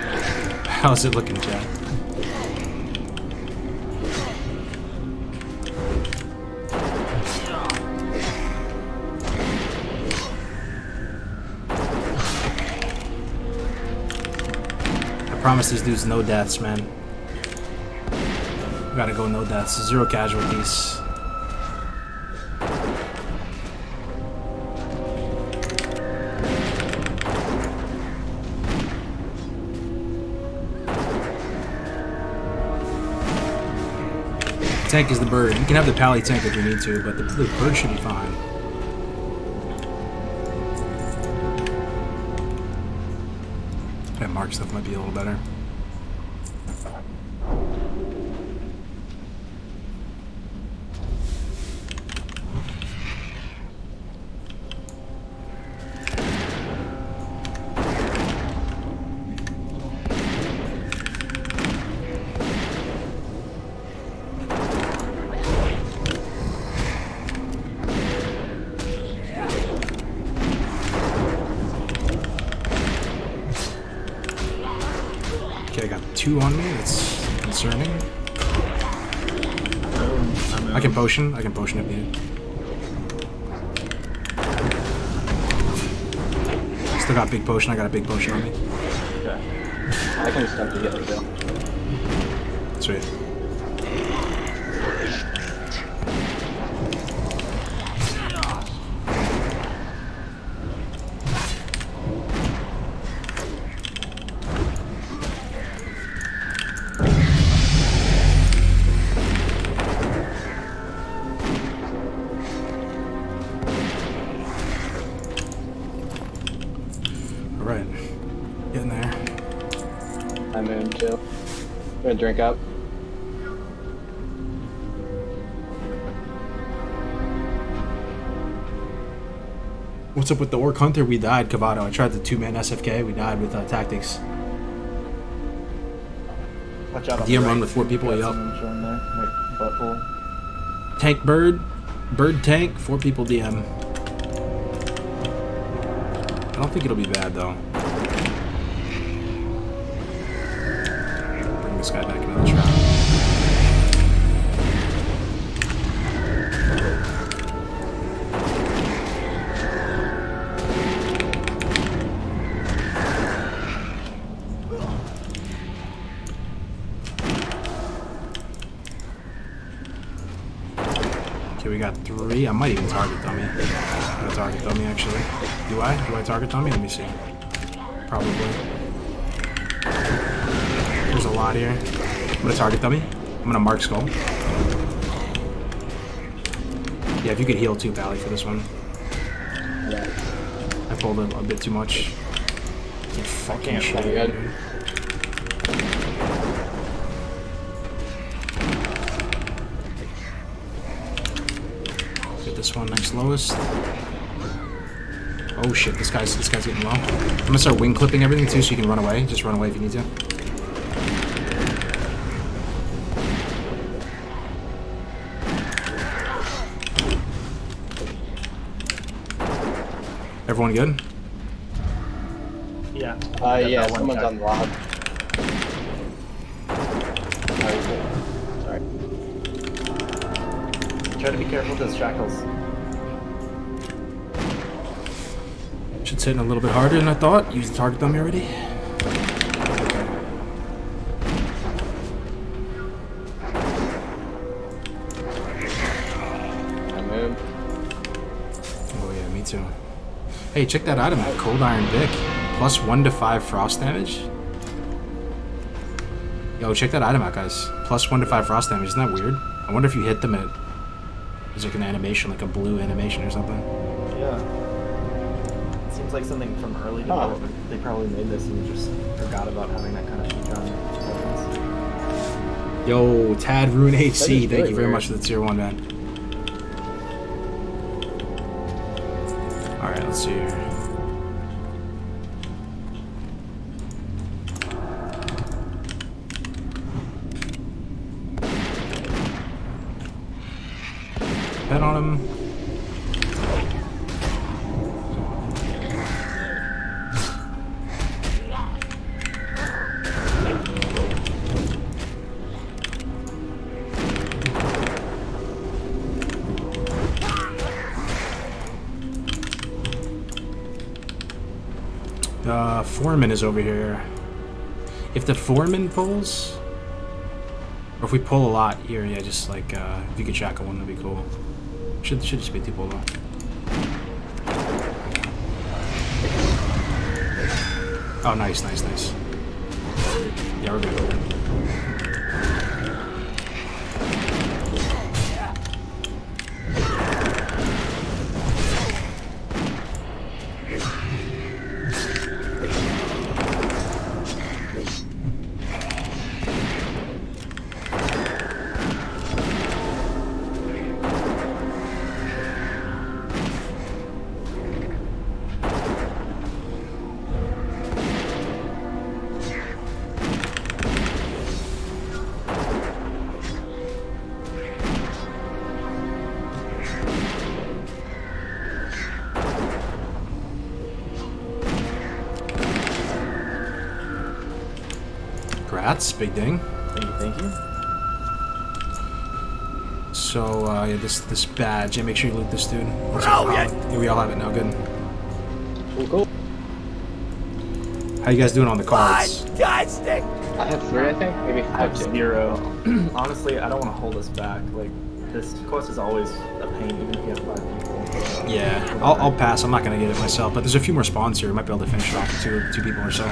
Speaker 2: How's it looking, chat? I promise these dudes no deaths, man. We gotta go no deaths. 0 casualties. Tank is the bird. You can have the pally tank if you need to, but the bird should be fine. That mark stuff might be a little better. Okay, I got 2 on me. That's concerning. I can potion. I can potion if needed. Still got big potion. I got a big potion on me.
Speaker 10: Okay. I can start to get the kill.
Speaker 2: Sweet. Alright. Getting there.
Speaker 10: I'm in chill. Gonna drink up.
Speaker 2: What's up with the Orc Hunter? We died, Cavato. I tried the 2-man SFK. We died with tactics.
Speaker 9: Watch out.
Speaker 2: DM run with 4 people. Yup.
Speaker 9: Butthole.
Speaker 2: Tank bird. Bird tank. 4 people DM. I don't think it'll be bad though. Bring this guy back into the trap. Okay, we got 3. I might even target dummy. I'm gonna target dummy actually. Do I? Do I target dummy? Let me see. Probably. There's a lot here. I'm gonna target dummy. I'm gonna mark skull. Yeah, if you could heal too, Pally, for this one. I pulled a bit too much. You fucking shit.
Speaker 10: Good.
Speaker 2: Get this one next lowest. Oh shit, this guy's getting low. I'm gonna start wing clipping everything too, so you can run away. Just run away if you need to. Everyone good?
Speaker 9: Yeah.
Speaker 10: Yeah, someone's on the log. Sorry.
Speaker 9: Try to be careful with those shackles.
Speaker 2: Should sit in a little bit harder than I thought. Use the target dummy already.
Speaker 10: I moved.
Speaker 2: Oh yeah, me too. Hey, check that item at Cold Iron Vic. Plus 1 to 5 frost damage. Yo, check that item out, guys. Plus 1 to 5 frost damage. Isn't that weird? I wonder if you hit them at... There's like an animation, like a blue animation or something.
Speaker 9: Yeah. It seems like something from early development. They probably made this and just forgot about having that kind of feature on weapons.
Speaker 2: Yo, Tad Rune HC.
Speaker 10: That is
Speaker 2: Thank
Speaker 10: really
Speaker 2: you very
Speaker 10: weird.
Speaker 2: much for the tier 1, man. Alright, let's see here. Pet on him. Foreman is over here. If the foreman pulls, or if we pull a lot here, yeah, just like if you could shackle one, that'd be cool. Should just be 2 pull though. Oh, nice. Yeah, we're good. Congrats, big ding.
Speaker 9: Thank you.
Speaker 2: So, yeah, this badge. Yeah, make sure you loot this dude. Yeah, we all have it now. Good.
Speaker 10: Cool.
Speaker 2: How you guys doing on the cards?
Speaker 10: I have 3, I think. Maybe
Speaker 9: I have
Speaker 10: 5.
Speaker 9: 0. Honestly, I don't want to hold us back. Like, this quest is always a pain, even if you have 5 people.
Speaker 2: Yeah, I'll pass. I'm not gonna get it myself, but there's a few more spawns here. We might be able to finish it off with two people or so.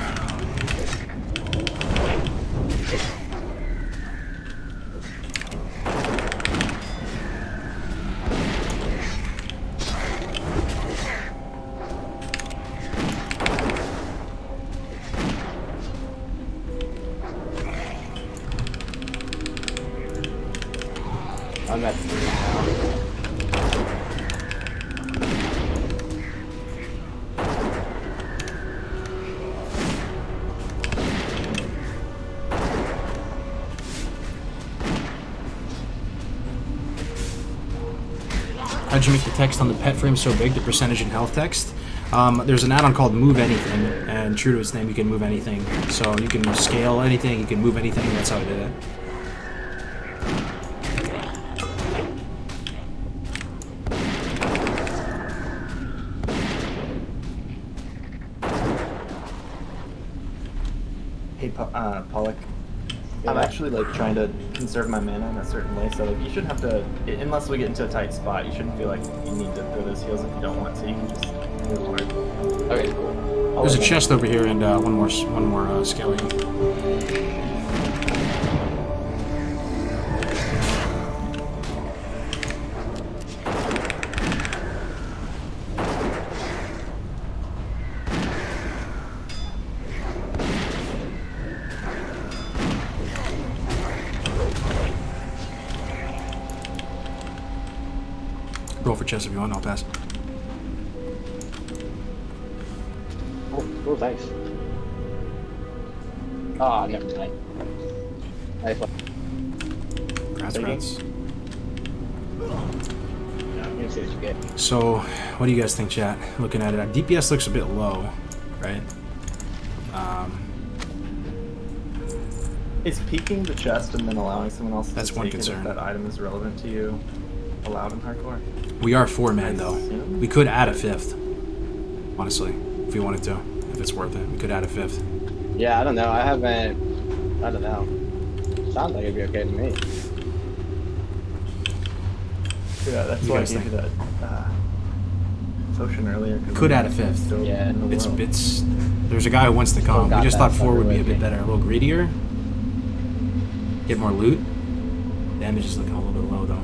Speaker 10: I'm at 3 now.
Speaker 2: How'd you make the text on the pet frame so big, the percentage in health text? There's an add-on called Move Anything, and true to its name, you can move anything. So you can scale anything, you can move anything, that's how I did it.
Speaker 9: Hey, Pollock. I'm actually like trying to conserve my mana in a certain way, so like you shouldn't have to, unless we get into a tight spot, you shouldn't feel like you need to throw those heals if you don't want to. You can just move hard.
Speaker 10: Okay, cool.
Speaker 2: There's a chest over here and one more skelly. Roll for chest if you want, I'll pass.
Speaker 10: Oh, thanks. Ah, never mind. Nice one.
Speaker 2: Congrats.
Speaker 10: Yeah, I'm gonna see what you get.
Speaker 2: So, what do you guys think, chat? Looking at it, our DPS looks a bit low, right?
Speaker 9: Is peeking the chest and then allowing someone else
Speaker 2: That's
Speaker 9: to
Speaker 2: one
Speaker 9: take it
Speaker 2: concern.
Speaker 9: if that item is relevant to you allowed in hardcore?
Speaker 2: We are 4-man though. We could add a 5th. Honestly, if we wanted to, if it's worth it, we could add a 5th.
Speaker 10: Yeah, I don't know. I don't know. Sounds like it'd be okay to me.
Speaker 9: Yeah, that's
Speaker 2: You
Speaker 9: why I
Speaker 2: guys
Speaker 9: gave you
Speaker 2: think?
Speaker 9: that potion earlier. 'cause
Speaker 2: Could
Speaker 9: we
Speaker 2: add a 5th.
Speaker 9: still
Speaker 10: Yeah,
Speaker 9: in the world.
Speaker 2: It's. There's a guy who wants to come. We
Speaker 10: got
Speaker 2: just
Speaker 10: that
Speaker 2: thought 4 would be a
Speaker 10: sucker
Speaker 2: bit
Speaker 10: with me.
Speaker 2: better, a little greedier. Get more loot. Damage is looking a little bit low though.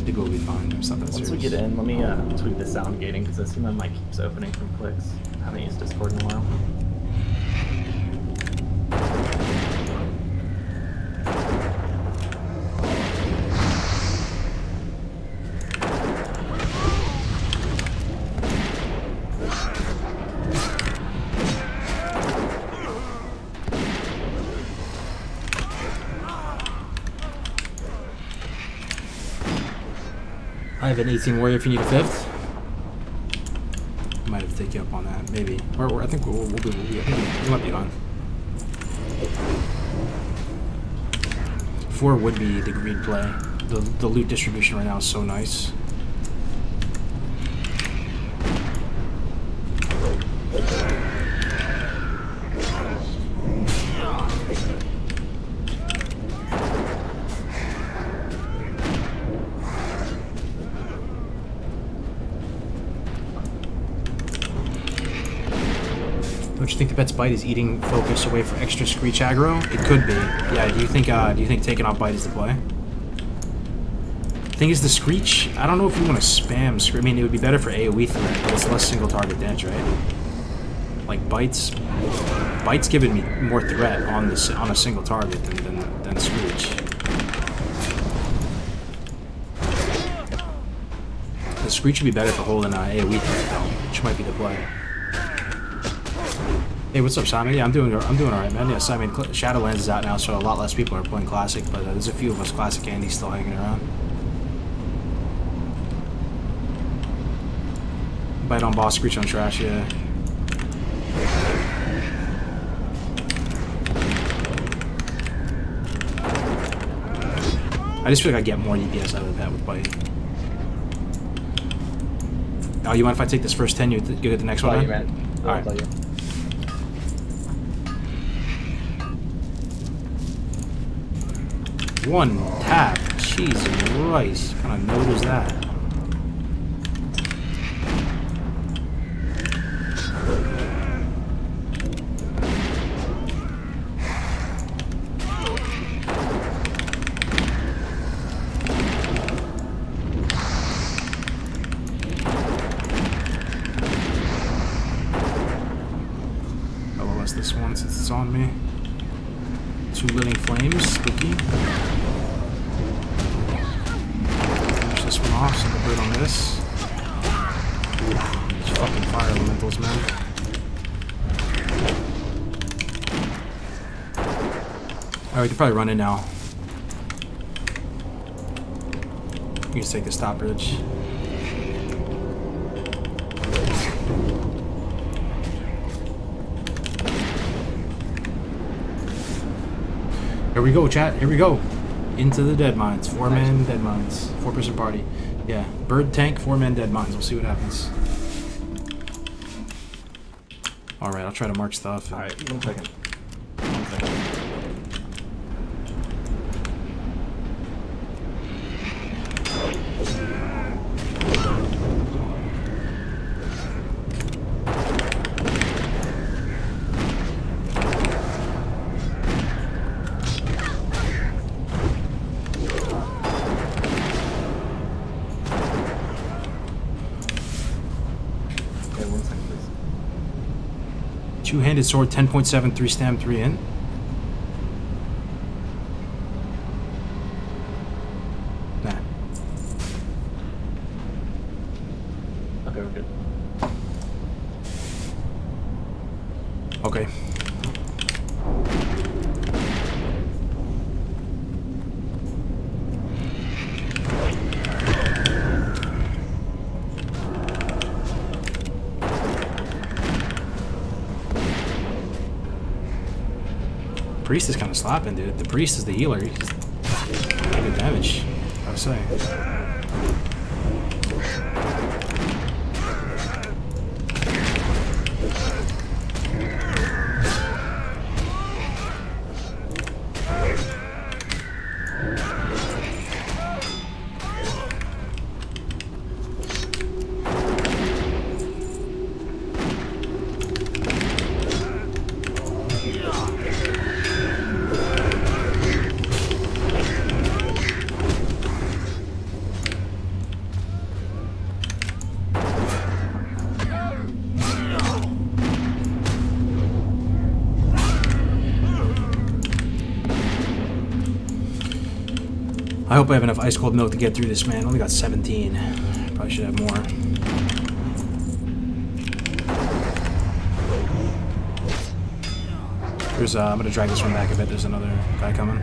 Speaker 2: People will be fine. It's not that
Speaker 9: Once
Speaker 2: serious.
Speaker 9: we get in, let me tweak the sound gating because I see my mic keeps opening from clicks. I haven't used Discord in a while.
Speaker 2: I have an 18 warrior if you need a 5th. Might have to take you up on that, maybe. Or I think we'll be. We might be on. 4 would be the greed play. The loot distribution right now is so nice. think the pet's bite is eating focus away for extra screech aggro? It could be. Yeah. Do you think taking off bite is the play? Thing is, the screech. I don't know if you want to spam screech. I mean, it would be better for AOE threat, but it's less single target damage, right? Like bites giving me more threat on a single target than screech. The screech would be better for holding AOE threat though, which might be the play. Hey, what's up, Simon? Yeah, I'm doing alright, man. Yes, I mean, Shadowlands is out now, so a lot less people are playing Classic, but there's a few of us Classic Andy's still hanging around. Bite on boss, screech on trash, yeah. I just feel like I get more DPS out of that with bite. Oh, you mind if I take this first 10? You get the next one?
Speaker 10: Man.
Speaker 2: Alright. One tap. Jesus Christ. What kind of note is that? This one since it's on me. 2 living flames, spooky. Finish this one off, so I'm good on this. These fucking fire elementals, man. Alright, we can probably run in now. We can just take the stop bridge. Here we go, chat. Here we go. Into the dead mines. 4-man dead mines. 4-person party. Yeah. Bird tank, 4-man dead mines. We'll see what happens. Alright, I'll try to mark stuff.
Speaker 9: Alright, 1 second. 1 second.
Speaker 2: Two-handed sword, 10.7, 3 stam, 3 in. Nah.
Speaker 9: Okay, we're good.
Speaker 2: Okay. Priest is kind of slapping, dude. The priest is the healer. He's just good damage, I would say. I hope I have enough ice cold milk to get through this, man. I only got 17. Probably should have more. There's I'm gonna drag this one back a bit. There's another guy coming.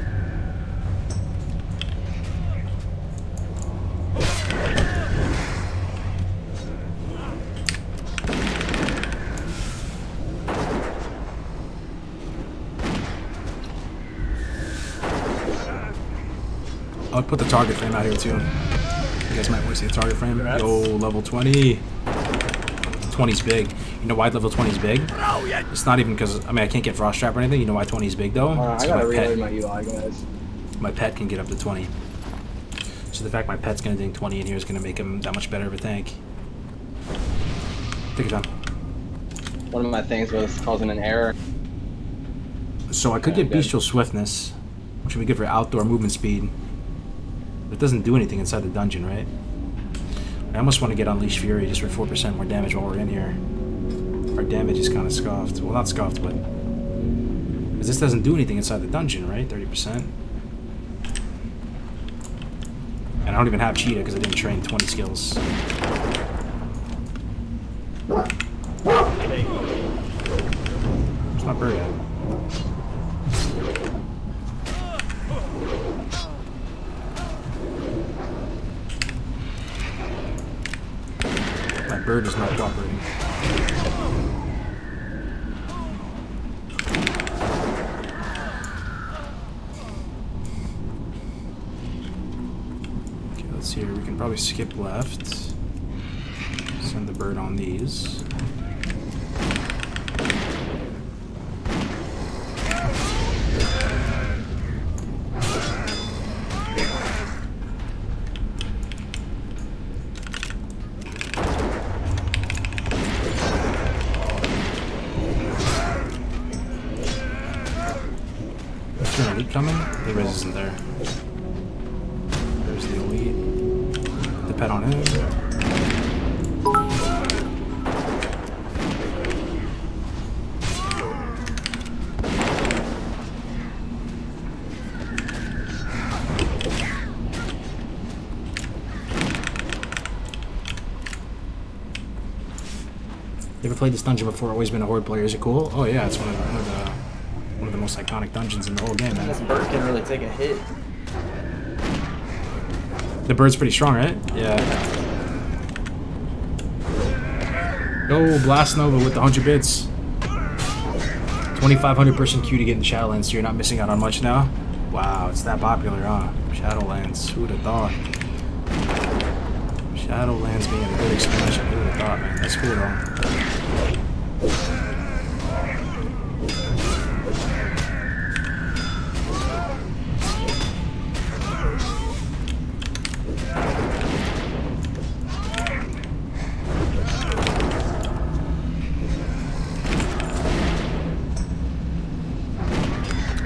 Speaker 2: I'll put the target frame out here too. You guys might want to see the target frame. Yo, level 20. 20's big. You know why level 20 is big? It's not even because, I mean, I can't get frost trap or anything. You know why 20 is big though?
Speaker 10: I gotta reload my UI, guys.
Speaker 2: My pet can get up to 20. So the fact my pet's gonna ding 20 in here is gonna make him that much better of a tank. Take your time.
Speaker 10: one of my things was causing an error.
Speaker 2: So I could
Speaker 10: Yeah,
Speaker 2: get
Speaker 10: good.
Speaker 2: Bestial Swiftness, which would be good for outdoor movement speed. But it doesn't do anything inside the dungeon, right? I almost want to get Unleashed Fury just for 4% more damage while we're in here. Our damage is kind of scuffed. Well, not scuffed, but... Because this doesn't do anything inside the dungeon, right? 30%. And I don't even have Cheetah because I didn't train 20 skills. Where's my bird at? My bird is not cooperating. Okay, let's see here. We can probably skip left. Send the bird on these. Is there an elite coming? The res isn't there. There's the elite. The pet on him. You ever played this dungeon before? Always been a Horde player. Is it cool? Oh yeah, it's one of the most iconic dungeons in the whole game, man.
Speaker 9: This bird can really take a hit.
Speaker 2: The bird's pretty strong, right? Yeah. Go Blast Nova with the 100 bits. 2,500 person queue to get in Shadowlands, so you're not missing out on much now. Wow, it's that popular, huh? Shadowlands. Who would have thought? Shadowlands being a good expansion. Who would have thought, man? That's cool, though.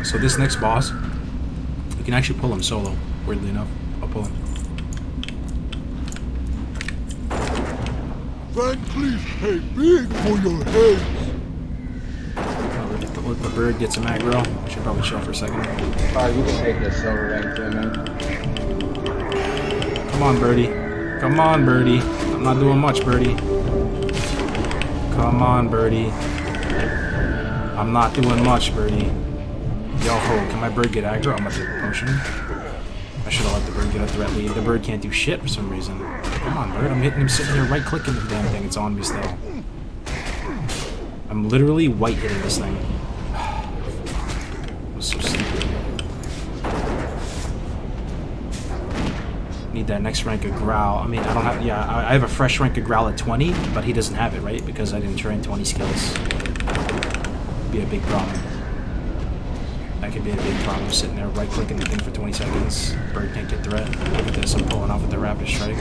Speaker 2: So this next boss, you can actually pull him solo, weirdly enough. I'll pull him.
Speaker 11: Van Cleef pay big for your heads.
Speaker 2: Let the bird get some aggro. I should probably chill for a second.
Speaker 10: Alright, you can take this silver ring too, man.
Speaker 2: Come on, birdie. Come on, birdie. I'm not doing much, birdie. Come on, birdie. I'm not doing much, birdie. Yo ho, can my bird get aggro? I'm gonna take a potion. I should have let the bird get a threat lead. The bird can't do shit for some reason. Come on, bird. I'm hitting him sitting here right clicking the damn thing. It's on me still. I'm literally white hitting this thing. That was so stupid. Need that next rank of Growl. I mean, I don't have... Yeah, I have a fresh rank of Growl at 20, but he doesn't have it, right? Because I didn't train 20 skills. Be a big problem. That could be a big problem, sitting there right-clicking the thing for 20 seconds. Bird can't get threat. Look at this, I'm pulling off with the Rapid Strike.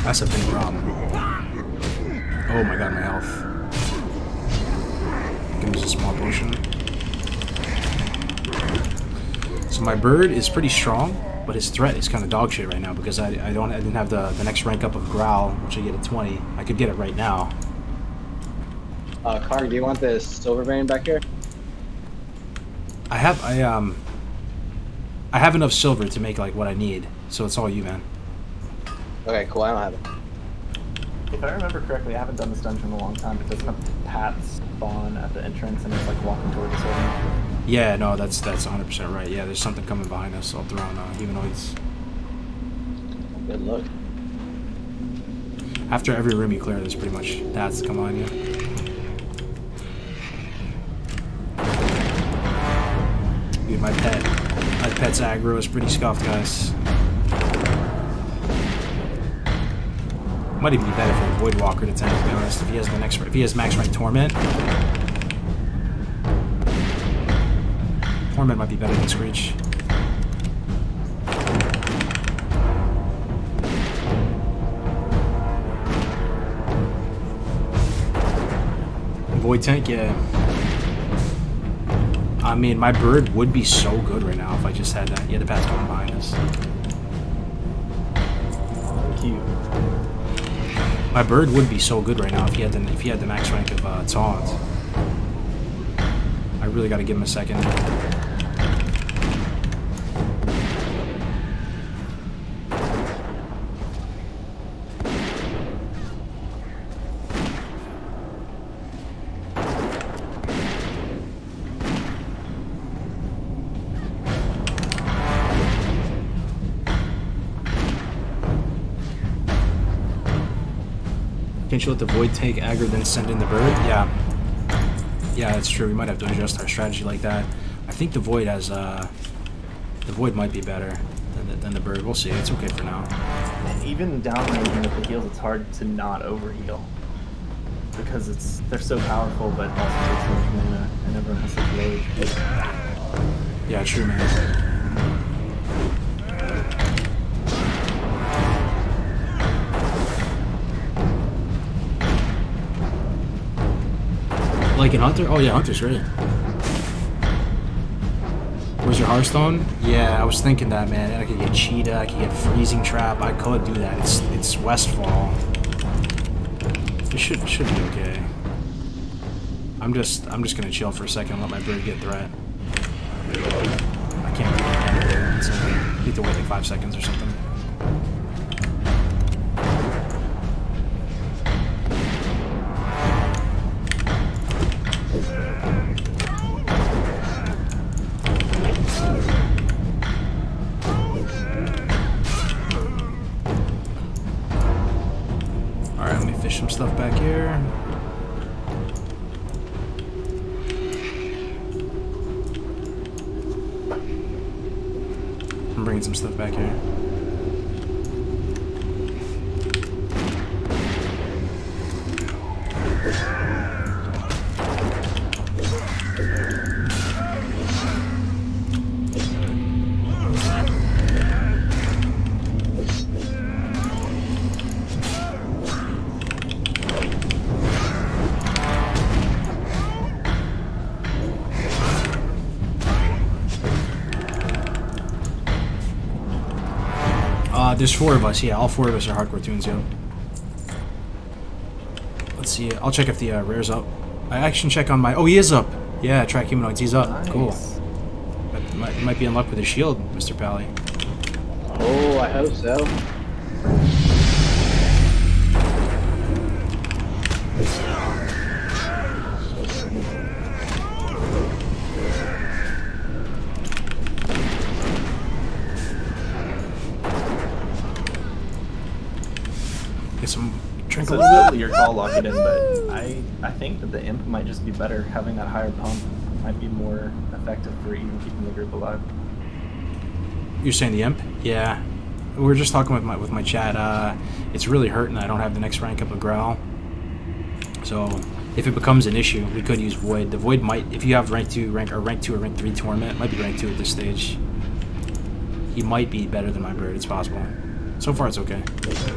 Speaker 2: That's a big problem. Oh my god, my health. I can use a small potion. So my bird is pretty strong, but his threat is kind of dog shit right now because I didn't have the next rank up of Growl, which I get at 20. I could get it right now.
Speaker 10: Karg, do you want this silver vein back here?
Speaker 2: I have enough silver to make like what I need, so it's all you, man.
Speaker 10: Okay, cool. I don't have it.
Speaker 9: If I remember correctly, I haven't done this dungeon in a long time, but doesn't a Pat spawn at the entrance and it's like walking towards us over?
Speaker 2: Yeah, no, that's 100% right. Yeah, there's something coming behind us. I'll throw on humanoids.
Speaker 10: Good luck.
Speaker 2: After every room you clear, there's pretty much paths that come on you. Dude, my pet's aggro is pretty scuffed, guys. Might even be better for a Void Walker to tank, to be honest. If he has max rank Torment. Torment might be better than Screech. void tank, yeah. I mean, my bird would be so good right now if I just had that. Yeah, the path's going behind us.
Speaker 9: Cute.
Speaker 2: My bird would be so good right now if he had the max rank of taunt. I really got to give him a second. Can't you let the void take aggro then send in the bird? Yeah. Yeah, that's true. We might have to adjust our strategy like that. I think the void has the void might be better than the bird. We'll see. It's okay for now.
Speaker 9: And even downranging with the heals, it's hard to not overheal. Because they're so powerful but also take so much mana and everyone has such low HP.
Speaker 2: Yeah, true, man. Like in Hunter? Oh yeah, Hunter's great. Where's your Hearthstone? Yeah, I was thinking that, man. I could get Cheetah, I could get Freezing Trap. I could do that. It's Westfall. It should be okay. I'm just gonna chill for a second and let my bird get threat. I can't do anything, so I need to wait like 5 seconds or something. Alright, let me fish some stuff back here. I'm bringing some stuff back here. There's 4 of us, yeah, all 4 of us are hardcore tunes, yo. Let's see, I'll check if the rare's up. I action check on my, oh, he is up. Yeah, track humanoids, he's up,
Speaker 9: Nice.
Speaker 2: cool. But might be in luck with his shield, Mr. Pally.
Speaker 10: Oh, I hope so.
Speaker 2: Get some drink a
Speaker 9: So
Speaker 2: little
Speaker 9: it's
Speaker 2: bit.
Speaker 9: your call, lock it in, but I think that the imp might just be better. Having that higher pump might be more effective for even keeping the group alive.
Speaker 2: You're saying the imp? Yeah. We were just talking with my chat. It's really hurting that I don't have the next rank up of Growl. So if it becomes an issue, we could use Void. The Void might, if you have rank 2 or rank 3 Torment, it might be rank 2 at this stage. He might be better than my bird. It's possible. So far, it's okay.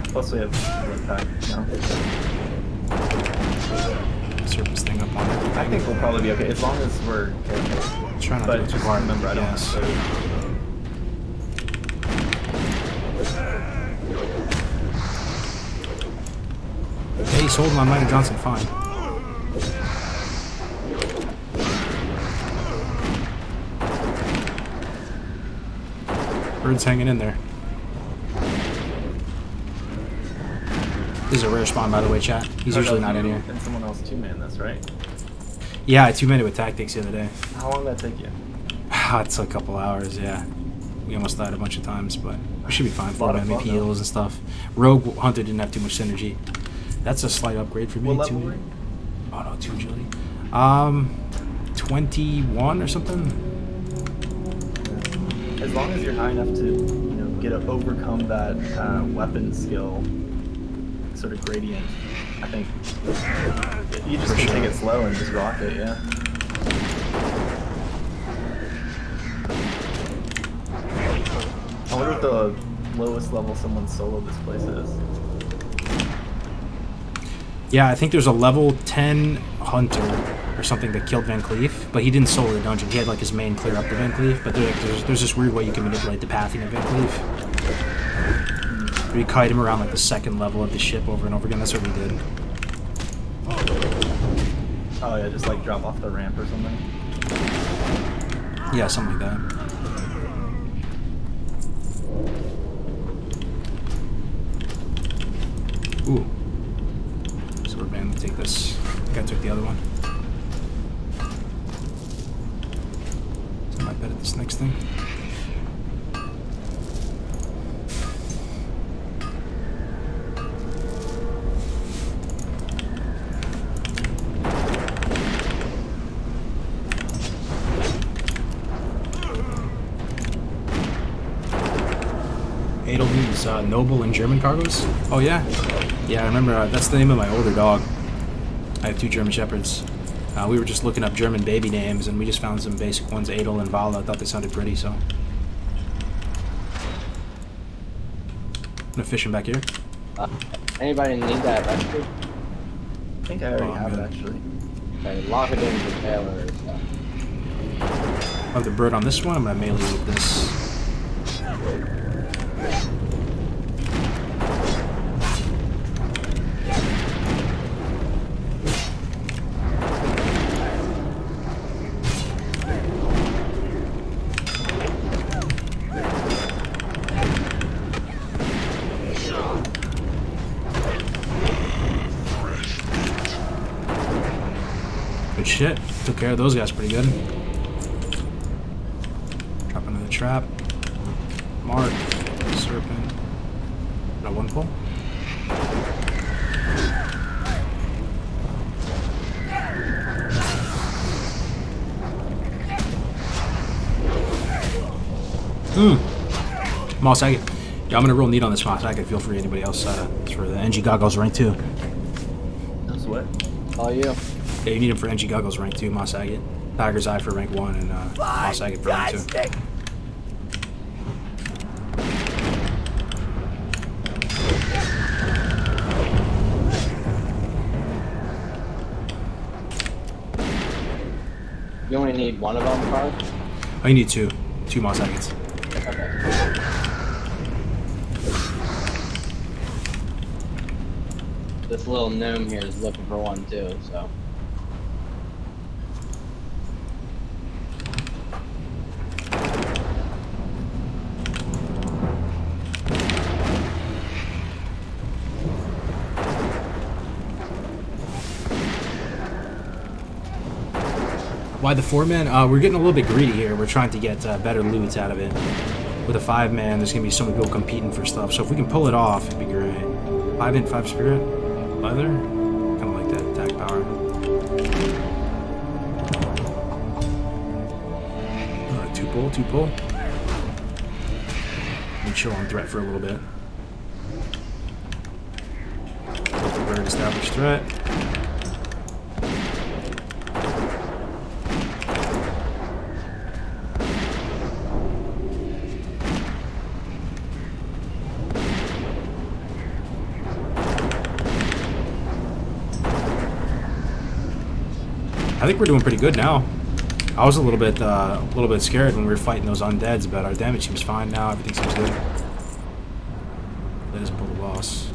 Speaker 9: Plus, we have impact now.
Speaker 2: Surface thing up on everything.
Speaker 9: I think we'll probably be okay as long as we're careful.
Speaker 2: Try not
Speaker 9: But
Speaker 2: to go too
Speaker 9: just
Speaker 2: hard.
Speaker 9: remember, I don't
Speaker 2: Yes.
Speaker 9: have to.
Speaker 2: Hey, he's holding on Mighty Johnson fine. Bird's hanging in there. This is a rare spawn, by the way, chat. He's usually not in here.
Speaker 9: And someone else 2-man this, right?
Speaker 2: Yeah, I 2-minute with tactics the other day.
Speaker 9: How long did that take you?
Speaker 2: It took a couple hours, yeah. We almost died a bunch of times, but we should be fine.
Speaker 9: Lot of
Speaker 2: 4
Speaker 9: fun,
Speaker 2: MP heals and stuff. Rogue Hunter didn't have too much synergy. That's a slight upgrade for me.
Speaker 9: What level were you?
Speaker 2: Oh no, 2 agility. 21 or something.
Speaker 9: As long as you're high enough to, get to overcome that weapon skill sort of gradient, I think you just can take it slow and just rock it, yeah. I wonder what the lowest level someone's solo this place is.
Speaker 2: Yeah, I think there's a level 10 hunter or something that killed Van Cleef, but he didn't solo the dungeon. He had like his main clear up the Van Cleef, but there's this weird way you can manipulate the pathing of Van Cleef. Where you kite him around like the second level of the ship over and over again. That's what we did.
Speaker 9: Oh yeah, just like drop off the ramp or something.
Speaker 2: Yeah, something like that. Ooh. So we're going to take this. I think I took the other one. So I might bet at this next thing. Adel means noble in German Kargoz. Oh yeah? Yeah, I remember that's the name of my older dog. I have 2 German Shepherds. We were just looking up German baby names and we just found some basic ones, Adel and Vala. I thought they sounded pretty, so. I'm gonna fish him back here.
Speaker 10: Anybody need that recipe?
Speaker 9: I think I already have it actually.
Speaker 10: Okay, lock it into the tailor or stuff.
Speaker 2: I have the bird on this one. I'm gonna melee with this. Good shit. Took care of those guys pretty good. Drop into the trap. Mark. Serpent. No one pull. Moss Agate. Yeah, I'm gonna roll neat on this Moss Agate. Feel free, anybody else for the NG Goggles rank 2.
Speaker 9: That's what?
Speaker 10: All you.
Speaker 2: Yeah, you need him for NG Goggles rank 2, Moss Agate. Tiger's Eye for rank 1, and Moss Agate for rank 2.
Speaker 10: You only need one of them, Carl?
Speaker 2: Oh, you need 2. 2 Moss Agates.
Speaker 10: Okay. This little gnome here is looking for one too, so.
Speaker 2: Why the 4-man? We're getting a little bit greedy here. We're trying to get better loot out of it. With a 5-man, there's going to be so many people competing for stuff. So if we can pull it off, it'd be great. 5 int, 5 spirit. Leather. Kind of like that attack power. Alright, 2 pull, 2 pull. And chill on threat for a little bit. Let the bird establish threat. I think we're doing pretty good now. I was a little bit scared when we were fighting those undeads, but our damage seems fine now. Everything seems good. Let us pull the boss.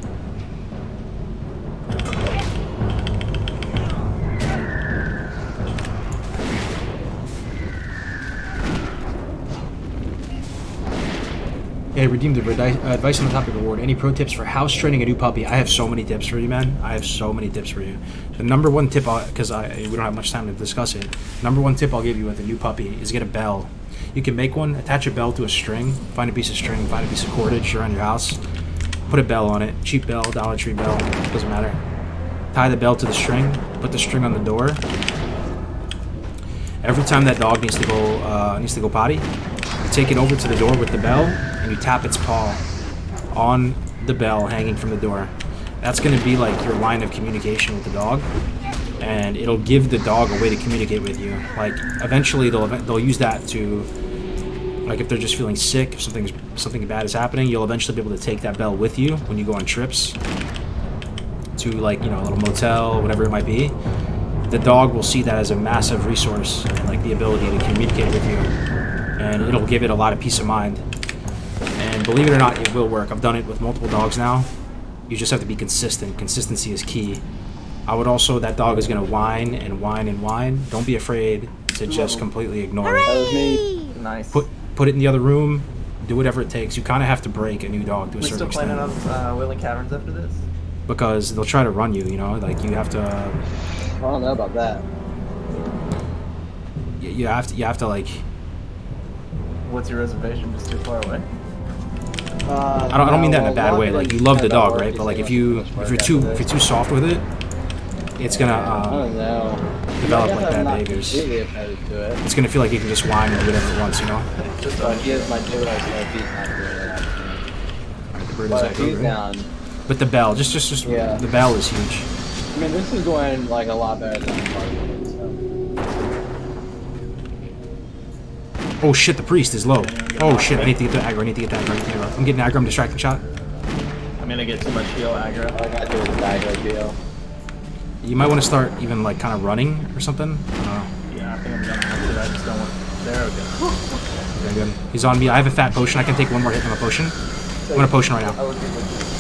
Speaker 2: Hey, redeem the advice on the topic reward. Any pro tips for house training a new puppy? I have so many tips for you, man. I have so many tips for you. The number one tip, because we don't have much time to discuss it. Number one tip I'll give you with a new puppy is get a bell. You can make one, attach a bell to a string, find a piece of string, find a piece of cordage around your house, put a bell on it, cheap bell, Dollar Tree bell, doesn't matter. Tie the bell to the string, put the string on the door. Every time that dog needs to go potty, you take it over to the door with the bell, and you tap its paw on the bell hanging from the door. That's going to be like your line of communication with the dog, and it'll give the dog a way to communicate with you. Like eventually they'll use that to, like if they're just feeling sick, if something bad is happening, you'll eventually be able to take that bell with you when you go on trips to, like, you know, a little motel, whatever it might be. the dog will see that as a massive resource, and like the ability to communicate with you, and it'll give it a lot of peace of mind. And believe it or not, it will work. I've done it with multiple dogs now. You just have to be consistent. Consistency is key. I would also, that dog is going to whine and whine and whine. Don't be afraid to just completely ignore it.
Speaker 10: That was me.
Speaker 9: Nice.
Speaker 2: Put it in the other room. Do whatever it takes. You kind of have to break a new dog to a
Speaker 9: We
Speaker 2: certain
Speaker 9: still
Speaker 2: extent.
Speaker 9: planning on Wailing Caverns after this?
Speaker 2: Because they'll try to run you, you know? Like, you have to...
Speaker 10: I don't know about that.
Speaker 2: You have to like...
Speaker 9: What's your reservation? Just too far away?
Speaker 2: I don't mean that in a bad way. Like, you love the dog, right? But like, if you're too soft with it, it's gonna
Speaker 10: I don't know.
Speaker 2: develop
Speaker 10: I guess
Speaker 2: like
Speaker 10: I'm
Speaker 2: bad
Speaker 10: not
Speaker 2: behaviors.
Speaker 10: completely opposed to it.
Speaker 2: It's gonna feel like you can just whine and do whatever it wants, you know?
Speaker 10: Just like he is my dude, I said he's not doing that.
Speaker 2: The bird is
Speaker 10: But if
Speaker 2: echoed,
Speaker 10: he's
Speaker 2: right?
Speaker 10: down,
Speaker 2: But the bell, just
Speaker 10: Yeah.
Speaker 2: the bell is huge.
Speaker 10: I mean, this is going like a lot better than I thought it would, so.
Speaker 2: Oh shit, the priest is low. Oh shit, I need to get the aggro. I need to get the aggro. I'm getting aggro. I'm distracting shot.
Speaker 9: I'm gonna get too much heal aggro.
Speaker 10: All I gotta do is a aggro deal.
Speaker 2: You might want to start even like kind of running or something. I don't know.
Speaker 9: Yeah, I think I'm gonna have to. I just don't want. There we go.
Speaker 2: Very good. He's on me. I have a fat potion. I can take one more hit from a potion. I'm gonna potion right now.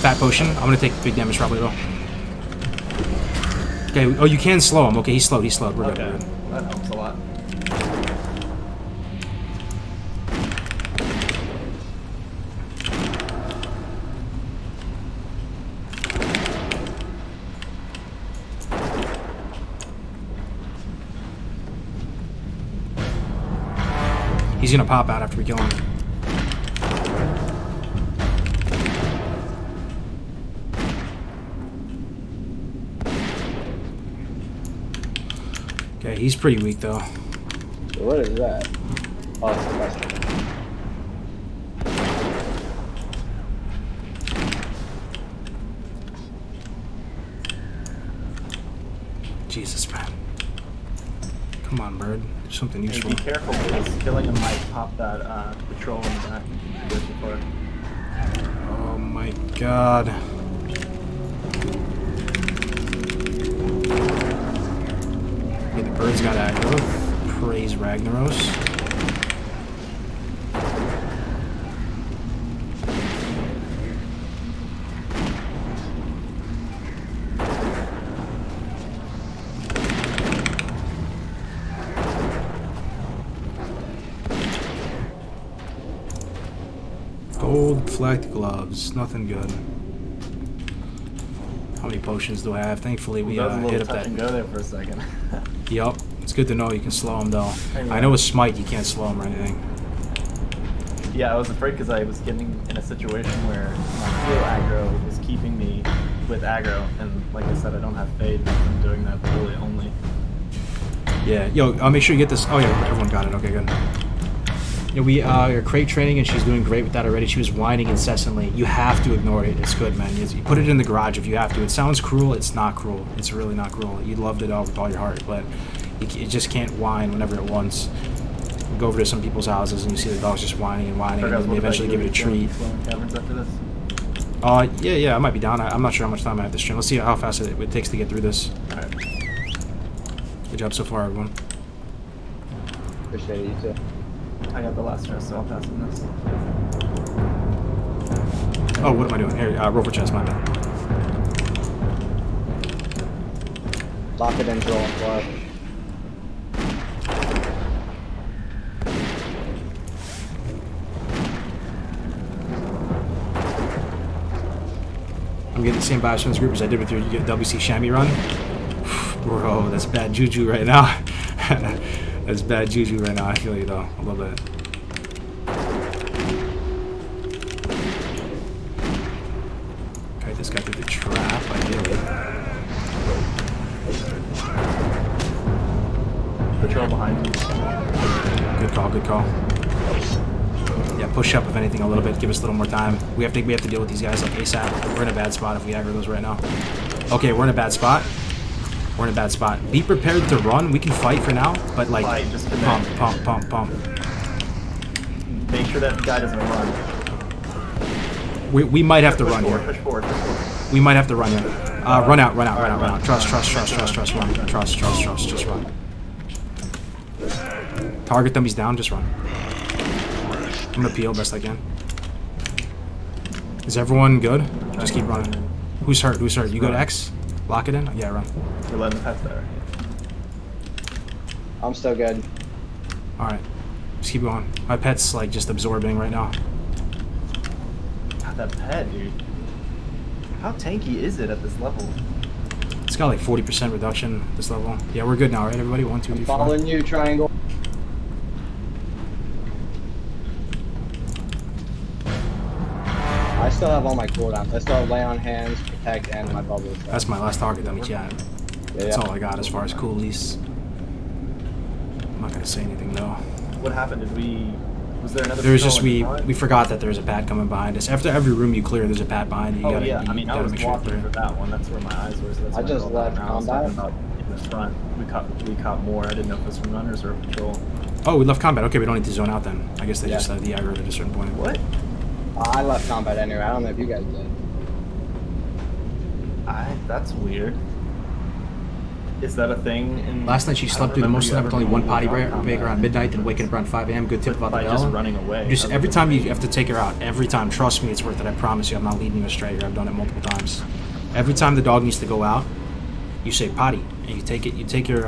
Speaker 2: Fat potion. I'm gonna take big damage probably though. Okay. Oh, you can slow him. Okay, he's slowed. He's slowed. We're good.
Speaker 9: Okay,
Speaker 2: We're good.
Speaker 9: that helps a lot.
Speaker 2: He's gonna pop out after we kill him. Okay, he's pretty weak though.
Speaker 10: What is that? Oh, it's the question.
Speaker 2: Jesus, man. Come on, bird. Do something
Speaker 9: Hey,
Speaker 2: useful.
Speaker 9: be careful because killing him might pop that patrol in the back. Good before.
Speaker 2: Oh my god. Okay, the bird's got aggro. Praise Ragnaros. Gold flecked gloves. Nothing good. How many potions do I have? Thankfully, we
Speaker 9: That was a
Speaker 2: hit
Speaker 9: little
Speaker 2: up
Speaker 9: touch
Speaker 2: that.
Speaker 9: and go there for a second.
Speaker 2: Yup. It's good to know you can slow him though.
Speaker 9: Hey,
Speaker 2: I know with smite you can't slow him or anything.
Speaker 9: Yeah, I was afraid because I was getting in a situation where my heal aggro was keeping me with aggro, and like I said, I don't have fade from doing that really only.
Speaker 2: Yeah. Yo, I'll make sure you get this. Oh yeah, everyone got it. Okay, good. Yeah, we are crate training and she's doing great with that already. She was whining incessantly. You have to ignore it. It's good, man. You put it in the garage if you have to. It sounds cruel. It's not cruel. It's really not cruel. You loved it all with all your heart, but you just can't whine whenever it wants. You go over to some people's houses and you see the dogs just whining and whining, and they eventually give it a treat.
Speaker 9: Caverns after this.
Speaker 2: Yeah, I might be down. I'm not sure how much time I have to stream. Let's see how fast it takes to get through this.
Speaker 9: Alright.
Speaker 2: Good job so far, everyone.
Speaker 10: Appreciate it, you too.
Speaker 9: I got the last chest, so I'll pass on this.
Speaker 2: Oh, what am I doing? Here, roll for chest, my bad.
Speaker 10: Lock it in, drill and flush.
Speaker 2: I'm getting the same vibes from this group as I did with your WC Chamois run. Bro, that's bad juju right now. That's bad juju right now. I feel you though. I love that. Okay, this guy through the trap. Ideally.
Speaker 9: Patrol behind you.
Speaker 2: Good call. Good call. Yeah, push up if anything a little bit. Give us a little more time. We have to deal with these guys like ASAP. We're in a bad spot if we aggro those right now. Okay, we're in a bad spot. We're in a bad spot. Be prepared to run. We can fight for now, but like
Speaker 9: Fight, just
Speaker 2: pump,
Speaker 9: connect.
Speaker 2: pump.
Speaker 9: Make sure that guy doesn't run.
Speaker 2: We might have to run
Speaker 9: Push
Speaker 2: here.
Speaker 9: forward, push forward, push forward.
Speaker 2: We might have to run here. Run out. Trust, run. Trust, just run. Target them, he's down, just run. I'm gonna peel best I can. Is everyone good? Just keep running. Who's hurt? You go to X? Lock it in? Yeah, run.
Speaker 9: You're letting the pets there.
Speaker 10: I'm still good.
Speaker 2: Alright. Just keep going. My pet's like just absorbing right now.
Speaker 9: God, that pet, dude. How tanky is it at this level?
Speaker 2: It's got like 40% reduction at this level. Yeah, we're good now, right, everybody? 1, 2, 3, 4.
Speaker 10: Following you, triangle. I still have all my cooldowns. I still have lay on hands, protect, and my bubbles.
Speaker 2: That's my last target dummy chat. That's all I got as far as coolies. I'm not gonna say anything though.
Speaker 9: What happened? Was there another?
Speaker 2: There was just
Speaker 9: patrol
Speaker 2: we forgot that there was a pad coming behind us. After every room you clear, there's a pad behind you.
Speaker 9: Oh yeah, I mean I was walking for that one. That's where my eyes were. So that's
Speaker 10: I
Speaker 9: why
Speaker 10: just
Speaker 9: called
Speaker 10: left
Speaker 9: out. I was
Speaker 10: combat.
Speaker 9: talking about in the front. We caught more. I didn't know if it was from runners or patrol.
Speaker 2: Oh, we left combat. Okay, we don't need to zone out then. I guess they just had the aggro at a certain point.
Speaker 9: What?
Speaker 10: I left combat anyway. I don't know if you guys did.
Speaker 9: That's weird. Is that a thing?
Speaker 2: Last night she slept through the most of the night with only one potty break around midnight, then waking up around 5 a.m. Good tip about the bell.
Speaker 9: Just running away.
Speaker 2: Just every time you have to take her out, every time, trust me, it's worth it. I promise you, I'm not leading you astray here. I've done it multiple times. Every time the dog needs to go out, you say potty, and you take it. You take your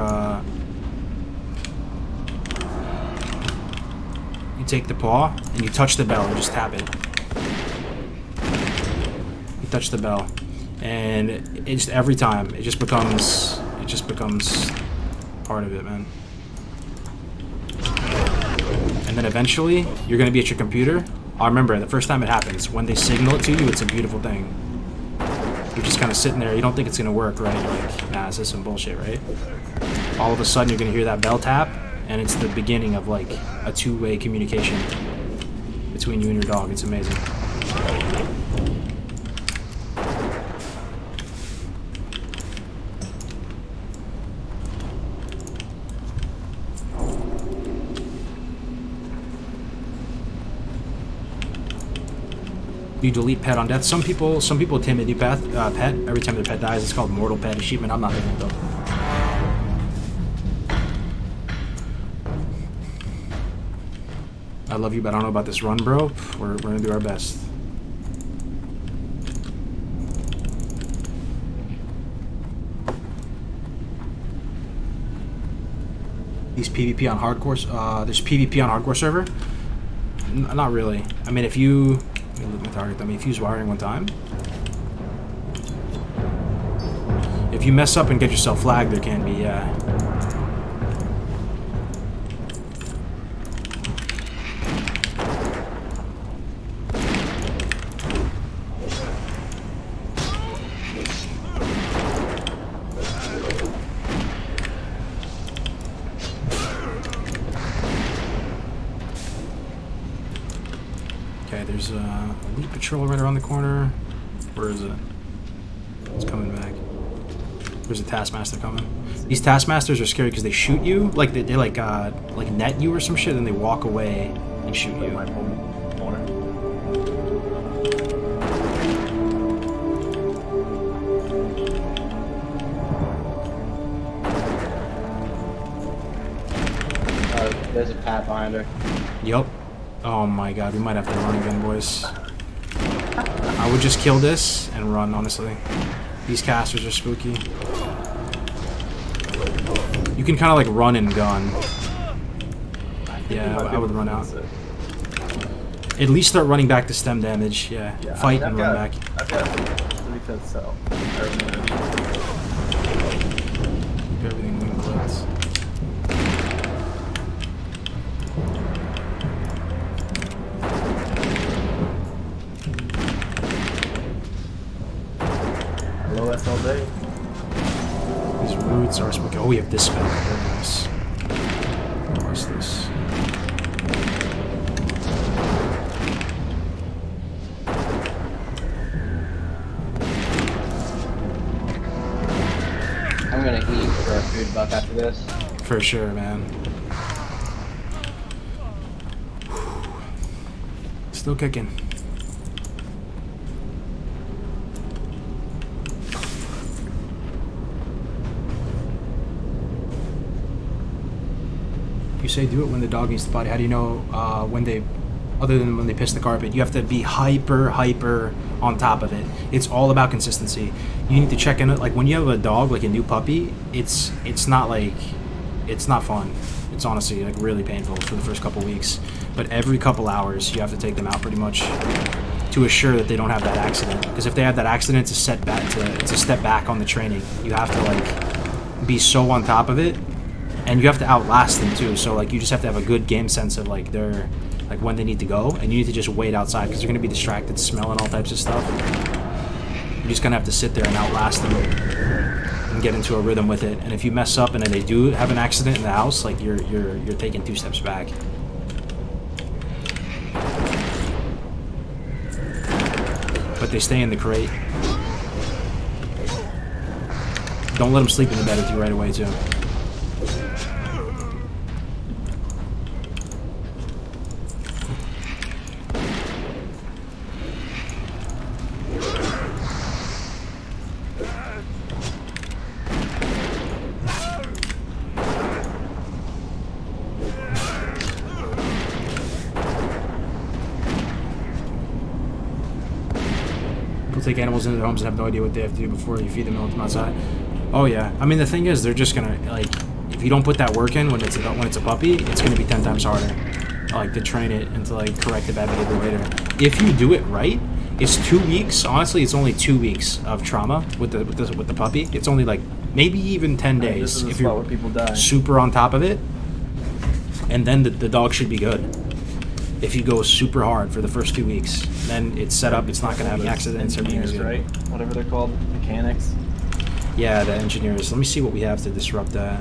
Speaker 2: you take the paw and you touch the bell and just tap it. You touch the bell, and it just every time it just becomes part of it, man. And then eventually you're gonna be at your computer. I remember the first time it happens, when they signal it to you, it's a beautiful thing. You're just kind of sitting there, you don't think it's gonna work, right? You're like, nah, this is some bullshit, right? All of a sudden you're gonna hear that bell tap, and it's the beginning of like a two-way communication between you and your dog. It's amazing. You delete pet on death. Some people timid pet every time their pet dies. It's called mortal pet achievement. I'm not doing it though. I love you, but I don't know about this run, bro. We're gonna do our best. These PvP on hardcore. There's PvP on hardcore server. Not really. I mean, if you let me look at my target. I mean, if you use wiring one time, if you mess up and get yourself flagged, there can be, yeah. Okay, there's a elite patrol right around the corner. Where is it? It's coming back. There's a taskmaster coming. These taskmasters are scary because they shoot you, like they like net you or some shit, and they walk away and shoot you.
Speaker 10: There's a pat behind her.
Speaker 2: Yup. Oh my god, we might have to run again, boys. I would just kill this and run, honestly. These casters are spooky. You can kind of like run and gun. Yeah, I would run out. At least start running back to stem damage. Yeah, fight and run back.
Speaker 9: I've got 3 pets out.
Speaker 2: Everything wing clipped.
Speaker 9: That's all day.
Speaker 2: These roots are spooky. Oh, we have this spell. Very nice. What's this?
Speaker 10: I'm gonna eat for a food buff after this.
Speaker 2: For sure, man. Still kicking. You say do it when the dog needs the potty. How do you know when they, other than when they piss the carpet? You have to be hyper on top of it. It's all about consistency. You need to check in it. Like when you have a dog, like a new puppy, it's not fun. It's honestly like really painful for the first couple weeks. But every couple hours, you have to take them out pretty much to assure that they don't have that accident. Because if they have that accident, it's a step back on the training. You have to like be so on top of it, and you have to outlast them too. So like you just have to have a good game sense of like their like when they need to go, and you need to just wait outside because they're gonna be distracted, smelling all types of stuff. You're just gonna have to sit there and outlast them and get into a rhythm with it. And if you mess up and then they do have an accident in the house, like you're taking 2 steps back. But they stay in the crate. Don't let them sleep in the bed with you right away too. Take animals into their homes and have no idea what they have to do before you feed them and let them outside. Oh yeah, I mean the thing is they're just gonna like if you don't put that work in when it's a puppy, it's gonna be 10 times harder like to train it and to like correct the bad behavior later. If you do it right, it's 2 weeks. Honestly, it's only 2 weeks of trauma with the puppy. It's only like maybe even 10 days
Speaker 9: this is the
Speaker 2: if
Speaker 9: spot
Speaker 2: you're
Speaker 9: where people die.
Speaker 2: super on top of it, and then the dog should be good. If you go super hard for the first 2 weeks, then it's set up, it's not going to have any accidents.
Speaker 9: Engineers, right? Whatever they're called, mechanics.
Speaker 2: Yeah, the engineers. Let me see what we have to disrupt that.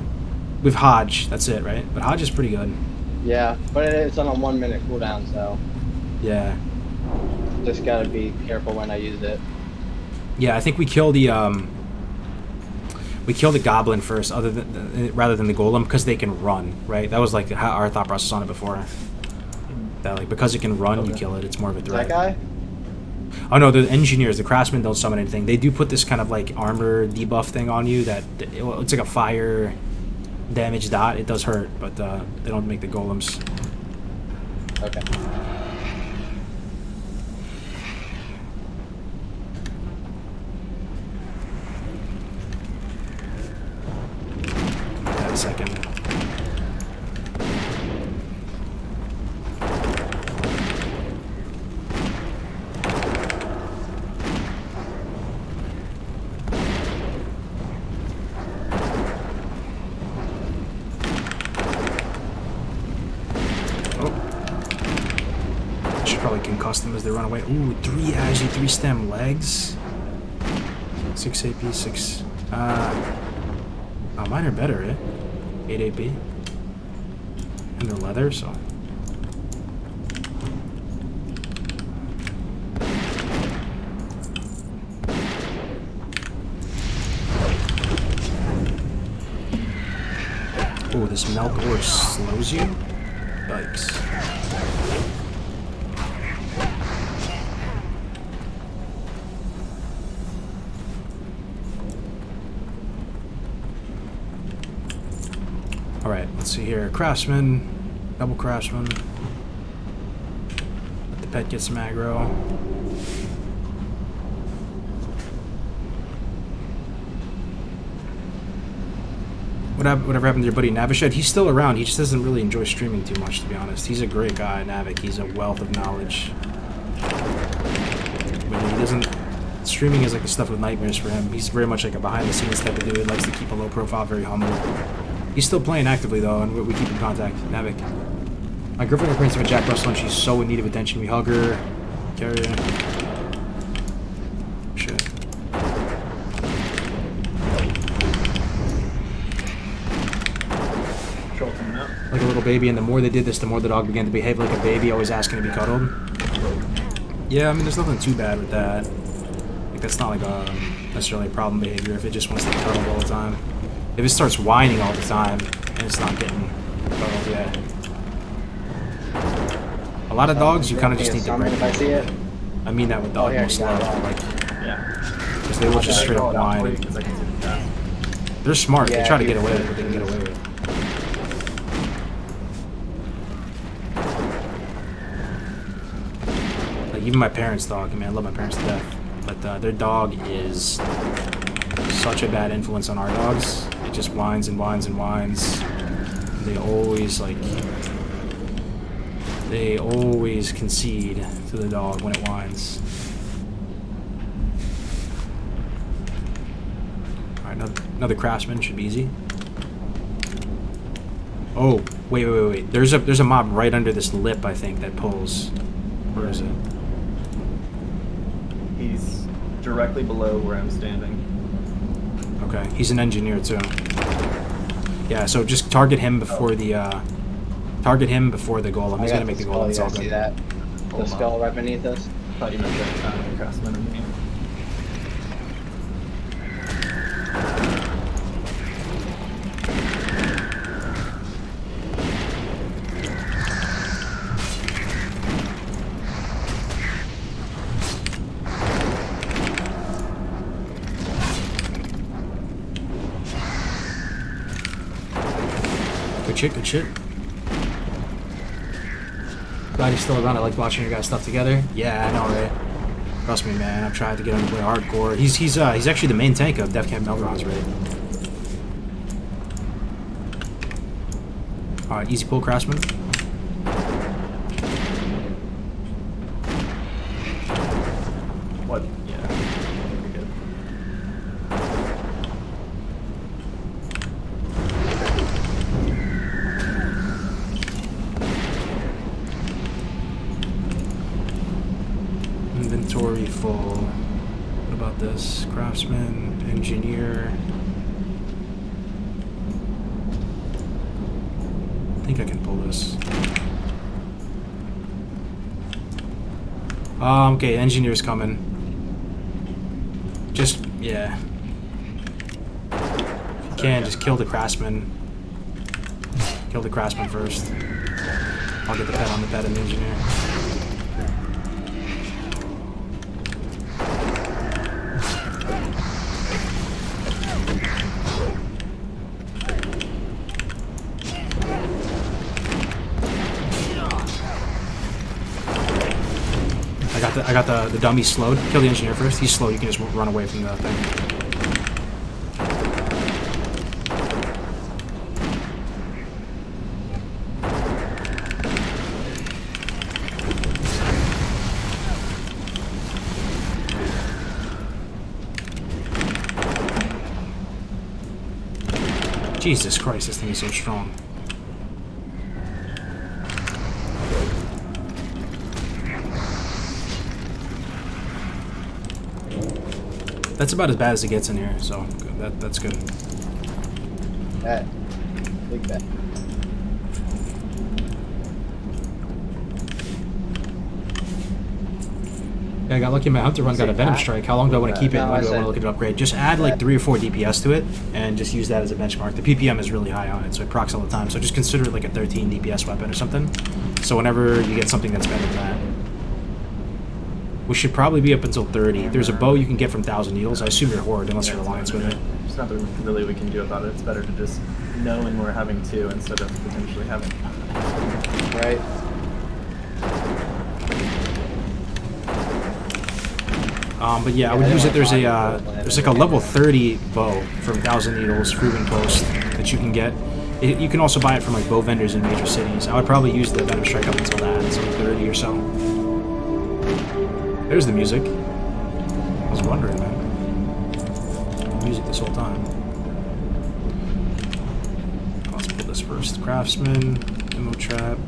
Speaker 2: With Hodge, that's it, right? But Hodge is pretty good.
Speaker 10: Yeah, but it's on a 1 minute cooldown, so.
Speaker 2: Yeah.
Speaker 10: Just gotta be careful when I use it.
Speaker 2: Yeah, I think we kill the goblin first, rather than the golem, because they can run, right? That was like our thought process on it before. That like because it can run, you kill it. It's more of a threat.
Speaker 10: That guy?
Speaker 2: Oh no, the engineers, the craftsmen don't summon anything. They do put this kind of like armor debuff thing on you that it's like a fire damage dot. It does hurt, but they don't make the golems.
Speaker 10: Okay.
Speaker 2: Wait a second. Concuss them as they run away. Ooh, 3 Agi, 3 stem legs. 6 AP, 6. Oh, mine are better, eh? 8 AP. And they're leather, so. Ooh, this milk ore slows you? Yikes. Alright, let's see here. Craftsman. Double craftsman. Let the pet get some aggro. Whatever happened to your buddy Navashed? He's still around. He just doesn't really enjoy streaming too much, to be honest. He's a great guy, Navik. He's a wealth of knowledge. But he doesn't... Streaming is like the stuff with nightmares for him. He's very much like a behind-the-scenes type of dude. Likes to keep a low profile, very humble. He's still playing actively, though, and we keep in contact. Navik. My girlfriend acquaints with Jack Russell, and she's so in need of attention. We hug her, carry her. Shit. Like a little baby, and the more they did this, the more the dog began to behave like a baby, always asking to be cuddled. Yeah, I mean, there's nothing too bad with that. Like, that's not like a necessarily a problem behavior if it just wants to be cuddled all the time. If it starts whining all the time and it's not getting cuddled, yeah. A lot of dogs, you kind of just need to break.
Speaker 10: If I see it.
Speaker 2: I mean that with the utmost love, like, because they will just straight up whine. They're smart. They try to get away with what they can get away with. even my parents' dog. I mean, I love my parents to death, but their dog is such a bad influence on our dogs. It just whines and whines and whines. They always concede to the dog when it whines. Alright, another craftsman should be easy. Oh, wait. There's a mob right under this lip, I think, that pulls. Where is it?
Speaker 9: He's directly below where I'm standing.
Speaker 2: Okay, he's an engineer too. Yeah, so just target him before the golem. He's gonna make the golem. It's all good.
Speaker 10: See that? The skull right beneath us.
Speaker 9: I thought you meant the craftsman in me.
Speaker 2: Good shit. Glad you're still around. I like watching your guys' stuff together. Yeah, I know, right? Trust me, man. I've tried to get him to play hardcore. He's actually the main tank of Death Camp Melron's raid. Alright, easy pull, Craftsman.
Speaker 9: What? Yeah. You're good.
Speaker 2: Inventory full. What about this? Craftsman, engineer. I think I can pull this. Okay, engineer's coming. Yeah. If you can, just kill the craftsman. Kill the craftsman first. I'll get the pet on the pet and the engineer. I got the dummy slowed. Kill the engineer first. He's slow. You can just run away from the thing. Jesus Christ, this thing is so strong. That's about as bad as it gets in here, so that's good.
Speaker 10: Bet. Big bet.
Speaker 2: Yeah, I got lucky. My hunter run got a venom strike. How long do I want to keep it? When do I want to look at an upgrade? Just add like 3 or 4 DPS to it, and just use that as a benchmark. The PPM is really high on it, so it procs all the time. So just consider it like a 13 DPS weapon or something. So whenever you get something that's better than that, we should probably be up until 30. There's a bow you can get from 1,000 Needles. I assume you're Horde, unless you're Alliance with it.
Speaker 9: There's nothing really we can do about it. It's better to just knowing we're having 2 instead of potentially having 5.
Speaker 10: Right.
Speaker 2: But yeah, I would use it. There's like a level 30 bow from 1,000 Needles, Proving Post, that you can get. You can also buy it from like bow vendors in major cities. I would probably use the Venom Strike up until that. It's like 30 or so. There's the music. I was wondering, man. Music this whole time. Let's pull this first. Craftsman, Demo Trap.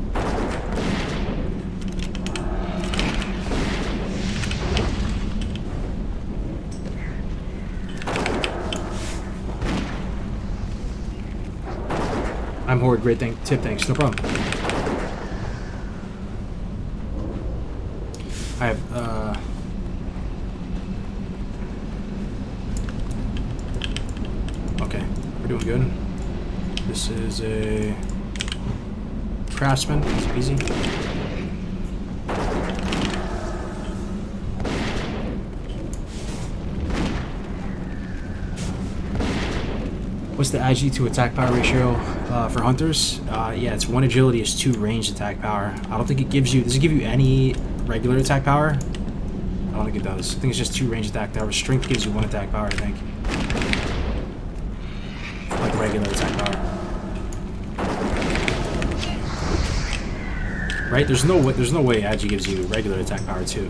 Speaker 2: I'm Horde, great tip, thanks, no problem. I have, okay, we're doing good. This is a Craftsman, easy peasy. What's the Agi to attack power ratio for hunters? Yeah, it's 1 agility is 2 ranged attack power. I don't think it gives you, does it give you any regular attack power? I don't think it does. I think it's just 2 range attack power. Strength gives you 1 attack power, I think. Like regular attack power. Right? There's no way Agi gives you regular attack power too.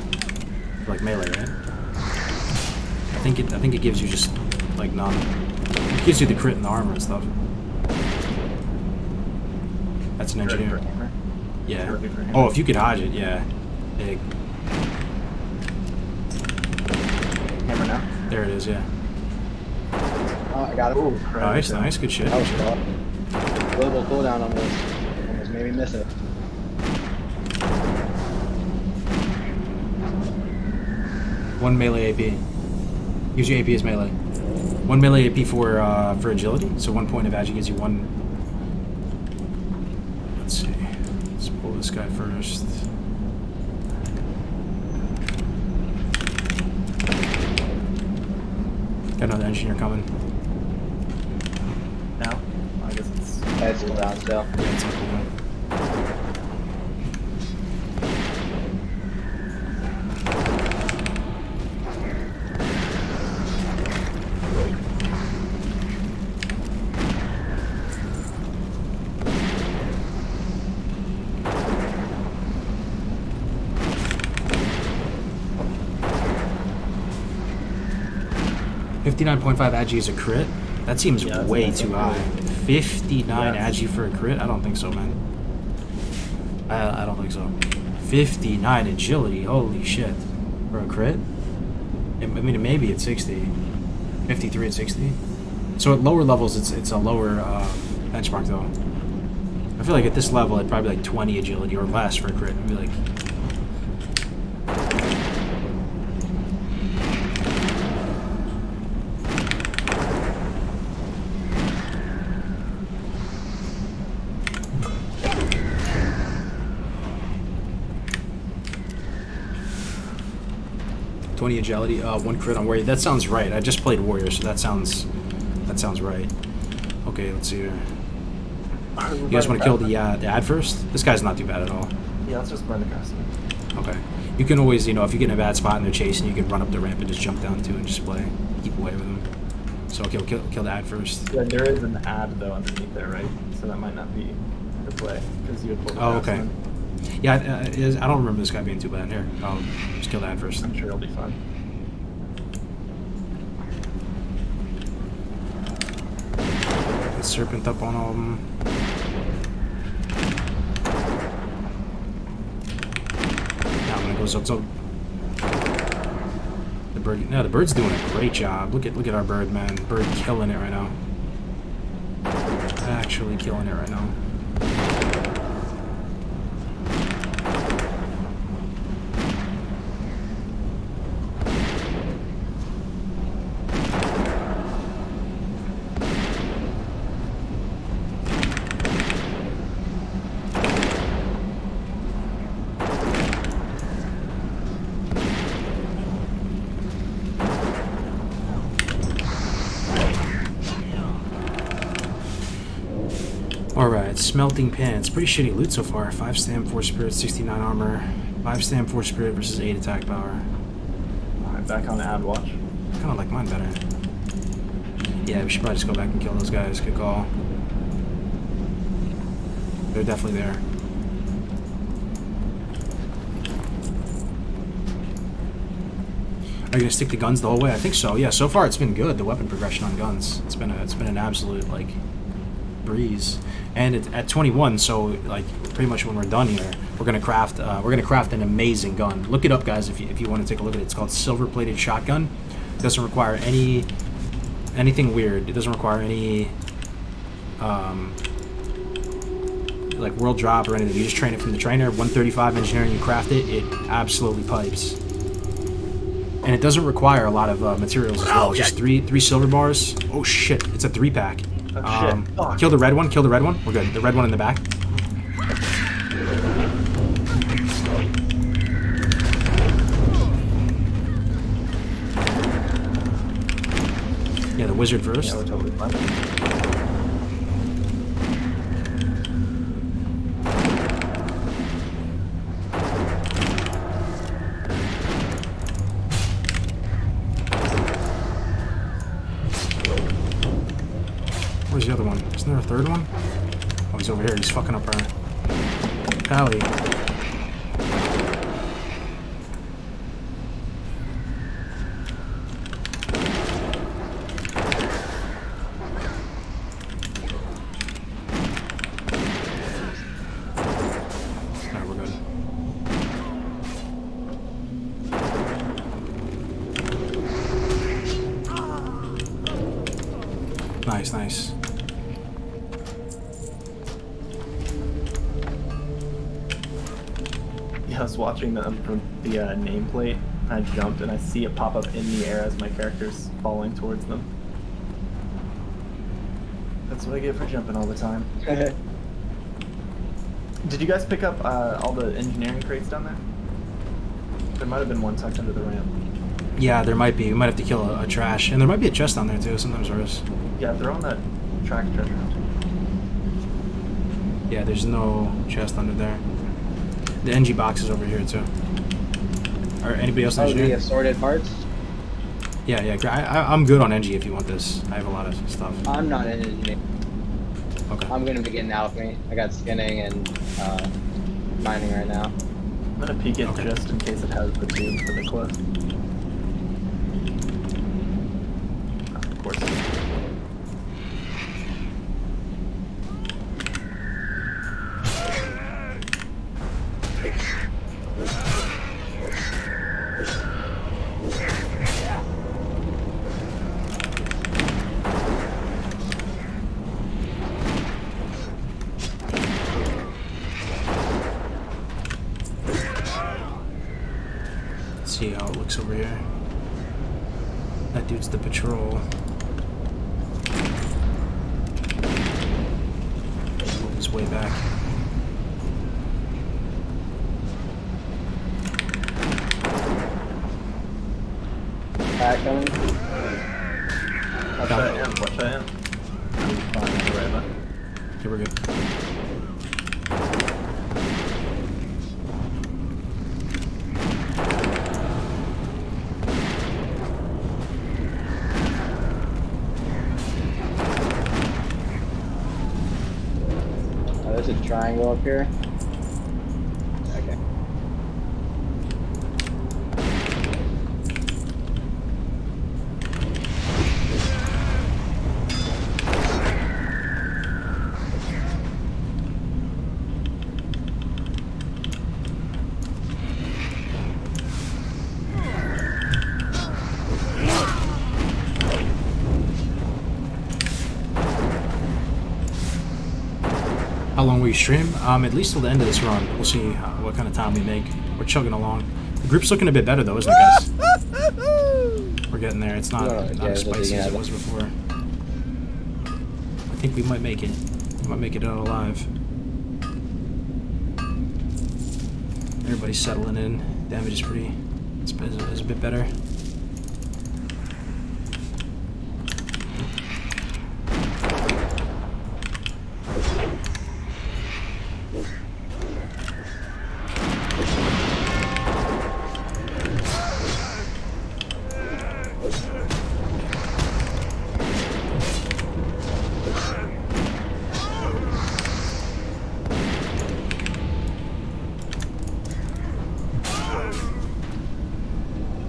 Speaker 2: For like melee, right? I think it gives you just like none. It gives you the crit and the armor and stuff. That's an engineer. Yeah. Oh, if you could dodge it, yeah. Big.
Speaker 9: Hammer now.
Speaker 2: There it is, yeah.
Speaker 10: Oh, I got it.
Speaker 9: Ooh,
Speaker 2: Nice, nice, good shit.
Speaker 10: That was cool. Global cooldown almost made me miss it.
Speaker 2: One melee AP. Use your AP as melee. 1 melee AP for agility, so 1 point of agi gives you 1. Let's see. Let's pull this guy first. Got another engineer coming.
Speaker 9: Now? I guess it's...
Speaker 10: That's cooldown still.
Speaker 2: Yeah, it's on cooldown. .5 agi is a crit? That seems way too high. 59 agi for a crit? I don't think so, man. I don't think so. 59 agility, holy shit. For a crit? I mean, maybe at 60. 53 at 60. So at lower levels, it's a lower benchmark, though. I feel like at this level, it'd probably be like 20 agility or less for a crit. It'd be like... agility, 1 crit on warrior. That sounds right. I just played warrior, so that sounds right. Okay, let's see here. You guys want to kill the ad first? This guy's not too bad at all.
Speaker 9: Yeah, let's just burn the craftsman.
Speaker 2: Okay. You can always, if you get in a bad spot and they're chasing, you can run up the ramp and just jump down too and just play. Keep away with them. So kill the ad first.
Speaker 9: Yeah, there is an ad though underneath there, right? So that might not be the play because you would pull the
Speaker 2: okay.
Speaker 9: craftsman.
Speaker 2: Yeah, I don't remember this guy being too bad. Here, I'll just kill the ad first.
Speaker 9: I'm sure it'll be fun.
Speaker 2: Get serpent up on all of them. Now I'm gonna go zug. The bird. No, the bird's doing a great job. Look at our bird, man. Bird killing it right now. Actually killing it right now. Alright, smelting pants. Pretty shitty loot so far. 5 stam, 4 spirit, 69 armor. 5 stam, 4 spirit versus 8 attack power.
Speaker 9: Alright, back on the ad watch.
Speaker 2: Kinda like mine better. Yeah, we should probably just go back and kill those guys. Good call. They're definitely there. Are you gonna stick to guns the whole way? I think so. Yeah, so far it's been good. The weapon progression on guns. It's been an absolute like breeze. And it's at 21, so like pretty much when we're done here, we're gonna craft an amazing gun. Look it up, guys, if you want to take a look at it. It's called silver-plated shotgun. It doesn't require anything weird. It doesn't require any like world drop or anything. You just train it from the trainer. 135 engineering, you craft it. It absolutely pipes. And it doesn't require a lot of materials as well. Just three silver bars. Oh shit! It's a 3-pack.
Speaker 9: Oh, shit.
Speaker 2: Kill the red one. Kill the red one. We're good. The red one in the back. Yeah, the wizard first.
Speaker 9: Yeah, we're totally fine.
Speaker 2: Where's the other one? Isn't there a third one? Oh, he's over here. He's fucking up our pally. Alright, we're good. Nice, nice.
Speaker 9: Yeah, I was watching them from the nameplate. I jumped and I see it pop up in the air as my character's falling towards them. That's what I get for jumping all the time. Did you guys pick up all the engineering crates down there? There might have been one tucked under the ramp.
Speaker 2: Yeah, there might be. We might have to kill a trash. And there might be a chest down there too. Sometimes there is.
Speaker 9: Yeah, they're on that track treasure hunt.
Speaker 2: Yeah, there's no chest under there. The NG box is over here too. Or anybody else?
Speaker 10: Oh, the assorted parts?
Speaker 2: Yeah, yeah. I'm good on NG if you want this. I have a lot of stuff.
Speaker 10: I'm not an engineer.
Speaker 2: Okay.
Speaker 10: I'm gonna be getting alchemy. I got skinning and mining right now.
Speaker 9: I'm gonna peek it just in case it has the tube for the cliff. Of course.
Speaker 2: See how it looks over here. That dude's the patrol. Move his way back.
Speaker 10: Back coming.
Speaker 9: Watch that in, watch that in. Fine, you're right back.
Speaker 2: Okay, we're good.
Speaker 10: Oh, there's a triangle up here. Okay.
Speaker 2: How long will you stream? At least till the end of this run. We'll see what kind of time we make. We're chugging along. The group's looking a bit better though, isn't it, guys? We're getting there. It's not as spicy as it was before. I think we might make it. We might make it out alive. Everybody's settling in. Damage is pretty. It's a bit better.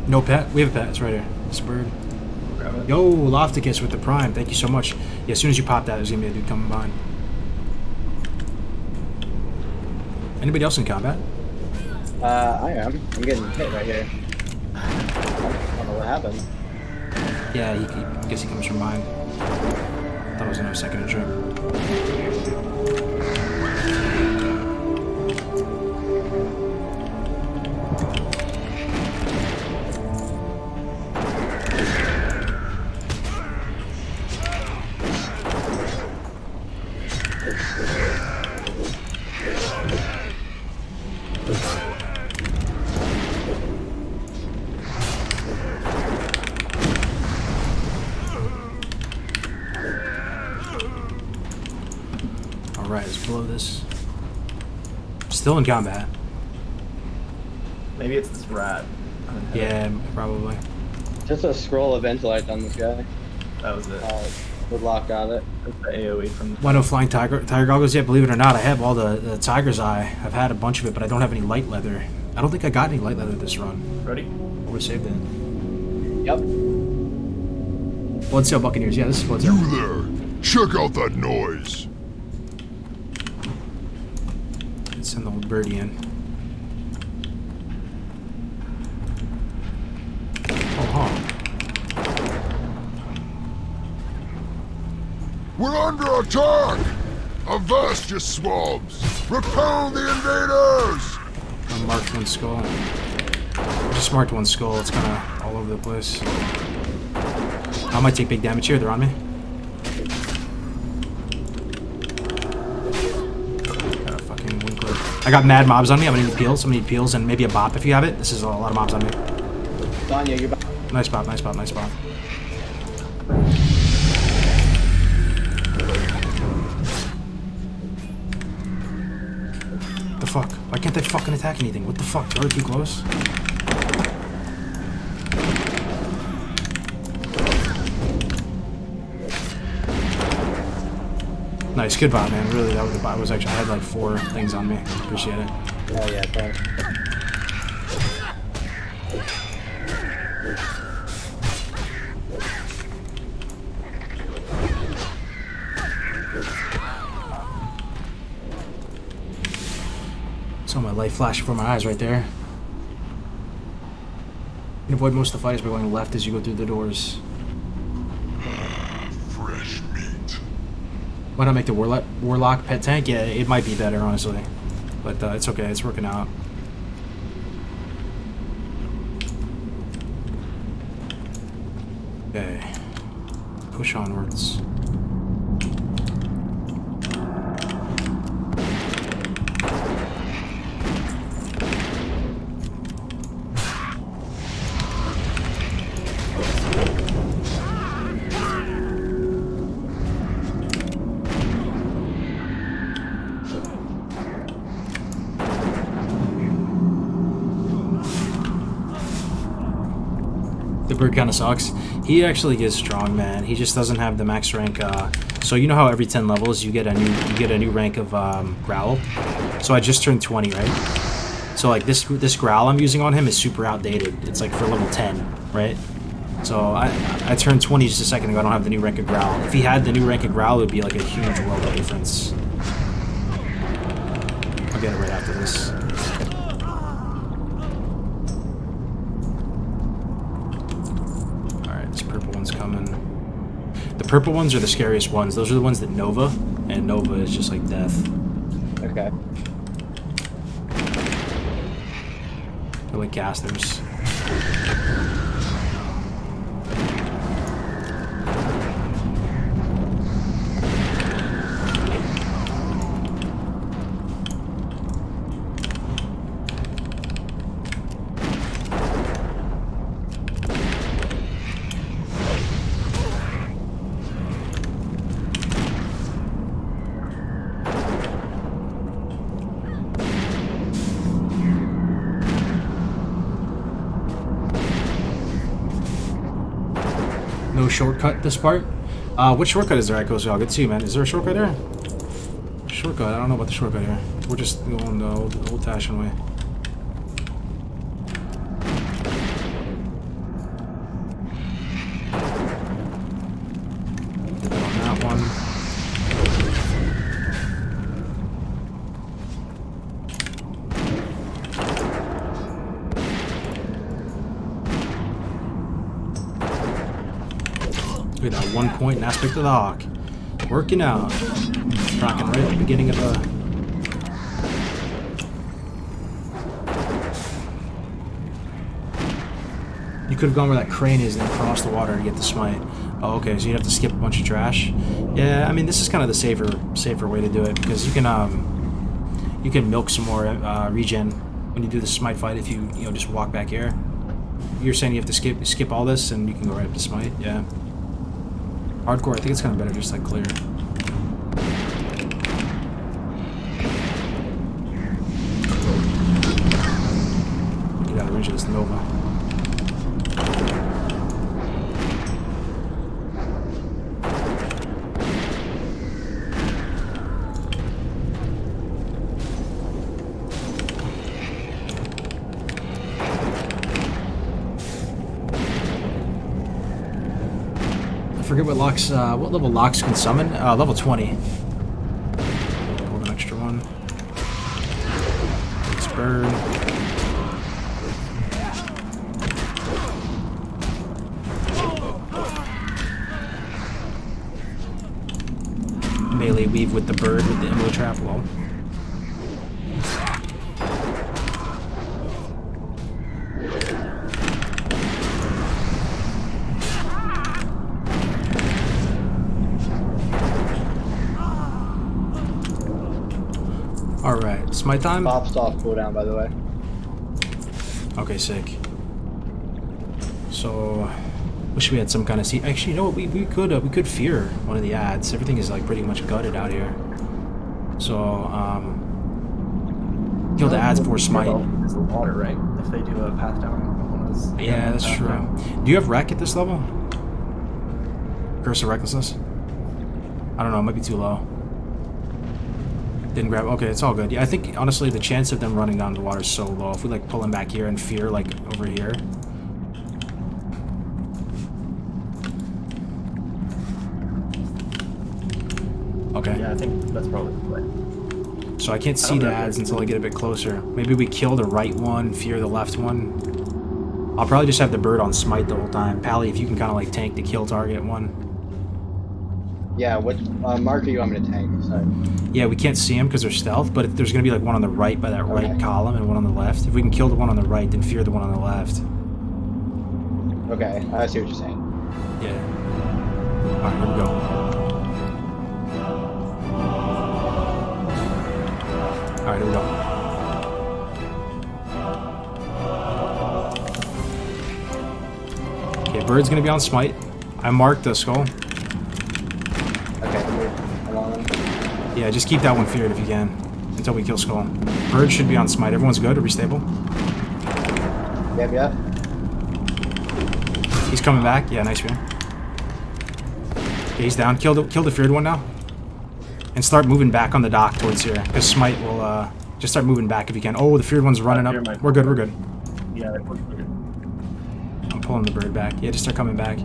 Speaker 2: No pet? We have a pet. It's right here. It's a bird.
Speaker 9: Grab it.
Speaker 2: Yo, Lofticus with the prime. Thank you so much. Yeah, as soon as you pop that, there's going to be a dude coming by. Anybody else in combat?
Speaker 10: I am. I'm getting hit right here. I don't know what happened.
Speaker 2: Yeah, I guess he comes from mine. Thought it was another second trip. Alright, let's blow this. Still in combat.
Speaker 9: Maybe it's this rat.
Speaker 2: Yeah, probably.
Speaker 10: Just a scroll of intellect on this guy.
Speaker 9: That was it.
Speaker 10: Woodlock got it.
Speaker 9: The AoE from.
Speaker 2: Why no flying tiger goggles yet? Believe it or not, I have all the tiger's eye. I've had a bunch of it, but I don't have any light leather. I don't think I got any light leather this run.
Speaker 9: Ready?
Speaker 2: Or we saved it.
Speaker 10: Yep.
Speaker 2: Bloodsail Buccaneers. Yeah, this is Bloodsail.
Speaker 11: You there. Check out that noise.
Speaker 2: Let's send the old birdie in. Oh, huh.
Speaker 11: We're under attack! Avast, you swabs! Repel the invaders!
Speaker 2: I marked one skull. I just marked one skull. It's kind of all over the place. I might take big damage here. They're on me. Got a fucking winkler. I got mad mobs on me. I'm gonna need peels. I'm gonna need peels and maybe a bop if you have it. This is a lot of mobs on me.
Speaker 10: Sonya, you're back.
Speaker 2: Nice bop, nice bop, nice bop. The fuck? Why can't they fucking attack anything? What the fuck? They're too close. Nice, good bot, man. Really, that was the bot. Was actually I had like 4 things on me. Appreciate it.
Speaker 10: Oh yeah, thanks.
Speaker 2: Saw my light flash before my eyes right there. You can avoid most of the fighters by going left as you go through the doors.
Speaker 11: Fresh meat.
Speaker 2: Why not make the warlock pet tank? Yeah, it might be better, honestly. But it's okay, it's working out. Okay. Push onwards. The bird kind of sucks. He actually is strong, man. He just doesn't have the max rank. So you know how every 10 levels you get a new rank of growl. So I just turned 20, right? So like this growl I'm using on him is super outdated. It's like for level 10, right? So I turned 20 just a second ago. I don't have the new rank of growl. If he had the new rank of growl, it would be like a huge world of difference. I'll get it right after this. Purple one's coming. The purple ones are the scariest ones. Those are the ones that Nova, and Nova is just like death.
Speaker 10: Okay.
Speaker 2: They're like casters. No shortcut this part? What shortcut is there at Kargoz? Good to see you, man. Is there a shortcut there? Shortcut? I don't know about the shortcut here. We're just going the old-fashioned way. Did that on that one. Look at that 1 point and aspect of the hawk. Working out. Rocking right at the beginning of the... You could have gone where that crane is and then crossed the water to get the smite. Oh, okay, so you'd have to skip a bunch of trash. Yeah, I mean, this is kind of the safer way to do it, because you can milk some more regen when you do the smite fight if you just walk back here. You're saying you have to skip all this and you can go right up to smite? Yeah. Hardcore, I think it's kind of better just like clear. Get out of range of this Nova. forget what locks, what level locks can summon. Level 20. Pull an extra one. Let's burn. Melee weave with the bird with the Immo trap wall. Alright, it's my time.
Speaker 10: Pops off cooldown, by the way.
Speaker 2: Okay, sick. So, wish we had some kind of seat. Actually, you know what? We could fear one of the ads. Everything is like pretty much gutted out here. So, kill the ads for smite.
Speaker 9: It's the water, right? If they do a path down one of those.
Speaker 2: Yeah, that's true. Do you have wreck at this level? Curse of Recklessness? I don't know. It might be too low. Didn't grab. Okay, it's all good. Yeah, I think honestly the chance of them running down the water is so low. If we like pull them back here and fear like over here. Okay.
Speaker 9: Yeah, I think that's probably the play.
Speaker 2: So I can't see the ads until I get a bit closer. Maybe we kill the right one, fear the left one. I'll probably just have the bird on smite the whole time. Pally, if you can kind of like tank the kill target one.
Speaker 10: Yeah, what marker you want me to tank? Sorry.
Speaker 2: Yeah, we can't see them because they're stealth, but if there's going to be like one on the right by that right column and one on the left. If we can kill the one on the right, then fear the one on the left.
Speaker 10: Okay, I see what you're saying.
Speaker 2: Yeah. Alright, here we go. Alright, here we go. Okay, bird's going to be on smite. I marked the skull. Yeah, just keep that one feared if you can, until we kill Skull. Bird should be on smite. Everyone's good? Are we stable?
Speaker 10: Yep.
Speaker 2: He's coming back. Yeah, nice fear. Okay, he's down. Kill the feared one now. And start moving back on the dock towards here, because smite will, just start moving back if you can. Oh, the feared one's running up. We're good.
Speaker 9: Yeah, we're good.
Speaker 2: I'm pulling the bird back. Yeah, just start coming back.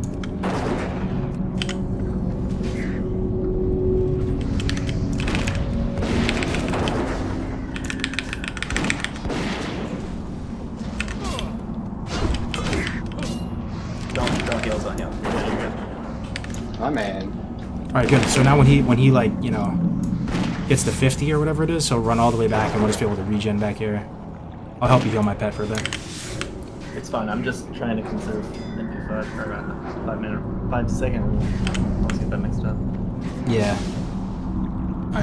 Speaker 10: My man.
Speaker 2: Alright, good. So now when he like, you know, gets to 50 or whatever it is, he'll run all the way back and we'll just be able to regen back here. I'll help you heal my pet for a bit.
Speaker 9: It's fine. I'm just trying to conserve MP5 or 5 second rule. Let's get that mixed up.
Speaker 2: Yeah.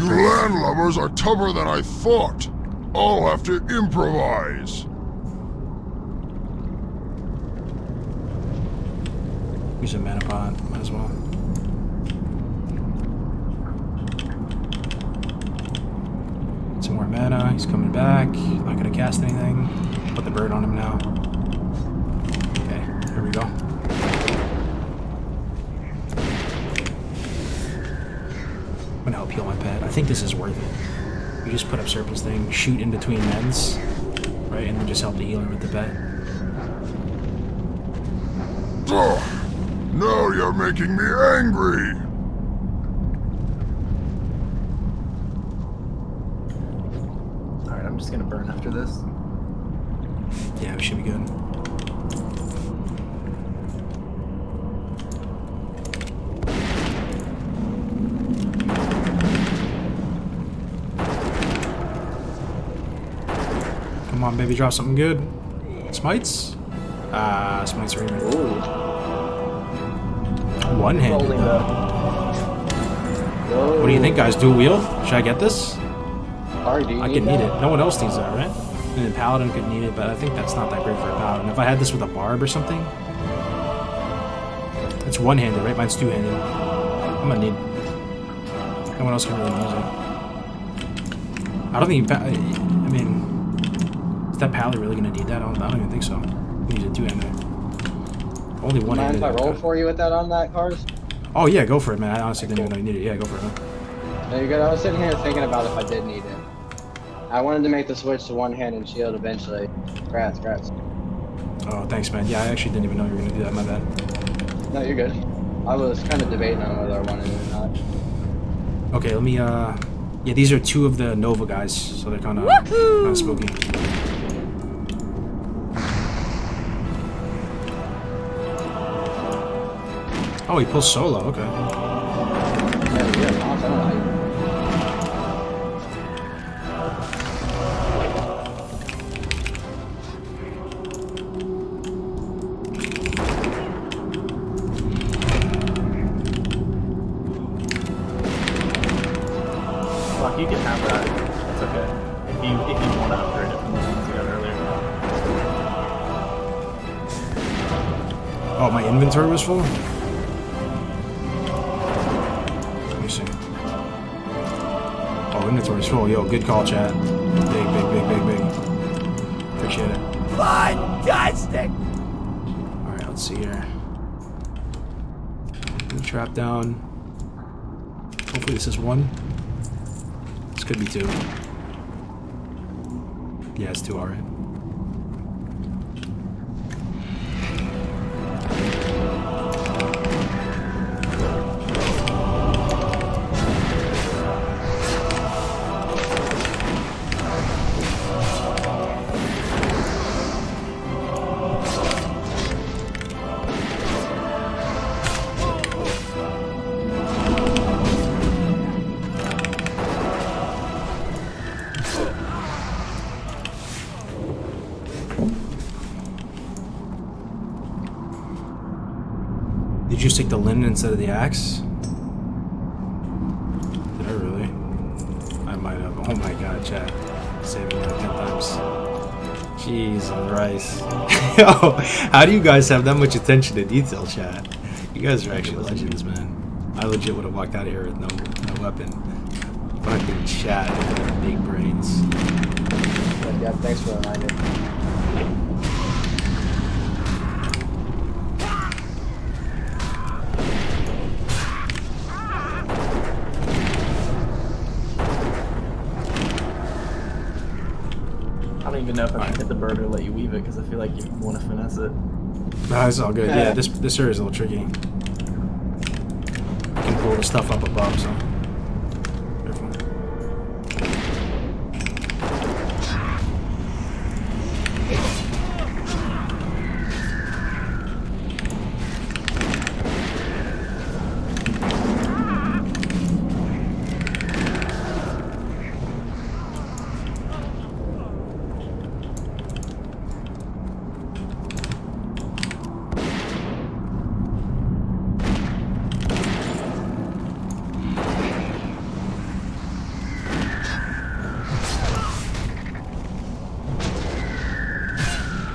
Speaker 11: You landlubbers are tougher than I thought. I'll have to improvise.
Speaker 2: Use a mana pod, might as well. Some more mana, he's coming back. Not gonna cast anything. Put the bird on him now. Okay, here we go. I'm gonna help heal my pet. I think this is worth it. You just put up Serpent's thing, shoot in between mens, right, and then just help the healer with the pet.
Speaker 11: Ugh. Now you're making me angry!
Speaker 9: Alright, I'm just gonna burn after this.
Speaker 2: Yeah, we should be good. Come on, baby, drop something good. Smites? Smites are even. One-handed. What do you think, guys? Dual wield? Should I get this? I could need it. No one else needs that, right? And then Paladin could need it, but I think that's not that great for a Paladin. If I had this with a Barb or something... It's one-handed, right? Mine's two-handed. I'm gonna need... No one else can really use it. I don't think... I mean... Is that Pally really gonna need that? I don't even think so. We need a two-handed. Only one-handed.
Speaker 10: Mind if I roll for you with that on that card?
Speaker 2: Oh yeah, go for it, man. I honestly didn't even know you needed it. Yeah, go for it, man.
Speaker 10: No, you're good. I was sitting here thinking about if I did need it. I wanted to make the switch to one-handed shield eventually. Congrats.
Speaker 2: Oh, thanks, man. Yeah, I actually didn't even know you were gonna do that. My bad.
Speaker 10: No, you're good. I was kind of debating on whether I wanted it or not.
Speaker 2: Okay, let me, yeah, these are 2 of the Nova guys, so they're kind of spooky. Oh, he pulls solo, okay.
Speaker 10: Yeah, awesome.
Speaker 9: Fuck, you can have that. It's okay. If you want to upgrade it from the ones you got earlier.
Speaker 2: Oh, my inventory was full? Let me see. Oh, inventory's full. Yo, good call, chat. Big. Appreciate it.
Speaker 4: Fantastic!
Speaker 2: Alright, let's see here. Trap down. Hopefully this is 1. This could be 2. Yeah, it's 2, alright. Did you stick the linen instead of the axe? Did I really? I might have. Oh my god, chat. Saving like 10 times. Jeez, and rice. Yo, how do you guys have that much attention to detail, chat? You guys are actually legends, man. I legit would have walked out of here with no weapon. Fucking chat, big brains.
Speaker 10: Yeah, thanks for the reminder.
Speaker 9: I don't even know if I can hit the bird or let you weave it because I feel like you want to finesse it.
Speaker 2: Nah, it's all good. Yeah, this area is a little tricky. I can pull the stuff up above, so. Careful.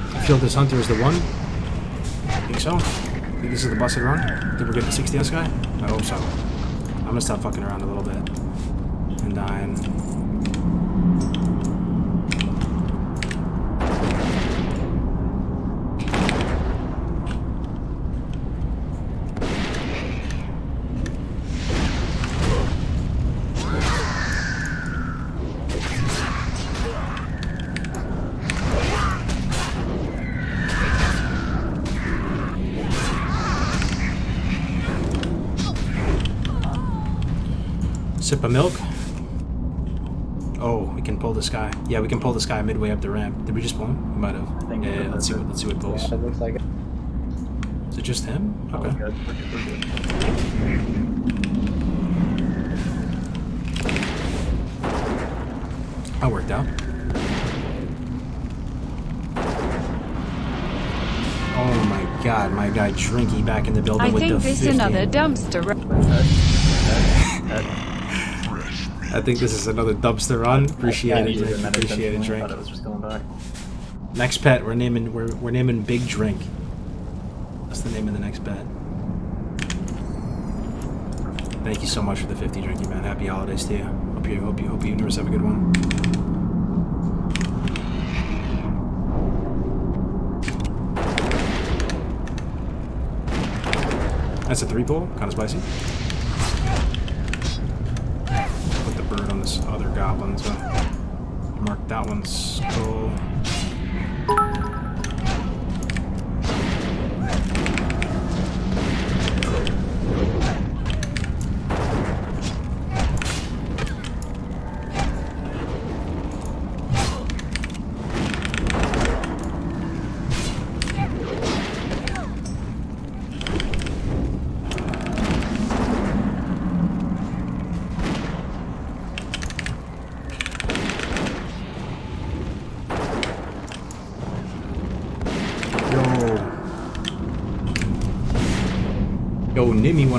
Speaker 2: I feel this hunter is the one. Think so? Think this is the busted run? Think we're getting the 60 S guy? I hope so. I'm gonna stop fucking around a little bit. And dying. Sip of milk. Oh, we can pull this guy. Yeah, we can pull this guy midway up the ramp. Did we just pull him? We might have. Yeah, let's see what it pulls.
Speaker 10: Yeah, it looks like it.
Speaker 2: Is it just him? Okay.
Speaker 9: We're good.
Speaker 2: That worked out. Oh my god, my guy Drinky back in the building
Speaker 6: I
Speaker 2: with
Speaker 6: think
Speaker 2: the
Speaker 6: this
Speaker 2: 50.
Speaker 6: another dumpster.
Speaker 2: I think this is another dumpster run. Appreciate it, Drink. Appreciate it,
Speaker 9: I
Speaker 2: Drink.
Speaker 9: thought it was just going back.
Speaker 2: Next pet, we're naming Big Drink. That's the name of the next pet. Thank you so much for the 50, Drinky, man. Happy holidays to you. Hope you yours have a good one. That's a 3-pull, kind of spicy. Put the bird on this other goblin, so mark that one's skull.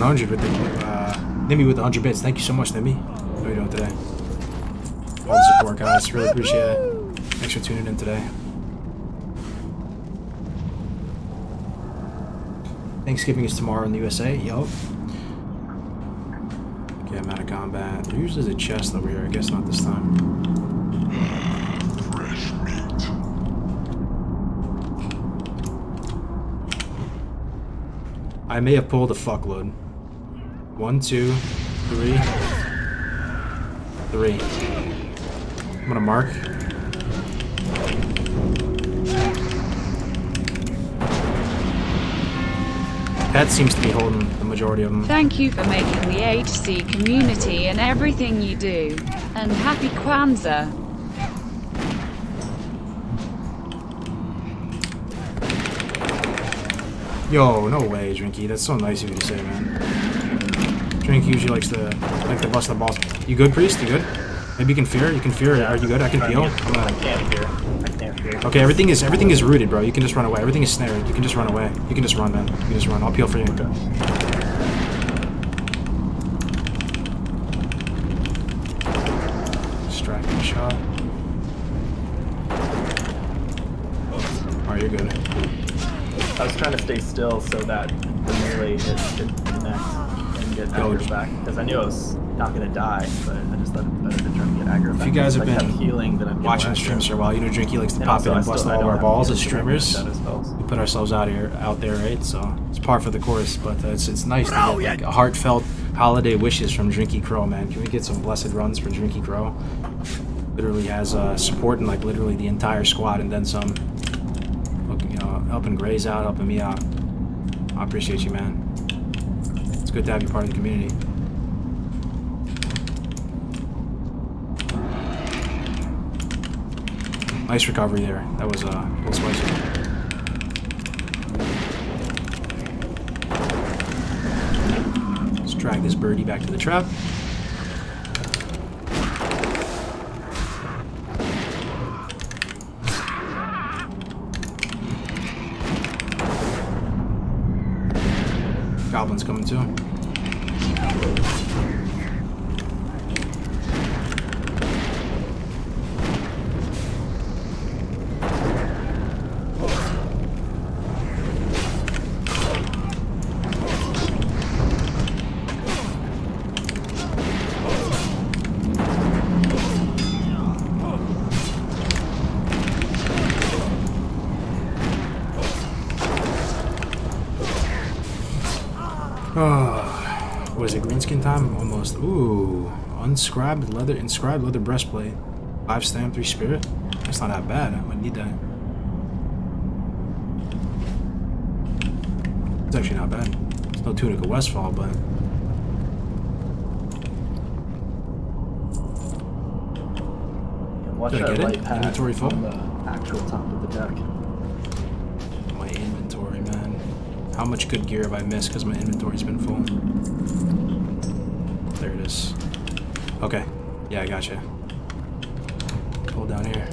Speaker 2: 100 with the Nimmy with the 100 bits. Thank you so much, Nimmy. How are you doing today? All the support, guys. Really appreciate it. Thanks for tuning in today. Thanksgiving is tomorrow in the USA. Yup. Okay, I'm out of combat. There usually is a chest over here. I guess not this time.
Speaker 11: Fresh meat.
Speaker 2: I may have pulled a fuckload. 1, 2, 3. 3. I'm gonna mark. Pet seems to be holding the majority of them.
Speaker 6: Thank you for making the HC community and everything you do. And happy Kwanzaa.
Speaker 2: Yo, no way, Drinky. That's so nice of you to say, man. Drinky usually likes to bust the balls. You good, Priest? You good? Maybe you can fear. You can fear. Are you good? I can heal.
Speaker 9: I can't fear. I can't fear.
Speaker 2: Okay, everything is rooted, bro. You can just run away. Everything is snared. You can just run away. You can just run, man. You can just run. I'll peel for you.
Speaker 9: Okay.
Speaker 2: Distracting shot. Alright, you're good.
Speaker 9: I was trying to stay still so that the melee hit could connect and get aggro back because I knew I was not gonna die, but I just thought it better to try and get aggro back.
Speaker 2: If you guys have been
Speaker 9: healing, then I'm
Speaker 2: watching streams for a while, you know Drinky likes to pop in and bust all of our balls as streamers. We put ourselves out there, right? So it's par for the course, but it's nice to get like a heartfelt holiday wishes from Drinky Crow, man. Can we get some blessed runs for Drinky Crow? Literally has support in like literally the entire squad and then some. Helping Graze out, helping me out. I appreciate you, man. It's good to have you part of the community. Nice recovery there. That was a little spicy. Let's drag this birdie back to the trap. Goblin's coming too. Was it greenskin time? Almost. Ooh, inscribed leather breastplate. 5 stamp, 3 spirit. That's not that bad. I might need that. It's actually not bad. It's no Tunica Westfall, but
Speaker 9: watch
Speaker 2: did I
Speaker 9: that
Speaker 2: get
Speaker 9: light
Speaker 2: it?
Speaker 9: pad
Speaker 2: Inventory full?
Speaker 9: on the actual top of the deck.
Speaker 2: My inventory, man. How much good gear have I missed because my inventory's been full? There it is. Okay. Yeah, I gotcha. Hold down here.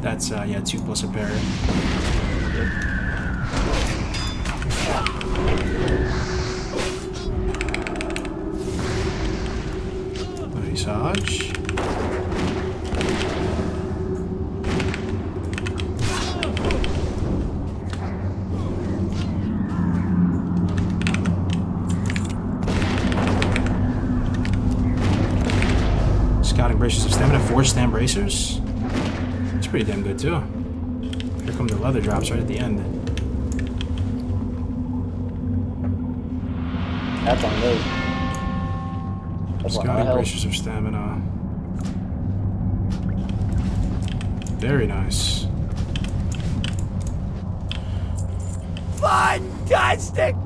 Speaker 2: That's, yeah, 2 plus a pair. Nice hodge. Scouting bracers of stamina, 4 stam bracers. That's pretty damn good too. Here come the leather drops right at the end.
Speaker 10: That's on me. That's on my
Speaker 2: Scouting
Speaker 10: health.
Speaker 2: bracers of stamina. Very nice.
Speaker 4: Fantastic!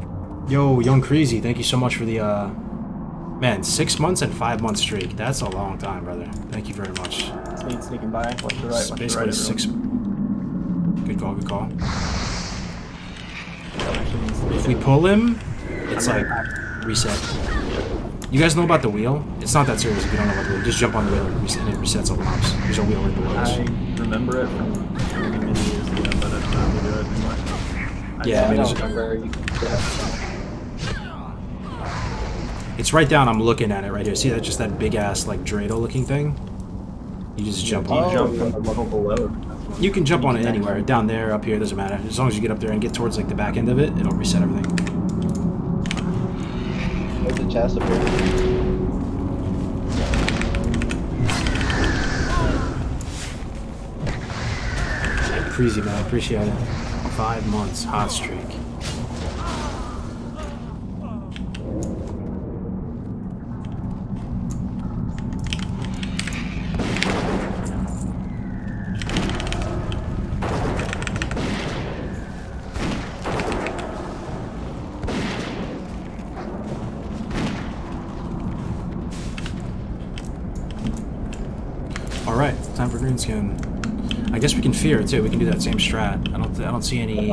Speaker 2: Yo, Young Crazy, thank you so much for the man, 6 months and 5 month streak. That's a long time, brother. Thank you very much.
Speaker 9: Sneaking by. Watch the right. Watch the
Speaker 2: Basically
Speaker 9: right.
Speaker 2: 6. Good call, good call.
Speaker 9: Everyone.
Speaker 2: If we pull him, it's like reset. You guys know about the wheel? It's not that serious if you don't know about the wheel. Just jump on the wheel and it resets all the mobs. There's a wheel right below us.
Speaker 9: I remember it from streaming in the
Speaker 2: Yeah, I mean,
Speaker 10: I
Speaker 2: there's-
Speaker 10: don't remember. You can
Speaker 2: it's right down. I'm looking at it right here. See that? Just that big ass like dreidel looking thing. You just jump on it.
Speaker 9: Jump from the level below.
Speaker 2: You can jump on it anywhere, down there, up here, doesn't matter. As long as you get up there and get towards like the back end of it, it'll reset everything.
Speaker 10: There's a chest up here.
Speaker 2: Crazy, man. Appreciate it. 5 months, hot streak. All right, time for green skin. I guess we can fear it too. We can do that same strat. I don't see any,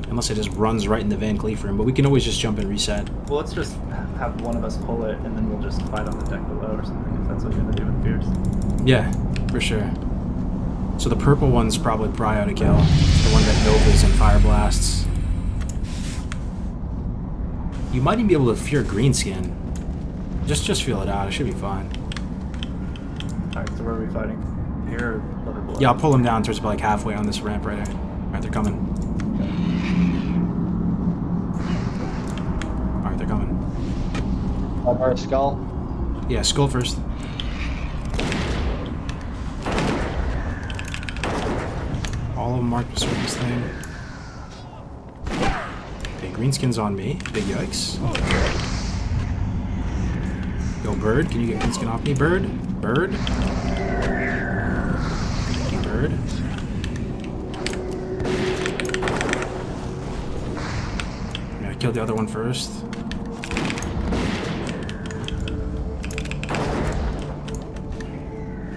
Speaker 2: unless it just runs right in the Van Cleef room. But we can always just jump and reset.
Speaker 9: Well, let's just have one of us pull it, and then we'll just fight on the deck below or something, if that's what you're gonna do with Fierce.
Speaker 2: Yeah, for sure. So the purple one's probably Prio to kill. The one that Novas and Fire Blasts. You might even be able to fear green skin. Just feel it out. It should be fine.
Speaker 9: Alright, so where are we fighting? Here or level below?
Speaker 2: Yeah, I'll pull them down towards about like halfway on this ramp right there. Alright, they're coming. Alright, they're coming.
Speaker 10: Our skull.
Speaker 2: Yeah, skull first. All of them marked to this thing. Okay, green skin's on me. Big yikes. Yo, Bird, can you get green skin off me? Bird? Bird? Thank you, Bird. I'm gonna kill the other one first.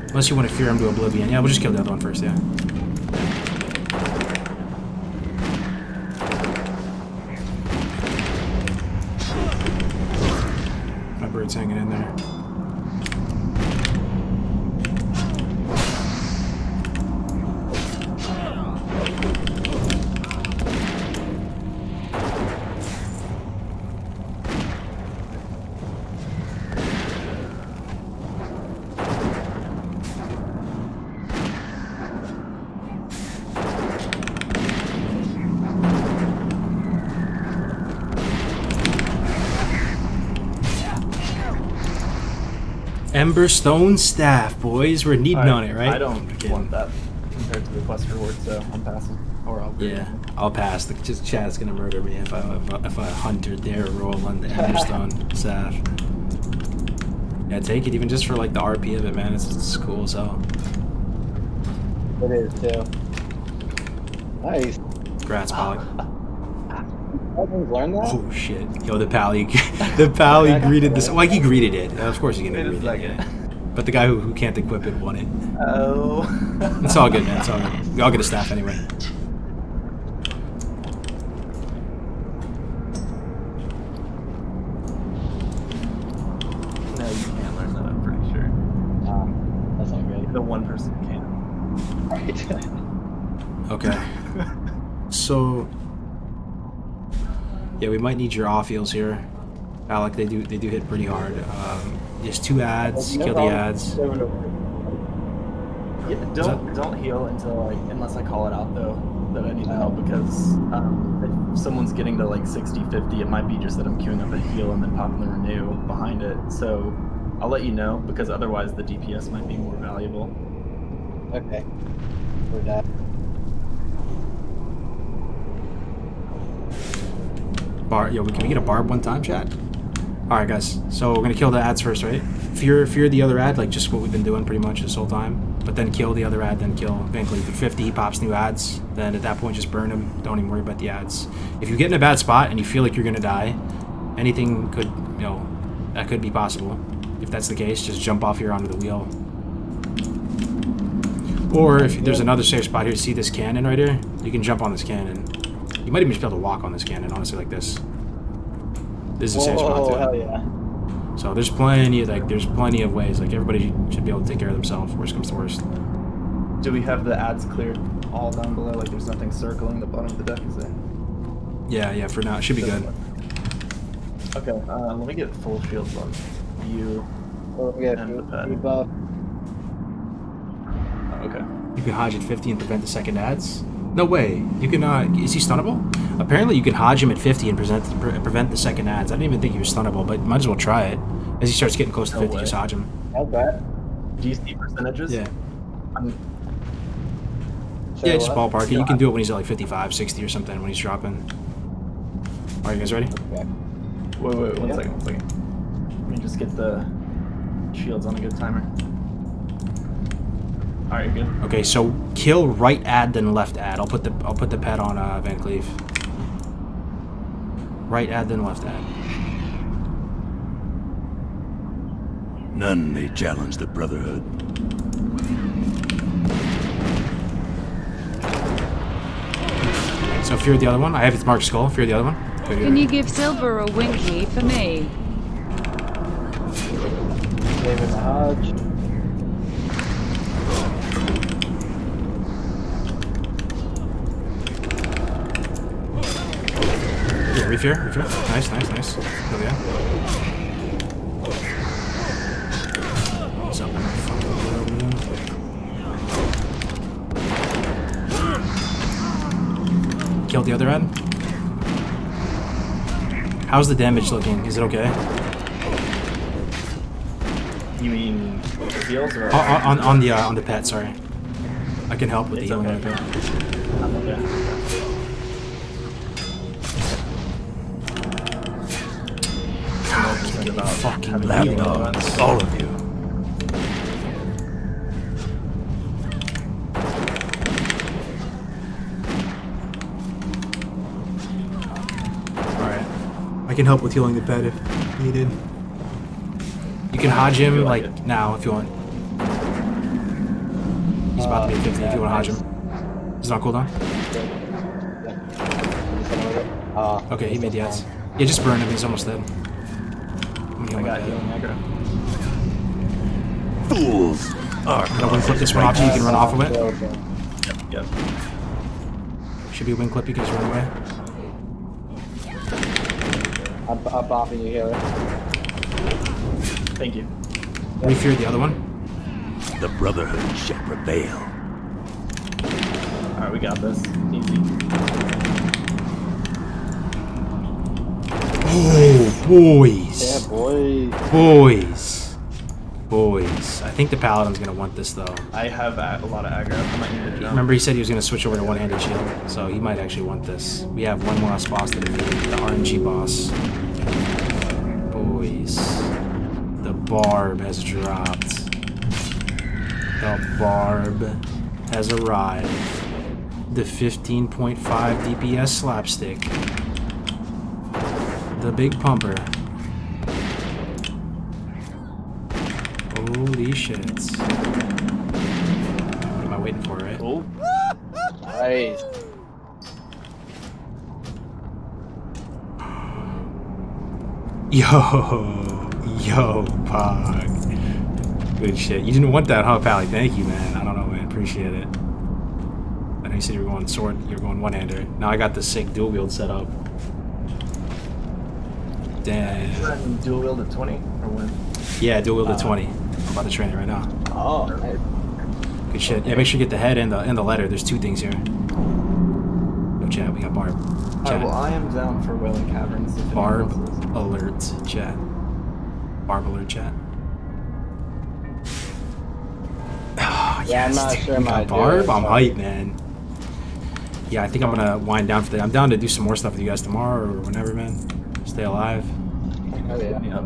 Speaker 2: Unless you want to fear him to oblivion. Yeah, we'll just kill the other one first, yeah. My bird's hanging in there. Emberstone staff, boys. We're needing on it, right?
Speaker 9: I don't want that compared to the quest reward, so I'm passing. Or I'll
Speaker 2: Yeah, I'll pass. Just Chad's gonna murder me if I hunt or dare roll on the Emberstone staff. Yeah, take it even just for like the RP of it, man. It's cool as hell.
Speaker 10: It is too. Nice.
Speaker 2: Congrats, Polly.
Speaker 10: Everyone's learned that?
Speaker 2: Oh shit! Yo, the pally greeted this. Well, he greeted it. Of course, he's gonna greet it. Yeah. But the guy who can't equip it won it.
Speaker 9: Oh.
Speaker 2: It's all good, man. It's all good. We all get a staff anyway.
Speaker 9: No, you can't learn that, I'm pretty sure.
Speaker 10: That's not good.
Speaker 9: The one person can.
Speaker 2: Okay. So, yeah, we might need your off heals here, Alec. They do hit pretty hard. Just 2 ads. Kill the ads.
Speaker 9: Yeah, don't heal unless I call it out though that I need the help, because if someone's getting to like 60-50, it might be just that I'm queuing up a heal and then popping the renew behind it. So I'll let you know, because otherwise the DPS might be more valuable.
Speaker 10: Okay. We're dead.
Speaker 2: Yo, can we get a barb one time, chat? All right, guys. So we're gonna kill the ads first, right? Fear the other ad, like just what we've been doing pretty much this whole time. But then kill the other ad, then kill Van Cleef. At 50, he pops new ads. Then at that point, just burn him. Don't even worry about the ads. If you get in a bad spot and you feel like you're gonna die, anything could, that could be possible. If that's the case, just jump off here onto the wheel. Or if there's another safe spot here, see this cannon right here? You can jump on this cannon. You might even just be able to walk on this cannon, honestly, like this. This is a safe spot too.
Speaker 10: Hell yeah.
Speaker 2: So there's plenty of ways. Like everybody should be able to take care of themselves. Worst comes to worst.
Speaker 9: Do we have the ads cleared all down below? Like there's nothing circling the bottom of the deck, is there?
Speaker 2: Yeah, for now. It should be good.
Speaker 9: Okay, let me get full shields on you and the pet.
Speaker 10: Debuff.
Speaker 9: Okay.
Speaker 2: You can Hodge at 50 and prevent the second ads? No way. You can, is he stunnable? Apparently you can Hodge him at 50 and prevent the second ads. I didn't even think he was stunnable, but might as well try it. As he starts getting close to 50, just Hodge him.
Speaker 10: Not bad.
Speaker 9: Do you see percentages?
Speaker 2: Yeah.
Speaker 10: So
Speaker 2: Yeah, just
Speaker 10: what?
Speaker 2: ballpark it. You can do it when he's at like 55, 60 or something when he's dropping. Are you guys ready?
Speaker 10: Okay.
Speaker 9: Wait, one second. Let me just get the shields on a good timer. Alright, you're good.
Speaker 2: Okay, so kill right ad then left ad. I'll put the pet on Van Cleave. Right ad then left ad.
Speaker 4: None may challenge the Brotherhood.
Speaker 2: So fear the other one. I have its marked skull. Fear the other one.
Speaker 6: Can you give Silver a winky for me?
Speaker 10: Saving the Hodge.
Speaker 2: Yeah, refear. Nice. Oh yeah. What's up, man? Killed the other end. How's the damage looking? Is it okay?
Speaker 9: You mean the heals or
Speaker 2: On the pet, sorry. I can help with the healing on the pet.
Speaker 9: I'm okay.
Speaker 2: God, fucking
Speaker 4: Lapdogs, all of you.
Speaker 2: Alright. I can help with healing the pet if needed. You can Hodge him like now if you want. He's about to be 50 if you want to Hodge him. He's not cooldown? Okay, he made the ads. Yeah, just burn him, he's almost dead.
Speaker 9: I got healing aggro.
Speaker 4: Fools!
Speaker 2: I'm gonna flip this one off so you can run off of it.
Speaker 9: Yep.
Speaker 2: Should be a wing clip, you can just run away.
Speaker 10: I'm bopping you here.
Speaker 9: Thank you.
Speaker 2: We fear the other one.
Speaker 4: The Brotherhood shall prevail.
Speaker 9: Alright, we got this. Easy.
Speaker 2: Oh, boys.
Speaker 10: Yeah, boy.
Speaker 2: Boys. I think the Paladin's gonna want this though.
Speaker 9: I have a lot of aggro. I might need to jump.
Speaker 2: Remember he said he was gonna switch over to one-handed shield, so he might actually want this. We have one last boss to defeat, the RNG boss. Boys. The barb has dropped. The barb has arrived. The 15.5 DPS slapstick. The big pumper. Holy shit. What am I waiting for, right?
Speaker 9: Cool.
Speaker 10: Nice.
Speaker 2: Yo, Pog. Good shit. You didn't want that, huh, Pally? Thank you, man. I don't know, man. Appreciate it. I know you said you were going sword, you were going one-hander. Now I got the sick dual wield set up. Damn.
Speaker 9: Dual wield at 20 or when?
Speaker 2: Yeah, dual wield at 20. I'm about to train it right now.
Speaker 10: Oh, nice.
Speaker 2: Good shit. Yeah, make sure you get the head and the letter. There's two things here. Yo, chat, we got Barb.
Speaker 9: Alright,
Speaker 2: Chat.
Speaker 9: well, I am down for Wailing Caverns. If
Speaker 2: Barb
Speaker 9: anyone else is.
Speaker 2: alert, chat. Barb alert, chat. Oh,
Speaker 10: Yeah, I'm
Speaker 2: yes,
Speaker 10: not
Speaker 2: dude,
Speaker 10: sure
Speaker 2: we
Speaker 10: my
Speaker 2: got Barb.
Speaker 10: dude,
Speaker 2: I'm
Speaker 10: so-
Speaker 2: hyped, man. Yeah, I think I'm gonna wind down for the. I'm down to do some more stuff with you guys tomorrow or whenever, man. Stay alive.
Speaker 10: Oh, yeah.
Speaker 9: Yep.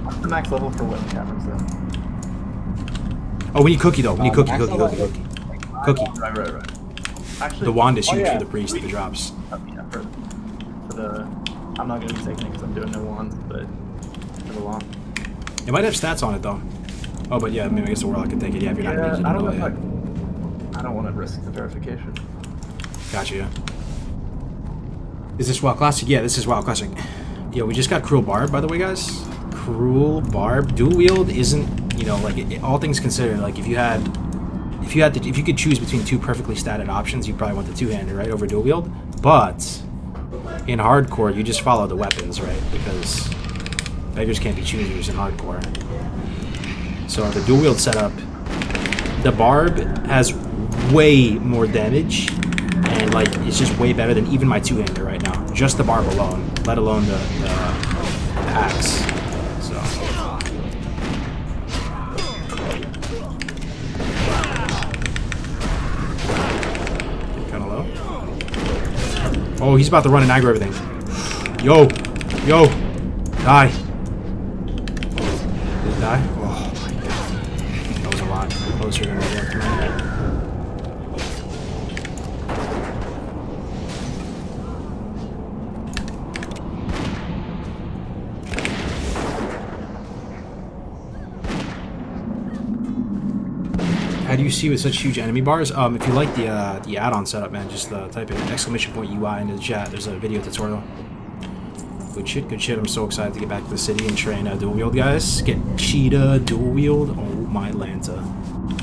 Speaker 9: What's the max level for Wailing Caverns though?
Speaker 2: Oh, we need Cookie though. We need Cookie.
Speaker 10: max level?
Speaker 2: Cookie.
Speaker 9: Right. Actually,
Speaker 2: The wand is
Speaker 10: Oh,
Speaker 2: huge
Speaker 10: yeah.
Speaker 2: for the priest. The drops.
Speaker 9: Yeah, for the. I'm not gonna be taking it because I'm doing no wands, but for the wand.
Speaker 2: It might have stats on it though. Oh, but yeah, maybe I guess the warlock can take it. Yeah, if you're not
Speaker 9: Yeah,
Speaker 2: using
Speaker 9: I don't know
Speaker 2: it.
Speaker 9: if
Speaker 2: Yeah.
Speaker 9: I don't want to risk the verification.
Speaker 2: Gotcha. Yeah. Is this WoW Classic? Yeah, this is WoW Classic. Yeah, we just got Cruel Barb, by the way, guys. Cruel Barb. Dual wield isn't, you know, like, all things considered, like, if if you could choose between two perfectly statted options, you probably want the two-hander, right, over dual wield. But in hardcore, you just follow the weapons, right? Because beggars can't be choosers in hardcore. So the dual wield setup, the barb has way more damage, and like it's just way better than even my two-hander right now. Just the barb alone, let alone the axe. So. Kind of low. Oh, he's about to run and aggro everything. Yo, die. Did it die? Oh my god, that was a lot closer than it looked. How do you see with such huge enemy bars? If you like the add-on setup, man, just type in !UI into the chat. There's a video tutorial. Good shit, good shit. I'm so excited to get back to the city and train dual wield, guys. Get cheetah dual wield. Oh my Lanta.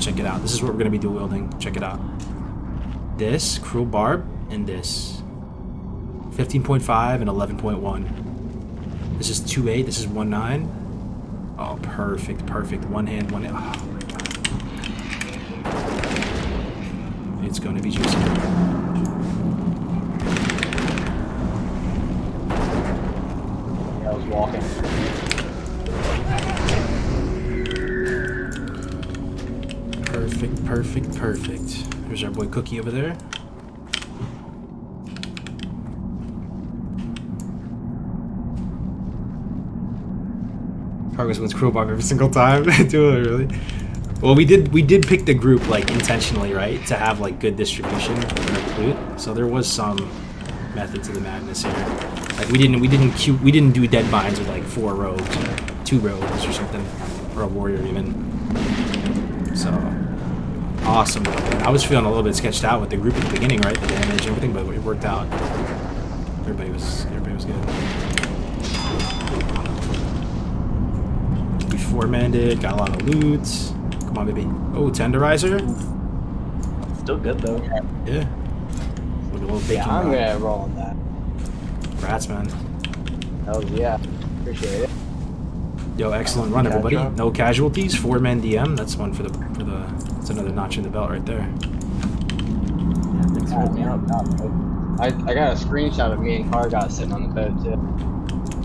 Speaker 2: Check it out. This is what we're gonna be dual wielding. Check it out. This cruel barb and this 15.5 and 11.1. This is 2.8. This is 1.9. Oh, perfect, perfect. One hand, one hand. Oh. It's going to be juicy.
Speaker 10: I was walking.
Speaker 2: Perfect, perfect, perfect. There's our boy Cookie over there. Kargoz wins cruel barb every single time. Do it really? Well, we did pick the group like intentionally, right, to have like good distribution for loot. So there was some method to the madness here. Like we didn't do dead binds with like 4 rogues or 2 rogues or something, or a warrior even. So awesome, man. I was feeling a little bit sketched out with the group at the beginning, right, the damage and everything, but it worked out. Everybody was good. We 4-manned it, got a lot of loot. Come on, baby. Oh, tenderizer.
Speaker 9: Still good though.
Speaker 2: Yeah. With a little baking.
Speaker 10: Yeah, I'm gonna roll on that.
Speaker 2: Rats, man.
Speaker 10: Oh yeah, appreciate it.
Speaker 2: Yo, excellent run, everybody. No casualties. 4-man DM. That's one for the. That's another notch in the belt right there.
Speaker 9: Thanks for holding me up.
Speaker 10: I got a screenshot of me and Kargoz sitting on the boat too.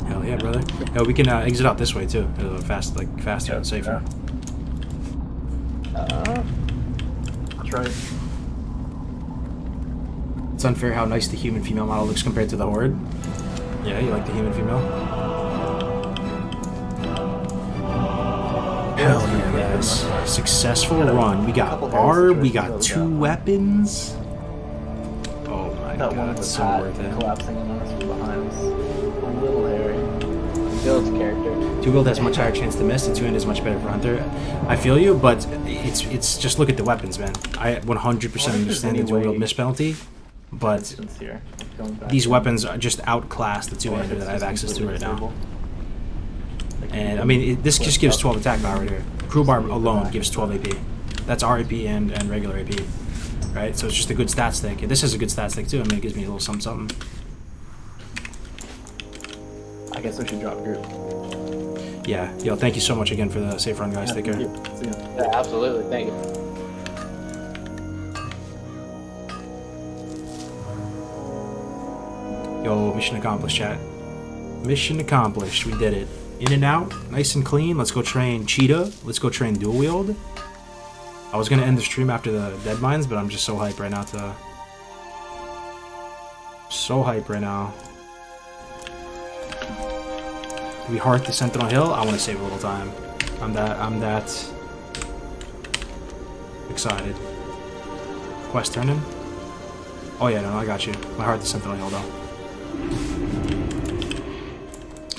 Speaker 2: Hell yeah, brother. Yo, we can exit out this way too. Faster and safer.
Speaker 9: That's right.
Speaker 2: It's unfair how nice the human female model looks compared to the horde. Yeah, you like the human female? Hell yeah, guys. Successful run. We got barb, we got 2 weapons. Oh my god, it's so worth it.
Speaker 9: Collapsing on us from behind us. A little hairy.
Speaker 10: Build's character.
Speaker 2: Dual wield has much higher chance to miss. The 2-hand is much better for Hunter. I feel you, but it's just look at the weapons, man. I 100% understand the dual wield miss penalty, but these weapons are just outclass the 2-hander that I have access to right now. And I mean, this just gives 12 attack power right here. Cruel barb alone gives 12 AP. That's RAP and regular AP, right? So it's just a good stat stick. This is a good stat stick too. I mean, it gives me a little something.
Speaker 9: I guess we should drop group.
Speaker 2: Yeah. Yo, thank you so much again for the safe run, guys. Take care.
Speaker 10: Yeah, absolutely. Thank you.
Speaker 2: Yo, mission accomplished, chat. Mission accomplished. We did it. In and out, nice and clean. Let's go train cheetah. Let's go train dual wield. I was gonna end the stream after the dead mines, but I'm just so hyped right now to. So hyped right now. Do we heart the Sentinel Hill? I want to save a little time. I'm that excited. Quest turning? Oh yeah, no, I got you. My heart the Sentinel Hill though.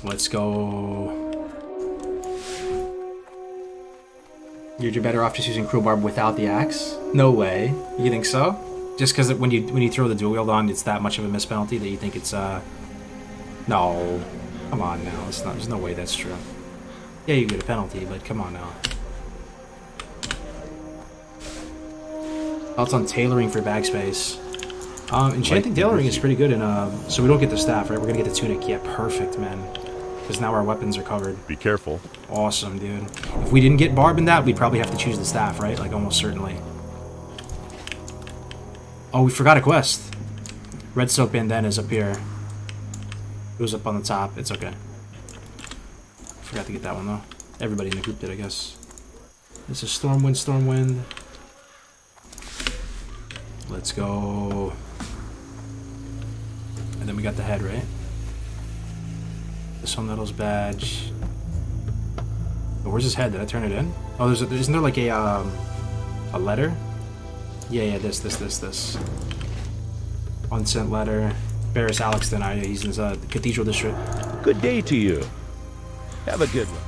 Speaker 2: Let's go. You're better off just using cruel barb without the axe? No way. You think so? Just because when you throw the dual wield on, it's that much of a miss penalty that you think it's no. Come on now. It's not. There's no way that's true. Yeah, you get a penalty, but come on now. Thoughts on tailoring for bag space? Enchanting tailoring is pretty good, so we don't get the staff, right? We're gonna get the tunic. Yeah, perfect, man. Because now our weapons are covered.
Speaker 8: Be careful.
Speaker 2: Awesome, dude. If we didn't get barb in that, we'd probably have to choose the staff, right? Like, almost certainly. Oh, we forgot a quest. Red soap bandana is up here. It was up on the top. It's okay. Forgot to get that one, though. Everybody in the group did, I guess. This is Stormwind, Stormwind. Let's go. And then we got the head, right? The Sun Nettles badge. Oh, where's his head? Did I turn it in? Oh, isn't there like a letter? Yeah, this. Unsent letter. Barris Alexton, he's in his Cathedral District.
Speaker 4: Good day to you. Have a good one.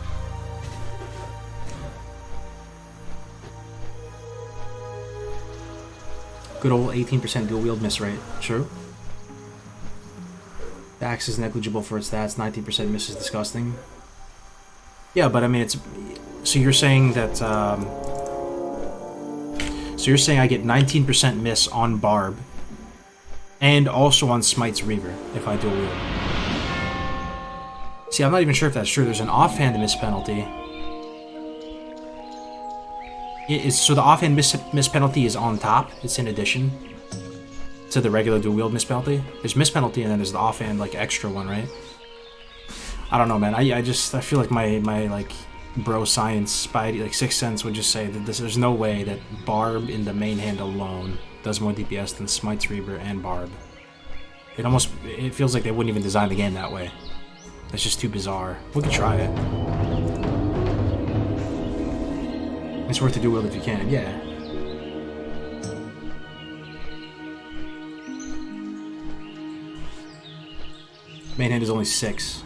Speaker 2: Good old 18% dual wield miss rate. True. The axe is negligible for its stats. 19% miss is disgusting. Yeah, but I mean, it's... So you're saying that... So you're saying I get 19% miss on Barb. And also on Smite's Reaver, if I dual wield. See, I'm not even sure if that's true. There's an offhand miss penalty. So the offhand miss penalty is on top. It's in addition to the regular dual wield miss penalty. There's miss penalty and then there's the offhand like extra one, right? I don't know, man. I feel like my like bro science spidey like Sixth Sense would just say that there's no way that Barb in the main hand alone does more DPS than Smite's Reaver and Barb. It feels like they wouldn't even design the game that way. That's just too bizarre. We could try it. It's worth to do well if you can, yeah. Main hand is only 6.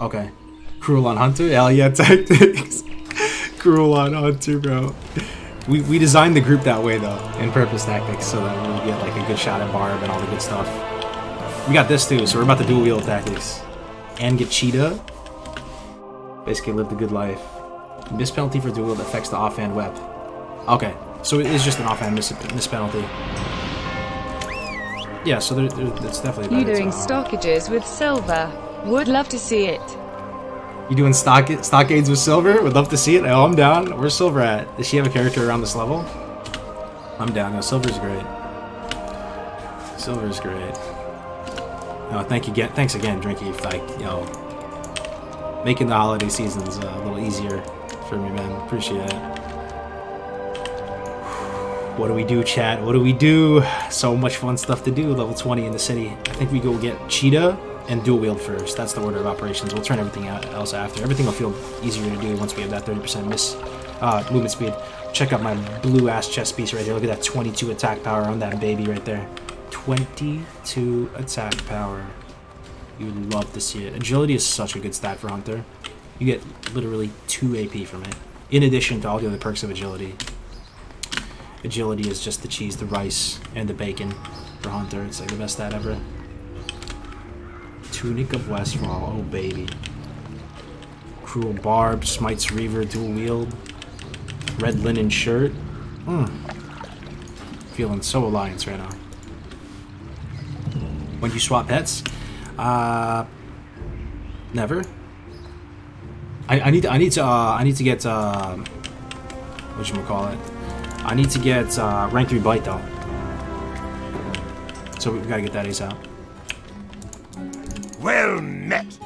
Speaker 2: Okay. Cruel on Hunter? Hell yeah, tactics. Cruel on Hunter, bro. We designed the group that way though, in purpose tactics, so that we'll get like a good shot at Barb and all the good stuff. We got this too, so we're about to dual wield tactics. And get Cheetah. Basically live the good life. Miss penalty for dual wield affects the offhand whip. Okay, so it is just an offhand miss penalty. Yeah, so it's definitely
Speaker 6: You doing stockages with silver? Would love to see it.
Speaker 2: You doing stockades with silver? Would love to see it. Oh, I'm down. Where's Silver at? Does she have a character around this level? I'm down. No, Silver's great. Silver's great. No, thanks again, Drinky, for, like, you know, making the holiday seasons a little easier for me, man. Appreciate it. What do we do, chat? What do we do? So much fun stuff to do. Level 20 in the city. I think we go get Cheetah and dual wield first. That's the order of operations. We'll turn everything else after. Everything will feel easier to do once we have that 30% movement speed. Check out my blue ass chest piece right here. Look at that 22 attack power on that baby right there. 22 attack power. You would love to see it. Agility is such a good stat for Hunter. You get literally 2 AP from it. In addition to all the other perks of agility. Agility is just the cheese, the rice, and the bacon for Hunter. It's like the best stat ever. Tunic of Westfall, oh baby. Cruel Barb, Smite's Reaver, dual wield. Red linen shirt. Feeling so Alliance right now. When you swap pets? Never. I need to get whatchamacallit. I need to get rank 3 bite though. So we gotta get that ASAP.
Speaker 4: Well met.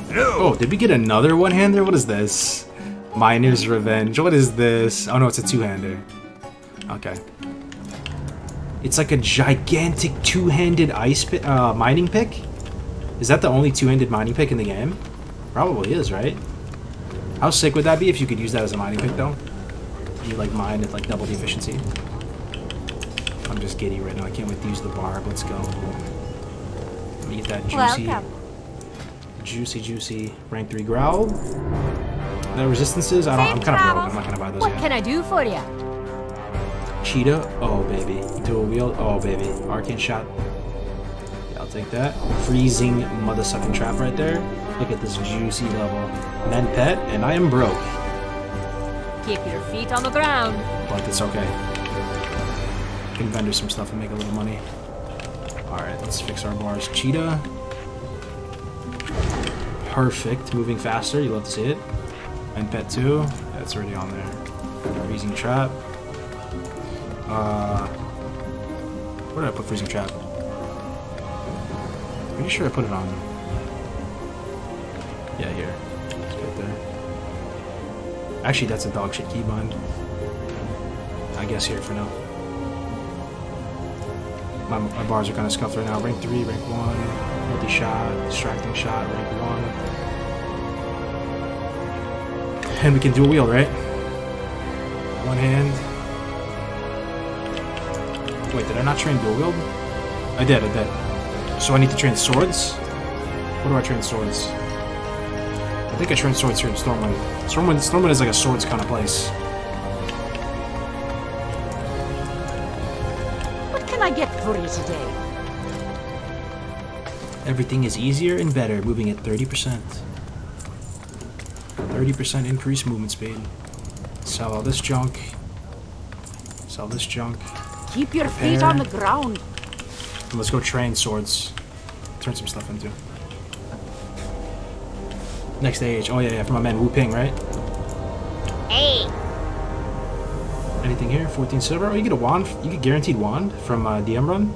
Speaker 4: Hello.
Speaker 2: Oh, did we get another one-hander? What is this? Miner's Revenge. What is this? Oh no, it's a two-hander. Okay. It's like a gigantic two-handed mining pick? Is that the only two-handed mining pick in the game? Probably is, right? How sick would that be if you could use that as a mining pick though? You like mine at like double the efficiency. I'm just giddy right now. I can't wait to use the barb. Let's go. Let me get that juicy rank 3 growl. No resistances. I'm kind of broke. I'm not gonna buy those yet.
Speaker 3: What can I do for you?
Speaker 2: Cheetah. Oh baby. Dual wield. Oh baby. Arcane shot. Yeah, I'll take that. Freezing mother sucking trap right there. Look at this juicy level. Men pet, and I am broke.
Speaker 3: Keep your feet on the ground.
Speaker 2: But it's okay. Can vendor some stuff and make a little money. Alright, let's fix our bars. Cheetah. Perfect. Moving faster. You love to see it. And pet 2. That's already on there. Freezing trap. Where did I put freezing trap? Pretty sure I put it on. Yeah, here. Let's get there. Actually, that's a dog shit keybind. I guess here for now. My bars are kind of scuffed right now. Rank 3, rank 1, multi-shot, distracting shot, rank 1. And we can dual wield, right? One hand. Wait, did I not train dual wield? I did. So I need to train swords? What do I train swords? I think I train swords here in Stormwind. Stormwind is like a swords kind of place.
Speaker 3: What can I get for you today?
Speaker 2: Everything is easier and better, moving at 30%. 30% increased movement speed. Sell all this junk. Sell this junk.
Speaker 3: Keep your feet on the ground.
Speaker 2: And let's go train swords. Turn some stuff into. Next age. Oh yeah, for my man Wu Ping, right?
Speaker 5: Hey.
Speaker 2: Anything here? 14 silver. Oh, you get a wand. You get guaranteed wand from DM run.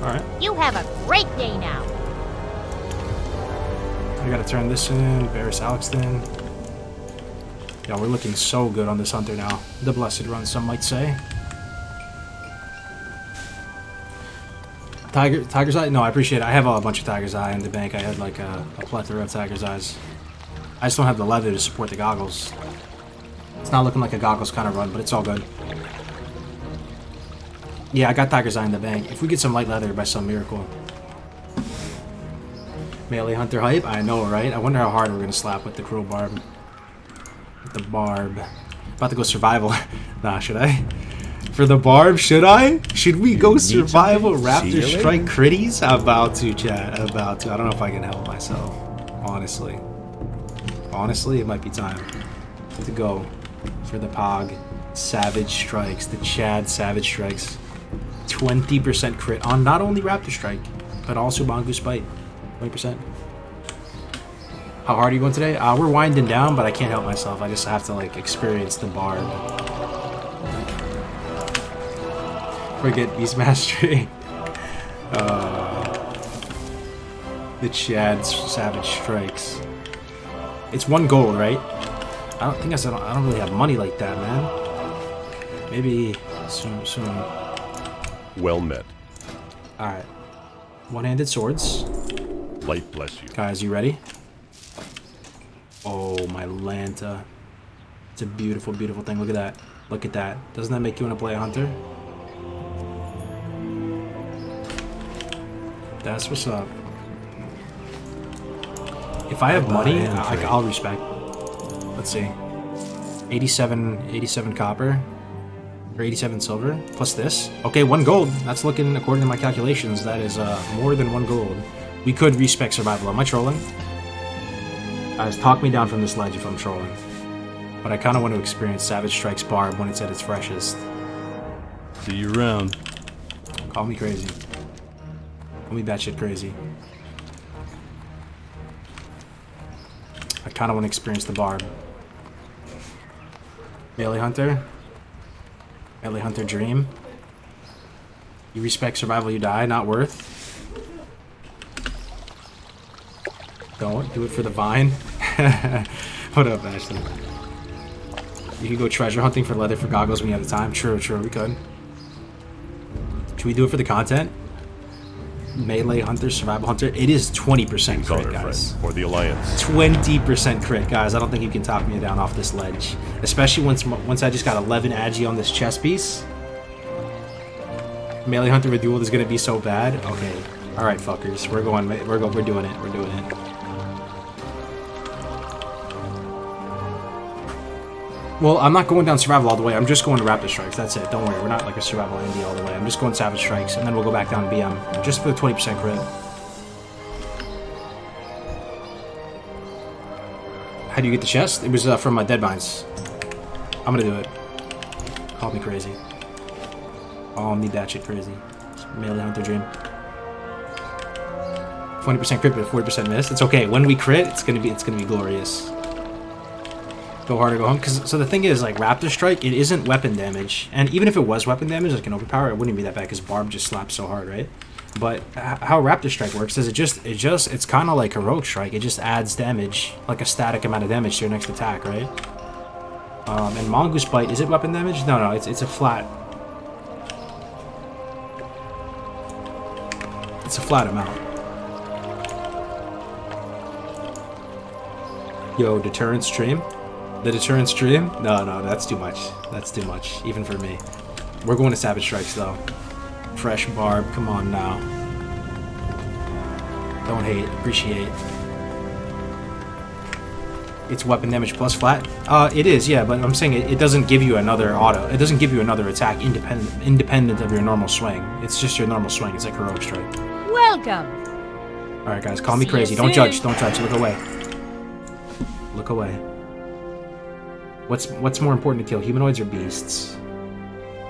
Speaker 2: All right.
Speaker 5: You have a great day now.
Speaker 2: I gotta turn this in. Varus Alexton. Yeah, we're looking so good on this hunter now. The blessed run, some might say. Tiger's Eye? No, I appreciate it. I have a bunch of Tiger's Eye in the bank. I had like a plethora of Tiger's Eyes. I just don't have the leather to support the goggles. It's not looking like a goggles kind of run, but it's all good. Yeah, I got Tiger's Eye in the bank. If we get some light leather by some miracle. Melee Hunter hype? I know, right? I wonder how hard we're going to slap with the Cruel Barb. With the Barb. About to go survival. Nah, should I? For the Barb, should I? Should we go survival Raptor Strike critties? About to, chat. About to. I don't know if I can help myself. Honestly. Honestly, it might be time to go for the Pog Savage Strikes. The Chad Savage Strikes. 20% crit on not only Raptor Strike, but also Mongoose Bite. 20%. How hard are you going today? We're winding down, but I can't help myself. I just have to like experience the Barb. Forget Beast Mastery. The Chad Savage Strikes. It's 1 gold, right? I don't really have money like that, man. Maybe soon.
Speaker 8: Well met.
Speaker 2: Alright. One-handed swords.
Speaker 8: Light bless you.
Speaker 2: Guys, you ready? Oh, my Lanta. It's a beautiful, beautiful thing. Look at that. Look at that. Doesn't that make you want to play a hunter? That's what's up. If I have money, I'll respect. Let's see. 87 copper. Or 87 silver. Plus this. Okay, 1 gold. That's looking, according to my calculations, that is more than 1 gold. We could respec survival. Am I trolling? Guys, talk me down from this ledge if I'm trolling. But I kind of want to experience Savage Strike's Barb when it's at its freshest.
Speaker 12: See you around.
Speaker 2: Call me crazy. Call me batshit crazy. I kind of want to experience the Barb. Melee Hunter. Melee Hunter Dream. You respect survival, you die. Not worth. Don't do it for the vine. What up, Ashley? You can go treasure hunting for leather for goggles when you have the time. True, we could. Should we do it for the content? Melee Hunter, Survival Hunter. It is 20% crit, guys.
Speaker 8: For the Alliance.
Speaker 2: 20% crit, guys. I don't think you can talk me down off this ledge. Especially once I just got 11 agi on this chest piece. Melee Hunter with duel is gonna be so bad. Okay. Alright, fuckers. We're doing it. We're doing it. Well, I'm not going down survival all the way. I'm just going to Raptor Strikes. That's it. Don't worry. We're not like a survival Andy all the way. I'm just going Savage Strikes, and then we'll go back down to BM. Just for the 20% crit. How do you get the chest? It was from Deadbinds. I'm going to do it. Call me crazy. Oh, me batshit crazy. Melee hunter dream. 20% crit, but 40% miss. It's okay. When we crit, it's gonna be glorious. Go hard or go home. So the thing is, like Raptor Strike, it isn't weapon damage, and even if it was weapon damage, like an overpower, it wouldn't be that bad because Barb just slaps so hard, right? But how Raptor Strike works is it's kind of like Heroic Strike. It just adds damage, like a static amount of damage to your next attack, right? And Mongoose Bite, is it weapon damage? No, it's a flat. It's a flat amount. Yo, deterrent stream? The deterrent stream? No, that's too much. That's too much, even for me. We're going to Savage Strikes, though. Fresh Barb, come on now. Don't hate, appreciate. It's weapon damage plus flat? It is, yeah, but I'm saying it doesn't give you another auto. It doesn't give you another attack independent of your normal swing. It's just your normal swing. It's like Heroic Strike.
Speaker 5: Welcome.
Speaker 2: Alright, guys, call me crazy. Don't judge, don't judge. Look away. Look away. What's more important to kill, humanoids or beasts?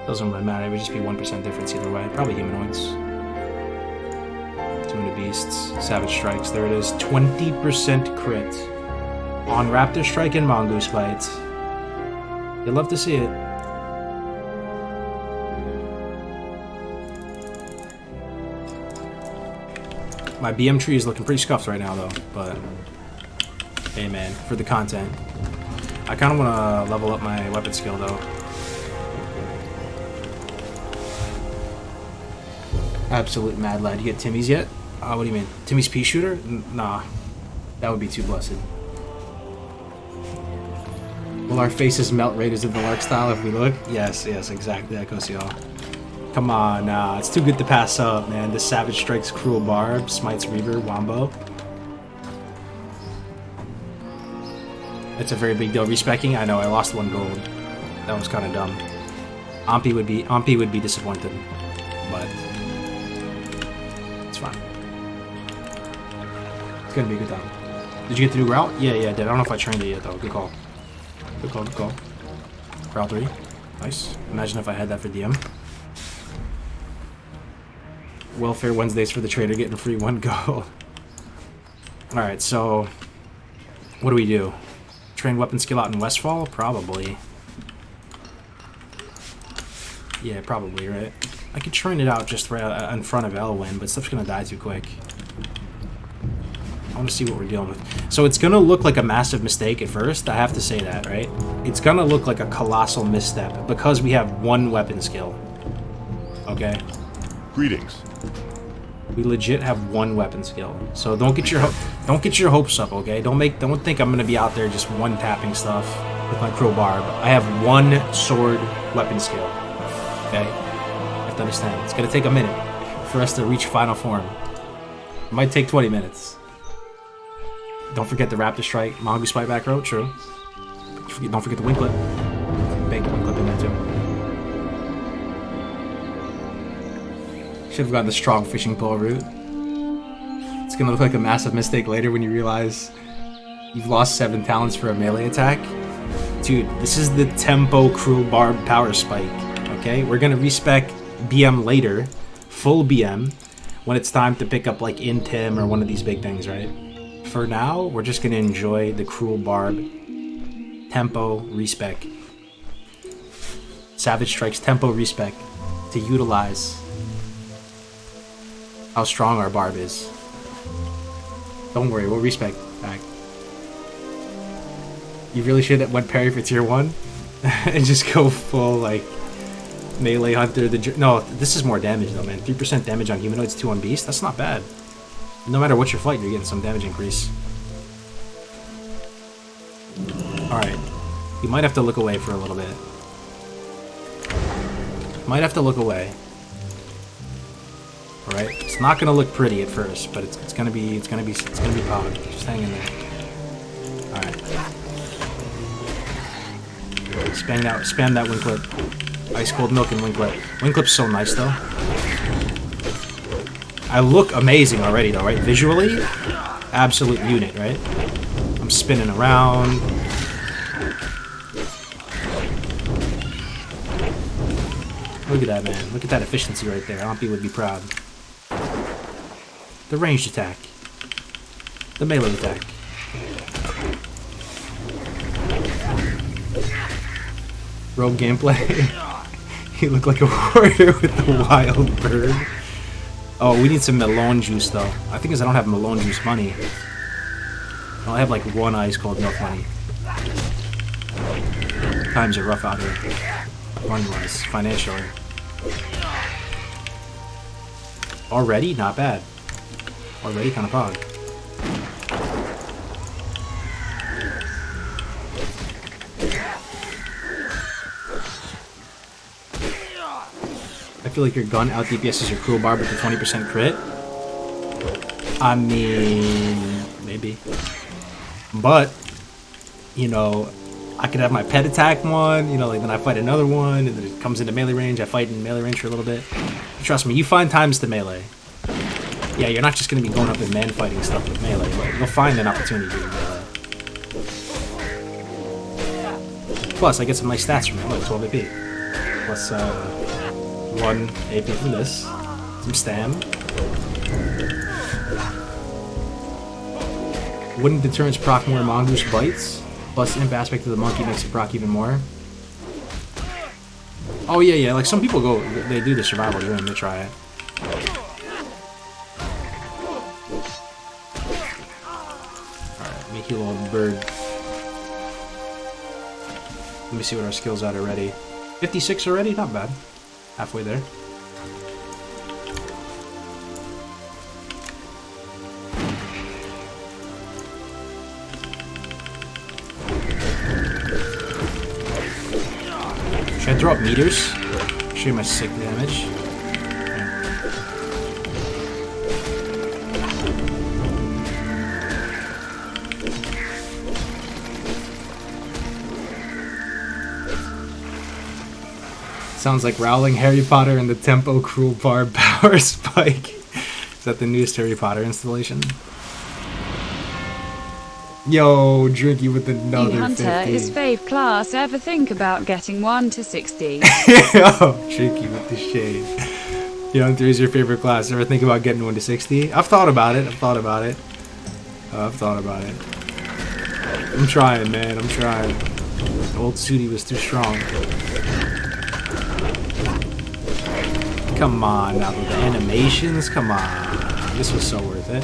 Speaker 2: Doesn't really matter. It would just be 1% difference either way. Probably humanoids. Tune to beasts. Savage Strikes. There it is. 20% crit on Raptor Strike and Mongoose Bite. You'll love to see it. My BM tree is looking pretty scuffed right now, though. But hey, man, for the content. I kind of want to level up my weapon skill, though. Absolute mad lad. You get Timmy's yet? What do you mean? Timmy's pea shooter? Nah. That would be too blessed. Will our faces melt Raiders of the Lark style if we look? Yes, exactly. That goes y'all. Come on, nah. It's too good to pass up, man. The Savage Strikes Cruel Barb, Smites Reaver, Wombo. It's a very big deal. Respecking? I know, I lost 1 gold. That was kind of dumb. Ompi would be disappointed. But it's fine. It's gonna be a good time. Did you get the new route? Yeah, I did. I don't know if I trained it yet, though. Good call. Good call. Route 3. Nice. Imagine if I had that for DM. Welfare Wednesdays for the trader, getting free 1 gold. Alright, so what do we do? Train weapon skill out in Westfall? Probably. Yeah, probably, right? I could train it out just right in front of Elwyn, but stuff's gonna die too quick. I want to see what we're dealing with. So it's gonna look like a massive mistake at first, I have to say that, right? It's gonna look like a colossal misstep because we have 1 weapon skill. Okay?
Speaker 8: Greetings.
Speaker 2: We legit have 1 weapon skill, so don't get your hopes up, okay? Don't think I'm gonna be out there just one-tapping stuff with my Cruel Barb. I have 1 sword weapon skill, okay? You have to understand. It's gonna take a minute for us to reach final form. It might take 20 minutes. Don't forget the Raptor Strike, Mongoose Bite back row, true. Don't forget the Winklet. Bang the Winklet in there too. Should have gotten the strong fishing pole route. It's gonna look like a massive mistake later when you realize you've lost 7 talents for a melee attack. Dude, this is the tempo Cruel Barb power spike, okay? We're gonna respec BM later, full BM, when it's time to pick up like Intim or one of these big things, right? For now, we're just gonna enjoy the Cruel Barb tempo respec. Savage Strikes tempo respec to utilize how strong our Barb is. Don't worry, we'll respec back. You really should have went parry for tier 1 and just go full like melee hunter. No, this is more damage though, man. 3% damage on humanoids, 2 on beast. That's not bad. No matter what you're fighting, you're getting some damage increase. Alright. You might have to look away for a little bit. Might have to look away. Alright? It's not gonna look pretty at first, but it's gonna be pog. Just hang in there. Alright. Spam that Winklet. Ice Cold Milk and Winklet. Winklet's so nice though. I look amazing already though, right? Visually, absolute unit, right? I'm spinning around. Look at that, man. Look at that efficiency right there. Ampy would be proud. The ranged attack. The melee attack. Rogue gameplay. You look like a warrior with a wild bird. Oh, we need some melon juice, though. I think is I don't have melon juice money. I have like 1 ice cold milk money. Times are rough out here. Money-wise, financially. Already? Not bad. Already kind of pog. I feel like your gun out DPS's your cruel barb with the 20% crit. I mean, maybe. But, you know, I could have my pet attack one, you know, like then I fight another one, and then it comes into melee range, I fight in melee range for a little bit. Trust me, you find times to melee. Yeah, you're not just going to be going up and man-fighting stuff with melee, but you'll find an opportunity to do melee. Plus, I get some nice stats from it, like 12 AP. Plus, 1 AP from this. Some stam. Wooden deterrence proc more mongoose bites. Plus, imp aspect of the monkey makes it proc even more. Oh yeah, yeah. Like some people go, they do the survival game. They try it. All right, let me heal old bird. Let me see what our skills are already. 56 already, not bad. Halfway there. Should I throw up meters? Show you my sick damage. Sounds like Rowling Harry Potter and the Tempo Cruel Barb Power Spike. Is that the newest Harry Potter installation? Yo, Drinky with another
Speaker 6: Hunter
Speaker 2: 50.
Speaker 6: is fave class. Ever think about getting 1 to 60?
Speaker 2: Yo, Drinky with the shade. Yo, Hunter is your favorite class. Ever think about getting 1 to 60? I've thought about it. I've thought about it. I'm trying, man. I'm trying. Old Sudi was too strong. Come on now, the animations, come on. This was so worth it.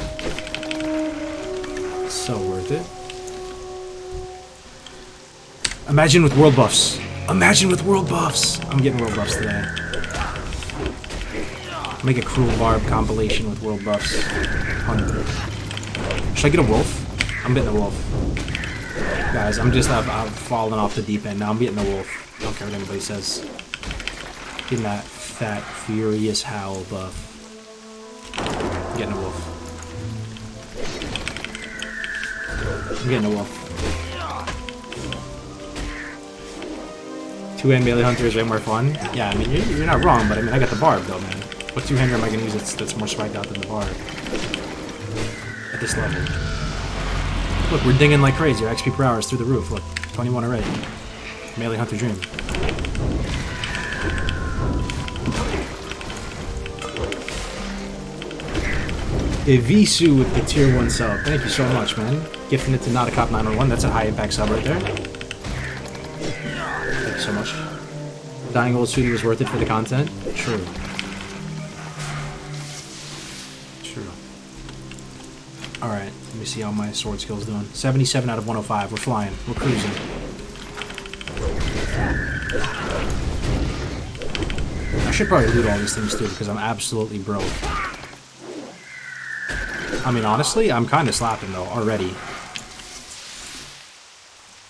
Speaker 2: So worth it. Imagine with world buffs. Imagine with world buffs. I'm getting world buffs today. Make a Cruel Barb compilation with world buffs. 100. Should I get a wolf? I'm getting a wolf. Guys, I've fallen off the deep end. Now I'm getting a wolf. I don't care what anybody says. Getting that fat, furious howl buff. I'm getting a wolf. I'm getting a wolf. 2-hand melee hunter is way more fun. Yeah, I mean, you're not wrong, but I mean, I got the barb though, man. What 2-hander am I going to use that's more spiked out than the barb? At this level. Look, we're dinging like crazy. Our XP per hour is through the roof. Look, 21 already. Melee hunter dream. Evisu with the tier 1 sub. Thank you so much, man. Gifting it to Not a Cop 901. That's a high impact sub right there. Thank you so much. Dying Old Sudi was worth it for the content. True. True. Alright, let me see how my sword skill's doing. 77 out of 105. We're flying. We're cruising. I should probably loot all these things too because I'm absolutely broke. I mean, honestly, I'm kind of slapping though already.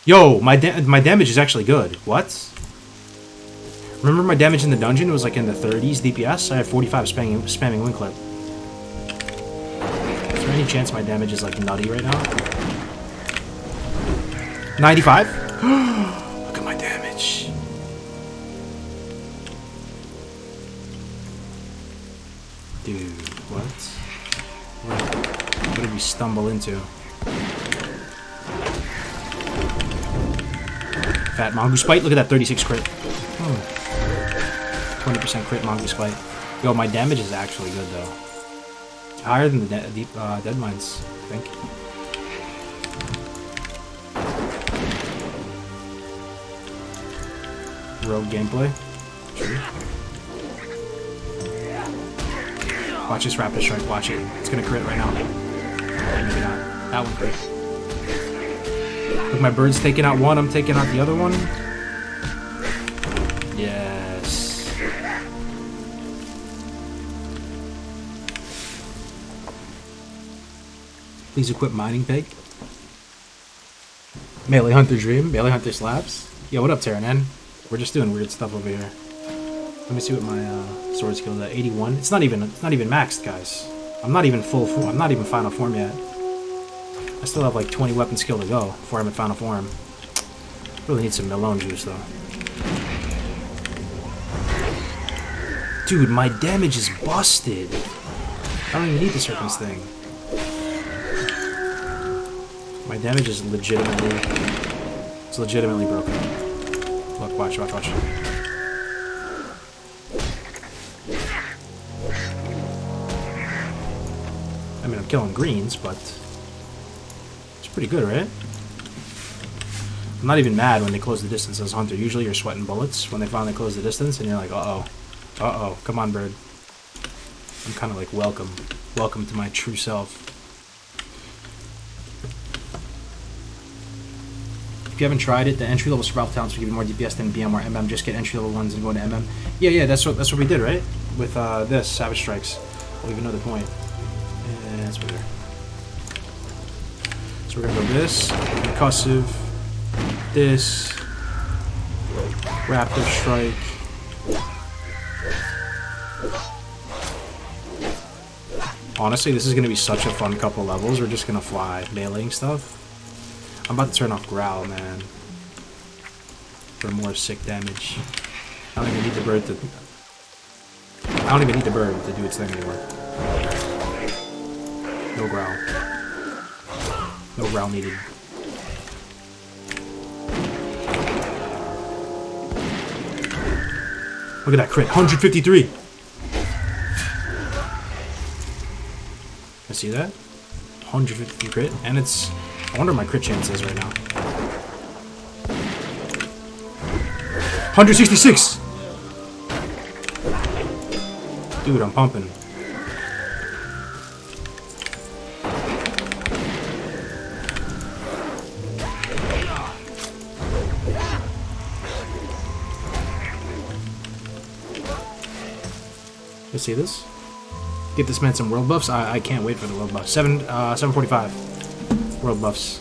Speaker 2: Yo, my damage is actually good. What? Remember my damage in the dungeon? It was like in the 30s DPS. I have 45 spamming wind clip. Is there any chance my damage is like nutty right now? 95? Look at my damage. Dude, what? What did we stumble into? Fat mongoose bite. Look at that 36 crit. 20% crit monkey spite. Yo, my damage is actually good though. Higher than the dead mines, I think. Rogue gameplay. Sure. Watch this rapid strike. Watch it. It's gonna crit right now. Maybe not. That one crit. Look, my bird's taking out one. I'm taking out the other one. Yes. Please equip mining pig. Melee hunter dream. Melee hunter slaps. Yo, what up, Terranan? We're just doing weird stuff over here. Let me see what my sword skill is at. 81. It's not even maxed, guys. I'm not even full form. I'm not even final form yet. I still have like 20 weapon skill to go before I'm at final form. Really need some melon juice though. Dude, my damage is busted. I don't even need the serpent's thing. My damage is legitimately broken. Look, watch. I mean, I'm killing greens, but it's pretty good, right? I'm not even mad when they close the distance as Hunter. Usually you're sweating bullets when they finally close the distance, and you're like, uh-oh, come on, bird. I'm kind of like, welcome to my true self. If you haven't tried it, the entry-level survival talents will give you more DPS than BM or MM. Just get entry-level ones and go into MM. Yeah, that's what we did, right? With this, Savage Strikes. We'll leave another point. And that's better. So we're gonna go this, Concussive, this, Raptor Strike. Honestly, this is gonna be such a fun couple levels. We're just gonna fly meleeing stuff. I'm about to turn off Growl, man, for more sick damage. I don't even need the bird to do its thing anymore. No Growl. No Growl needed. Look at that crit, 153. I see that? 153 crit, and it's. I wonder what my crit chance is right now. 166! Dude, I'm pumping. You see this? Give this man some world buffs. I can't wait for the world buffs. 745. World buffs.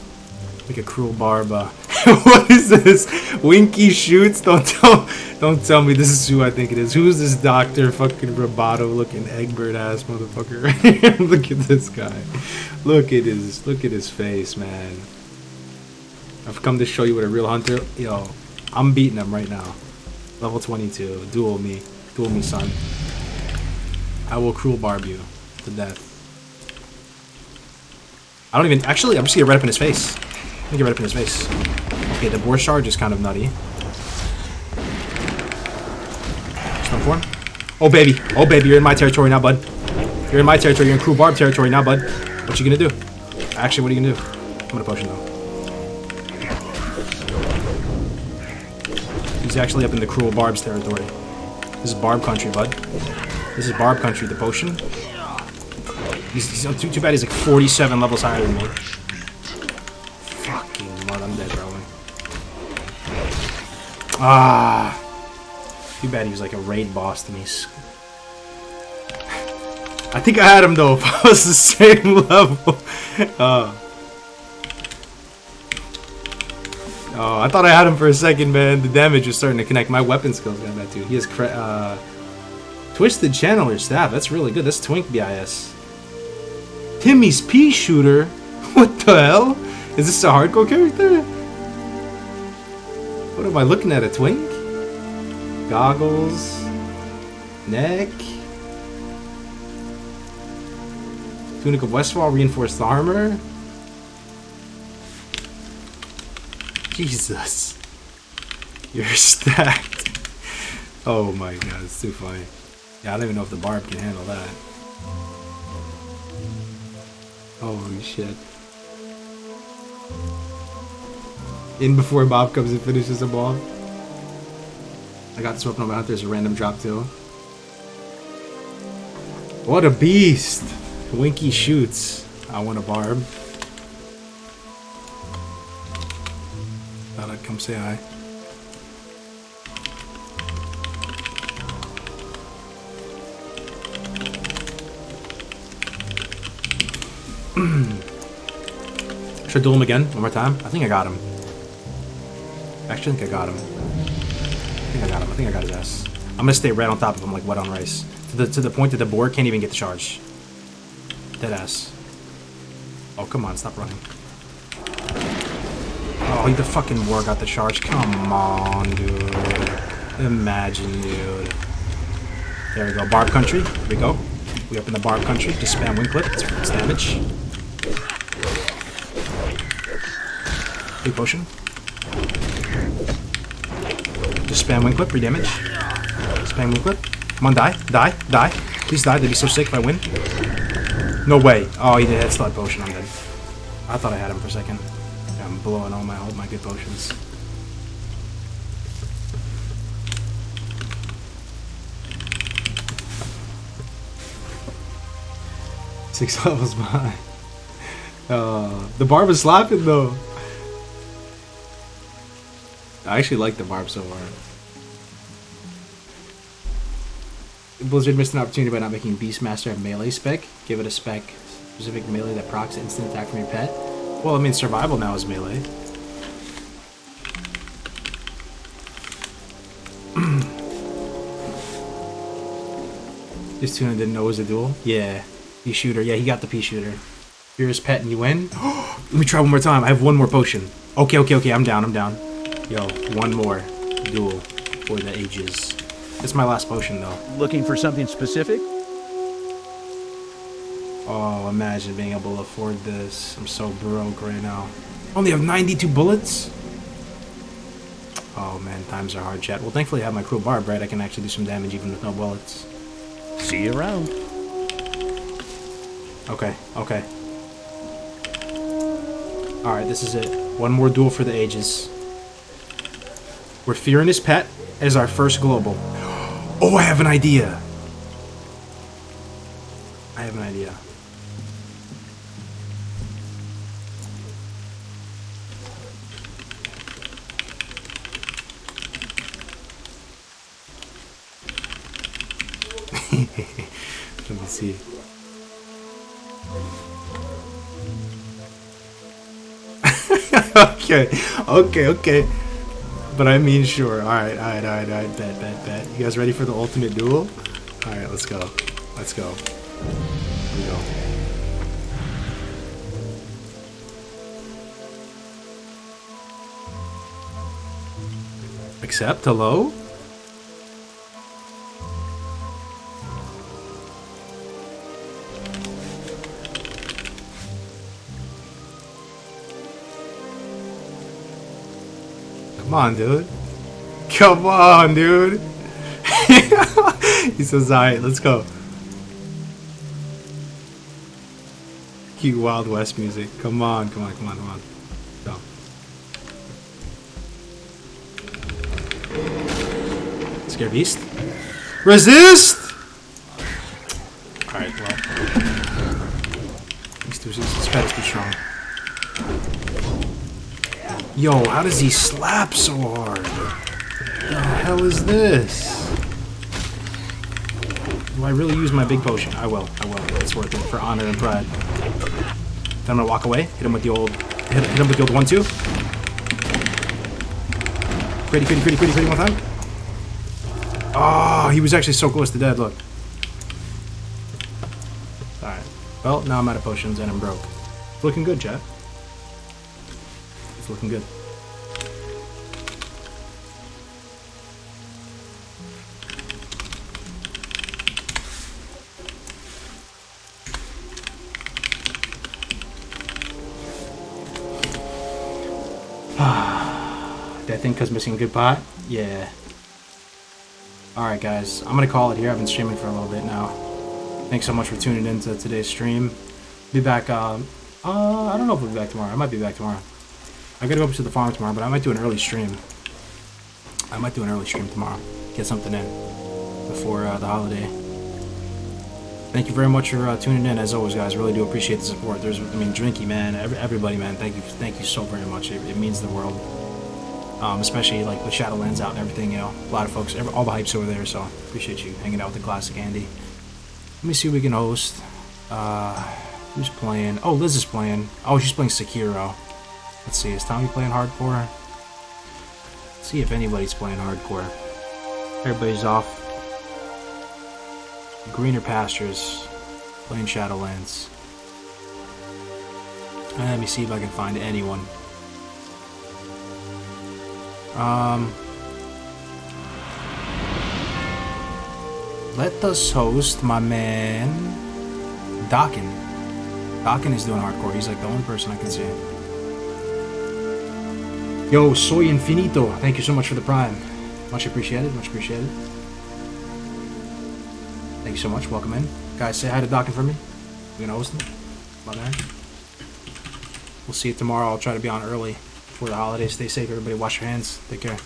Speaker 2: Like a cruel barb. What is this? Winky shoots. Don't tell me this is who I think it is. Who's this Dr. fucking Roboto looking Egbert ass motherfucker? Look at this guy. Look at his face, man. I've come to show you what a real hunter. Yo, I'm beating him right now. Level 22. Duel me, son. I will cruel barb you to death. I don't even... Actually, I'm just gonna get right up in his face. I'm gonna get right up in his face. Okay, the boar charge is kind of nutty. Stun form. Oh, baby. Oh, baby, you're in my territory now, bud. You're in my territory. You're in cruel barb territory now, bud. What you gonna do? Actually, what are you gonna do? I'm gonna potion, though. He's actually up in the cruel barb's territory. This is barb country, bud. This is barb country, the potion. He's too bad he's like 47 levels higher than me. Fucking mud, I'm dead, probably. Ah. Too bad he was like a raid boss to me. I think I had him though, if I was the same level. Oh, I thought I had him for a second, man. The damage was starting to connect. My weapon skills got that too. He has Twisted Channeler Staff. That's really good. That's Twink BIS. Timmy's Pea Shooter? What the hell? Is this a hardcore character? What am I looking at? A Twink? Goggles? Neck? Tunic of Westfall, Reinforced Armor? Jesus. You're stacked. Oh my god, it's too funny. Yeah, I don't even know if the barb can handle that. Holy shit. In before Bob comes and finishes them off. I got this weapon on my hunter as a random drop too. What a beast! Winky shoots. I want a barb. Thought I'd come say hi. Should I duel him again? One more time? I think I got him. Actually, I think I got him. I think I got his ass. I'm gonna stay right on top of him like wet on rice. To the point that the boar can't even get the charge. Dead ass. Oh, come on, stop running. Oh, the fucking boar got the charge. Come on, dude. Imagine, dude. There we go. Barb country. Here we go. We up in the barb country. Just spam wing clip. It's damage. Big potion. Just spam wing clip. Re-damage. Spam wing clip. Come on, die. Die. Die. Please die. They'd be so sick if I win. No way. Oh, he did head slot potion. I'm dead. I thought I had him for a second. Yeah, I'm blowing all my good potions. Six levels behind. The barb is slapping though. I actually like the barb so far. Blizzard missed an opportunity by not making Beastmaster a melee spec. Give it a spec specific melee that procs instant attack from your pet. Well, I mean, survival now is melee. This tuna didn't know it was a duel. Yeah, pea shooter. Yeah, he got the pea shooter. You're his pet and you win. Let me try one more time. I have one more potion. Okay. I'm down. Yo, one more duel for the ages. It's my last potion, though.
Speaker 4: Looking for something specific?
Speaker 2: Oh, imagine being able to afford this. I'm so broke right now. Only have 92 bullets? Oh, man, times are hard, chat. Well, thankfully I have my cruel barb, right? I can actually do some damage even with no bullets.
Speaker 4: See you around.
Speaker 2: Okay. Alright, this is it. One more duel for the ages. We're fearing his pet as our first global. Oh, I have an idea. Let me see. Okay. But I mean, sure. Alright. Bet. You guys ready for the ultimate duel? Alright, let's go. Here we go. Accept? Hello? Come on, dude. He says, alright, let's go. Cute Wild West music. Come on. Go. Scare Beast. Resist! Alright, well. This pet is too strong. Yo, how does he slap so hard? What the hell is this? Do I really use my big potion? I will. It's worth it for honor and pride. Then I'm gonna walk away. Hit him with the old 1-2. Pretty one time. Oh, he was actually so close to dead. Look. All right. Well, now I'm out of potions and I'm broke. It's looking good, chat. It's looking good. That thing cause missing a good pot? Yeah. Alright guys, I'm gonna call it here. I've been streaming for a little bit now. Thanks so much for tuning in to today's stream. Be back, I don't know if we'll be back tomorrow. I might be back tomorrow. I gotta go up to the farm tomorrow, but I might do an early stream. Tomorrow. Get something in before the holiday. Thank you very much for tuning in, as always, guys. Really do appreciate the support. Drinky, man, everybody, man. Thank you so very much. It means the world. Especially like with Shadowlands out and everything, you know. A lot of folks, all the hype's over there, so appreciate you hanging out with the classic Andy. Let me see who we can host. Who's playing? Oh, Liz is playing. Oh, she's playing Sekiro. Let's see, is Tommy playing hardcore? Let's see if anybody's playing hardcore. Everybody's off. Greener pastures. Playing Shadowlands. And let me see if I can find anyone. Let us host my man Dakin. Dakin is doing hardcore. He's like the only person I can see. Yo, Soy Infinito. Thank you so much for the prime. Much appreciated. Much appreciated. Thank you so much. Welcome in. Guys, say hi to Dakin for me. We're gonna host him. My man. We'll see you tomorrow. I'll try to be on early for the holidays. Stay safe, everybody. Wash your hands. Take care.